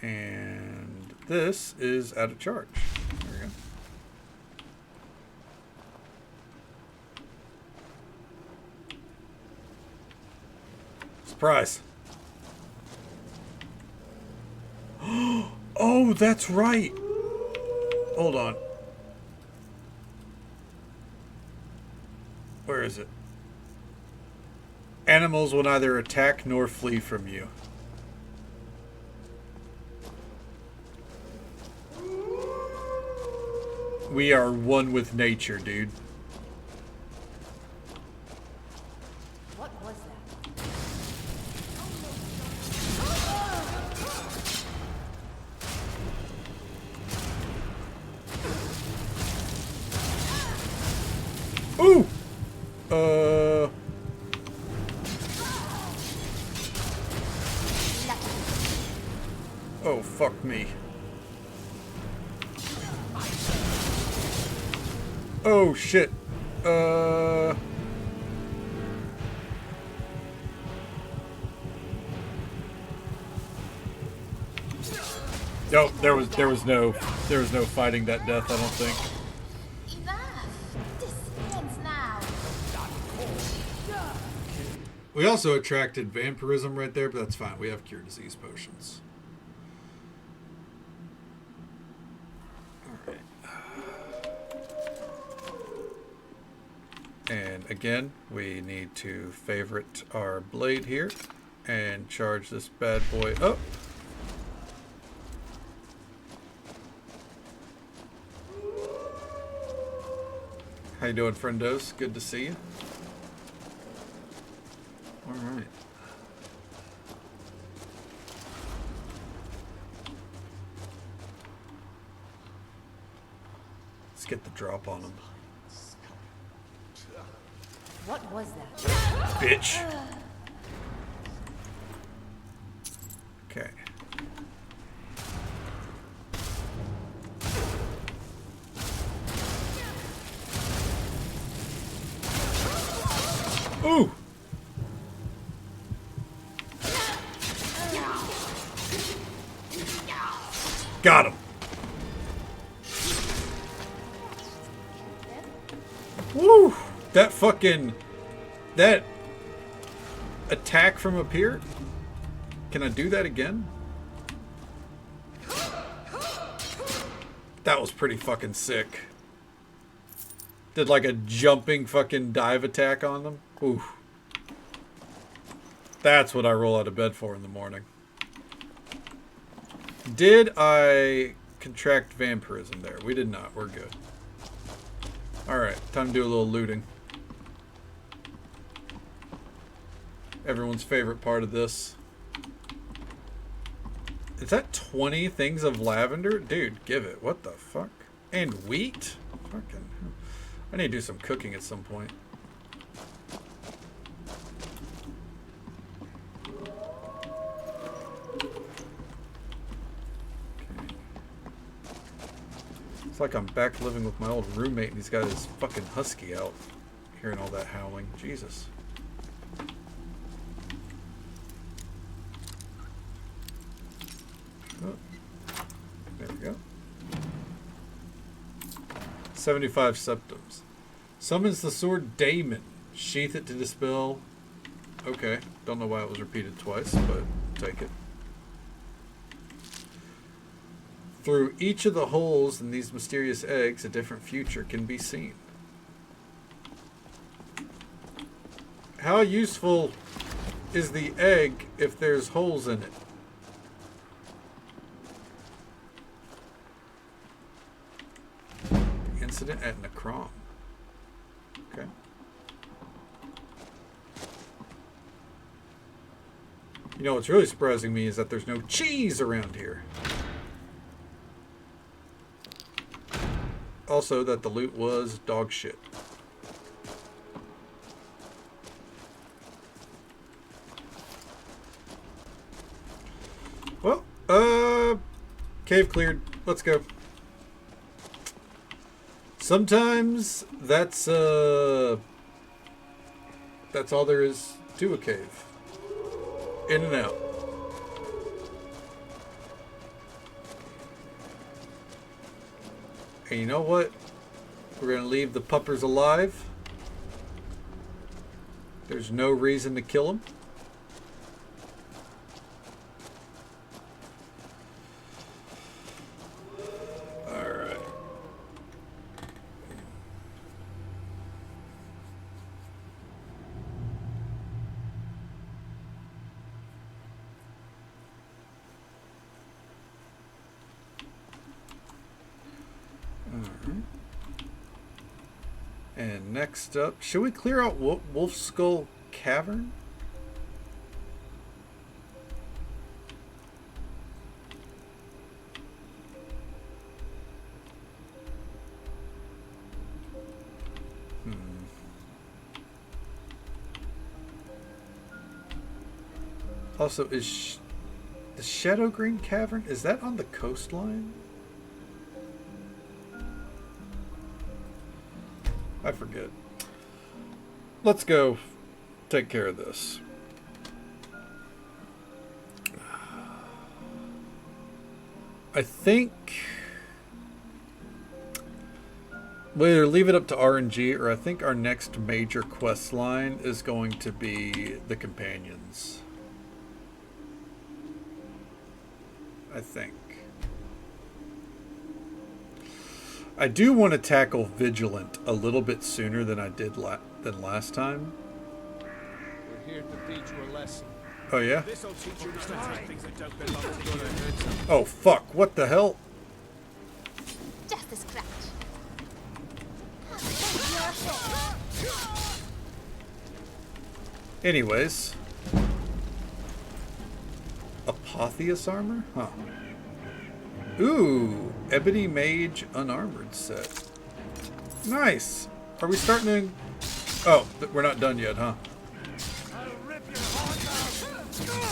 And this is out of charge. There we go. Surprise. Oh, that's right. Hold on. Where is it? Animals will neither attack nor flee from you. We are one with nature, dude. What was that? Ooh! Oh, fuck me. Oh, shit. Nope, there was no fighting that death, I don't think. Enough! This ends now. We also attracted vampirism right there, but that's fine. We have cure disease potions. Alright. And again, we need to favorite our blade here and charge this bad boy up. How you doing, friendos? Good to see you. All right. Let's get the drop on him. What was that? Bitch. Okay. Ooh! Got him! Woo! That fucking... That... attack from up here? Can I do that again? That was pretty fucking sick. Did like a jumping fucking dive attack on them. Ooh. That's what I roll out of bed for in the morning. Did I contract vampirism there? We did not. We're good. Alright, time to do a little looting. Everyone's favorite part of this. Is that 20 things of lavender? Dude, give it. What the fuck? And wheat? Fucking... I need to do some cooking at some point. It's like I'm back living with my old roommate and he's got his fucking husky out. Hearing all that howling. Jesus. Oh. There we go. 75 septums. Summons the sword Daemon. Sheath it to dispel. Okay. Don't know why it was repeated twice, but take it. Through each of the holes in these mysterious eggs, a different future can be seen. How useful is the egg if there's holes in it? Incident at Necrom. Okay. You know what's really surprising me is that there's no cheese around here. Also that the loot was dog shit. Well, cave cleared. Let's go. Sometimes that's all there is to a cave. In and out. And you know what? We're gonna leave the puppers alive. There's no reason to kill them. And next up, should we clear out Wolf Skull Cavern? Also, is the Shadow Green Cavern, is that on the coastline? I forget. Let's go take care of this. I think we'll either leave it up to RNG or I think our next major quest line is going to be the companions. I think. I do want to tackle Vigilant a little bit sooner than I did than last time. We're here to teach you a lesson. Oh yeah? This'll teach you to hide. Oh fuck, what the hell? Just a scratch. Anyways. Apotheos armor? Huh. Ooh, Ebony Mage Unarmored set. Nice. Are we starting to... Oh, we're not done yet, huh?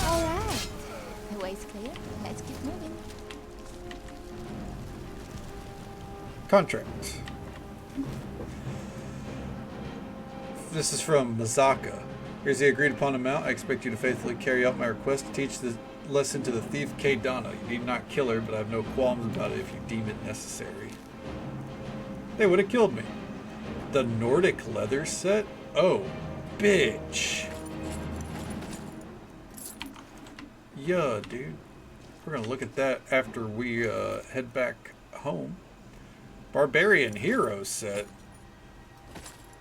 Alright. The way's clear. Let's keep moving. Contract. This is from Mazaka. Here's the agreed upon amount. I expect you to faithfully carry out my request to teach the lesson to the thief Kaydana. You need not kill her, but I have no qualms about it if you deem it necessary. They would have killed me. The Nordic leather set? Oh, bitch. Yeah, dude. We're gonna look at that after we head back home. Barbarian hero set.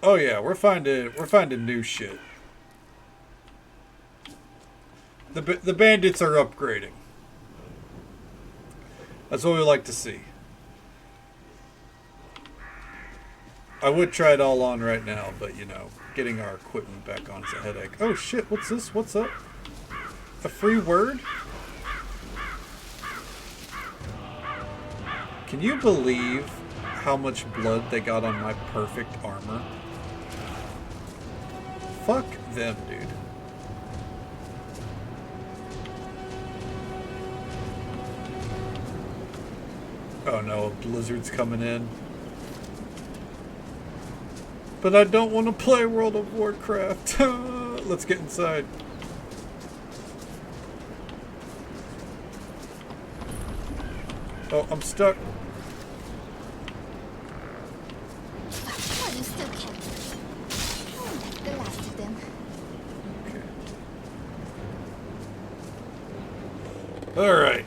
Oh yeah, we're finding new shit. The bandits are upgrading. That's what we like to see. I would try it all on right now, but you know, getting our equipment back on is a headache. Oh shit, what's this? What's up? A free word? Can you believe how much blood they got on my perfect armor? Fuck them, dude. Oh no, a blizzard's coming in. But I don't want to play World of Warcraft. Let's get inside. Oh, I'm stuck. Oh, you still can. That's the last of them. Alright.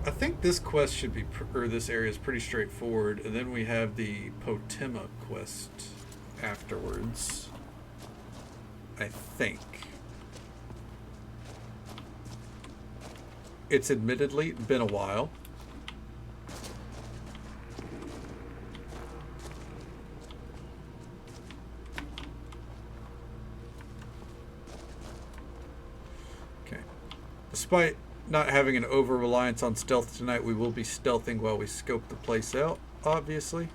I think this quest should be, or this area is pretty straightforward, and then we have the Potima quest afterwards. I think. It's admittedly been a while. Okay. Despite not having an over-reliance on stealth tonight, we will be stealthing while we scope the place out, obviously.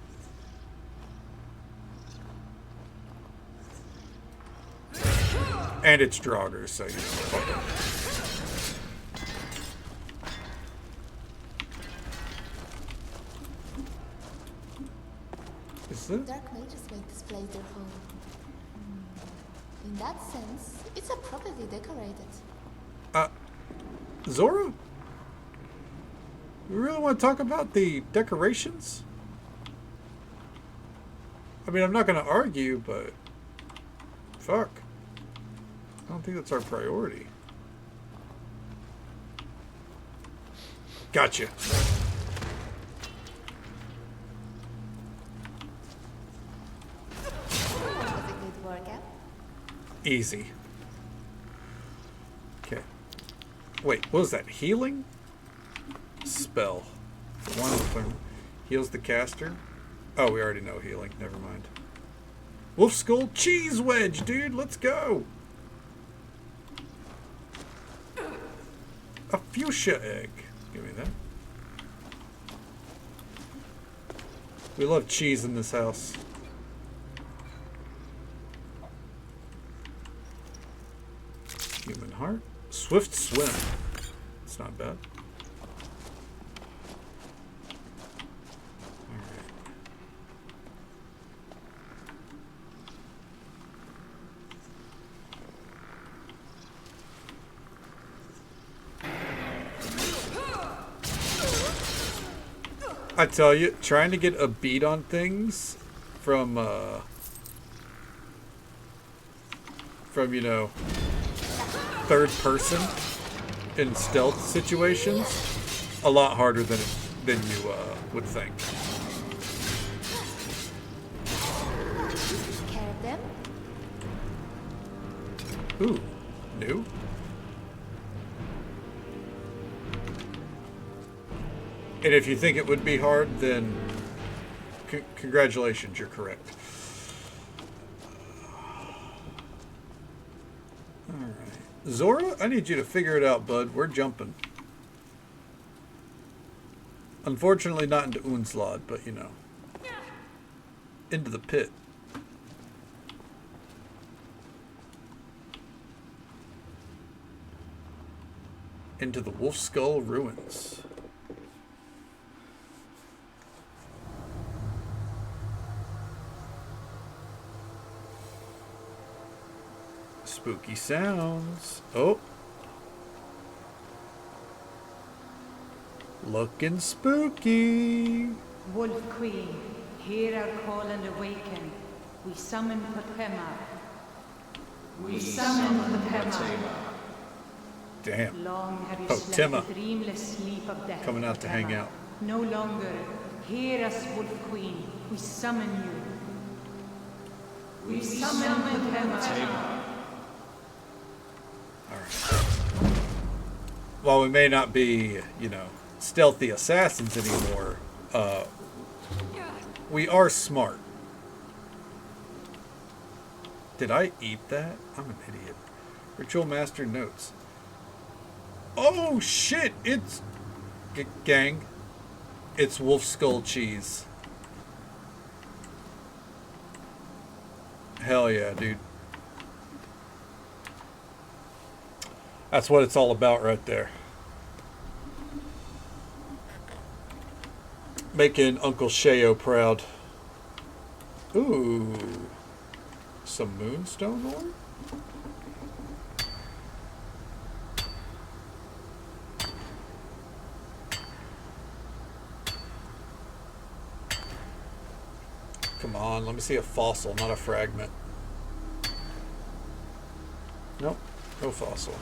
And it's Draugr, so you know. Is it? Dark mages make this place their home. In that sense, it's appropriately decorated. Zora? You really want to talk about the decorations? I mean, I'm not going to argue, but fuck. I don't think that's our priority. Gotcha. Good workout. Easy. Okay. Wait, what was that? Healing? Spell. One thing. Heals the caster. Oh, we already know healing. Never mind. Wolf Skull Cheese Wedge, dude. Let's go. A fuchsia egg. Give me that. We love cheese in this house. Human heart. Swift swim. It's not bad. I tell you, trying to get a beat on things from you know, third person in stealth situations, a lot harder than you would think. Take care of them. Ooh, new. And if you think it would be hard, then congratulations, you're correct. Alright. Zora, I need you to figure it out, bud. We're jumping. Unfortunately, not into Unslad, but you know. Into the pit. Into the Wolf Skull ruins. Spooky sounds. Oh. Looking spooky. Wolf Queen, hear our call and awaken. We summon Potema. We summon Potema. Damn. Long have you Potema. slept the dreamless sleep of death. Coming out to hang Potema. out. No longer. Hear us, Wolf Queen. We summon you. We summon Potema. While we may not be, you know, stealthy assassins anymore, we are smart. Did I eat that? I'm an idiot. Ritual Master notes. Oh shit! It's gang. It's wolf skull cheese. Hell yeah, dude. That's what it's all about right there. Making Uncle Sheo proud. Ooh. Some moonstone ore? Come on, let me see a fossil, not a fragment. Nope, no fossil.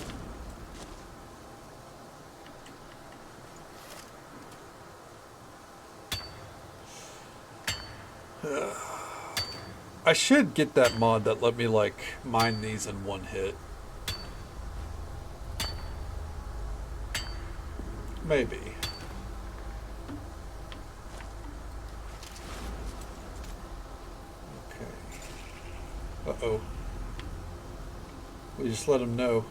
I should get that mod that let me like mine these in one hit. Maybe. Okay. Uh-oh. We just let them know.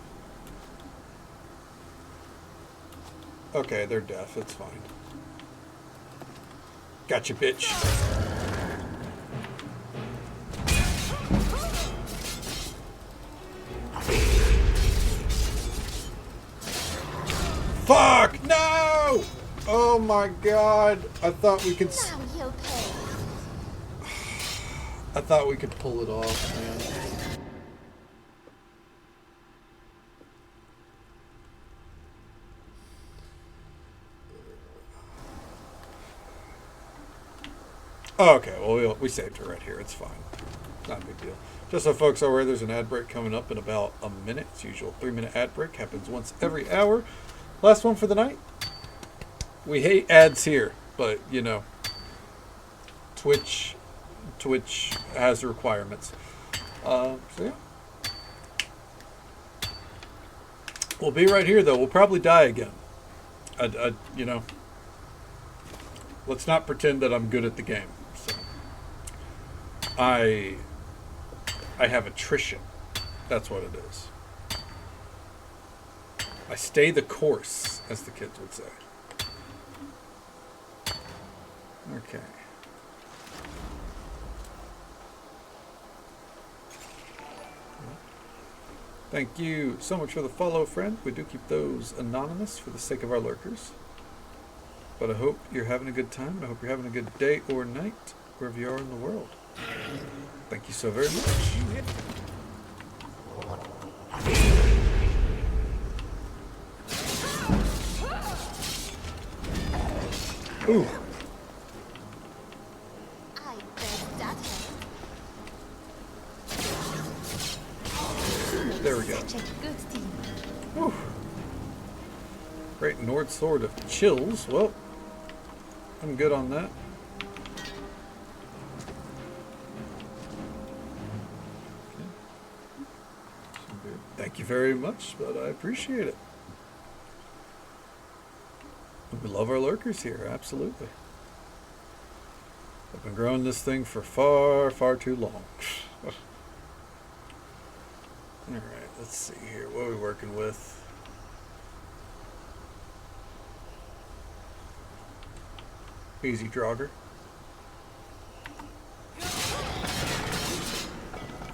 Okay, they're deaf. It's fine. Gotcha, bitch. Fuck! No! Oh my god. I thought we could... Now you'll pay. I thought we could pull it off, man. Oh, okay, well, we saved her right here. It's fine. Not a big deal. Just so folks are aware, there's an ad break coming up in about a minute. It's usual 3-minute ad break. Happens once every hour. Last one for the night. We hate ads here, but, you know, Twitch has requirements. So, yeah. We'll be right here, though. We'll probably die again. You know, let's not pretend that I'm good at the game. So, I have attrition. That's what it is. I stay the course, as the kids would say. Okay. Thank you so much for the follow, friend. We do keep those anonymous for the sake of our lurkers. But I hope you're having a good time. I hope you're having a good day or night, wherever you are in the world. Thank you so very much. Ooh. I bet that helped. There we go. Such a good team. Whew. Great Nord Sword of Chills. Well, I'm good on that. Okay. Thank you very much, but I appreciate it. We love our lurkers here, absolutely. I've been growing this thing for far, far too long. Alright, let's see here. What are we working with? Easy Draugr.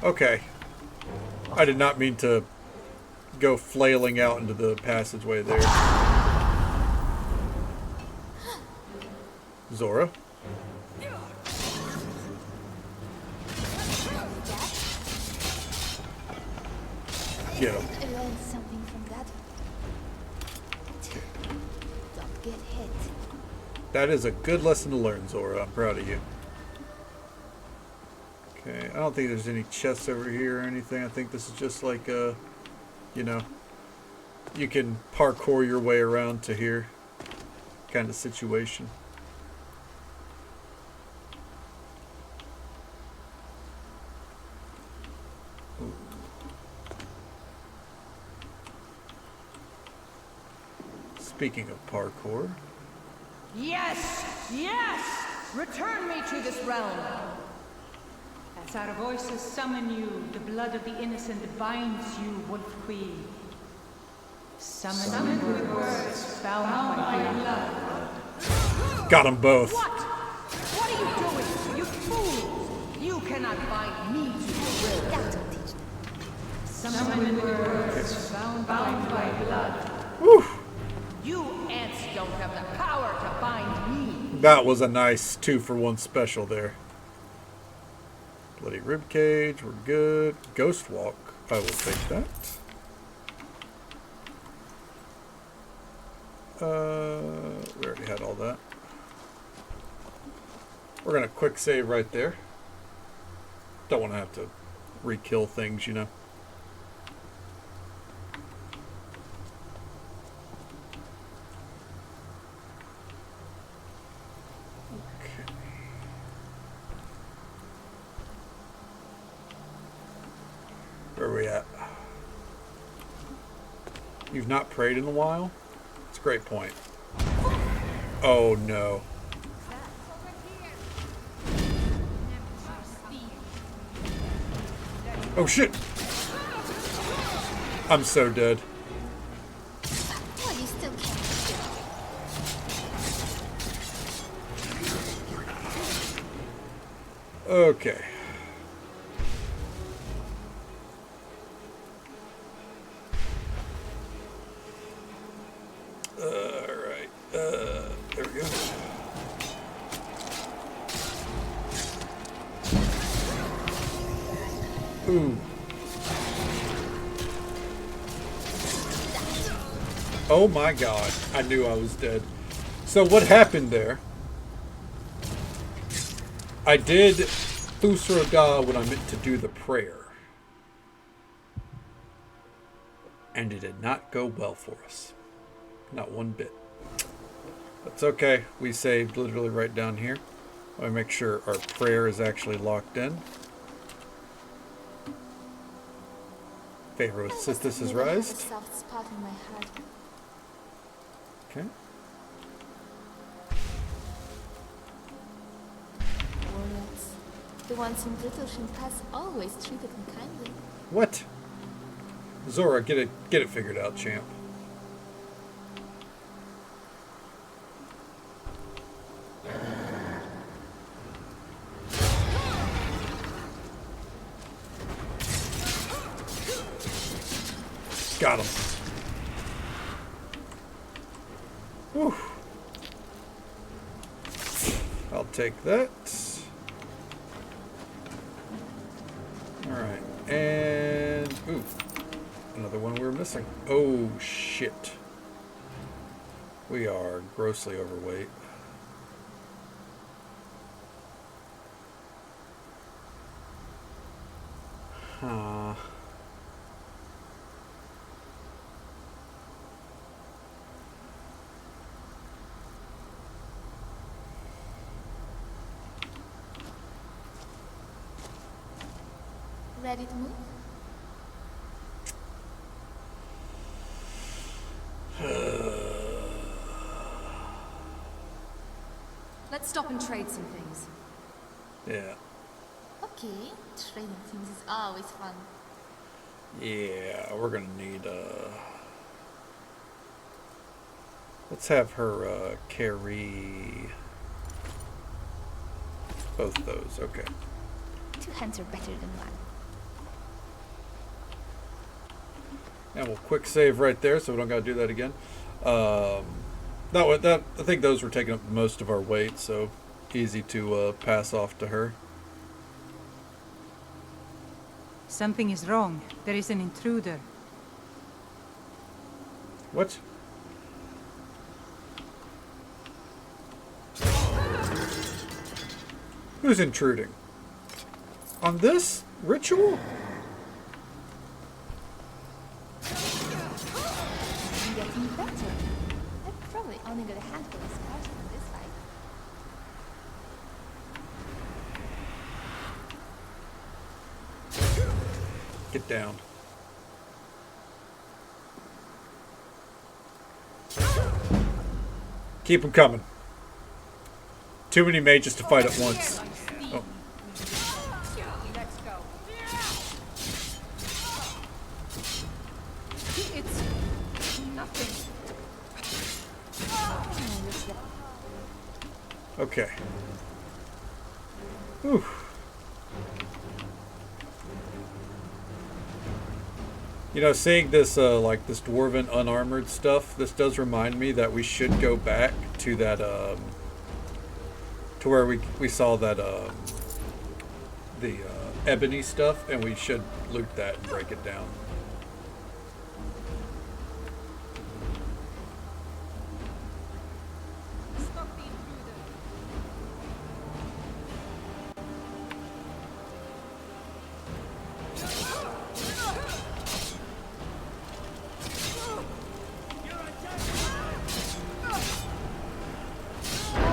Okay. I did not mean to go flailing out into the passageway there. Zora? Get him. I learned something from that. Don't get hit. That is a good lesson to learn, Zora. I'm proud of you. Okay, I don't think there's any chests over here or anything. I think this is just like a, you know, you can parkour your way around to here kind of situation. Ooh. Speaking of parkour. Yes! Yes! Return me to this realm! As our voices summon you, the blood of the innocent binds you, Wolf Queen. Summon with words bound by blood. Got them both. What? What are you doing, you fools? You cannot bind me to your will. That will teach them. Summon with words bound by blood. Whew. You ants don't have the power to bind me. That was a nice 2-for-1 special there. Bloody ribcage, we're good. Ghost walk, I will take that. We already had all that. We're gonna quick save right there. Don't want to have to re-kill things, you know. Where are we at? You've not prayed in a while? That's a great point. Oh no. Oh shit! I'm so dead. Oh, you still can't. Okay. Alright. There we go. Ooh. Oh my god. I knew I was dead. So what happened there? I did Thusra Da when I meant to do the prayer. And it did not go well for us. Not one bit. That's okay. We saved literally right down here. I make sure our prayer is actually locked in. Pharaoh's Sistis is I have a raised. soft spot in my heart. Okay. Warlords. The ones in Brittlesham Pass always treated me kindly. What? Zora, get it figured out, champ. Got him. Whew. I'll take that. Alright. And... ooh. Another one we were missing. Oh, shit. We are grossly overweight. Huh. Ready to move? Let's stop and trade some things. Yeah. Okay, trading things is always fun. Yeah, we're gonna need, let's have her, carry both those, okay. 2 hands are better than 1. And we'll quick save right there, so we don't gotta do that again. I think those were taking up most of our weight, so easy to pass off to her. Something is wrong. There is an intruder. What? Who's intruding? On this ritual? I'm getting better. I'm probably only got a handful of scars from this fight. Get down. Keep them coming. Too many mages to fight at once. Oh. Let's go. It's nothing. Okay. Whew. You know, seeing this, like, this dwarven unarmored stuff, this does remind me that we should go back to that, to where we saw that, the, ebony stuff, and we should loot that and break it down.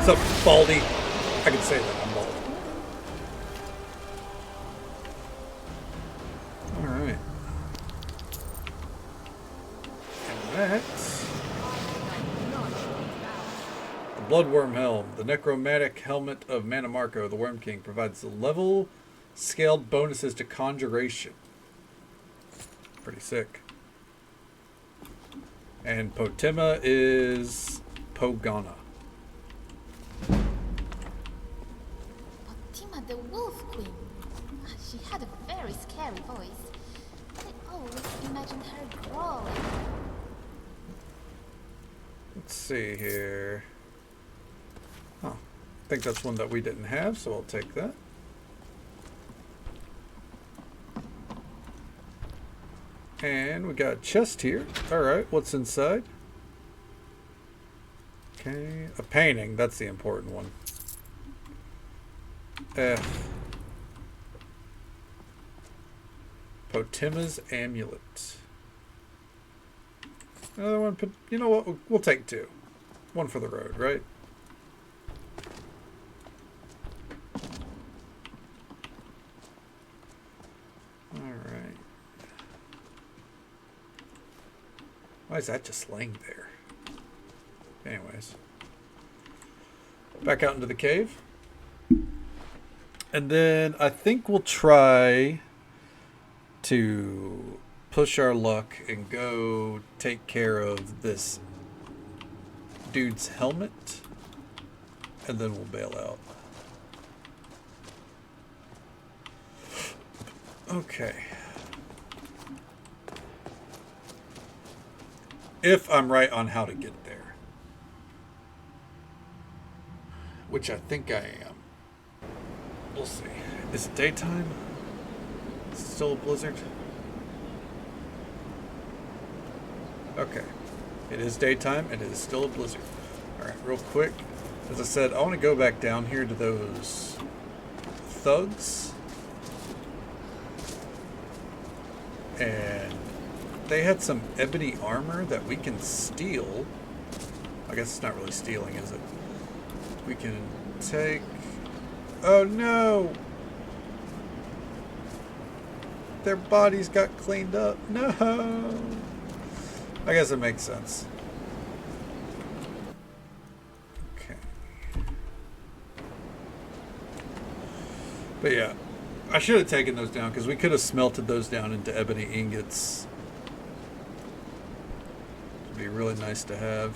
What's up, Baldy? I can say that, I'm bald. Alright. And that's the Bloodworm Helm. The Necromantic Helmet of Manamarco, the Worm King, provides the level scaled bonuses to Conjuration. Pretty sick. And Potema is Pogana. Fatima the Wolf Queen. She had a very scary voice. I always imagined her growling. Let's see here. Huh. I think that's one that we didn't have, so I'll take that. And we got a chest here. Alright, what's inside? Okay, a painting. That's the important one. Potema's Amulet. Another one. You know what? We'll take two. One for the road, right? Alright. Why is that just laying there? Anyways. Back out into the cave. And then I think we'll try to push our luck and go take care of this dude's helmet. And then we'll bail out. Okay. If I'm right on how to get there. Which I think I am. We'll see. Is it daytime? Is it still a blizzard? Okay. It is daytime and it is still a blizzard. Alright, real quick. As I said, I want to go back down here to those thugs. And they had some ebony armor that we can steal. I guess it's not really stealing, is it? We can take... Oh no! Their bodies got cleaned up. No! I guess it makes sense. Okay. But yeah, I should have taken those down because we could have smelted those down into ebony ingots. It'd be really nice to have.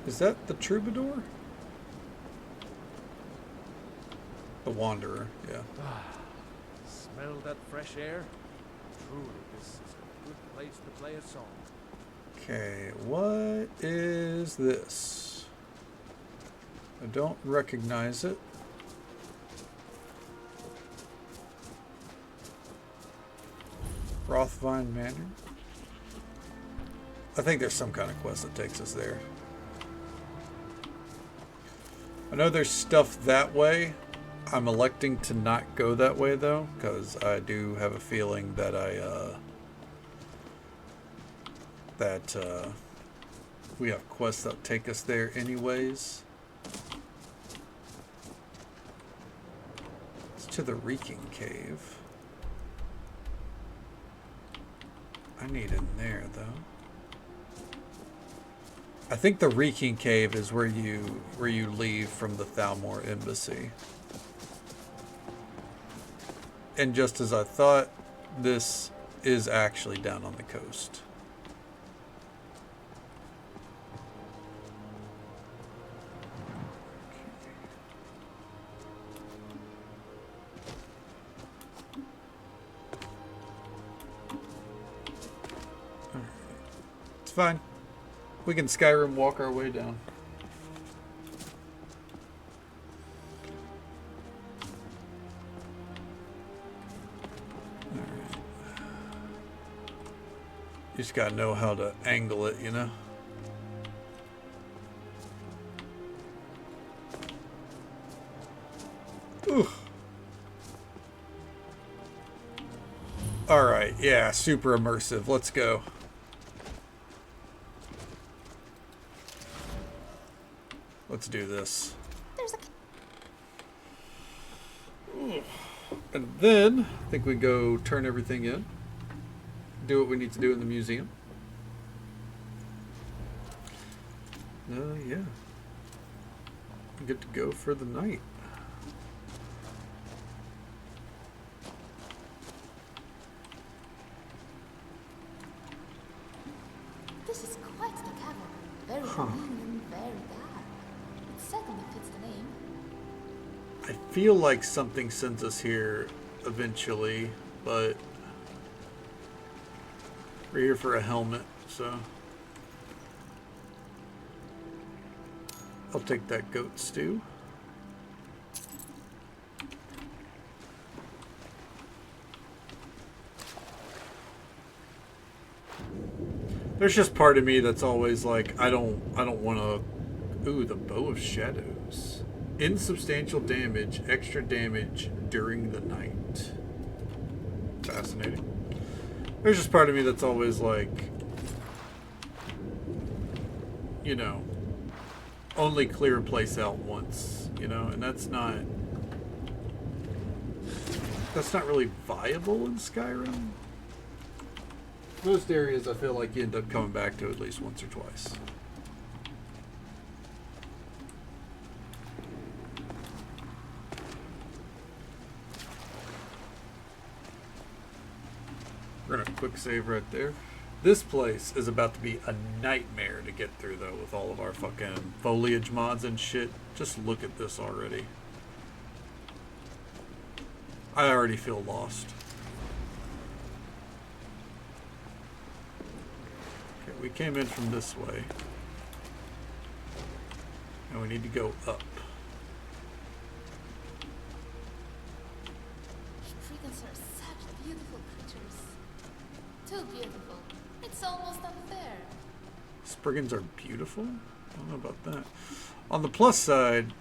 Is that the troubadour? The wanderer, yeah. Smell that fresh air? Truly, this is a good place to play a song. Okay, what is this? I don't recognize it. Rothvine Manor. I think there's some kind of quest that takes us there. I know there's stuff that way. I'm electing to not go that way though, because I do have a feeling that we have quests that take us there anyways. It's to the Reeking Cave. I need in there though. I think the Reeking Cave is where you leave from the Thalmor Embassy. And just as I thought, this is actually down on the coast. Alright. It's fine. We can Skyrim walk our way down. Alright. You just gotta know how to angle it, you know? Ooh. Alright, yeah, super immersive. Let's go. Let's do this. And then I think we go turn everything in. Do what we need to do in the museum. Yeah. Good to go for the night. This is quite the cavern. Very clean and very dark. It certainly fits the name. I feel like something sends us here eventually, but we're here for a helmet, so I'll take that goat stew. There's just part of me that's always like, I don't want to. Ooh, the Bow of Shadows. Insubstantial damage, extra damage during the night. Fascinating. There's just part of me that's always like, you know, only clear a place out once, you know, and that's not really viable in Skyrim. Most areas I feel like you end up coming back to at least once or twice. We're gonna quick save right there. This place is about to be a nightmare to get through though, with all of our fucking foliage mods and shit. Just look at this already. I already feel lost. Okay, we came in from this way. And we need to go up. Spriggans are such beautiful creatures. Too beautiful. It's almost unfair. Spriggans are beautiful? I don't know about that. On the plus side,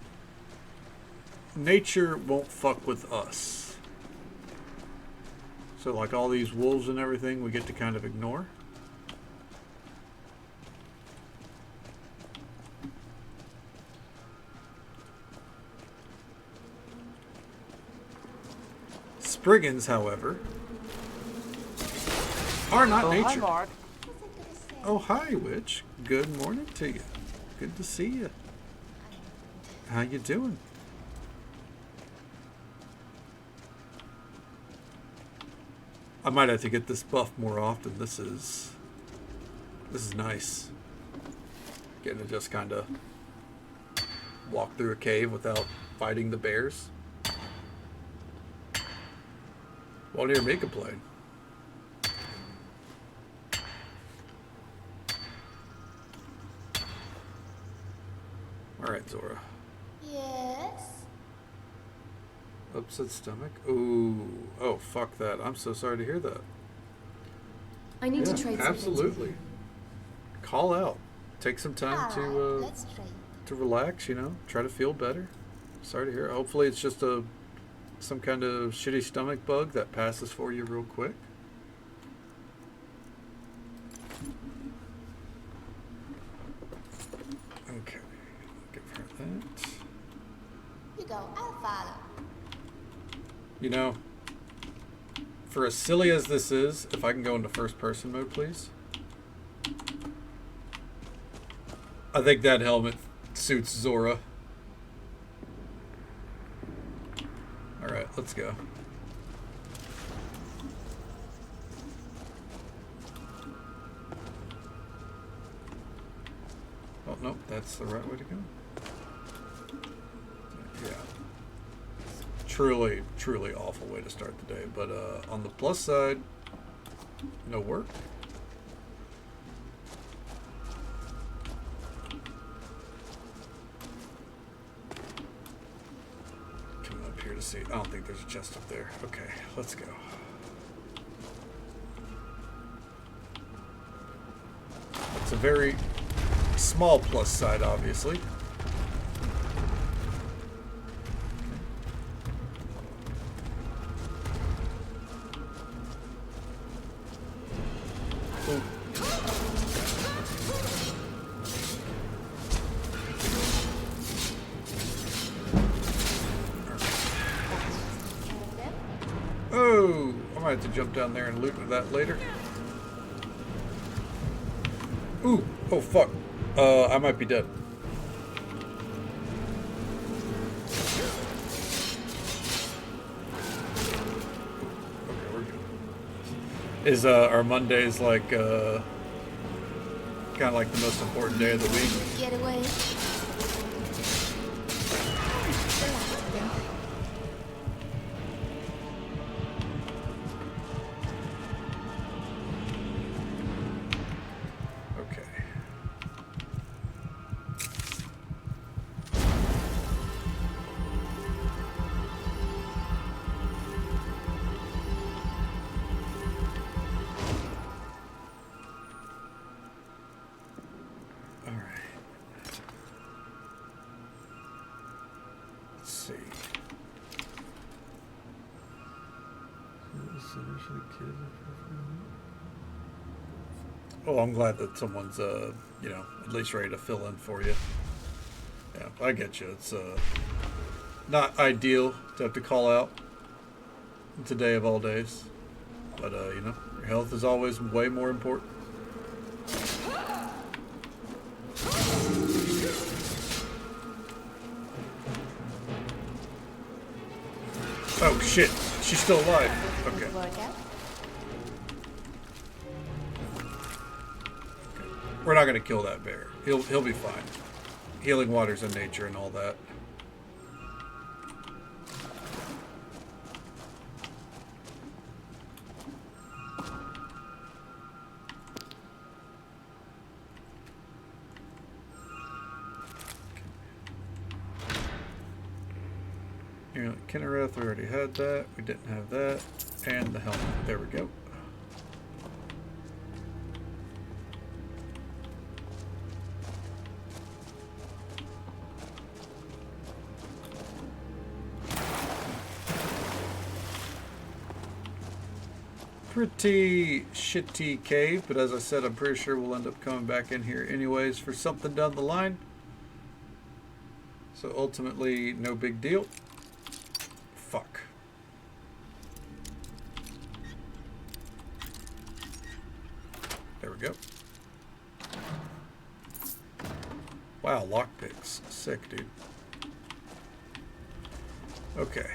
nature won't fuck with us. So like all these wolves and everything we get to kind of ignore. Spriggans, however, are not nature. Hi, Mark. Oh, hi, Witch. Good morning to you. Good to see you. How you doing? I might have to get this buff more often. This is nice. Getting to just kind of walk through a cave without fighting the bears. Won't hear me complain. Alright, Zora. Yes? Upset stomach? Ooh. Oh, fuck that. I'm so sorry to hear that. I need to trade some things with absolutely. you. Call out. Take some time Let's trade. to relax, you know, try to feel better. Sorry to hear. Hopefully it's just some kind of shitty stomach bug that passes for you real quick. Okay. Give her that. You go, I'll follow. You know, for as silly as this is, if I can go into first person mode, please. I think that helmet suits Zora. Alright, let's go. Oh, no, that's the right way to go. Yeah. Truly, truly awful way to start the day. But on the plus side, no work. Coming up here to see. I don't think there's a chest up there. Okay, let's go. It's a very small plus side, obviously. Ooh. Oh, I might have to jump down there and loot with that later. Ooh, oh fuck. I might be dead. Okay, we're good. Is our Mondays like kind of like the most important day of the week? Get away. Oh, I'm glad that someone's, you know, at least ready to fill in for you. Yeah, I get you. It's not ideal to have to call out today of all days. But, you know, your health is always way more important. Oh, shit. She's still alive. Okay. We're not going to kill that bear. He'll be fine. Healing waters in nature and all that. Kinnereth, we already had that. We didn't have that. And the helmet. There we go. Pretty shitty cave, but as I said, I'm pretty sure we'll end up coming back in here anyways for something down the line. So ultimately, no big deal. Fuck. There we go. Wow, lockpicks. Sick, dude. Okay.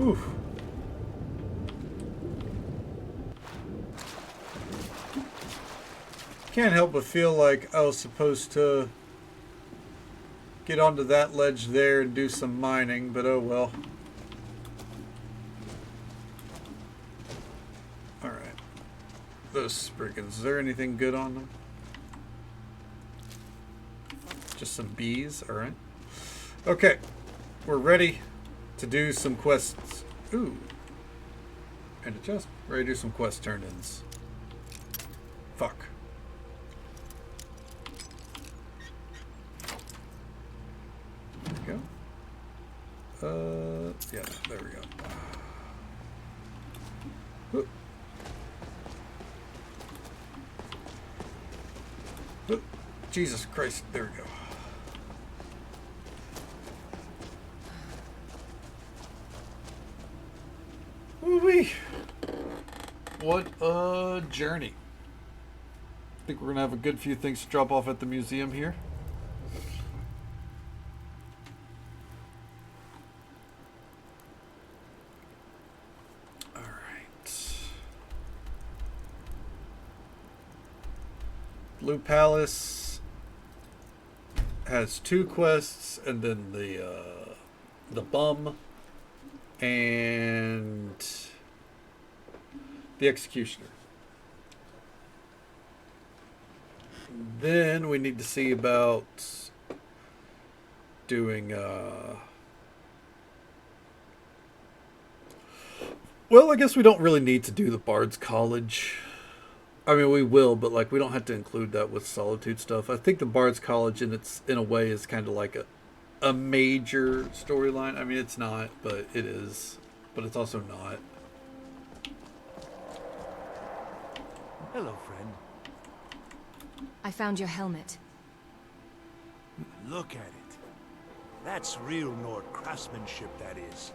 Oof. Can't help but feel like I was supposed to get onto that ledge there and do some mining, but oh well. Alright. those Spriggans. Is there anything good on them? Just some bees? Alright. Okay. We're ready to do some quests. Ooh. And adjust. Ready to do some quest turn-ins. Fuck. There we go. Yeah, there we go. Whoop. Whoop. Jesus Christ, there we go. Woo-wee. What a journey. I think we're gonna have a good few things to drop off at the museum here. Blue Palace has 2 quests, and then the bum and the executioner. Then we need to see about doing well, I guess we don't really need to do the Bard's College. I mean, we will, but like we don't have to include that with Solitude stuff. I think the Bard's College in a way is kind of like a major storyline. I mean, it's not, but it is. But it's also not. Hello, friend. I found your helmet. Look at it. That's real Nord craftsmanship, that is.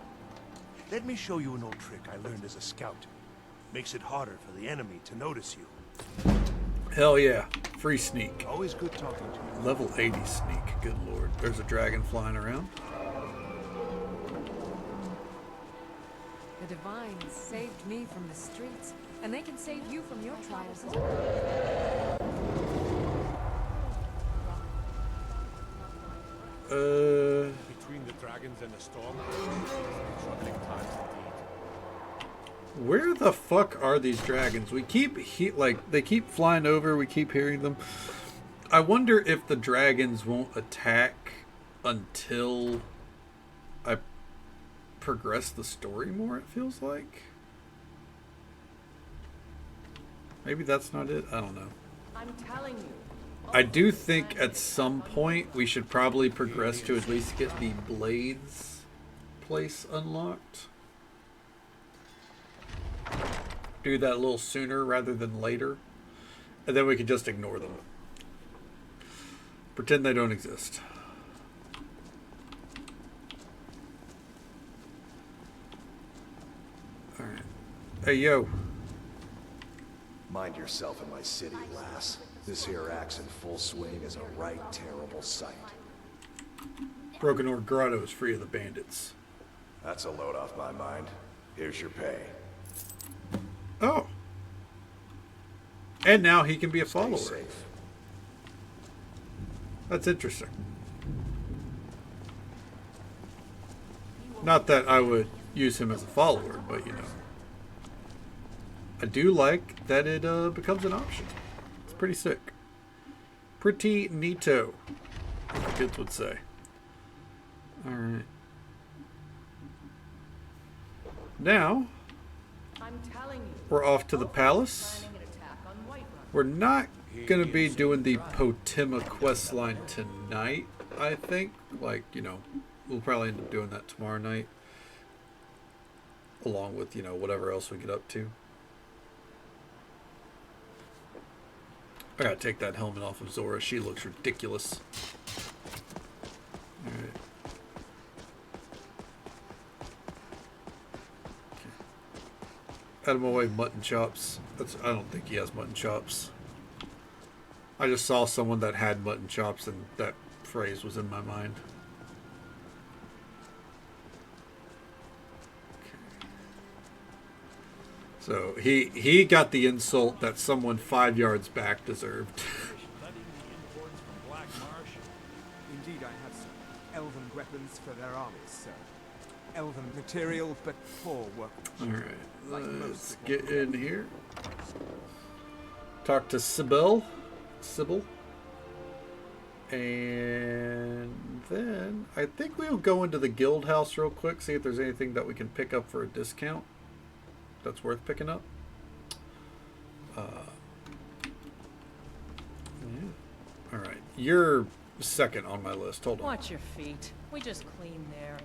Let me show you an old trick I learned as a scout. Makes it harder for the enemy to notice you. Hell yeah. Free sneak. Always good talking to you. Level 80 sneak. Good lord. There's a dragon flying around. The Divines saved me from the streets, and they can save you from your trials as well. Between the dragons and the storm, troubling times indeed. Where the fuck are these dragons? We keep they keep flying over. We keep hearing them. I wonder if the dragons won't attack until I progress the story more. It feels like maybe that's not it. I don't know. I'm telling you. I do think at some point we should probably progress to at least get the Blades place unlocked. Do that a little sooner rather than later. And then we can just ignore them. Pretend they don't exist. Alright. Hey, yo. Mind yourself in my city, lass. This here axe in full swing is a right terrible sight. Broken Ore Grotto is free of the bandits. That's a load off my mind. Here's your pay. Oh. And now he can be a follower. Safe. That's interesting. Not that I would use him as a follower, but you know. I do like that it becomes an option. It's pretty sick. Pretty neato, as the kids would say. Alright. Now, we're off to the palace. We're not going to be doing the Potima questline tonight, I think. Like, you know, we'll probably end up doing that tomorrow night. Along with, you know, whatever else we get up to. I gotta take that helmet off of Zora. She looks ridiculous. Alright. Out of my way, mutton chops. I don't think he has mutton chops. I just saw someone that had mutton chops and that phrase was in my mind. Okay. So he got the insult that someone 5 yards back deserved. Indeed, I have some elven weapons for their armies, sir. Elven material, but poor workmanship. Alright, let's get in here. talk to Sybil. And then I think we'll go into the guild house real quick, see if there's anything that we can pick up for a discount that's worth picking up. Yeah. All right, you're second on my list. Hold on. Watch your feet. We just clean there.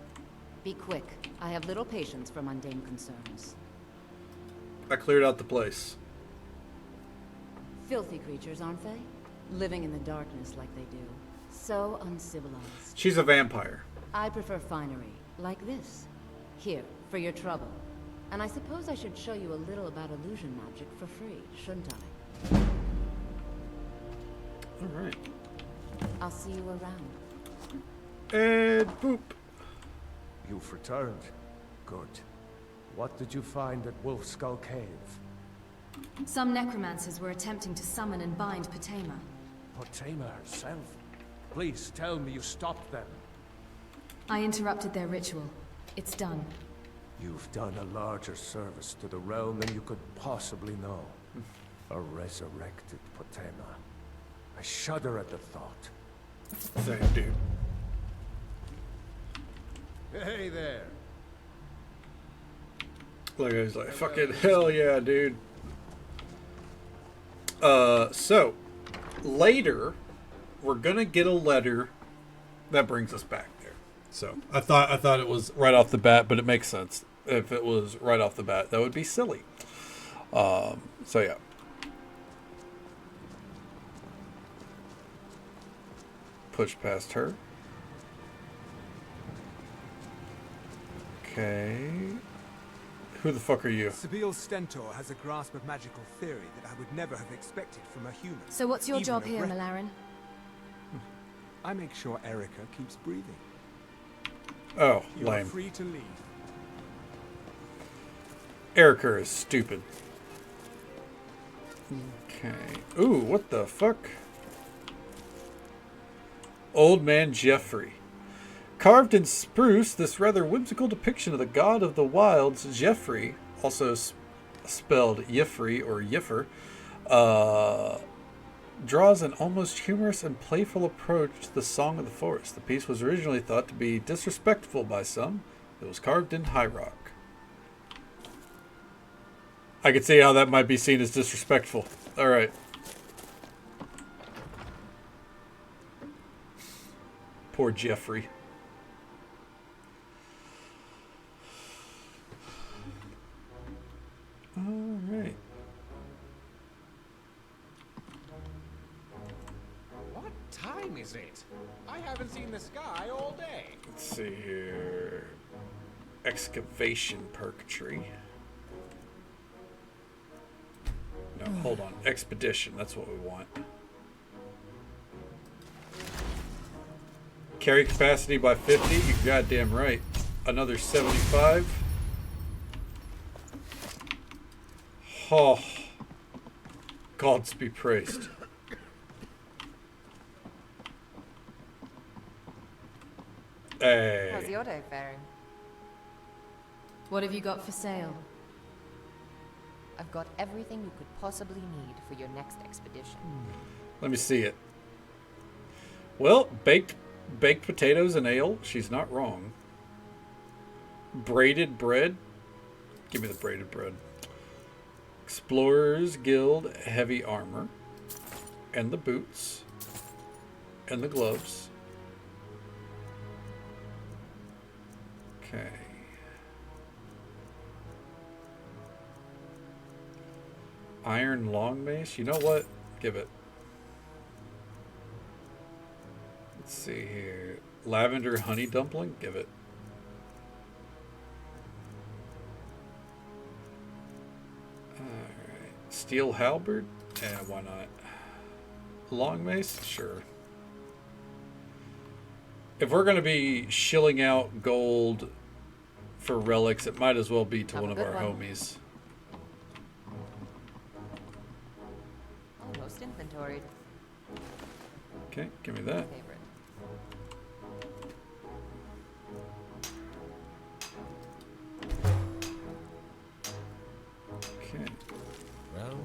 Be quick. I have little patience for mundane concerns. I cleared out the place. Filthy creatures, aren't they? Living in the darkness like they do. So uncivilized. She's a vampire. I prefer finery, like this. Here, for your trouble. And I suppose I should show you a little about illusion magic for free, shouldn't I? Alright. I'll see you around. And boop. You've returned. Good. What did you find at Wolf Skull Cave? Some necromancers were attempting to summon and bind Potema. Potema herself? Please tell me you stopped them. I interrupted their ritual. It's done. You've done a larger service to the realm than you could possibly know. A resurrected Potema. I shudder at the thought. Same, dude. Hey there. Look, he's like, fucking hell yeah, dude. So, later, we're gonna get a letter that brings us back there. So, I thought it was right off the bat, but it makes sense. If it was right off the bat, that would be silly. So yeah. Push past her. Okay. Who the fuck are you? Sybil Stentor has a grasp of magical theory that I would never have expected from a human. So what's your Even job a here, Malaran? I make sure Erica keeps breathing. Oh, You lame. are free to leave. Erica is stupid. Okay. Ooh, what the fuck? Old Man Jeffrey. Carved in spruce, this rather whimsical depiction of the god of the wilds, Jeffrey, also spelled Yifri or Yiffer, draws an almost humorous and playful approach to the Song of the Forest. The piece was originally thought to be disrespectful by some. It was carved in high rock. I could see how that might be seen as disrespectful. Alright. Poor Jeffrey. Alright. What time is it? I haven't seen the sky all day. Let's see here. Excavation purgatory. No, hold on. Expedition. That's what we want. Carry capacity by 50. You're goddamn right. Another 75. Oh. Gods be praised. Hey. How's your day faring? What have you got for sale? I've got everything you could possibly need for your next expedition. Let me see it. Well, baked potatoes and ale. She's not wrong. Braided bread. Give me the braided bread. Explorers Guild heavy armor. And the boots. And the gloves. Okay. Iron long mace. You know what? Give it. Let's see here. Lavender honey dumpling. Give it. Alright. Steel halberd. Yeah, why not? Long mace? Sure. If we're going to be shilling out gold for relics, it might as well be to one of our homies. Almost inventoried. Okay, give me that. Favorite. Okay. Well,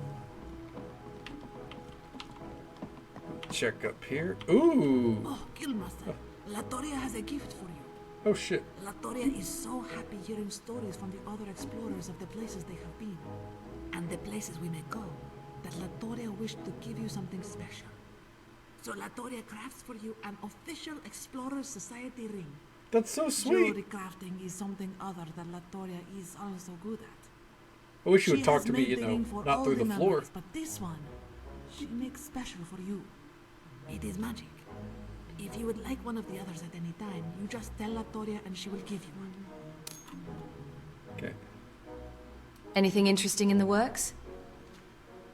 check up here. Ooh. Oh, Guildmaster, Latoria has a gift for you. Oh shit. Latoria is so happy hearing stories from the other explorers of the places they have been, and the places we may go, that Latoria wished to give you something special. So Latoria crafts for you an official Explorers Society ring. That's so sweet. Jewelry crafting is something other that Latoria is also good at. I wish you would She talk has to me, made the ring for not all through the floor. members, but this one, she makes special for you. It is magic. If you would like one of the others at any time, you just tell Latoria and she will give you one. Okay. Anything interesting in the works?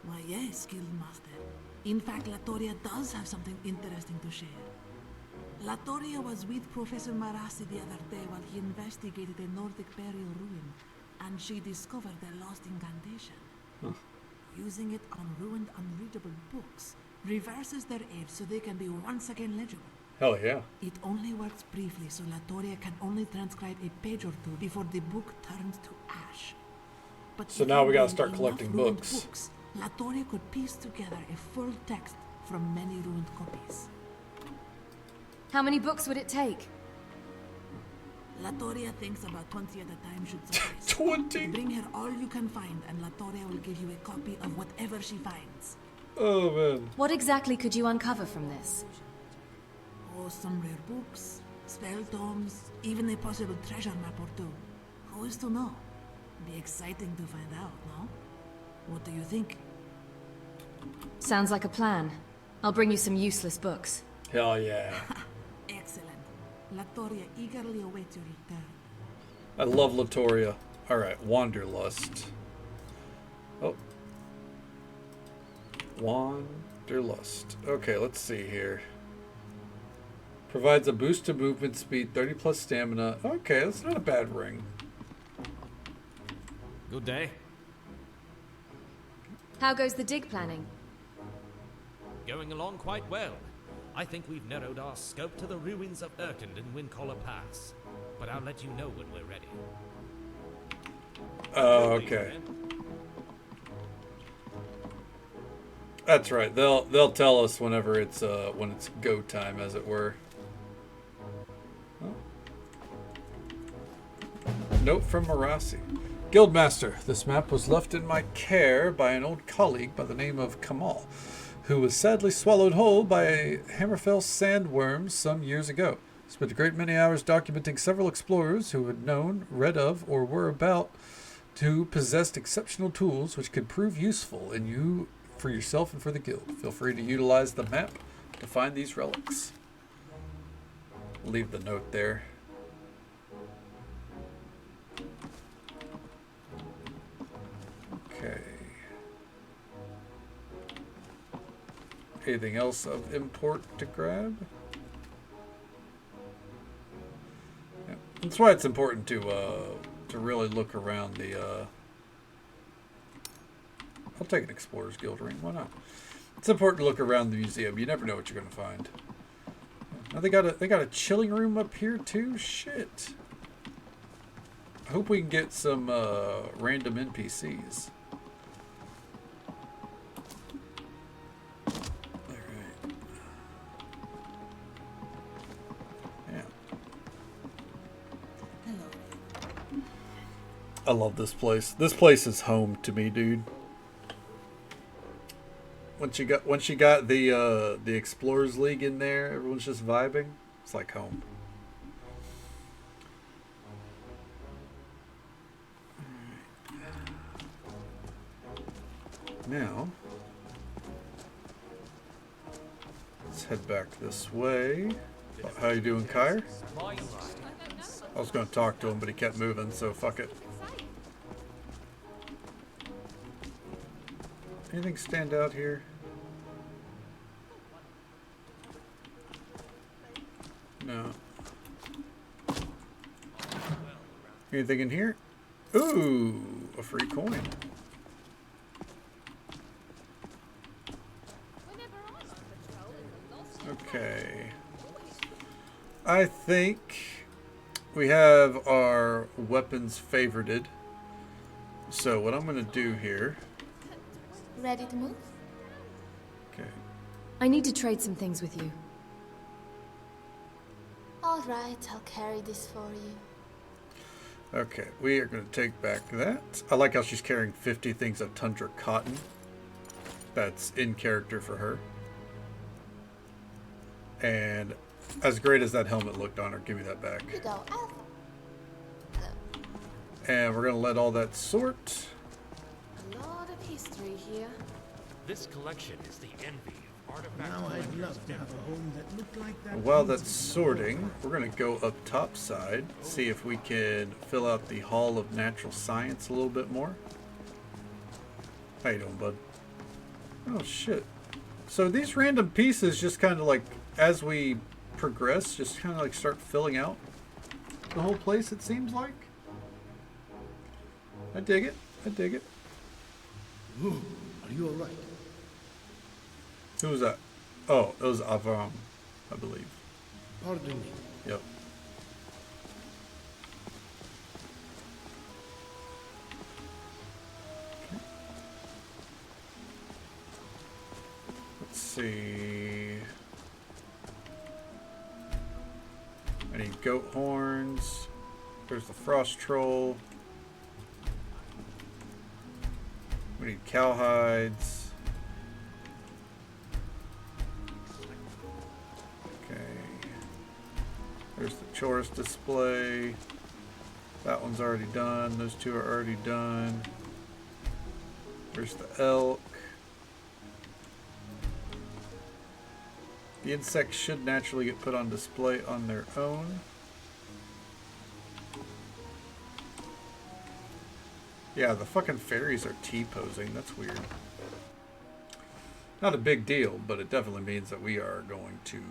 Why, yes, Guildmaster. In fact, Latoria does have something interesting to share. Latoria was with Professor Marassi the other day while he investigated a Nordic burial ruin, and she discovered a lost incantation. Huh. Using it on ruined, unreadable books reverses their age so they can be once again legible. Hell yeah. It only works briefly, so Latoria can only transcribe a page or two before the book turns to ash. But So if now you we gotta bring start enough collecting ruined books. Latoria could piece together a full text from many ruined copies. How many books would it take? Latoria thinks about 20 at a time should suffice. 20? Bring her all you can find, and Latoria will give you a copy of whatever she finds. Oh man. What exactly could you uncover from this? Oh, some rare books, spell tomes, even a possible treasure map or two. Who is to know? Be exciting to find out, no? What do you think? Sounds like a plan. I'll bring you some useless books. Hell yeah. Excellent. Latoria eagerly awaits your return. I love Latoria. Alright, Wanderlust. Oh. Wanderlust. Okay, let's see here. Provides a boost to movement speed, 30 plus stamina. Okay, that's not a bad ring. Good day. How goes the dig planning? Going along quite well. I think we've narrowed our scope to the ruins of Erkend and Windcaller Pass. But I'll let you know when we're ready. Oh, okay. That's right. They'll tell us whenever it's when it's go time, as it were. Oh. Note from Marassi. Guildmaster, this map was left in my care by an old colleague by the name of Kamal, who was sadly swallowed whole by a Hammerfell sandworm some years ago. Spent a great many hours documenting several explorers who had known, read of, or were about to possessed exceptional tools which could prove useful in you for yourself and for the guild. Feel free to utilize the map to find these relics. Leave the note there. Okay. Anything else of import to grab? Yeah. That's why it's important to really look around the. I'll take an Explorer's Guild ring. Why not? It's important to look around the museum. You never know what you're gonna find. Now they got a chilling room up here too. Shit. I hope we can get some random NPCs. I love this place. This place is home to me, dude. Once you got the Explorers League in there, everyone's just vibing. It's like home. Now, let's head back this way. How you doing, Kyre? I was going to talk to him, but he kept moving, so fuck it. Anything stand out here? No. Anything in here? Ooh, a free coin. Okay. I think we have our weapons favorited. So what I'm going to do here. Ready to move? Okay. I need to trade some things with you. Alright, I'll carry this for you. Okay, we are going to take back that. I like how she's carrying 50 things of tundra cotton. That's in character for her. And as great as that helmet looked on her, give me that back. You go, And we're going to let all that sort. a lot of history here. This collection is the envy of artifact Now I'd collectors love to have a home that looked like that. While that's sorting, we're going to go up top side, see if we can fill out the Hall of Natural Science a little bit more. How you doing, bud? Oh, shit. So these random pieces just kind of like, as we progress, just kind of like start filling out the whole place, it seems like. I dig it. I dig it. Ooh, are you alright? Who was that? Oh, it was Avram, I believe. Pardon me. Yep. Okay. Let's see. I need goat horns. There's the frost troll. We need cowhides. Okay. There's the chorus display. That one's already done. Those two are already done. There's the elk. The insects should naturally get put on display on their own. Yeah, the fucking fairies are T-posing. That's weird. Not a big deal, but it definitely means that we are going to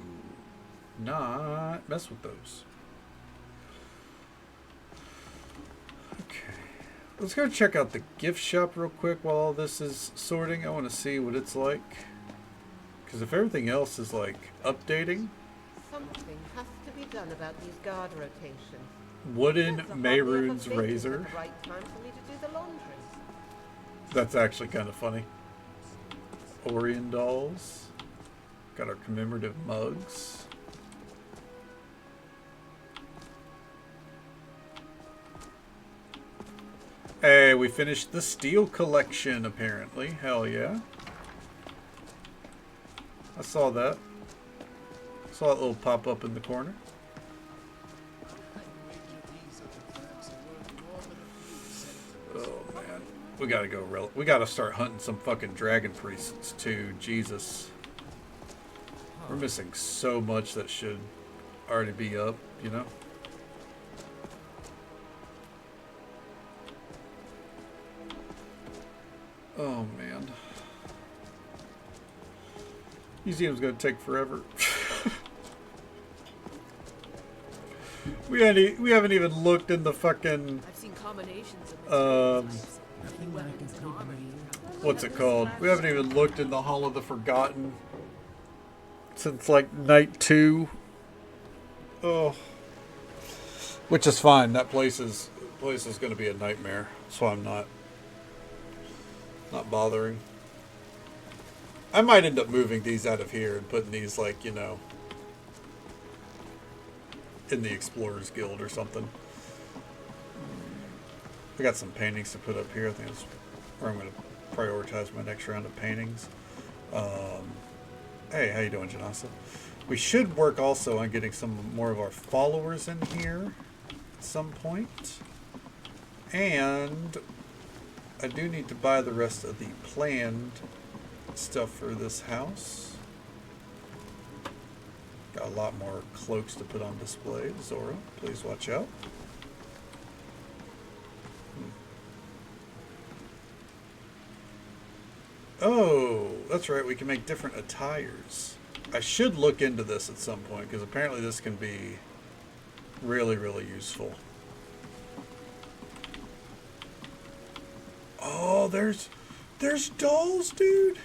not mess with those. Okay. Let's go check out the gift shop real quick while all this is sorting. I want to see what it's like. Because if everything else is like updating. Something has to be done about these guard rotations. Wooden Mayrune's razor. Right time for me to do the laundry. That's actually kind of funny. Orion dolls. Got our commemorative mugs. Hey, we finished the steel collection apparently. Hell yeah. I saw that. Saw that little pop up in the corner. Oh man, we gotta go. We gotta start hunting some fucking dragon priests too. Jesus, we're missing so much that should already be up. You know. Oh man, museum's gonna take forever. We haven't even looked in the fucking. I've seen combinations of What's it called? We haven't even looked in the Hall of the Forgotten since like night 2. Oh, which is fine. That place is going to be a nightmare, so I'm not bothering. I might end up moving these out of here and putting these like, you know, in the Explorers Guild or something. I got some paintings to put up here. I think that's where I'm going to prioritize my next round of paintings. Hey, how you doing, Janasa? We should work also on getting some more of our followers in here at some point. And I do need to buy the rest of the planned stuff for this house. Got a lot more cloaks to put on display. Zora, please watch out. Oh, that's right. We can make different attires. I should look into this at some point because apparently this can be really, really useful. Oh, there's dolls, dude.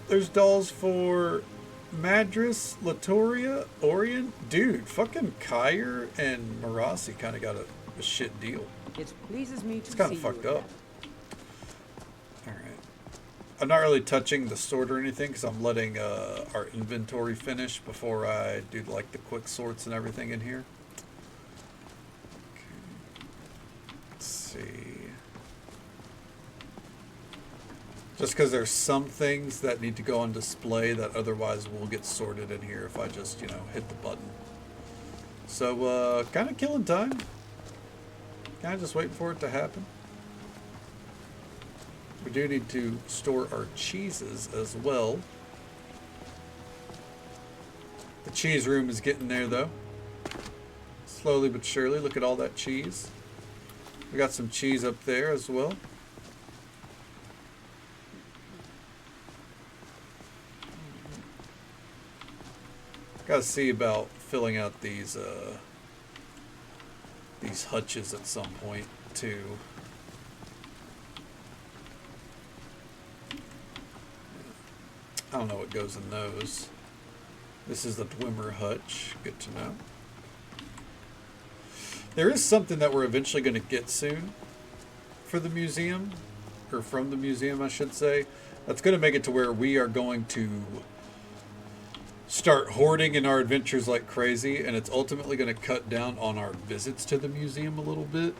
There's dolls for Madras, Latoria, Orion. Dude, fucking Kyr and Marasi kind of got a shit deal. It pleases me to It's kind see of fucked you up. again. Alright. I'm not really touching the sword or anything because I'm letting our inventory finish before I do like the quick sorts and everything in here. Okay. Let's see. Just because there's some things that need to go on display that otherwise will get sorted in here if I just, you know, hit the button. So, kind of killing time. Kind of just waiting for it to happen. We do need to store our cheeses as well. The cheese room is getting there, though. Slowly but surely. Look at all that cheese. We got some cheese up there as well. Gotta see about filling out these hutches at some point too. I don't know what goes in those. This is the Dwemer hutch. Good to know. There is something that we're eventually going to get soon for the museum, or from the museum, I should say. That's going to make it to where we are going to start hoarding in our adventures like crazy, and it's ultimately going to cut down on our visits to the museum a little bit.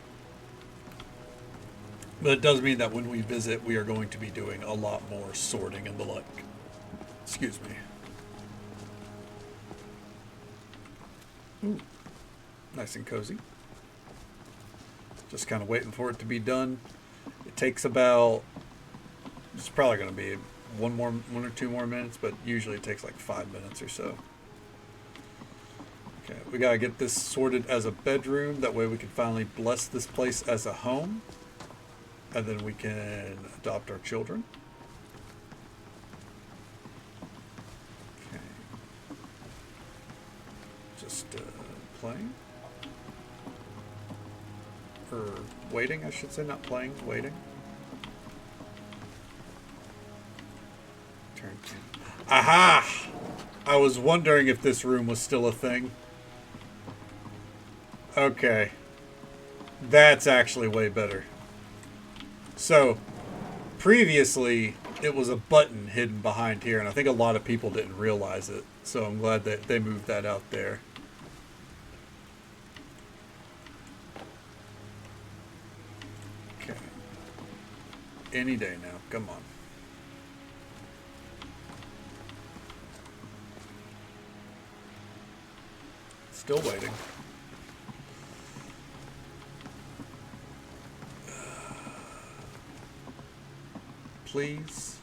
But it does mean that when we visit, we are going to be doing a lot more sorting and the like. Excuse me. Ooh, nice and cozy. Just kind of waiting for it to be done. It takes about, it's probably going to be one or two more minutes, but usually it takes like 5 minutes or so. Okay, we got to get this sorted as a bedroom. That way we can finally bless this place as a home. And then we can adopt our children. Okay. Just playing. Or waiting, I should say. Not playing, waiting. Turn 10. Aha! I was wondering if this room was still a thing. Okay. That's actually way better. So, previously, it was a button hidden behind here, and I think a lot of people didn't realize it. So I'm glad that they moved that out there. Okay. Any day now. Come on. Still waiting. Please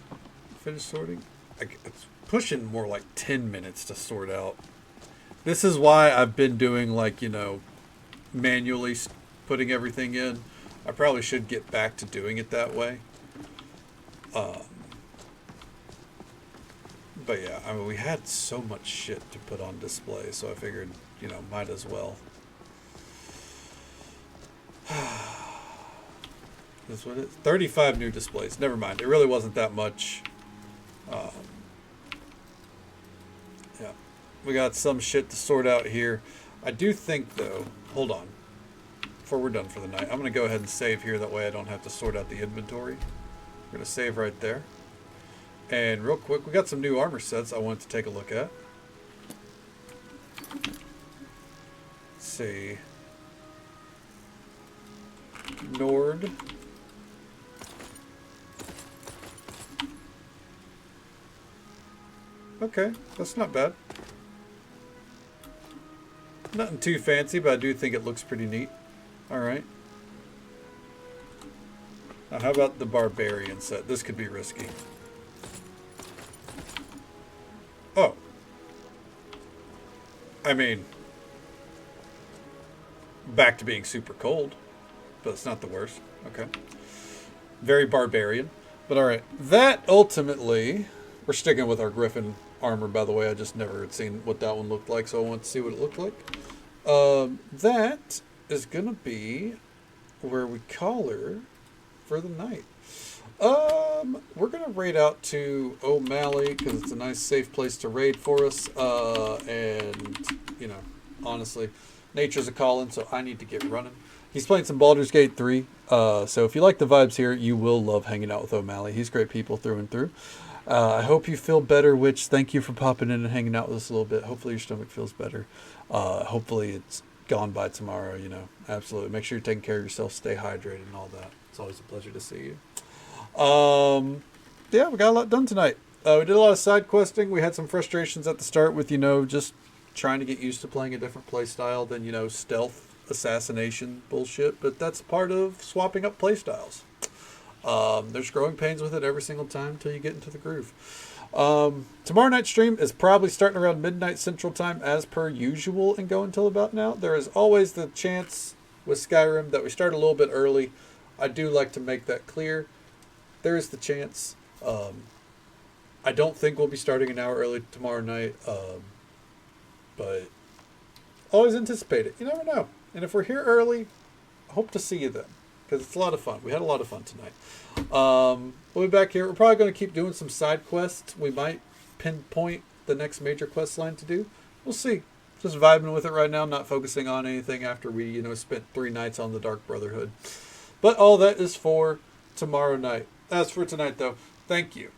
finish sorting. It's pushing more like 10 minutes to sort out. This is why I've been doing, like, you know, manually putting everything in. I probably should get back to doing it that way. But yeah, I mean, we had so much shit to put on display, so I figured, you know, might as well. That's what it is. 35 new displays. Never mind. It really wasn't that much. Yeah. We got some shit to sort out here. I do think, though... Hold on. Before we're done for the night, I'm going to go ahead and save here. That way I don't have to sort out the inventory. I'm going to save right there. And real quick, we got some new armor sets I wanted to take a look at. Let's see. Nord. Okay, that's not bad. Nothing too fancy, but I do think it looks pretty neat. Alright. Now, how about the Barbarian set? This could be risky. Oh. I mean, back to being super cold, but it's not the worst. Okay. Very Barbarian. But alright, that ultimately... We're sticking with our Griffin armor, by the way. I just never had seen what that one looked like, so I want to see what it looked like. That is going to be where we collar for the night. We're going to raid out to O'Malley, because it's a nice, safe place to raid for us. And, you know, honestly, nature's a calling, so I need to get running. He's playing some Baldur's Gate 3. So if you like the vibes here, you will love hanging out with O'Malley. He's great people through and through. I hope you feel better, Witch. Thank you for popping in and hanging out with us a little bit. Hopefully your stomach feels better. Hopefully it's gone by tomorrow, you know. Absolutely. Make sure you're taking care of yourself. Stay hydrated and all that. It's always a pleasure to see you. Yeah, we got a lot done tonight. We did a lot of side questing. We had some frustrations at the start with, you know, just trying to get used to playing a different play style than, you know, stealth assassination bullshit. But that's part of swapping up play styles. There's growing pains with it every single time until you get into the groove. Tomorrow night's stream is probably starting around midnight Central Time as per usual and go until about now. There is always the chance with Skyrim that we start a little bit early. I do like to make that clear. There is the chance. I don't think we'll be starting an hour early tomorrow night, but always anticipate it. You never know. And if we're here early, hope to see you then, because it's a lot of fun. We had a lot of fun tonight. We'll be back here. We're probably going to keep doing some side quests. We might pinpoint the next major quest line to do. We'll see. Just vibing with it right now, not focusing on anything after we, you know, spent 3 nights on the Dark Brotherhood. But all that is for tomorrow night. As for tonight, though, thank you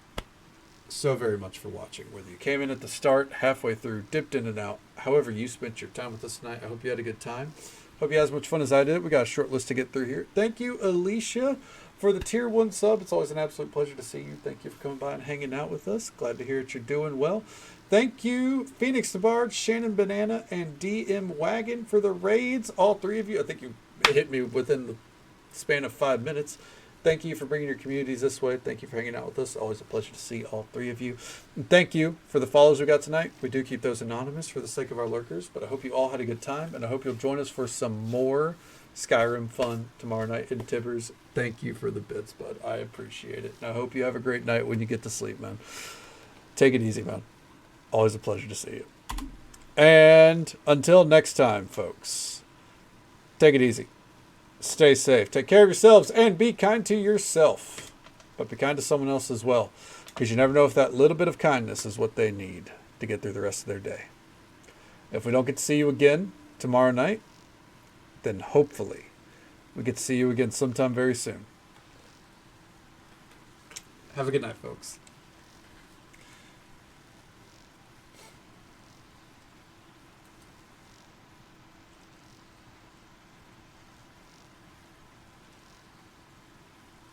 so very much for watching. Whether you came in at the start, halfway through, dipped in and out, however you spent your time with us tonight, I hope you had a good time. Hope you had as much fun as I did. We got a short list to get through here. Thank you, Alicia, for the tier 1 sub. It's always an absolute pleasure to see you. Thank you for coming by and hanging out with us. Glad to hear that you're doing well. Thank you, Phoenix Savard, Shannon Banana, and DM Wagon for the raids. All 3 of you. I think you hit me within the span of 5 minutes. Thank you for bringing your communities this way. Thank you for hanging out with us. Always a pleasure to see all 3 of you. And thank you for the follows we got tonight. We do keep those anonymous for the sake of our lurkers, but I hope you all had a good time, and I hope you'll join us for some more Skyrim fun tomorrow night in Tibbers. Thank you for the bits, bud. I appreciate it. And I hope you have a great night when you get to sleep, man. Take it easy, man. Always a pleasure to see you. And until next time, folks, take it easy. Stay safe. Take care of yourselves and be kind to yourself. But be kind to someone else as well. Because you never know if that little bit of kindness is what they need to get through the rest of their day. If we don't get to see you again tomorrow night, then hopefully we get to see you again sometime very soon. Have a good night, folks.